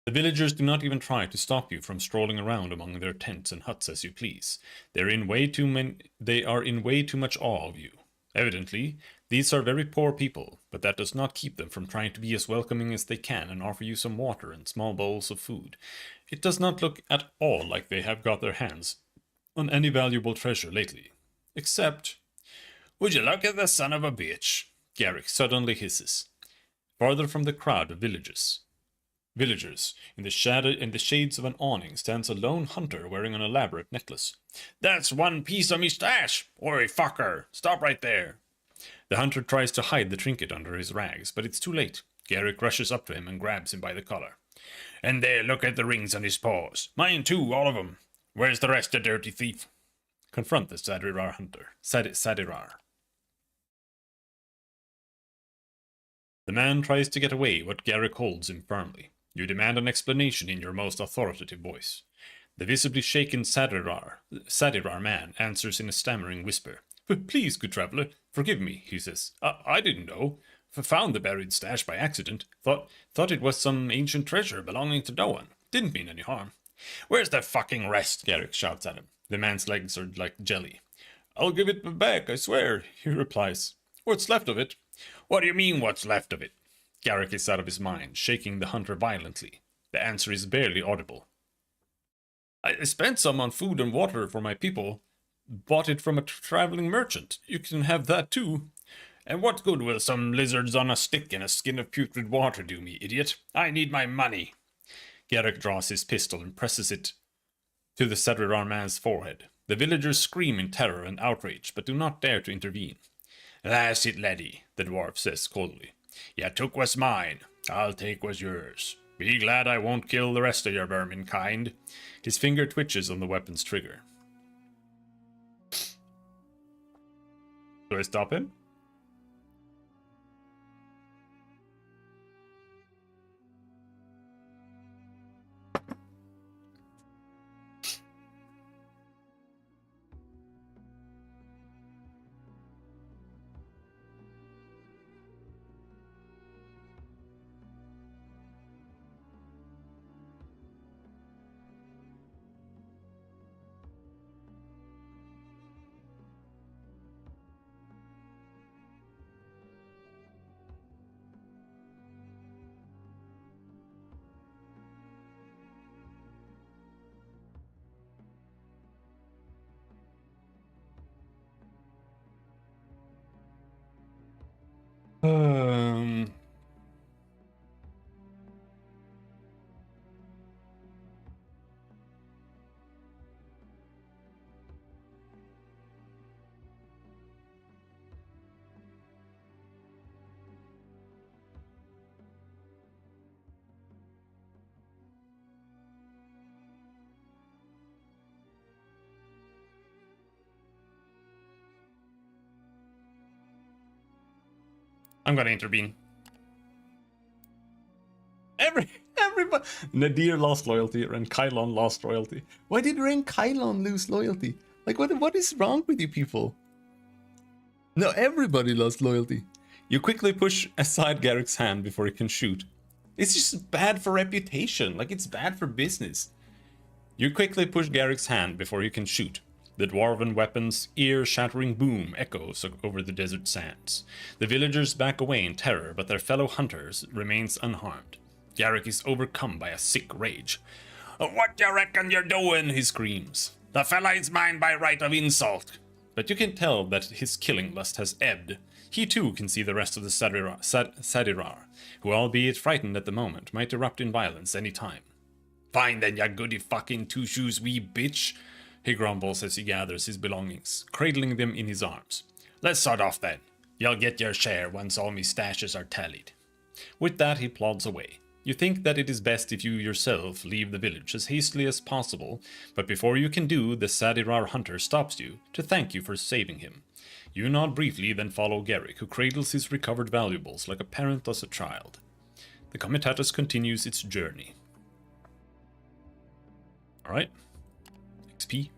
The villagers do not even try to stop you from strolling around among their tents and huts as you please. They are in way too much awe of you. Evidently, these are very poor people, but that does not keep them from trying to be as welcoming as they can and offer you some water and small bowls of food. It does not look at all like they have got their hands on any valuable treasure lately. Except, "Would you look at the son of a bitch?" Garrick suddenly hisses. Farther from the crowd of villagers, in the shades of an awning, stands a lone hunter wearing an elaborate necklace. "That's one piece of me stash! Oi, fucker! Stop right there!" The hunter tries to hide the trinket under his rags, but it's too late. Garrick rushes up to him and grabs him by the collar. "And there, look at the rings on his paws. Mine too, all of 'em. Where's the rest, you dirty thief?" Confront the Sadrirar hunter. Sadrirar. The man tries to get away, but Garrick holds him firmly. You demand an explanation in your most authoritative voice. The visibly shaken Sadrirar man answers in a stammering whisper. "Please, good traveler, forgive me," he says. I didn't know. Found the buried stash by accident. Thought it was some ancient treasure belonging to no one. Didn't mean any harm." "Where's the fucking rest?" Garrick shouts at him. The man's legs are like jelly. "I'll give it back, I swear," he replies. "What's left of it?" "What do you mean, what's left of it?" Garrick is out of his mind, shaking the hunter violently. The answer is barely audible. "I spent some on food and water for my people. Bought it from a traveling merchant. You can have that too." "And what good will some lizards on a stick and a skin of putrid water do me, idiot? I need my money." Garrick draws his pistol and presses it to the Sadrirar man's forehead. The villagers scream in terror and outrage, but do not dare to intervene. "That's it, laddie," the dwarf says coldly. "Ya took what's mine. I'll take what's yours. Be glad I won't kill the rest of your vermin kind." His finger twitches on the weapon's trigger. Do I stop him? Um, I'm gonna intervene. Everybody. Nadir lost loyalty, Ren Kylon lost loyalty. Why did Ren Kylon lose loyalty? Like, what is wrong with you people? No, everybody lost loyalty. You quickly push aside Garrick's hand before he can shoot. It's just bad for reputation. Like, it's bad for business. You quickly push Garrick's hand before he can shoot. The dwarven weapon's ear-shattering boom echoes over the desert sands. The villagers back away in terror, but their fellow hunters remains unharmed. Garrick is overcome by a sick rage. "What you reckon you're doing?" he screams. "The fella is mine by right of insult." But you can tell that his killing lust has ebbed. He too can see the rest of the Sadirar, who, albeit frightened at the moment, might erupt in violence any time. "Fine then, ya goody fucking two-shoes wee bitch," he grumbles as he gathers his belongings, cradling them in his arms. "Let's start off then. You'll get your share once all me stashes are tallied." With that, he plods away. You think that it is best if you yourself leave the village as hastily as possible, but before you can do, the Sadirar hunter stops you to thank you for saving him. You nod briefly, then follow Garrick, who cradles his recovered valuables like a parent does a child. The Comitatus continues its journey. Alright. XP.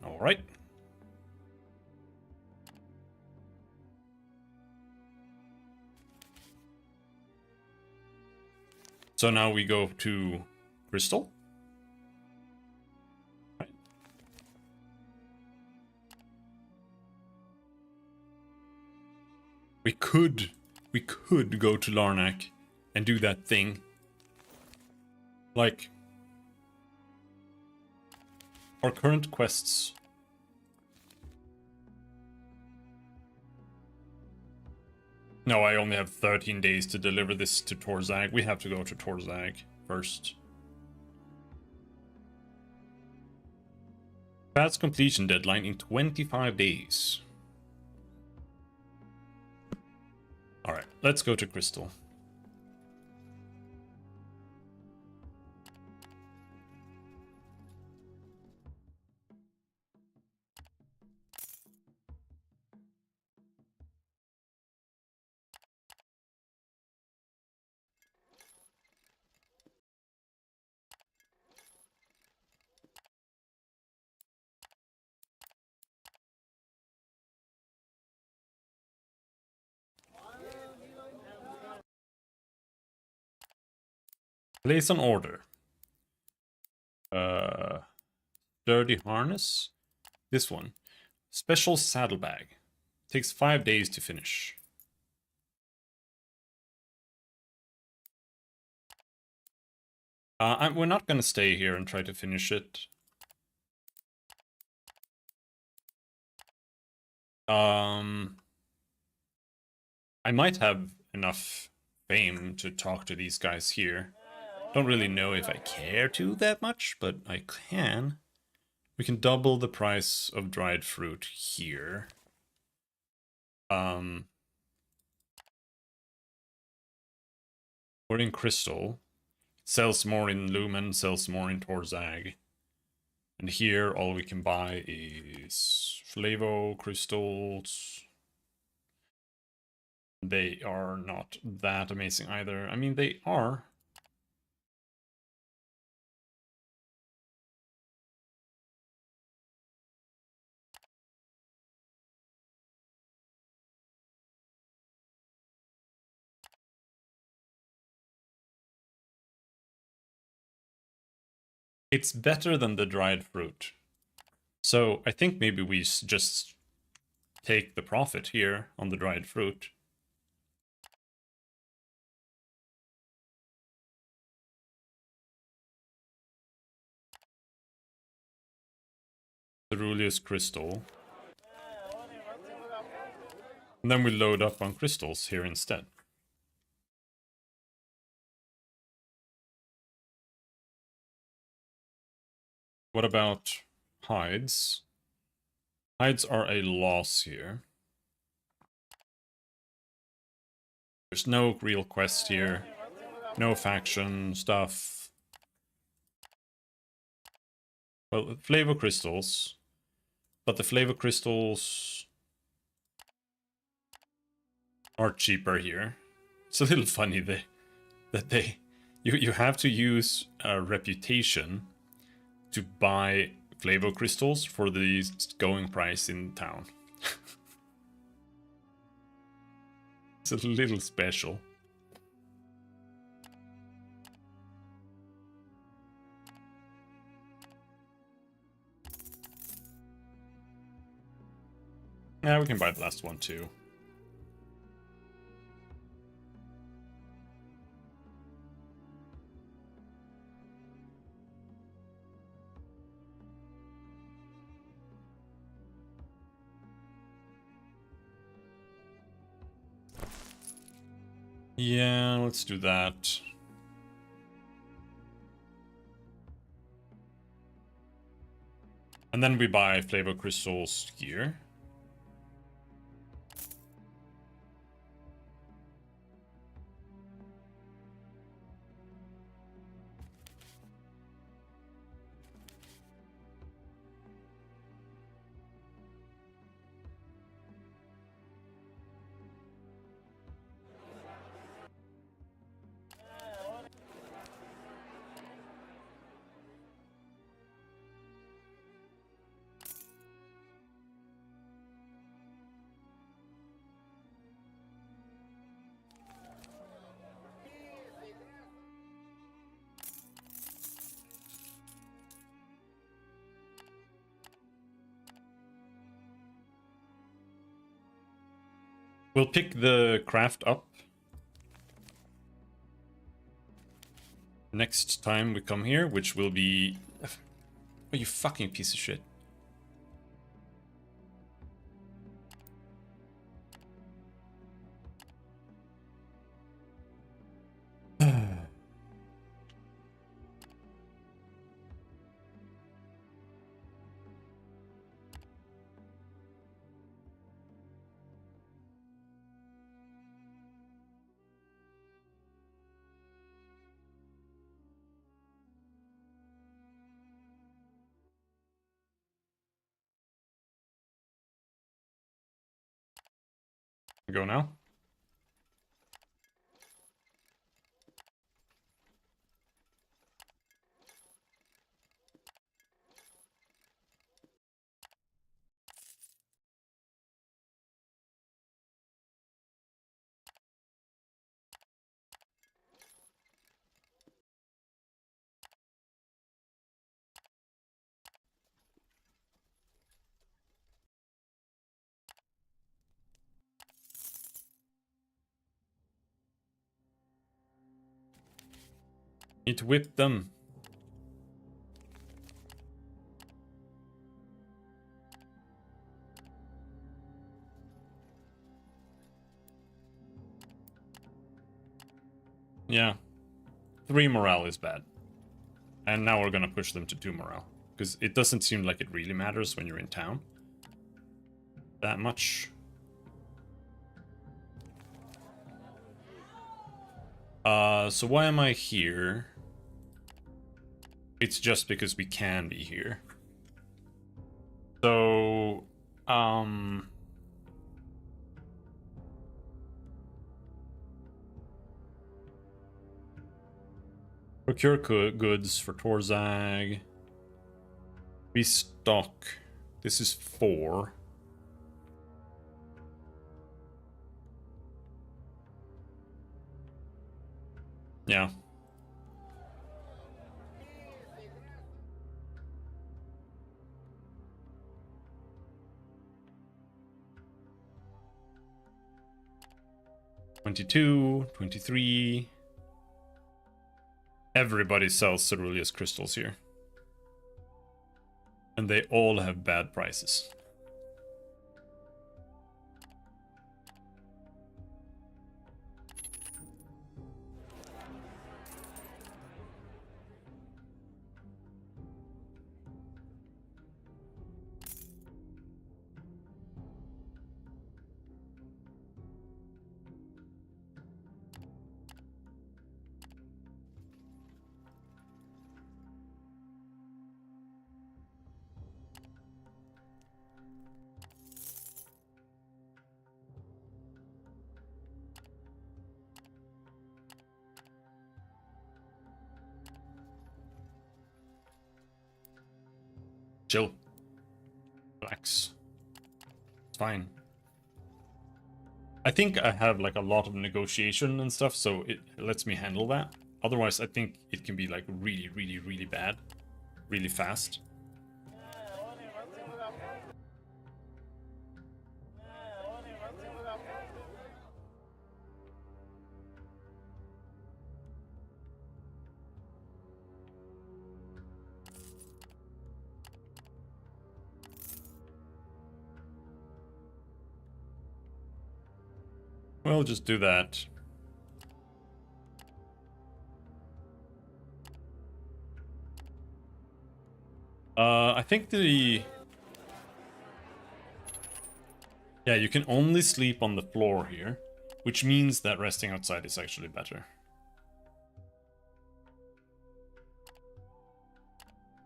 Alright. So now we go to Crystal. Right. We could go to Larnak and do that thing. Like, our current quests. No, I only have 13 days to deliver this to Torzag. We have to go to Torzag first. Path's completion deadline in 25 days. Alright, let's go to Crystal. Place an order. Dirty harness. This one. Special saddlebag. Takes 5 days to finish. We're not gonna stay here and try to finish it. I might have enough fame to talk to these guys here. Don't really know if I care to that much, but I can. We can double the price of dried fruit here. We're in Crystal. Sells more in Lumen, sells more in Torzag. And here all we can buy is Flavo, crystals. They are not that amazing either. I mean, they are. It's better than the dried fruit. So I think maybe we just take the profit here on the dried fruit. ceruleus crystal. And then we load up on crystals here instead. What about hides? Hides are a loss here. There's no real quest here. No faction stuff. Well, flavor crystals. But the flavor crystals are cheaper here. It's a little funny that you have to use a reputation to buy flavor crystals for the going price in town. It's a little special. Yeah, we can buy the last one too. Yeah, let's do that. And then we buy flavor crystals here. We'll pick the craft up next time we come here, which will be... Oh, you fucking piece of shit. Go now. Need to whip them. Yeah. 3 morale is bad. And now we're gonna push them to 2 morale. Because it doesn't seem like it really matters when you're in town. That much. So why am I here? It's just because we can be here. So, procure goods for Torzag. Restock. This is 4. Yeah. $22, $23. Everybody sells ceruleus crystals here. And they all have bad prices. Chill. Relax. It's fine. I think I have like a lot of negotiation and stuff, so it lets me handle that. Otherwise, I think it can be like really, really, really bad. Really fast. We'll just do that. I think yeah, you can only sleep on the floor here, which means that resting outside is actually better.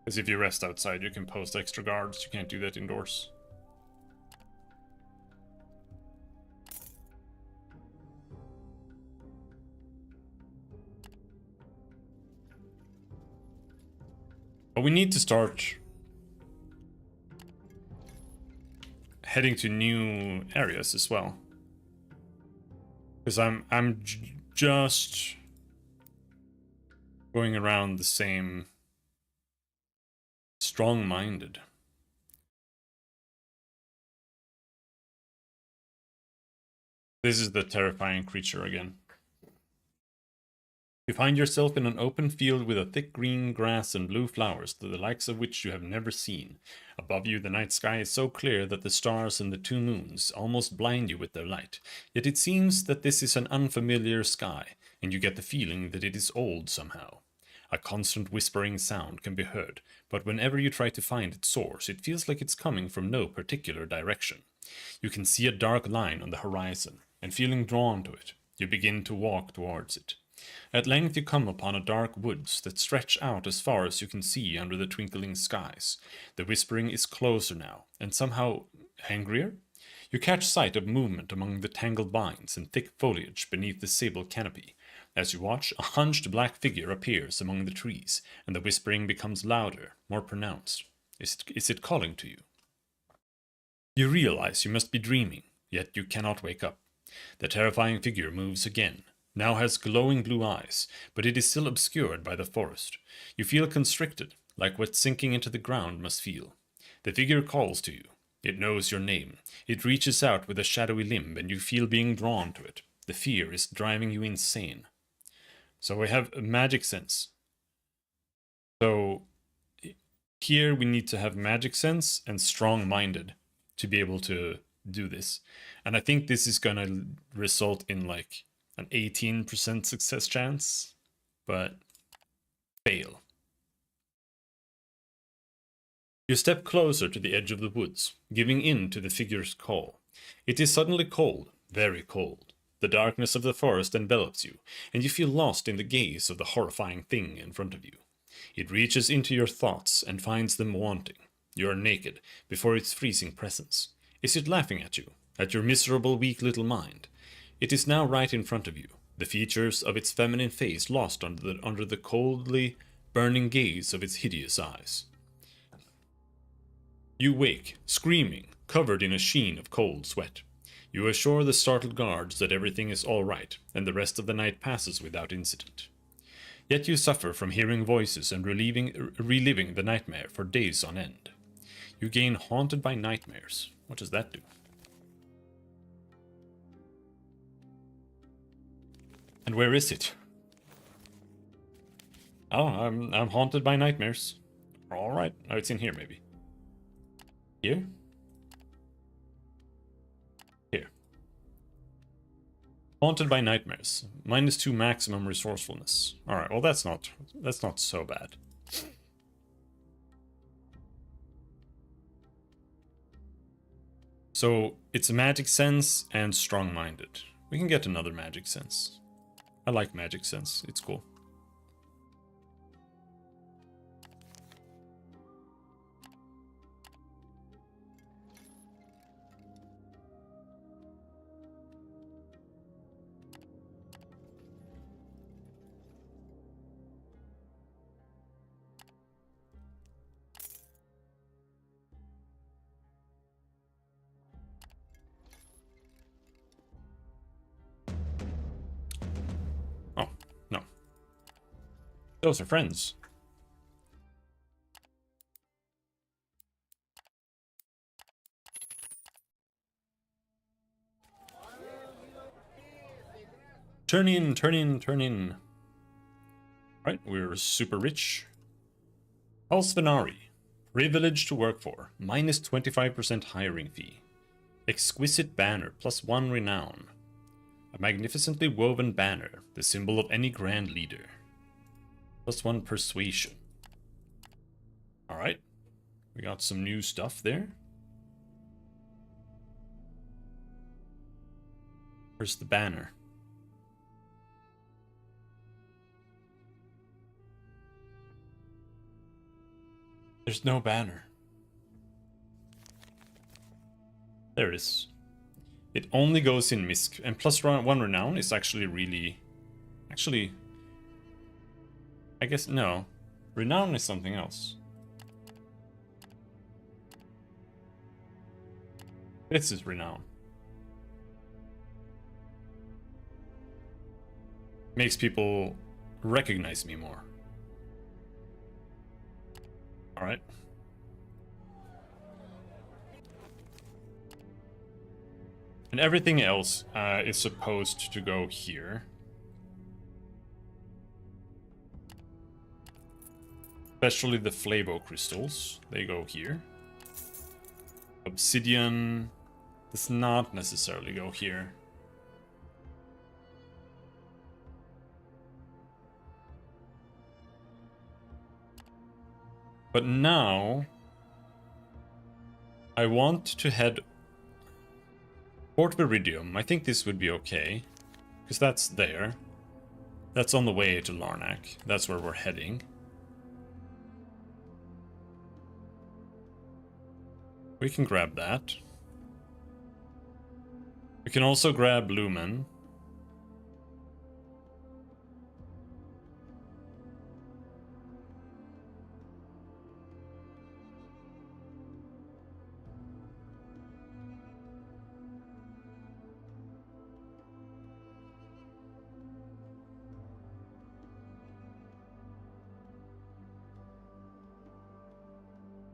Because if you rest outside, you can post extra guards. You can't do that indoors. But we need to start heading to new areas as well. Because I'm just going around the same strong-minded. This is the terrifying creature again. You find yourself in an open field with a thick green grass and blue flowers, the likes of which you have never seen. Above you, the night sky is so clear that the stars and the two moons almost blind you with their light. Yet it seems that this is an unfamiliar sky, and you get the feeling that it is old somehow. A constant whispering sound can be heard, but whenever you try to find its source, it feels like it's coming from no particular direction. You can see a dark line on the horizon, and feeling drawn to it, you begin to walk towards it. At length you come upon a dark woods that stretch out as far as you can see under the twinkling skies. The whispering is closer now, and somehow angrier. You catch sight of movement among the tangled vines and thick foliage beneath the sable canopy. As you watch, a hunched black figure appears among the trees, and the whispering becomes louder, more pronounced. Is it calling to you? You realize you must be dreaming, yet you cannot wake up. The terrifying figure moves again, now has glowing blue eyes, but it is still obscured by the forest. You feel constricted, like what sinking into the ground must feel. The figure calls to you. It knows your name. It reaches out with a shadowy limb, and you feel being drawn to it. The fear is driving you insane. So we have a magic sense. So here we need to have magic sense and strong-minded to be able to do this. And I think this is gonna result in like an 18% success chance, but fail. You step closer to the edge of the woods, giving in to the figure's call. It is suddenly cold, very cold. The darkness of the forest envelops you, and you feel lost in the gaze of the horrifying thing in front of you. It reaches into your thoughts and finds them wanting. You are naked before its freezing presence. Is it laughing at you, at your miserable, weak little mind? It is now right in front of you, the features of its feminine face lost under the coldly burning gaze of its hideous eyes. You wake, screaming, covered in a sheen of cold sweat. You assure the startled guards that everything is all right, and the rest of the night passes without incident. Yet you suffer from hearing voices and reliving the nightmare for days on end. You gain haunted by nightmares. What does that do? And where is it? Oh, I'm haunted by nightmares. All right. Oh, it's in here maybe. Here? Here. Haunted by nightmares. -2 maximum resourcefulness. Alright, well that's not so bad. So it's magic sense and strong-minded. We can get another magic sense. I like magic sense, it's cool. Oh, no. Those are friends. Turn in, turn in, turn in. Right, we're super rich. House Venari. Privilege to work for. -25% hiring fee. Exquisite banner, +1 renown. A magnificently woven banner, the symbol of any grand leader. +1 persuasion. Alright. We got some new stuff there. Where's the banner? There's no banner. There it is. It only goes in Misk, and +1 renown is actually really... Actually... I guess, no. Renown is something else. This is renown. Makes people recognize me more. Alright. And everything else is supposed to go here. Especially the Flavo crystals. They go here. Obsidian does not necessarily go here. But now I want to head Port Viridium. I think this would be okay, because that's there. That's on the way to Larnac. That's where we're heading. We can grab that. We can also grab Lumen.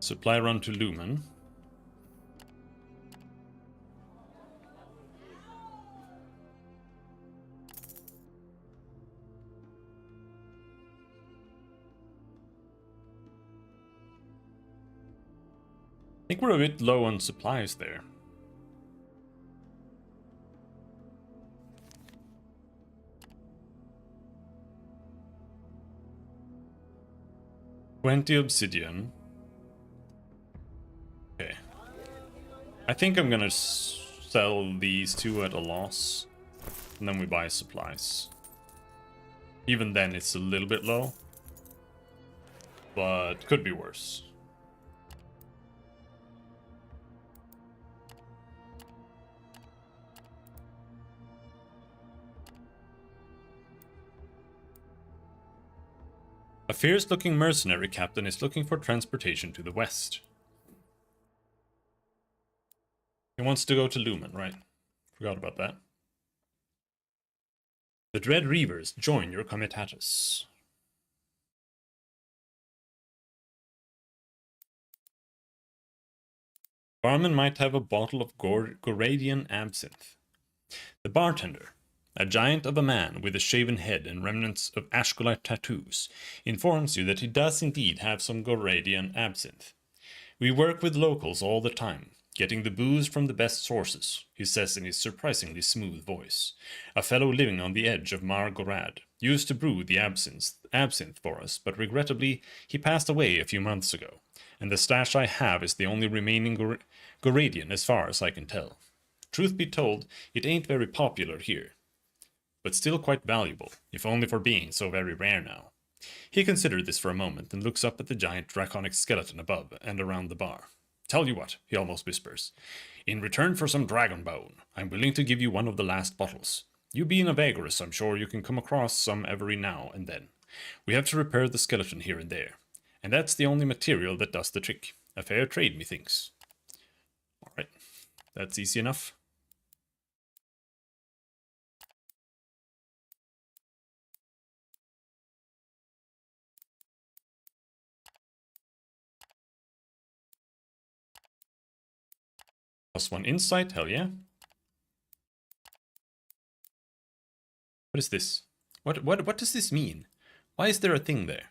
Supply run to Lumen. I think we're a bit low on supplies there. $20 obsidian. Okay. I think I'm gonna sell these two at a loss. And then we buy supplies. Even then it's a little bit low. But could be worse. A fierce-looking mercenary captain is looking for transportation to the west. He wants to go to Lumen, right? Forgot about that. The Dread Reavers join your comitatus. Barman might have a bottle of Goradian absinthe. The bartender, a giant of a man with a shaven head and remnants of Ashkolite tattoos, informs you that he does indeed have some Goradian absinthe. We work with locals all the time, getting the booze from the best sources, he says in his surprisingly smooth voice. A fellow living on the edge of Margorad used to brew the absinthe for us, but regrettably he passed away a few months ago, and the stash I have is the only remaining Goradian as far as I can tell. Truth be told, it ain't very popular here, but still quite valuable, if only for being so very rare now. He considered this for a moment and looks up at the giant draconic skeleton above and around the bar. Tell you what, he almost whispers. In return for some dragon bone, I'm willing to give you one of the last bottles. You being a Vagrus, I'm sure you can come across some every now and then. We have to repair the skeleton here and there, and that's the only material that does the trick. A fair trade, methinks. Alright, that's easy enough. +1 insight, hell yeah. What is this? What does this mean? Why is there a thing there?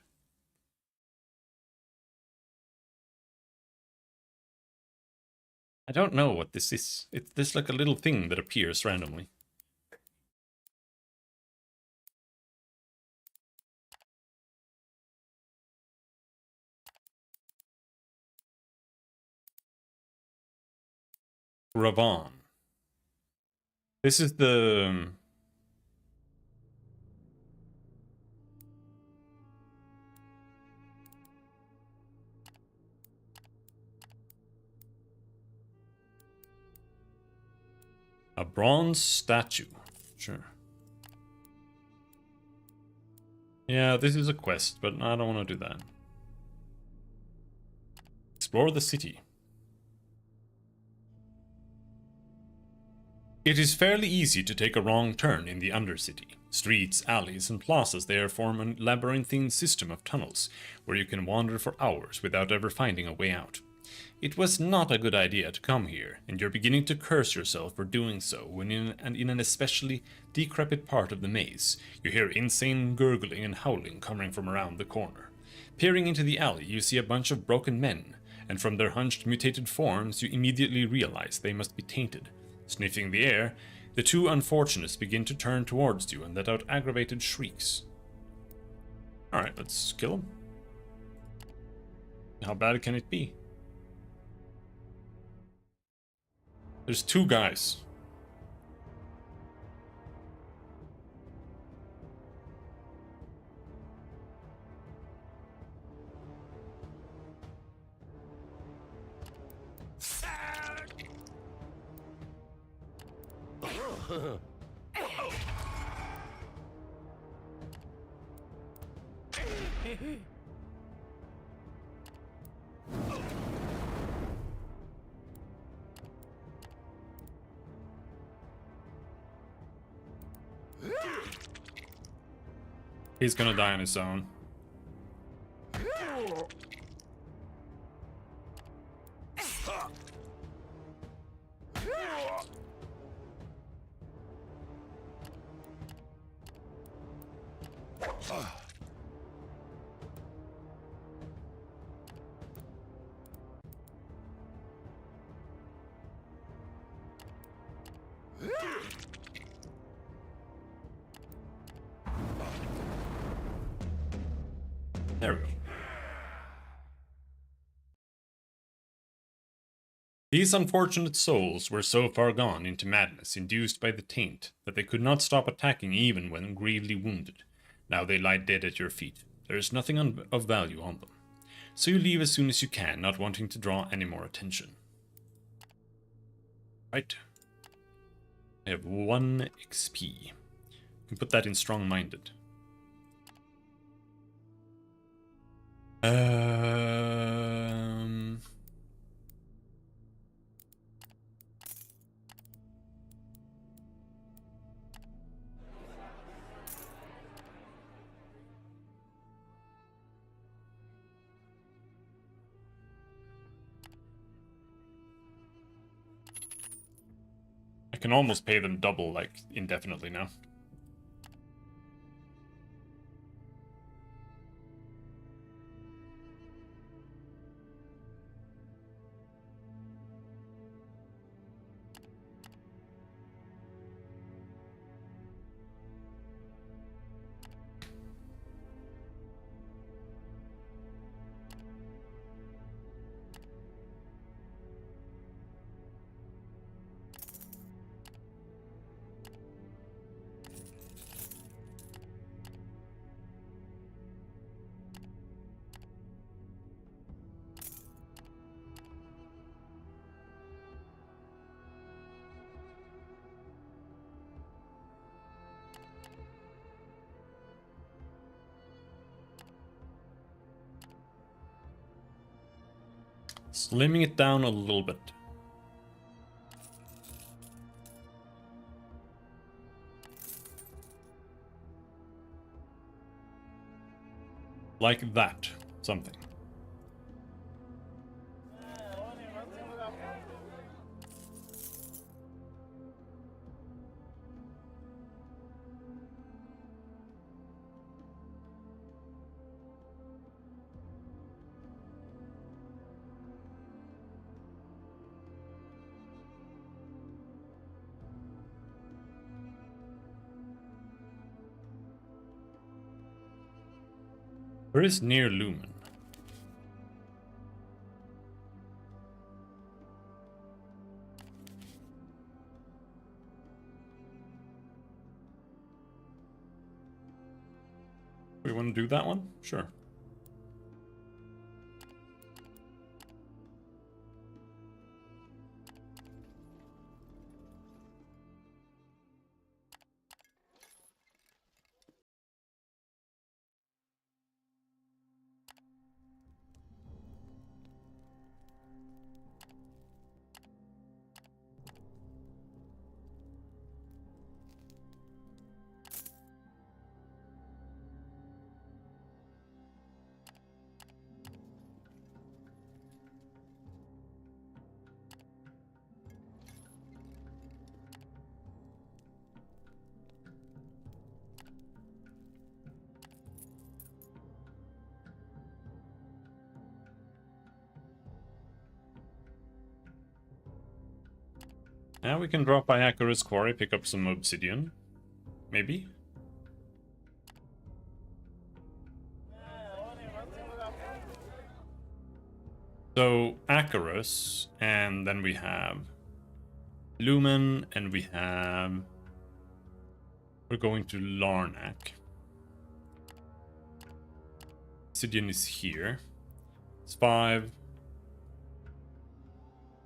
I don't know what this is. There's like a little thing that appears randomly. Ravan. This is the... a bronze statue. Sure. Yeah, this is a quest, but I don't want to do that. Explore the city. It is fairly easy to take a wrong turn in the Undercity. Streets, alleys, and plazas there form a labyrinthine system of tunnels, where you can wander for hours without ever finding a way out. It was not a good idea to come here, and you're beginning to curse yourself for doing so when in an especially decrepit part of the maze, you hear insane gurgling and howling coming from around the corner. Peering into the alley, you see a bunch of broken men, and from their hunched, mutated forms, you immediately realize they must be tainted. Sniffing the air, the two unfortunates begin to turn towards you and let out aggravated shrieks. Alright, let's kill them. How bad can it be? There's two guys. He's gonna die on his own. There we go. These unfortunate souls were so far gone into madness induced by the taint that they could not stop attacking even when gravely wounded. Now they lie dead at your feet. There is nothing of value on them. So you leave as soon as you can, not wanting to draw any more attention. Right. I have 1 XP. You can put that in strong-minded. I can almost pay them double, like, indefinitely now. Slimming it down a little bit. Like that. Something. Where is near Lumen? We want to do that one? Sure. Now we can drop by Vagrus Quarry, pick up some obsidian. Maybe? So, Vagrus, and then we have Lumen, and we have... We're going to Larnak. Obsidian is here. It's 5.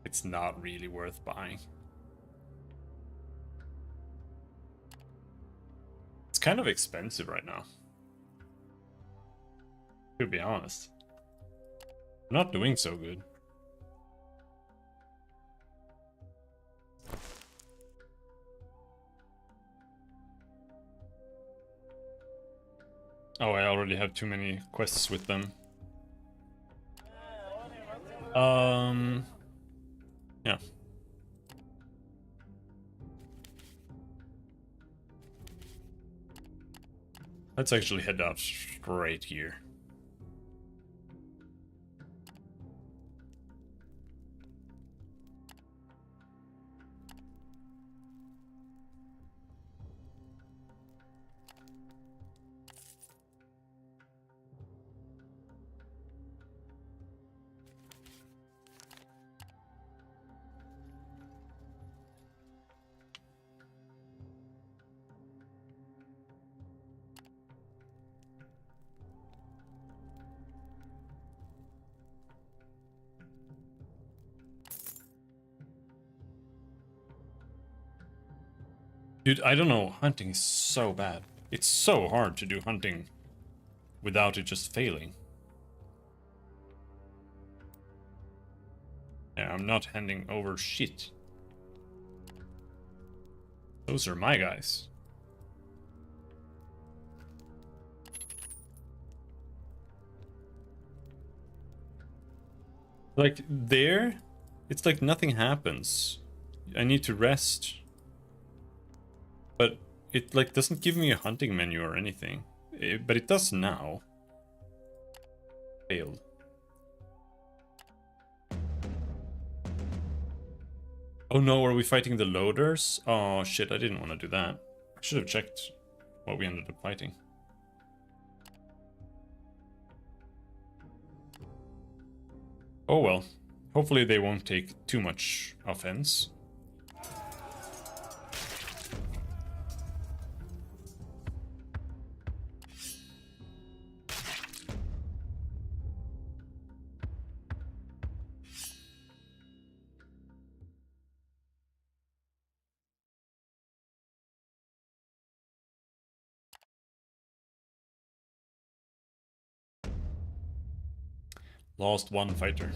It's not really worth buying. It's kind of expensive right now. To be honest. I'm not doing so good. Oh, I already have too many quests with them. Yeah. Let's actually head out straight here. Dude, I don't know. Hunting is so bad. It's so hard to do hunting without it just failing. Yeah, I'm not handing over shit. Those are my guys. Like, there, it's like nothing happens. I need to rest. But it, like, doesn't give me a hunting menu or anything. But it does now. Failed. Oh no, are we fighting the loaders? Oh shit, I didn't want to do that. I should have checked what we ended up fighting. Oh well. Hopefully they won't take too much offense. Lost one fighter.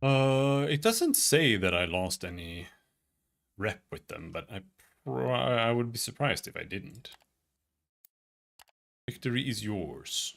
It doesn't say that I lost any rep with them, but I would be surprised if I didn't. Victory is yours.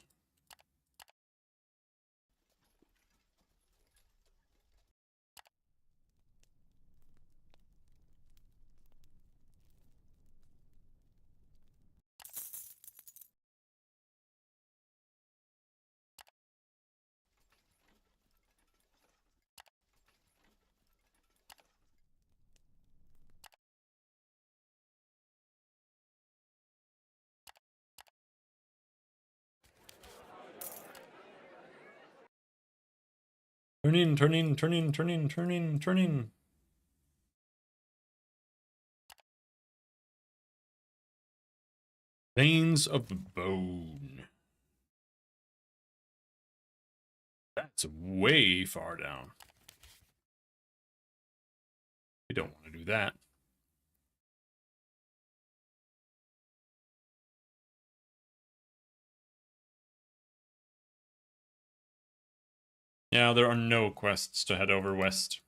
Turn in, turn in, turn in, turn in, turn in, turn in. Veins of bone. That's way far down. We don't want to do that. Yeah, there are no quests to head over west.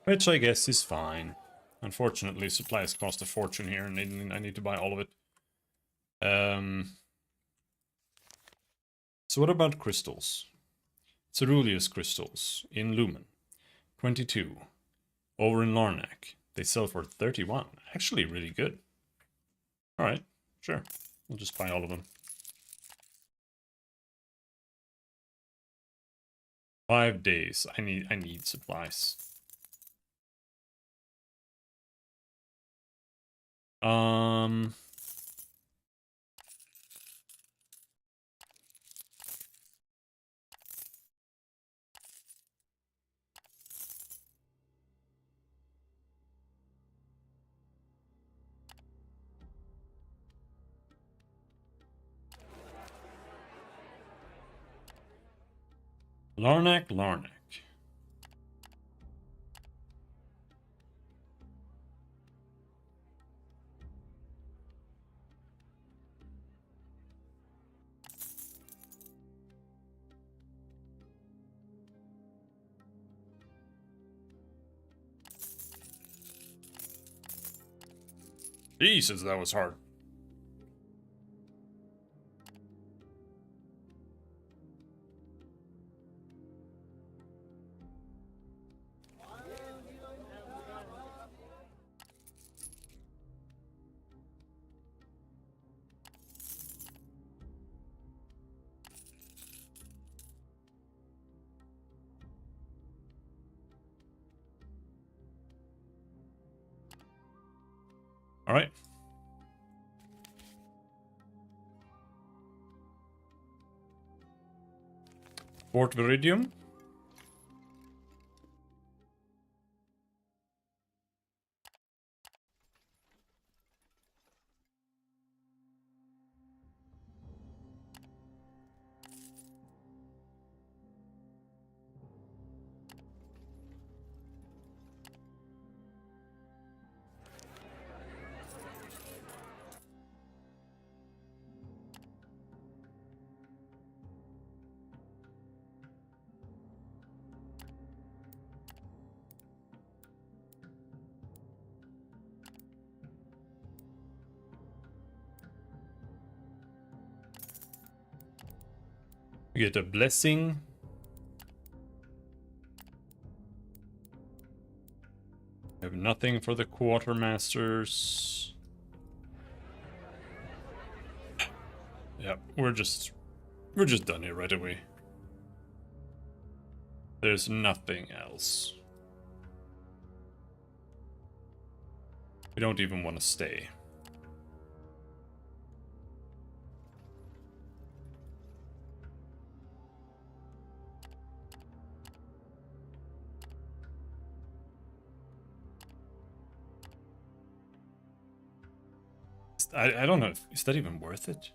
Which I guess is fine. Unfortunately, supplies cost a fortune here, and I need to buy all of it. So what about crystals? Ceruleus crystals in Lumen. 22. Over in Larnac. They sell for 31. Actually really good. Alright, sure. We'll just buy all of them. 5 days. I need supplies. Larnac. Jesus, that was hard. Alright. Fort Viridium. We get a blessing. We have nothing for the quartermasters. Yep, we're just done here right away. There's nothing else. We don't even want to stay. I don't know. Is that even worth it?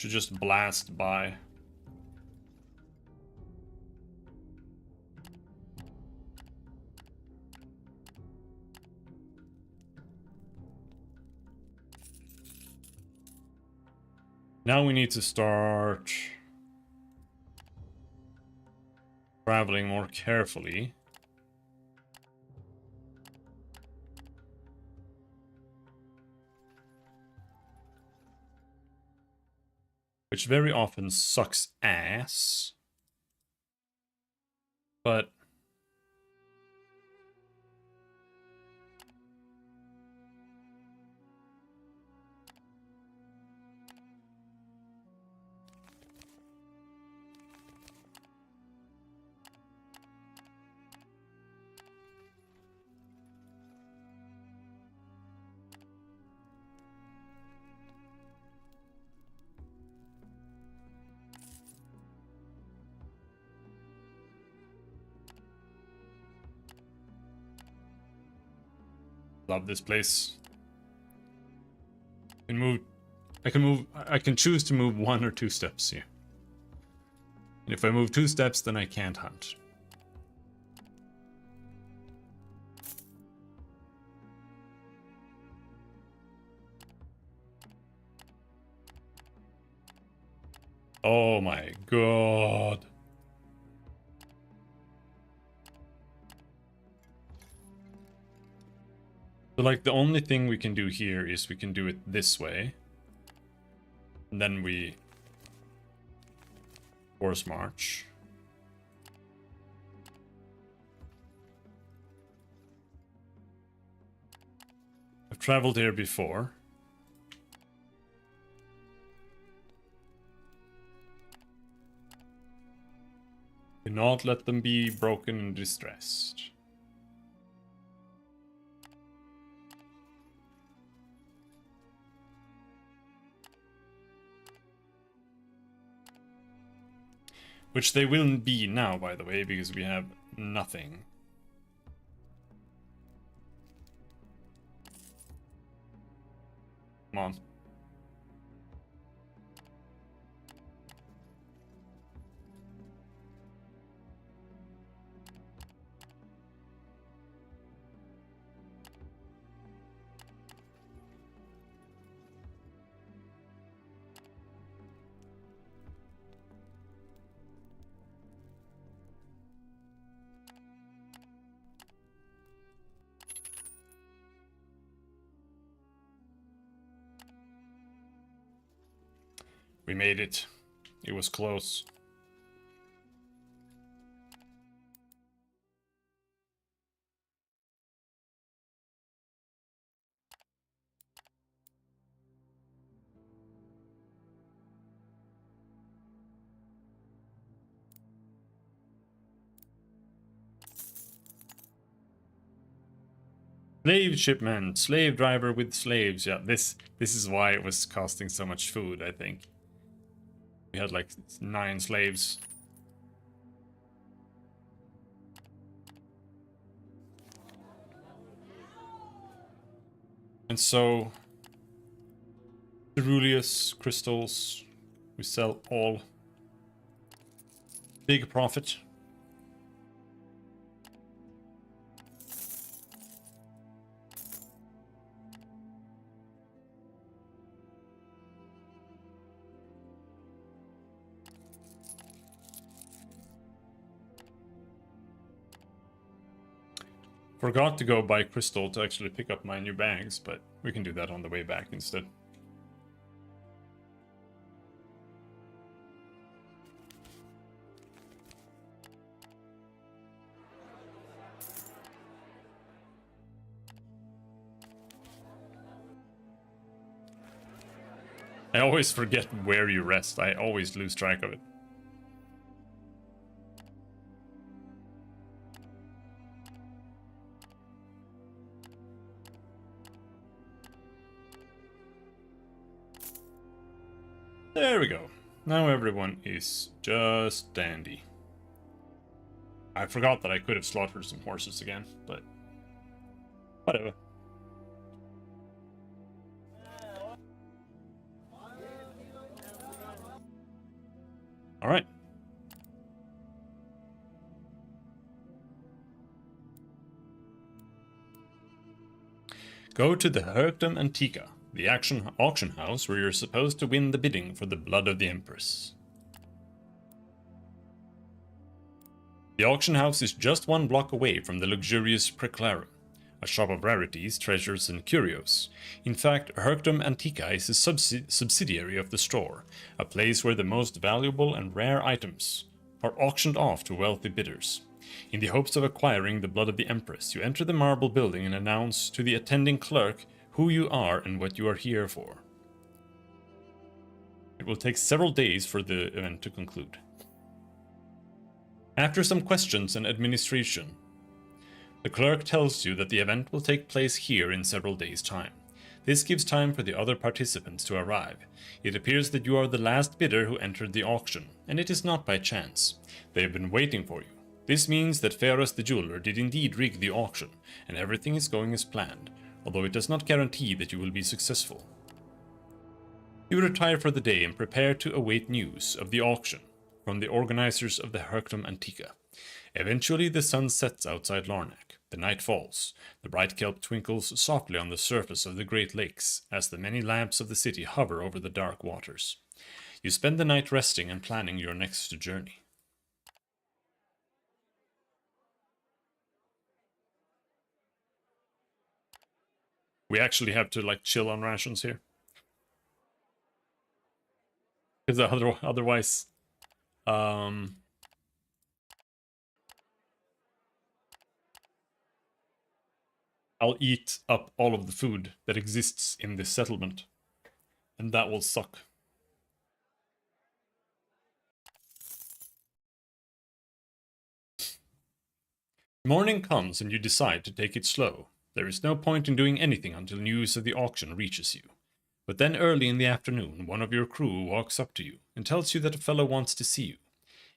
To just blast by. Now we need to start traveling more carefully. Which very often sucks ass. But love this place. I can choose to move 1 or 2 steps here. And if I move 2 steps, then I can't hunt. Oh my god. So like the only thing we can do here is we can do it this way. And then we force march. I've traveled here before. Do not let them be broken and distressed. Which they will be now, by the way, because we have nothing. Come on. We made it. It was close. Slave shipment, slave driver with slaves. Yeah, this is why it was costing so much food, I think. We had like 9 slaves. And so, ceruleus crystals, we sell all. Big profit. Forgot to go buy crystal to actually pick up my new bags, but we can do that on the way back instead. I always forget where you rest. I always lose track of it. There we go. Now everyone is just dandy. I forgot that I could have slaughtered some horses again, but whatever. Alright. Go to the Herctum Antica, the auction house where you're supposed to win the bidding for the blood of the Empress. The auction house is just 1 block away from the luxurious Preclarum, a shop of rarities, treasures, and curios. In fact, Herctum Antica is a subsidiary of the store, a place where the most valuable and rare items are auctioned off to wealthy bidders. In the hopes of acquiring the blood of the Empress, you enter the marble building and announce to the attending clerk who you are and what you are here for. It will take several days for the event to conclude. After some questions and administration, the clerk tells you that the event will take place here in several days' time. This gives time for the other participants to arrive. It appears that you are the last bidder who entered the auction, and it is not by chance. They have been waiting for you. This means that Vagrus the jeweler did indeed rig the auction, and everything is going as planned, although it does not guarantee that you will be successful. You retire for the day and prepare to await news of the auction from the organizers of the Herctum Antica. Eventually the sun sets outside Larnac. The night falls. The bright kelp twinkles softly on the surface of the great lakes as the many lamps of the city hover over the dark waters. You spend the night resting and planning your next journey. We actually have to like chill on rations here. Because otherwise, I'll eat up all of the food that exists in this settlement. And that will suck. Morning comes and you decide to take it slow. There is no point in doing anything until news of the auction reaches you. But then early in the afternoon, one of your crew walks up to you and tells you that a fellow wants to see you.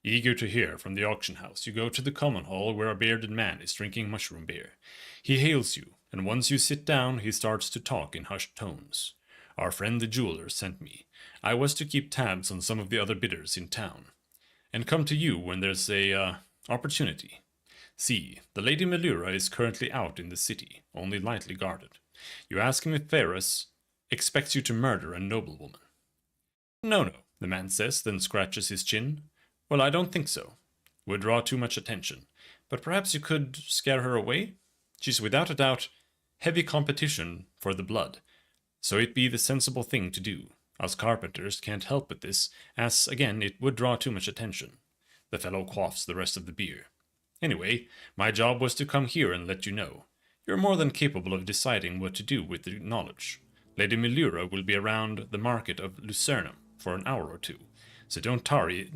Eager to hear from the auction house, you go to the common hall where a bearded man is drinking mushroom beer. He hails you, and once you sit down, he starts to talk in hushed tones. Our friend the jeweler sent me. I was to keep tabs on some of the other bidders in town, and come to you when there's a opportunity. See, the Lady Melura is currently out in the city, only lightly guarded. You ask him if Vagrus expects you to murder a noblewoman. No, the man says, then scratches his chin. Well, I don't think so. Would draw too much attention. But perhaps you could scare her away? She's without a doubt heavy competition for the blood, so it be the sensible thing to do. Us carpenters can't help but this, as, again, it would draw too much attention. The fellow quaffs the rest of the beer. Anyway, my job was to come here and let you know. You're more than capable of deciding what to do with the knowledge. Lady Melura will be around the market of Lucernum for an hour or two, so don't tarry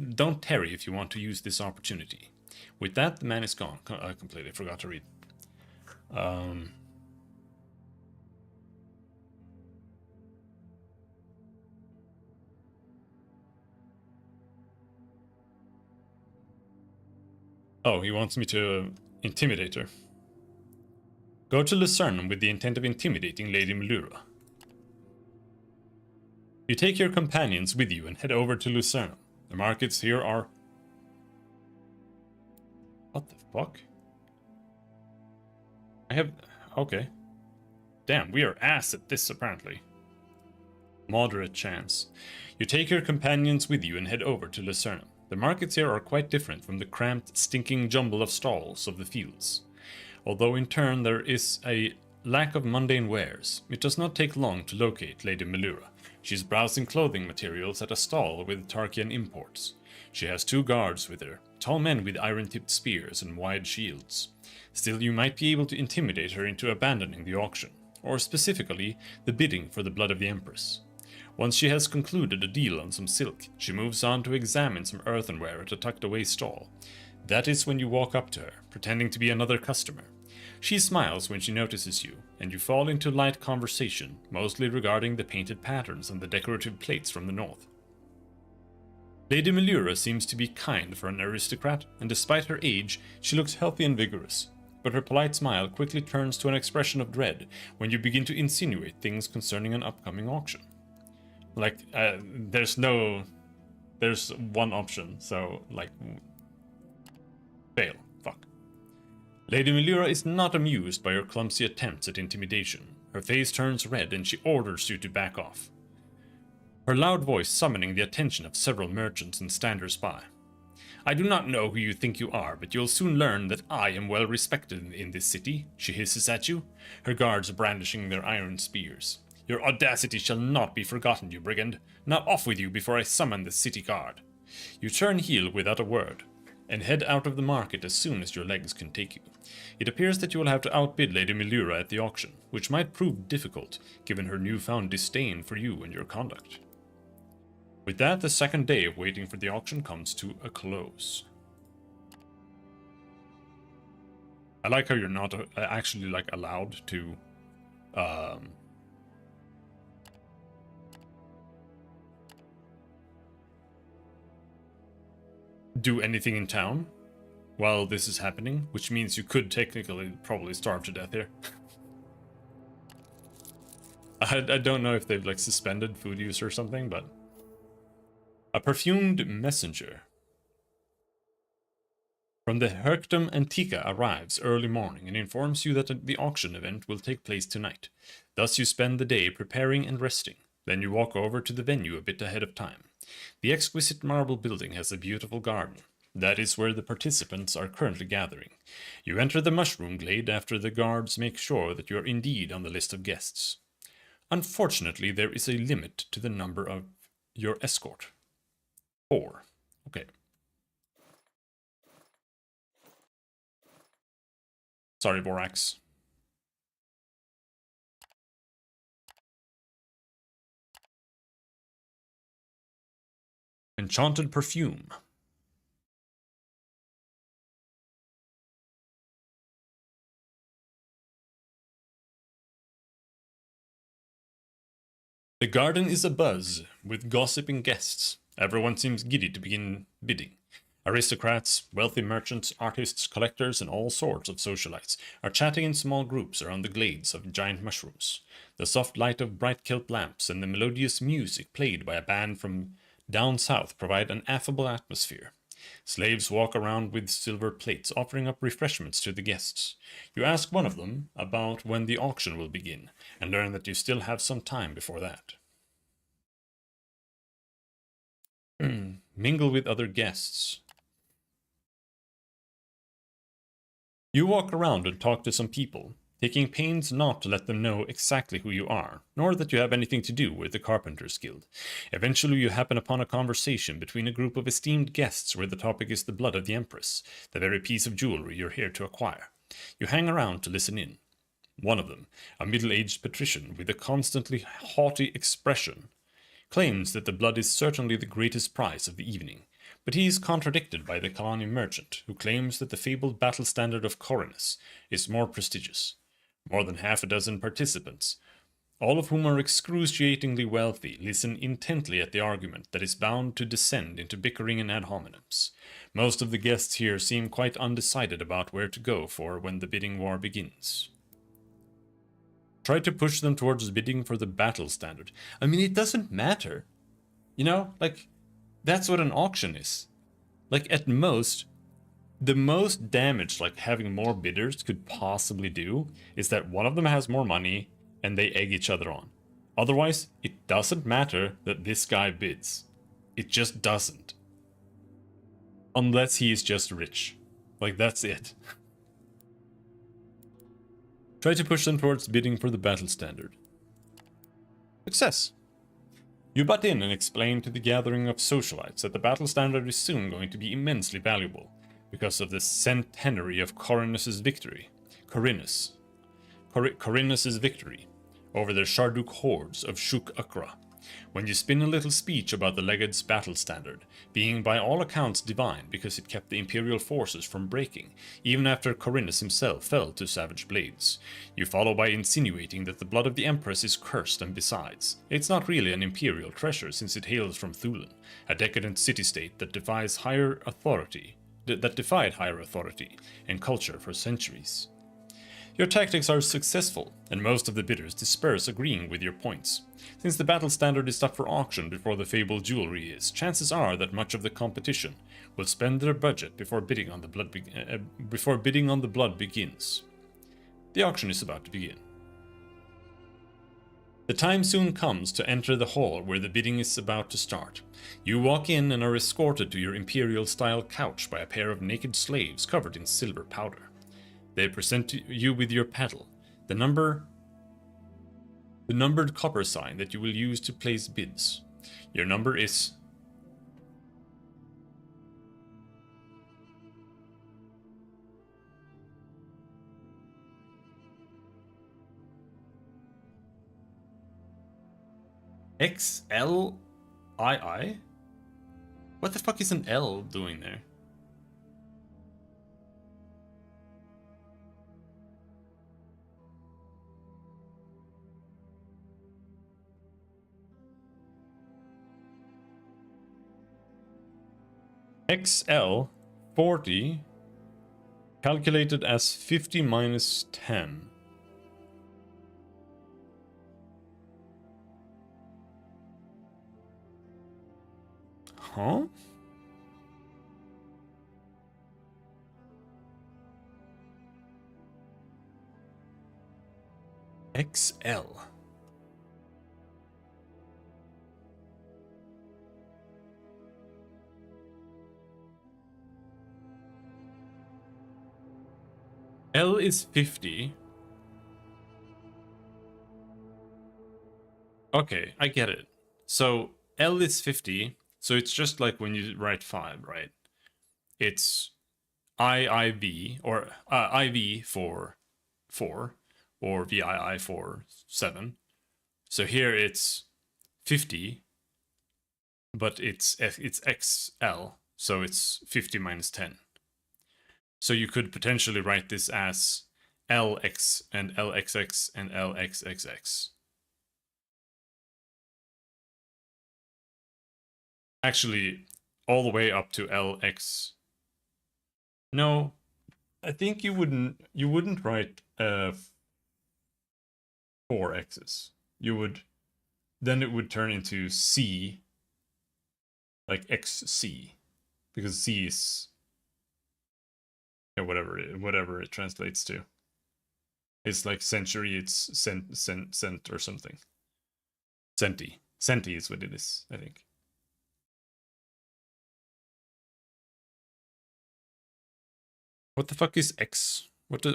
if you want to use this opportunity. With that, the man is gone. I completely forgot to read. Oh, he wants me to intimidate her. Go to Lucernum with the intent of intimidating Lady Melura. You take your companions with you and head over to Lucernum. The markets here are... What the fuck? Okay. Damn, we are ass at this, apparently. Moderate chance. You take your companions with you and head over to Lucernum. The markets here are quite different from the cramped, stinking jumble of stalls of the fields. Although in turn there is a lack of mundane wares, it does not take long to locate Lady Melura. She is browsing clothing materials at a stall with Tarkian imports. She has 2 guards with her, tall men with iron-tipped spears and wide shields. Still, you might be able to intimidate her into abandoning the auction, or specifically, the bidding for the blood of the Empress. Once she has concluded a deal on some silk, she moves on to examine some earthenware at a tucked-away stall. That is when you walk up to her, pretending to be another customer. She smiles when she notices you, and you fall into light conversation, mostly regarding the painted patterns and the decorative plates from the north. Lady Melura seems to be kind for an aristocrat, and despite her age, she looks healthy and vigorous. But her polite smile quickly turns to an expression of dread when you begin to insinuate things concerning an upcoming auction. Like, there's no there's one option, so, like, fail. Fuck. Lady Melura is not amused by your clumsy attempts at intimidation. Her face turns red and she orders you to back off, her loud voice summoning the attention of several merchants and standers-by. I do not know who you think you are, but you'll soon learn that I am well respected in this city, she hisses at you, her guards brandishing their iron spears. Your audacity shall not be forgotten, you brigand. Now off with you before I summon the city guard. You turn heel without a word, and head out of the market as soon as your legs can take you. It appears that you will have to outbid Lady Melura at the auction, which might prove difficult, given her newfound disdain for you and your conduct. With that, the second day of waiting for the auction comes to a close. I like how you're not actually, like, allowed to do anything in town while this is happening, which means you could technically probably starve to death here. I don't know if they've, like, suspended food use or something, but... A perfumed messenger from the Herctum Antica arrives early morning and informs you that the auction event will take place tonight. Thus you spend the day preparing and resting. Then you walk over to the venue a bit ahead of time. The exquisite marble building has a beautiful garden. That is where the participants are currently gathering. You enter the mushroom glade after the guards make sure that you are indeed on the list of guests. Unfortunately, there is a limit to the number of your escort. 4. Okay. Sorry, Borax. Enchanted perfume. The garden is abuzz with gossiping guests. Everyone seems giddy to begin bidding. Aristocrats, wealthy merchants, artists, collectors, and all sorts of socialites are chatting in small groups around the glades of giant mushrooms. The soft light of bright kelp lamps and the melodious music played by a band from down south provide an affable atmosphere. Slaves walk around with silver plates, offering up refreshments to the guests. You ask one of them about when the auction will begin, and learn that you still have some time before that. Mingle with other guests. You walk around and talk to some people, taking pains not to let them know exactly who you are, nor that you have anything to do with the Carpenters Guild. Eventually you happen upon a conversation between a group of esteemed guests where the topic is the blood of the Empress, the very piece of jewelry you're here to acquire. You hang around to listen in. One of them, a middle-aged patrician with a constantly haughty expression, claims that the blood is certainly the greatest prize of the evening, but he is contradicted by the Kalani merchant, who claims that the fabled battle standard of Corinus is more prestigious. More than half a dozen participants, all of whom are excruciatingly wealthy, listen intently at the argument that is bound to descend into bickering and ad hominems. Most of the guests here seem quite undecided about where to go for when the bidding war begins. Try to push them towards bidding for the battle standard. I mean, it doesn't matter. You know, like, that's what an auction is. Like, at most, the most damage, like, having more bidders could possibly do is that one of them has more money and they egg each other on. Otherwise, it doesn't matter that this guy bids. It just doesn't. Unless he is just rich. Like, that's it. Try to push them towards bidding for the battle standard. Success. You butt in and explain to the gathering of socialites that the battle standard is soon going to be immensely valuable because of the centenary of Corinus's victory. Corinus's victory over the Sharduk hordes of Shuk Ukra. When you spin a little speech about the Legate's battle standard, being by all accounts divine because it kept the Imperial forces from breaking, even after Corinus himself fell to savage blades, you follow by insinuating that the blood of the Empress is cursed, and besides, it's not really an Imperial treasure since it hails from Thulin, a decadent city-state that defied higher authority and culture for centuries. Your tactics are successful, and most of the bidders disperse agreeing with your points. Since the battle standard is up for auction before the fabled jewelry is, chances are that much of the competition will spend their budget before bidding on the blood begins. The auction is about to begin. The time soon comes to enter the hall where the bidding is about to start. You walk in and are escorted to your imperial-style couch by a pair of naked slaves covered in silver powder. They present you with your pedal, the numbered copper sign that you will use to place bids. Your number is XLII? What the fuck is an L doing there? XL 40 calculated as 50 minus 10. Huh? XL. L is 50. Okay, I get it. So L is 50. So it's just like when you write 5, right? It's IIV or IV for 4 or VII for 7. So here it's 50, but it's XL, so it's 50 minus 10. So you could potentially write this as LX and LXX and LXXX. Actually, all the way up to LX. No, I think you wouldn't write 4 X's. You would, then it would turn into C, like XC, because C is, yeah, whatever it translates to. It's like century, it's cent or something. Centi is what it is, I think. What the fuck is X? What?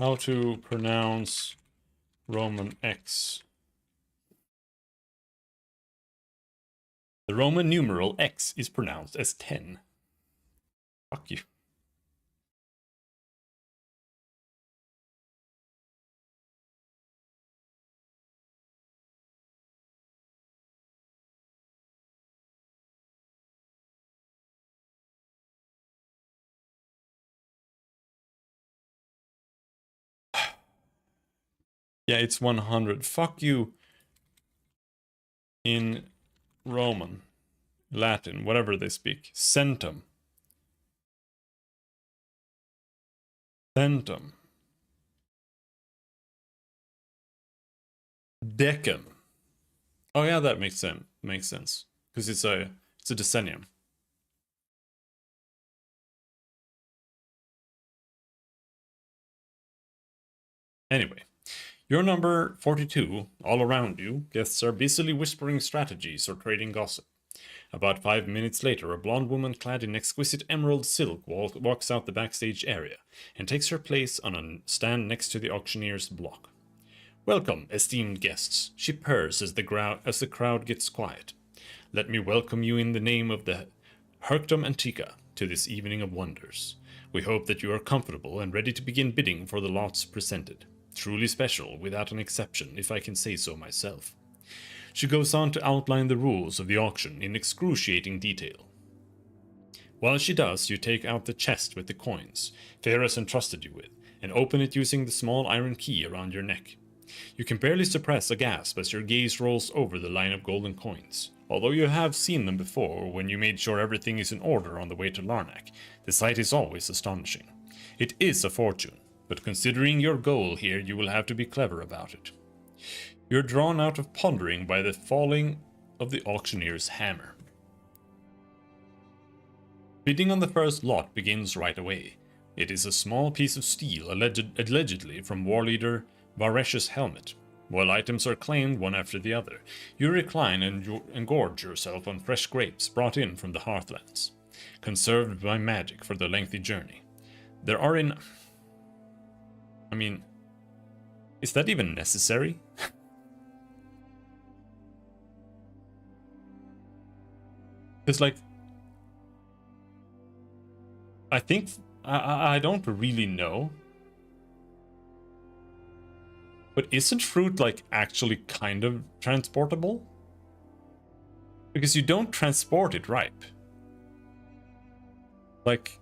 How to pronounce Roman X? The Roman numeral X is pronounced as 10. Fuck you. Yeah, it's 100. Fuck you. In Roman, Latin, whatever they speak. Centum. Centum. Decem. Oh yeah, that makes sense. Because it's a decennium. Anyway. Your number 42, all around you, guests are busily whispering strategies or trading gossip. About 5 minutes later, a blonde woman clad in exquisite emerald silk walks out the backstage area and takes her place on a stand next to the auctioneer's block. Welcome, esteemed guests, she purrs as the crowd gets quiet. Let me welcome you in the name of the Herctum Antica to this evening of wonders. We hope that you are comfortable and ready to begin bidding for the lots presented. Truly special, without an exception, if I can say so myself. She goes on to outline the rules of the auction in excruciating detail. While she does, you take out the chest with the coins Ferris entrusted you with, and open it using the small iron key around your neck. You can barely suppress a gasp as your gaze rolls over the line of golden coins. Although you have seen them before when you made sure everything is in order on the way to Larnak, the sight is always astonishing. It is a fortune, but considering your goal here, you will have to be clever about it. You're drawn out of pondering by the falling of the auctioneer's hammer. Bidding on the first lot begins right away. It is a small piece of steel, allegedly from war leader Varesh's helmet. While items are claimed one after the other, you recline and gorge yourself on fresh grapes brought in from the hearthlands, conserved by magic for the lengthy journey. There are in... I mean, is that even necessary? Because, like, I think... I don't really know. But isn't fruit, like, actually kind of transportable? Because you don't transport it ripe. Like,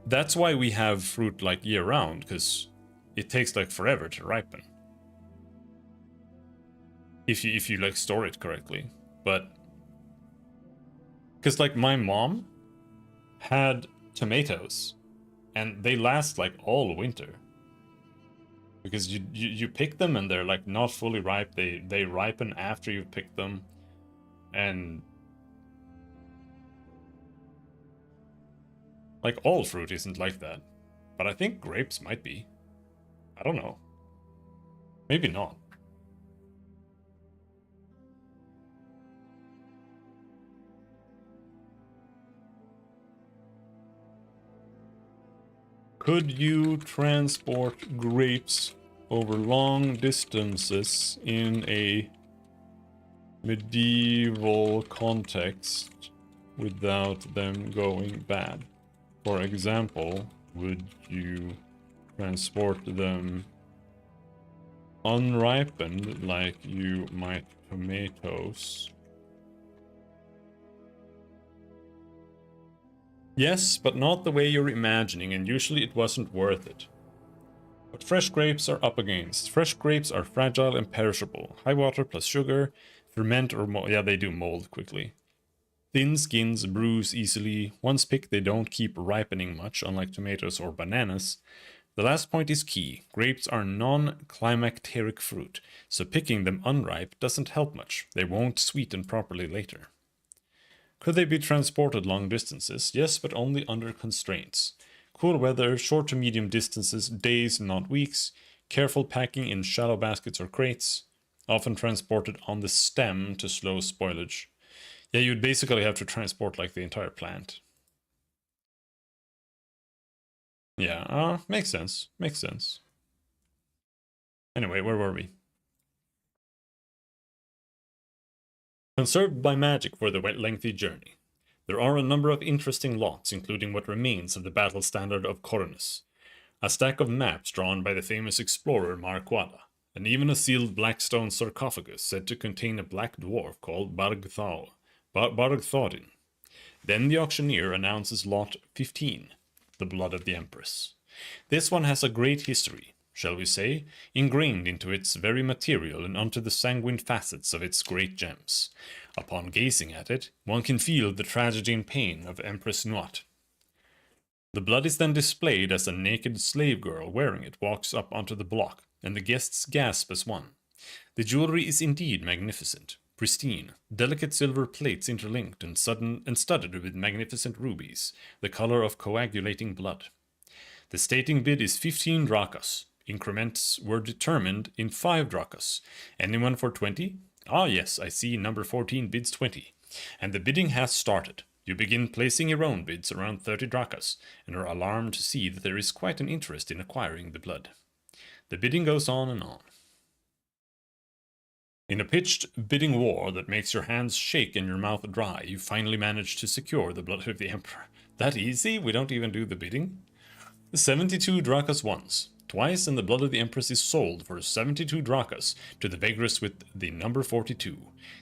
that's why we have fruit, like, year-round, because it takes, like, forever to ripen. If you, like, store it correctly. But... because, like, my mom had tomatoes, and they last, like, all winter. Because you pick them and they're like not fully ripe. They ripen after you've picked them. And like all fruit isn't like that. But I think grapes might be. I don't know. Maybe not. Could you transport grapes over long distances in a medieval context without them going bad? For example, would you transport them unripened like you might tomatoes? Yes, but not the way you're imagining, and usually it wasn't worth it. What fresh grapes are up against. Fresh grapes are fragile and perishable. High water plus sugar, ferment or mold. Yeah, they do mold quickly. Thin skins bruise easily. Once picked, they don't keep ripening much, unlike tomatoes or bananas. The last point is key. Grapes are non-climacteric fruit, so picking them unripe doesn't help much. They won't sweeten properly later. Could they be transported long distances? Yes, but only under constraints. Cool weather, short to medium distances, days, not weeks. Careful packing in shallow baskets or crates. Often transported on the stem to slow spoilage. Yeah, you'd basically have to transport like the entire plant. Yeah, makes sense. Makes sense. Anyway, where were we? Conserved by magic for the lengthy journey. There are a number of interesting lots, including what remains of the battle standard of Coronus, a stack of maps drawn by the famous explorer Marquada, and even a sealed black stone sarcophagus said to contain a black dwarf called Bargthodin. Then the auctioneer announces lot 15, the blood of the Empress. This one has a great history, shall we say, ingrained into its very material and onto the sanguine facets of its great gems. Upon gazing at it, one can feel the tragedy and pain of Empress Nuat. The blood is then displayed as a naked slave girl wearing it walks up onto the block, and the guests gasp as one. The jewelry is indeed magnificent, pristine, delicate silver plates interlinked and studded with magnificent rubies, the color of coagulating blood. The stating bid is 15 drachas. Increments were determined in 5 drachas. Anyone for 20? Ah yes, I see number 14 bids 20. And the bidding has started. You begin placing your own bids around 30 drachas, and are alarmed to see that there is quite an interest in acquiring the blood. The bidding goes on and on. In a pitched bidding war that makes your hands shake and your mouth dry, you finally manage to secure the blood of the Emperor. That easy? We don't even do the bidding? 72 drachas once. Twice, and the blood of the Empress is sold for 72 drachas to the Vagrus with the number 42.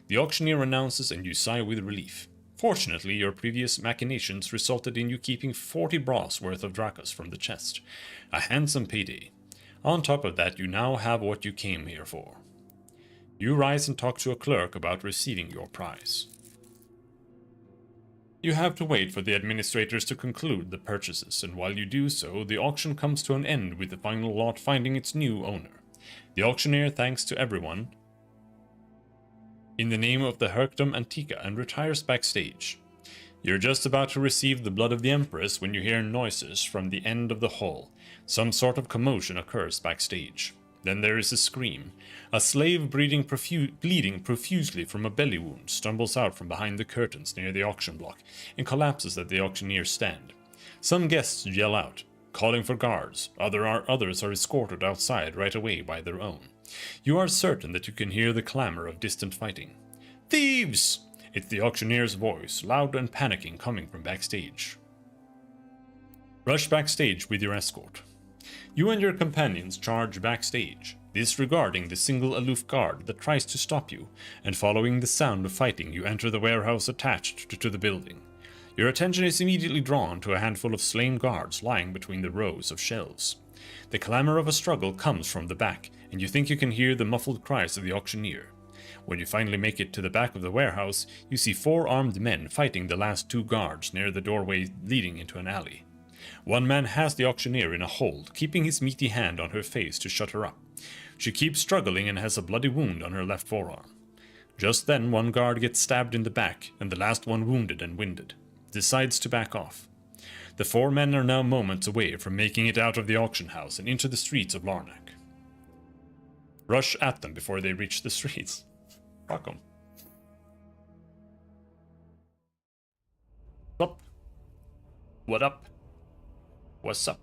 The auctioneer announces and you sigh with relief. Fortunately, your previous machinations resulted in you keeping 40 bras worth of drachas from the chest. A handsome payday. On top of that, you now have what you came here for. You rise and talk to a clerk about receiving your prize. You have to wait for the administrators to conclude the purchases, and while you do so, the auction comes to an end with the final lot finding its new owner. The auctioneer thanks to everyone in the name of the Hercdom Antica and retires backstage. You're just about to receive the blood of the Empress when you hear noises from the end of the hall. Some sort of commotion occurs backstage. Then there is a scream. A slave bleeding profusely from a belly wound stumbles out from behind the curtains near the auction block and collapses at the auctioneer's stand. Some guests yell out, calling for guards. Others are escorted outside right away by their own. You are certain that you can hear the clamor of distant fighting. Thieves! It's the auctioneer's voice, loud and panicking, coming from backstage. Rush backstage with your escort. You and your companions charge backstage, disregarding the single aloof guard that tries to stop you, and following the sound of fighting you enter the warehouse attached to the building. Your attention is immediately drawn to a handful of slain guards lying between the rows of shelves. The clamor of a struggle comes from the back, and you think you can hear the muffled cries of the auctioneer. When you finally make it to the back of the warehouse, you see 4 armed men fighting the last 2 guards near the doorway leading into an alley. One man has the auctioneer in a hold, keeping his meaty hand on her face to shut her up. She keeps struggling and has a bloody wound on her left forearm. Just then, one guard gets stabbed in the back, and the last one, wounded and winded, decides to back off. The 4 men are now moments away from making it out of the auction house and into the streets of Larnak. Rush at them before they reach the streets. Fuck 'em. Up. What up? What's up?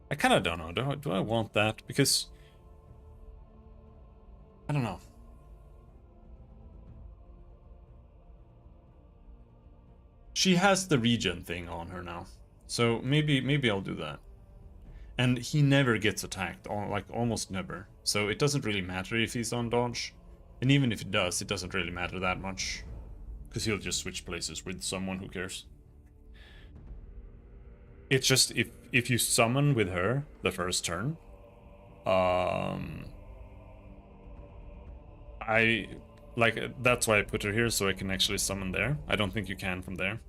I kind of don't know. Do I want that? Because I don't know. She has the regen thing on her now, so maybe I'll do that. And he never gets attacked, like almost never. So it doesn't really matter if he's on dodge. And even if it does, it doesn't really matter that much. Because he'll just switch places with someone, who cares. It's just, if you summon with her the first turn, that's why I put her here, so I can actually summon there. I don't think you can from there.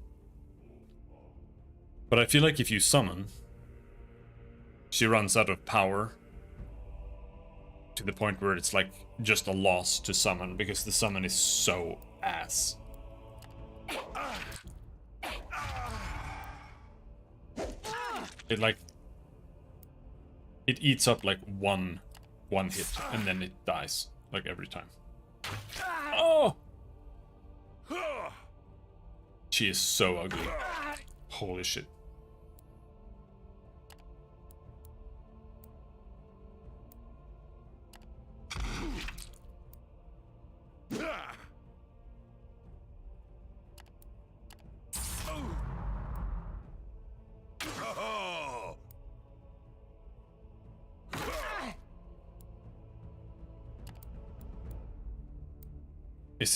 But I feel like if you summon, she runs out of power to the point where it's like just a loss to summon, because the summon is so ass. It eats up like one hit and then it dies, like every time. Oh! She is so ugly. Holy shit.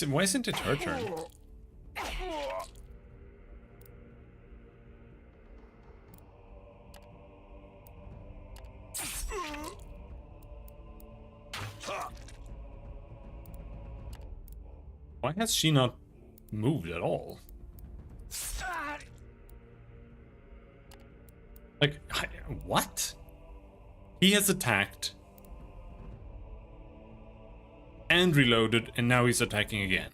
Why isn't it her turn? Why has she not moved at all? Like, what? He has attacked and reloaded, and now he's attacking again.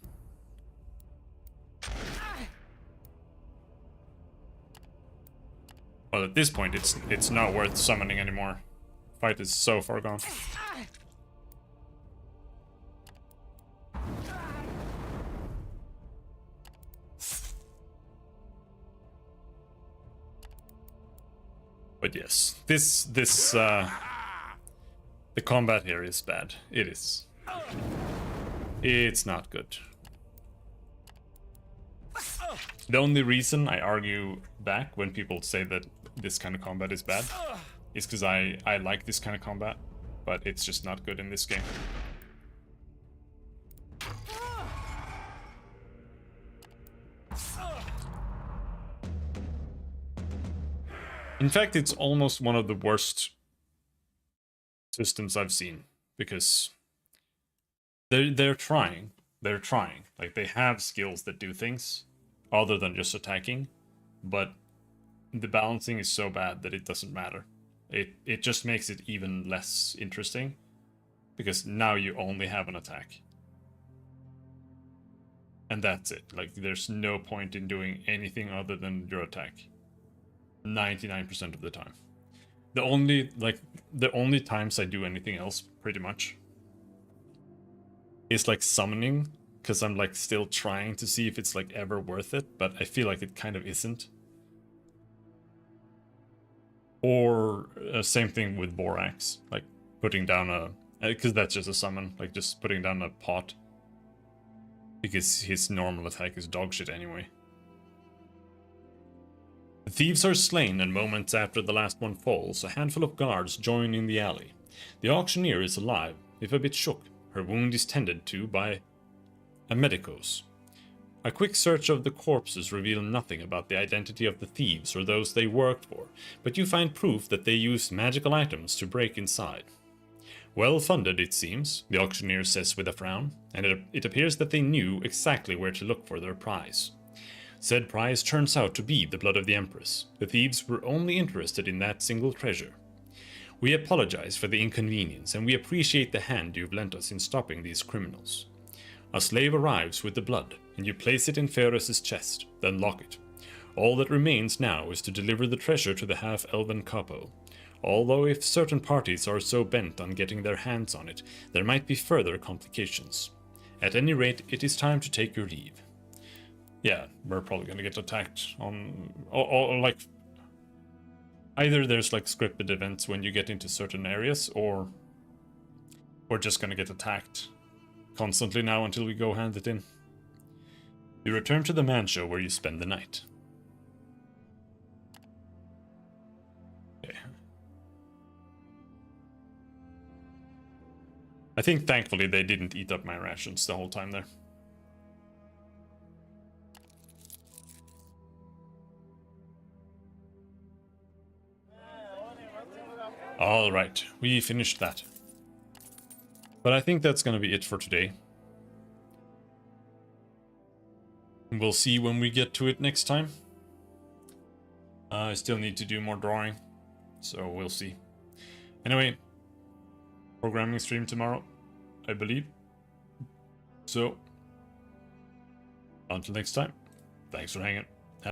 Well, at this point, it's not worth summoning anymore. Fight is so far gone. But yes, the combat here is bad. It is. It's not good. The only reason I argue back when people say that this kind of combat is bad is because I like this kind of combat, but it's just not good in this game. In fact, it's almost one of the worst systems I've seen, because they're trying. They're trying. Like, they have skills that do things other than just attacking, but the balancing is so bad that it doesn't matter. It just makes it even less interesting, because now you only have an attack. And that's it. Like, there's no point in doing anything other than your attack. 99% of the time. The only times I do anything else, pretty much, is like summoning, because I'm like still trying to see if it's like ever worth it, but I feel like it kind of isn't. Or same thing with Borax, like putting down a, because that's just a summon, like just putting down a pot, because his normal attack is dogshit anyway. The thieves are slain, and moments after the last one falls, a handful of guards join in the alley. The auctioneer is alive, if a bit shook. Her wound is tended to by a medicos. A quick search of the corpses reveals nothing about the identity of the thieves or those they worked for, but you find proof that they used magical items to break inside. Well funded, it seems, the auctioneer says with a frown, and it appears that they knew exactly where to look for their prize. Said prize turns out to be the blood of the Empress. The thieves were only interested in that single treasure. We apologize for the inconvenience, and we appreciate the hand you've lent us in stopping these criminals. A slave arrives with the blood, and you place it in Ferris's chest, then lock it. All that remains now is to deliver the treasure to the half-elven capo. Although if certain parties are so bent on getting their hands on it, there might be further complications. At any rate, it is time to take your leave. Yeah, we're probably gonna get attacked on... or like... Either there's like scripted events when you get into certain areas, or we're just gonna get attacked constantly now until we go hand it in. You return to the mansion where you spend the night. Okay. I think thankfully they didn't eat up my rations the whole time there. Alright, we finished that. But I think that's gonna be it for today. We'll see when we get to it next time. I still need to do more drawing, so we'll see. Anyway, programming stream tomorrow, I believe. So, until next time, thanks for hanging.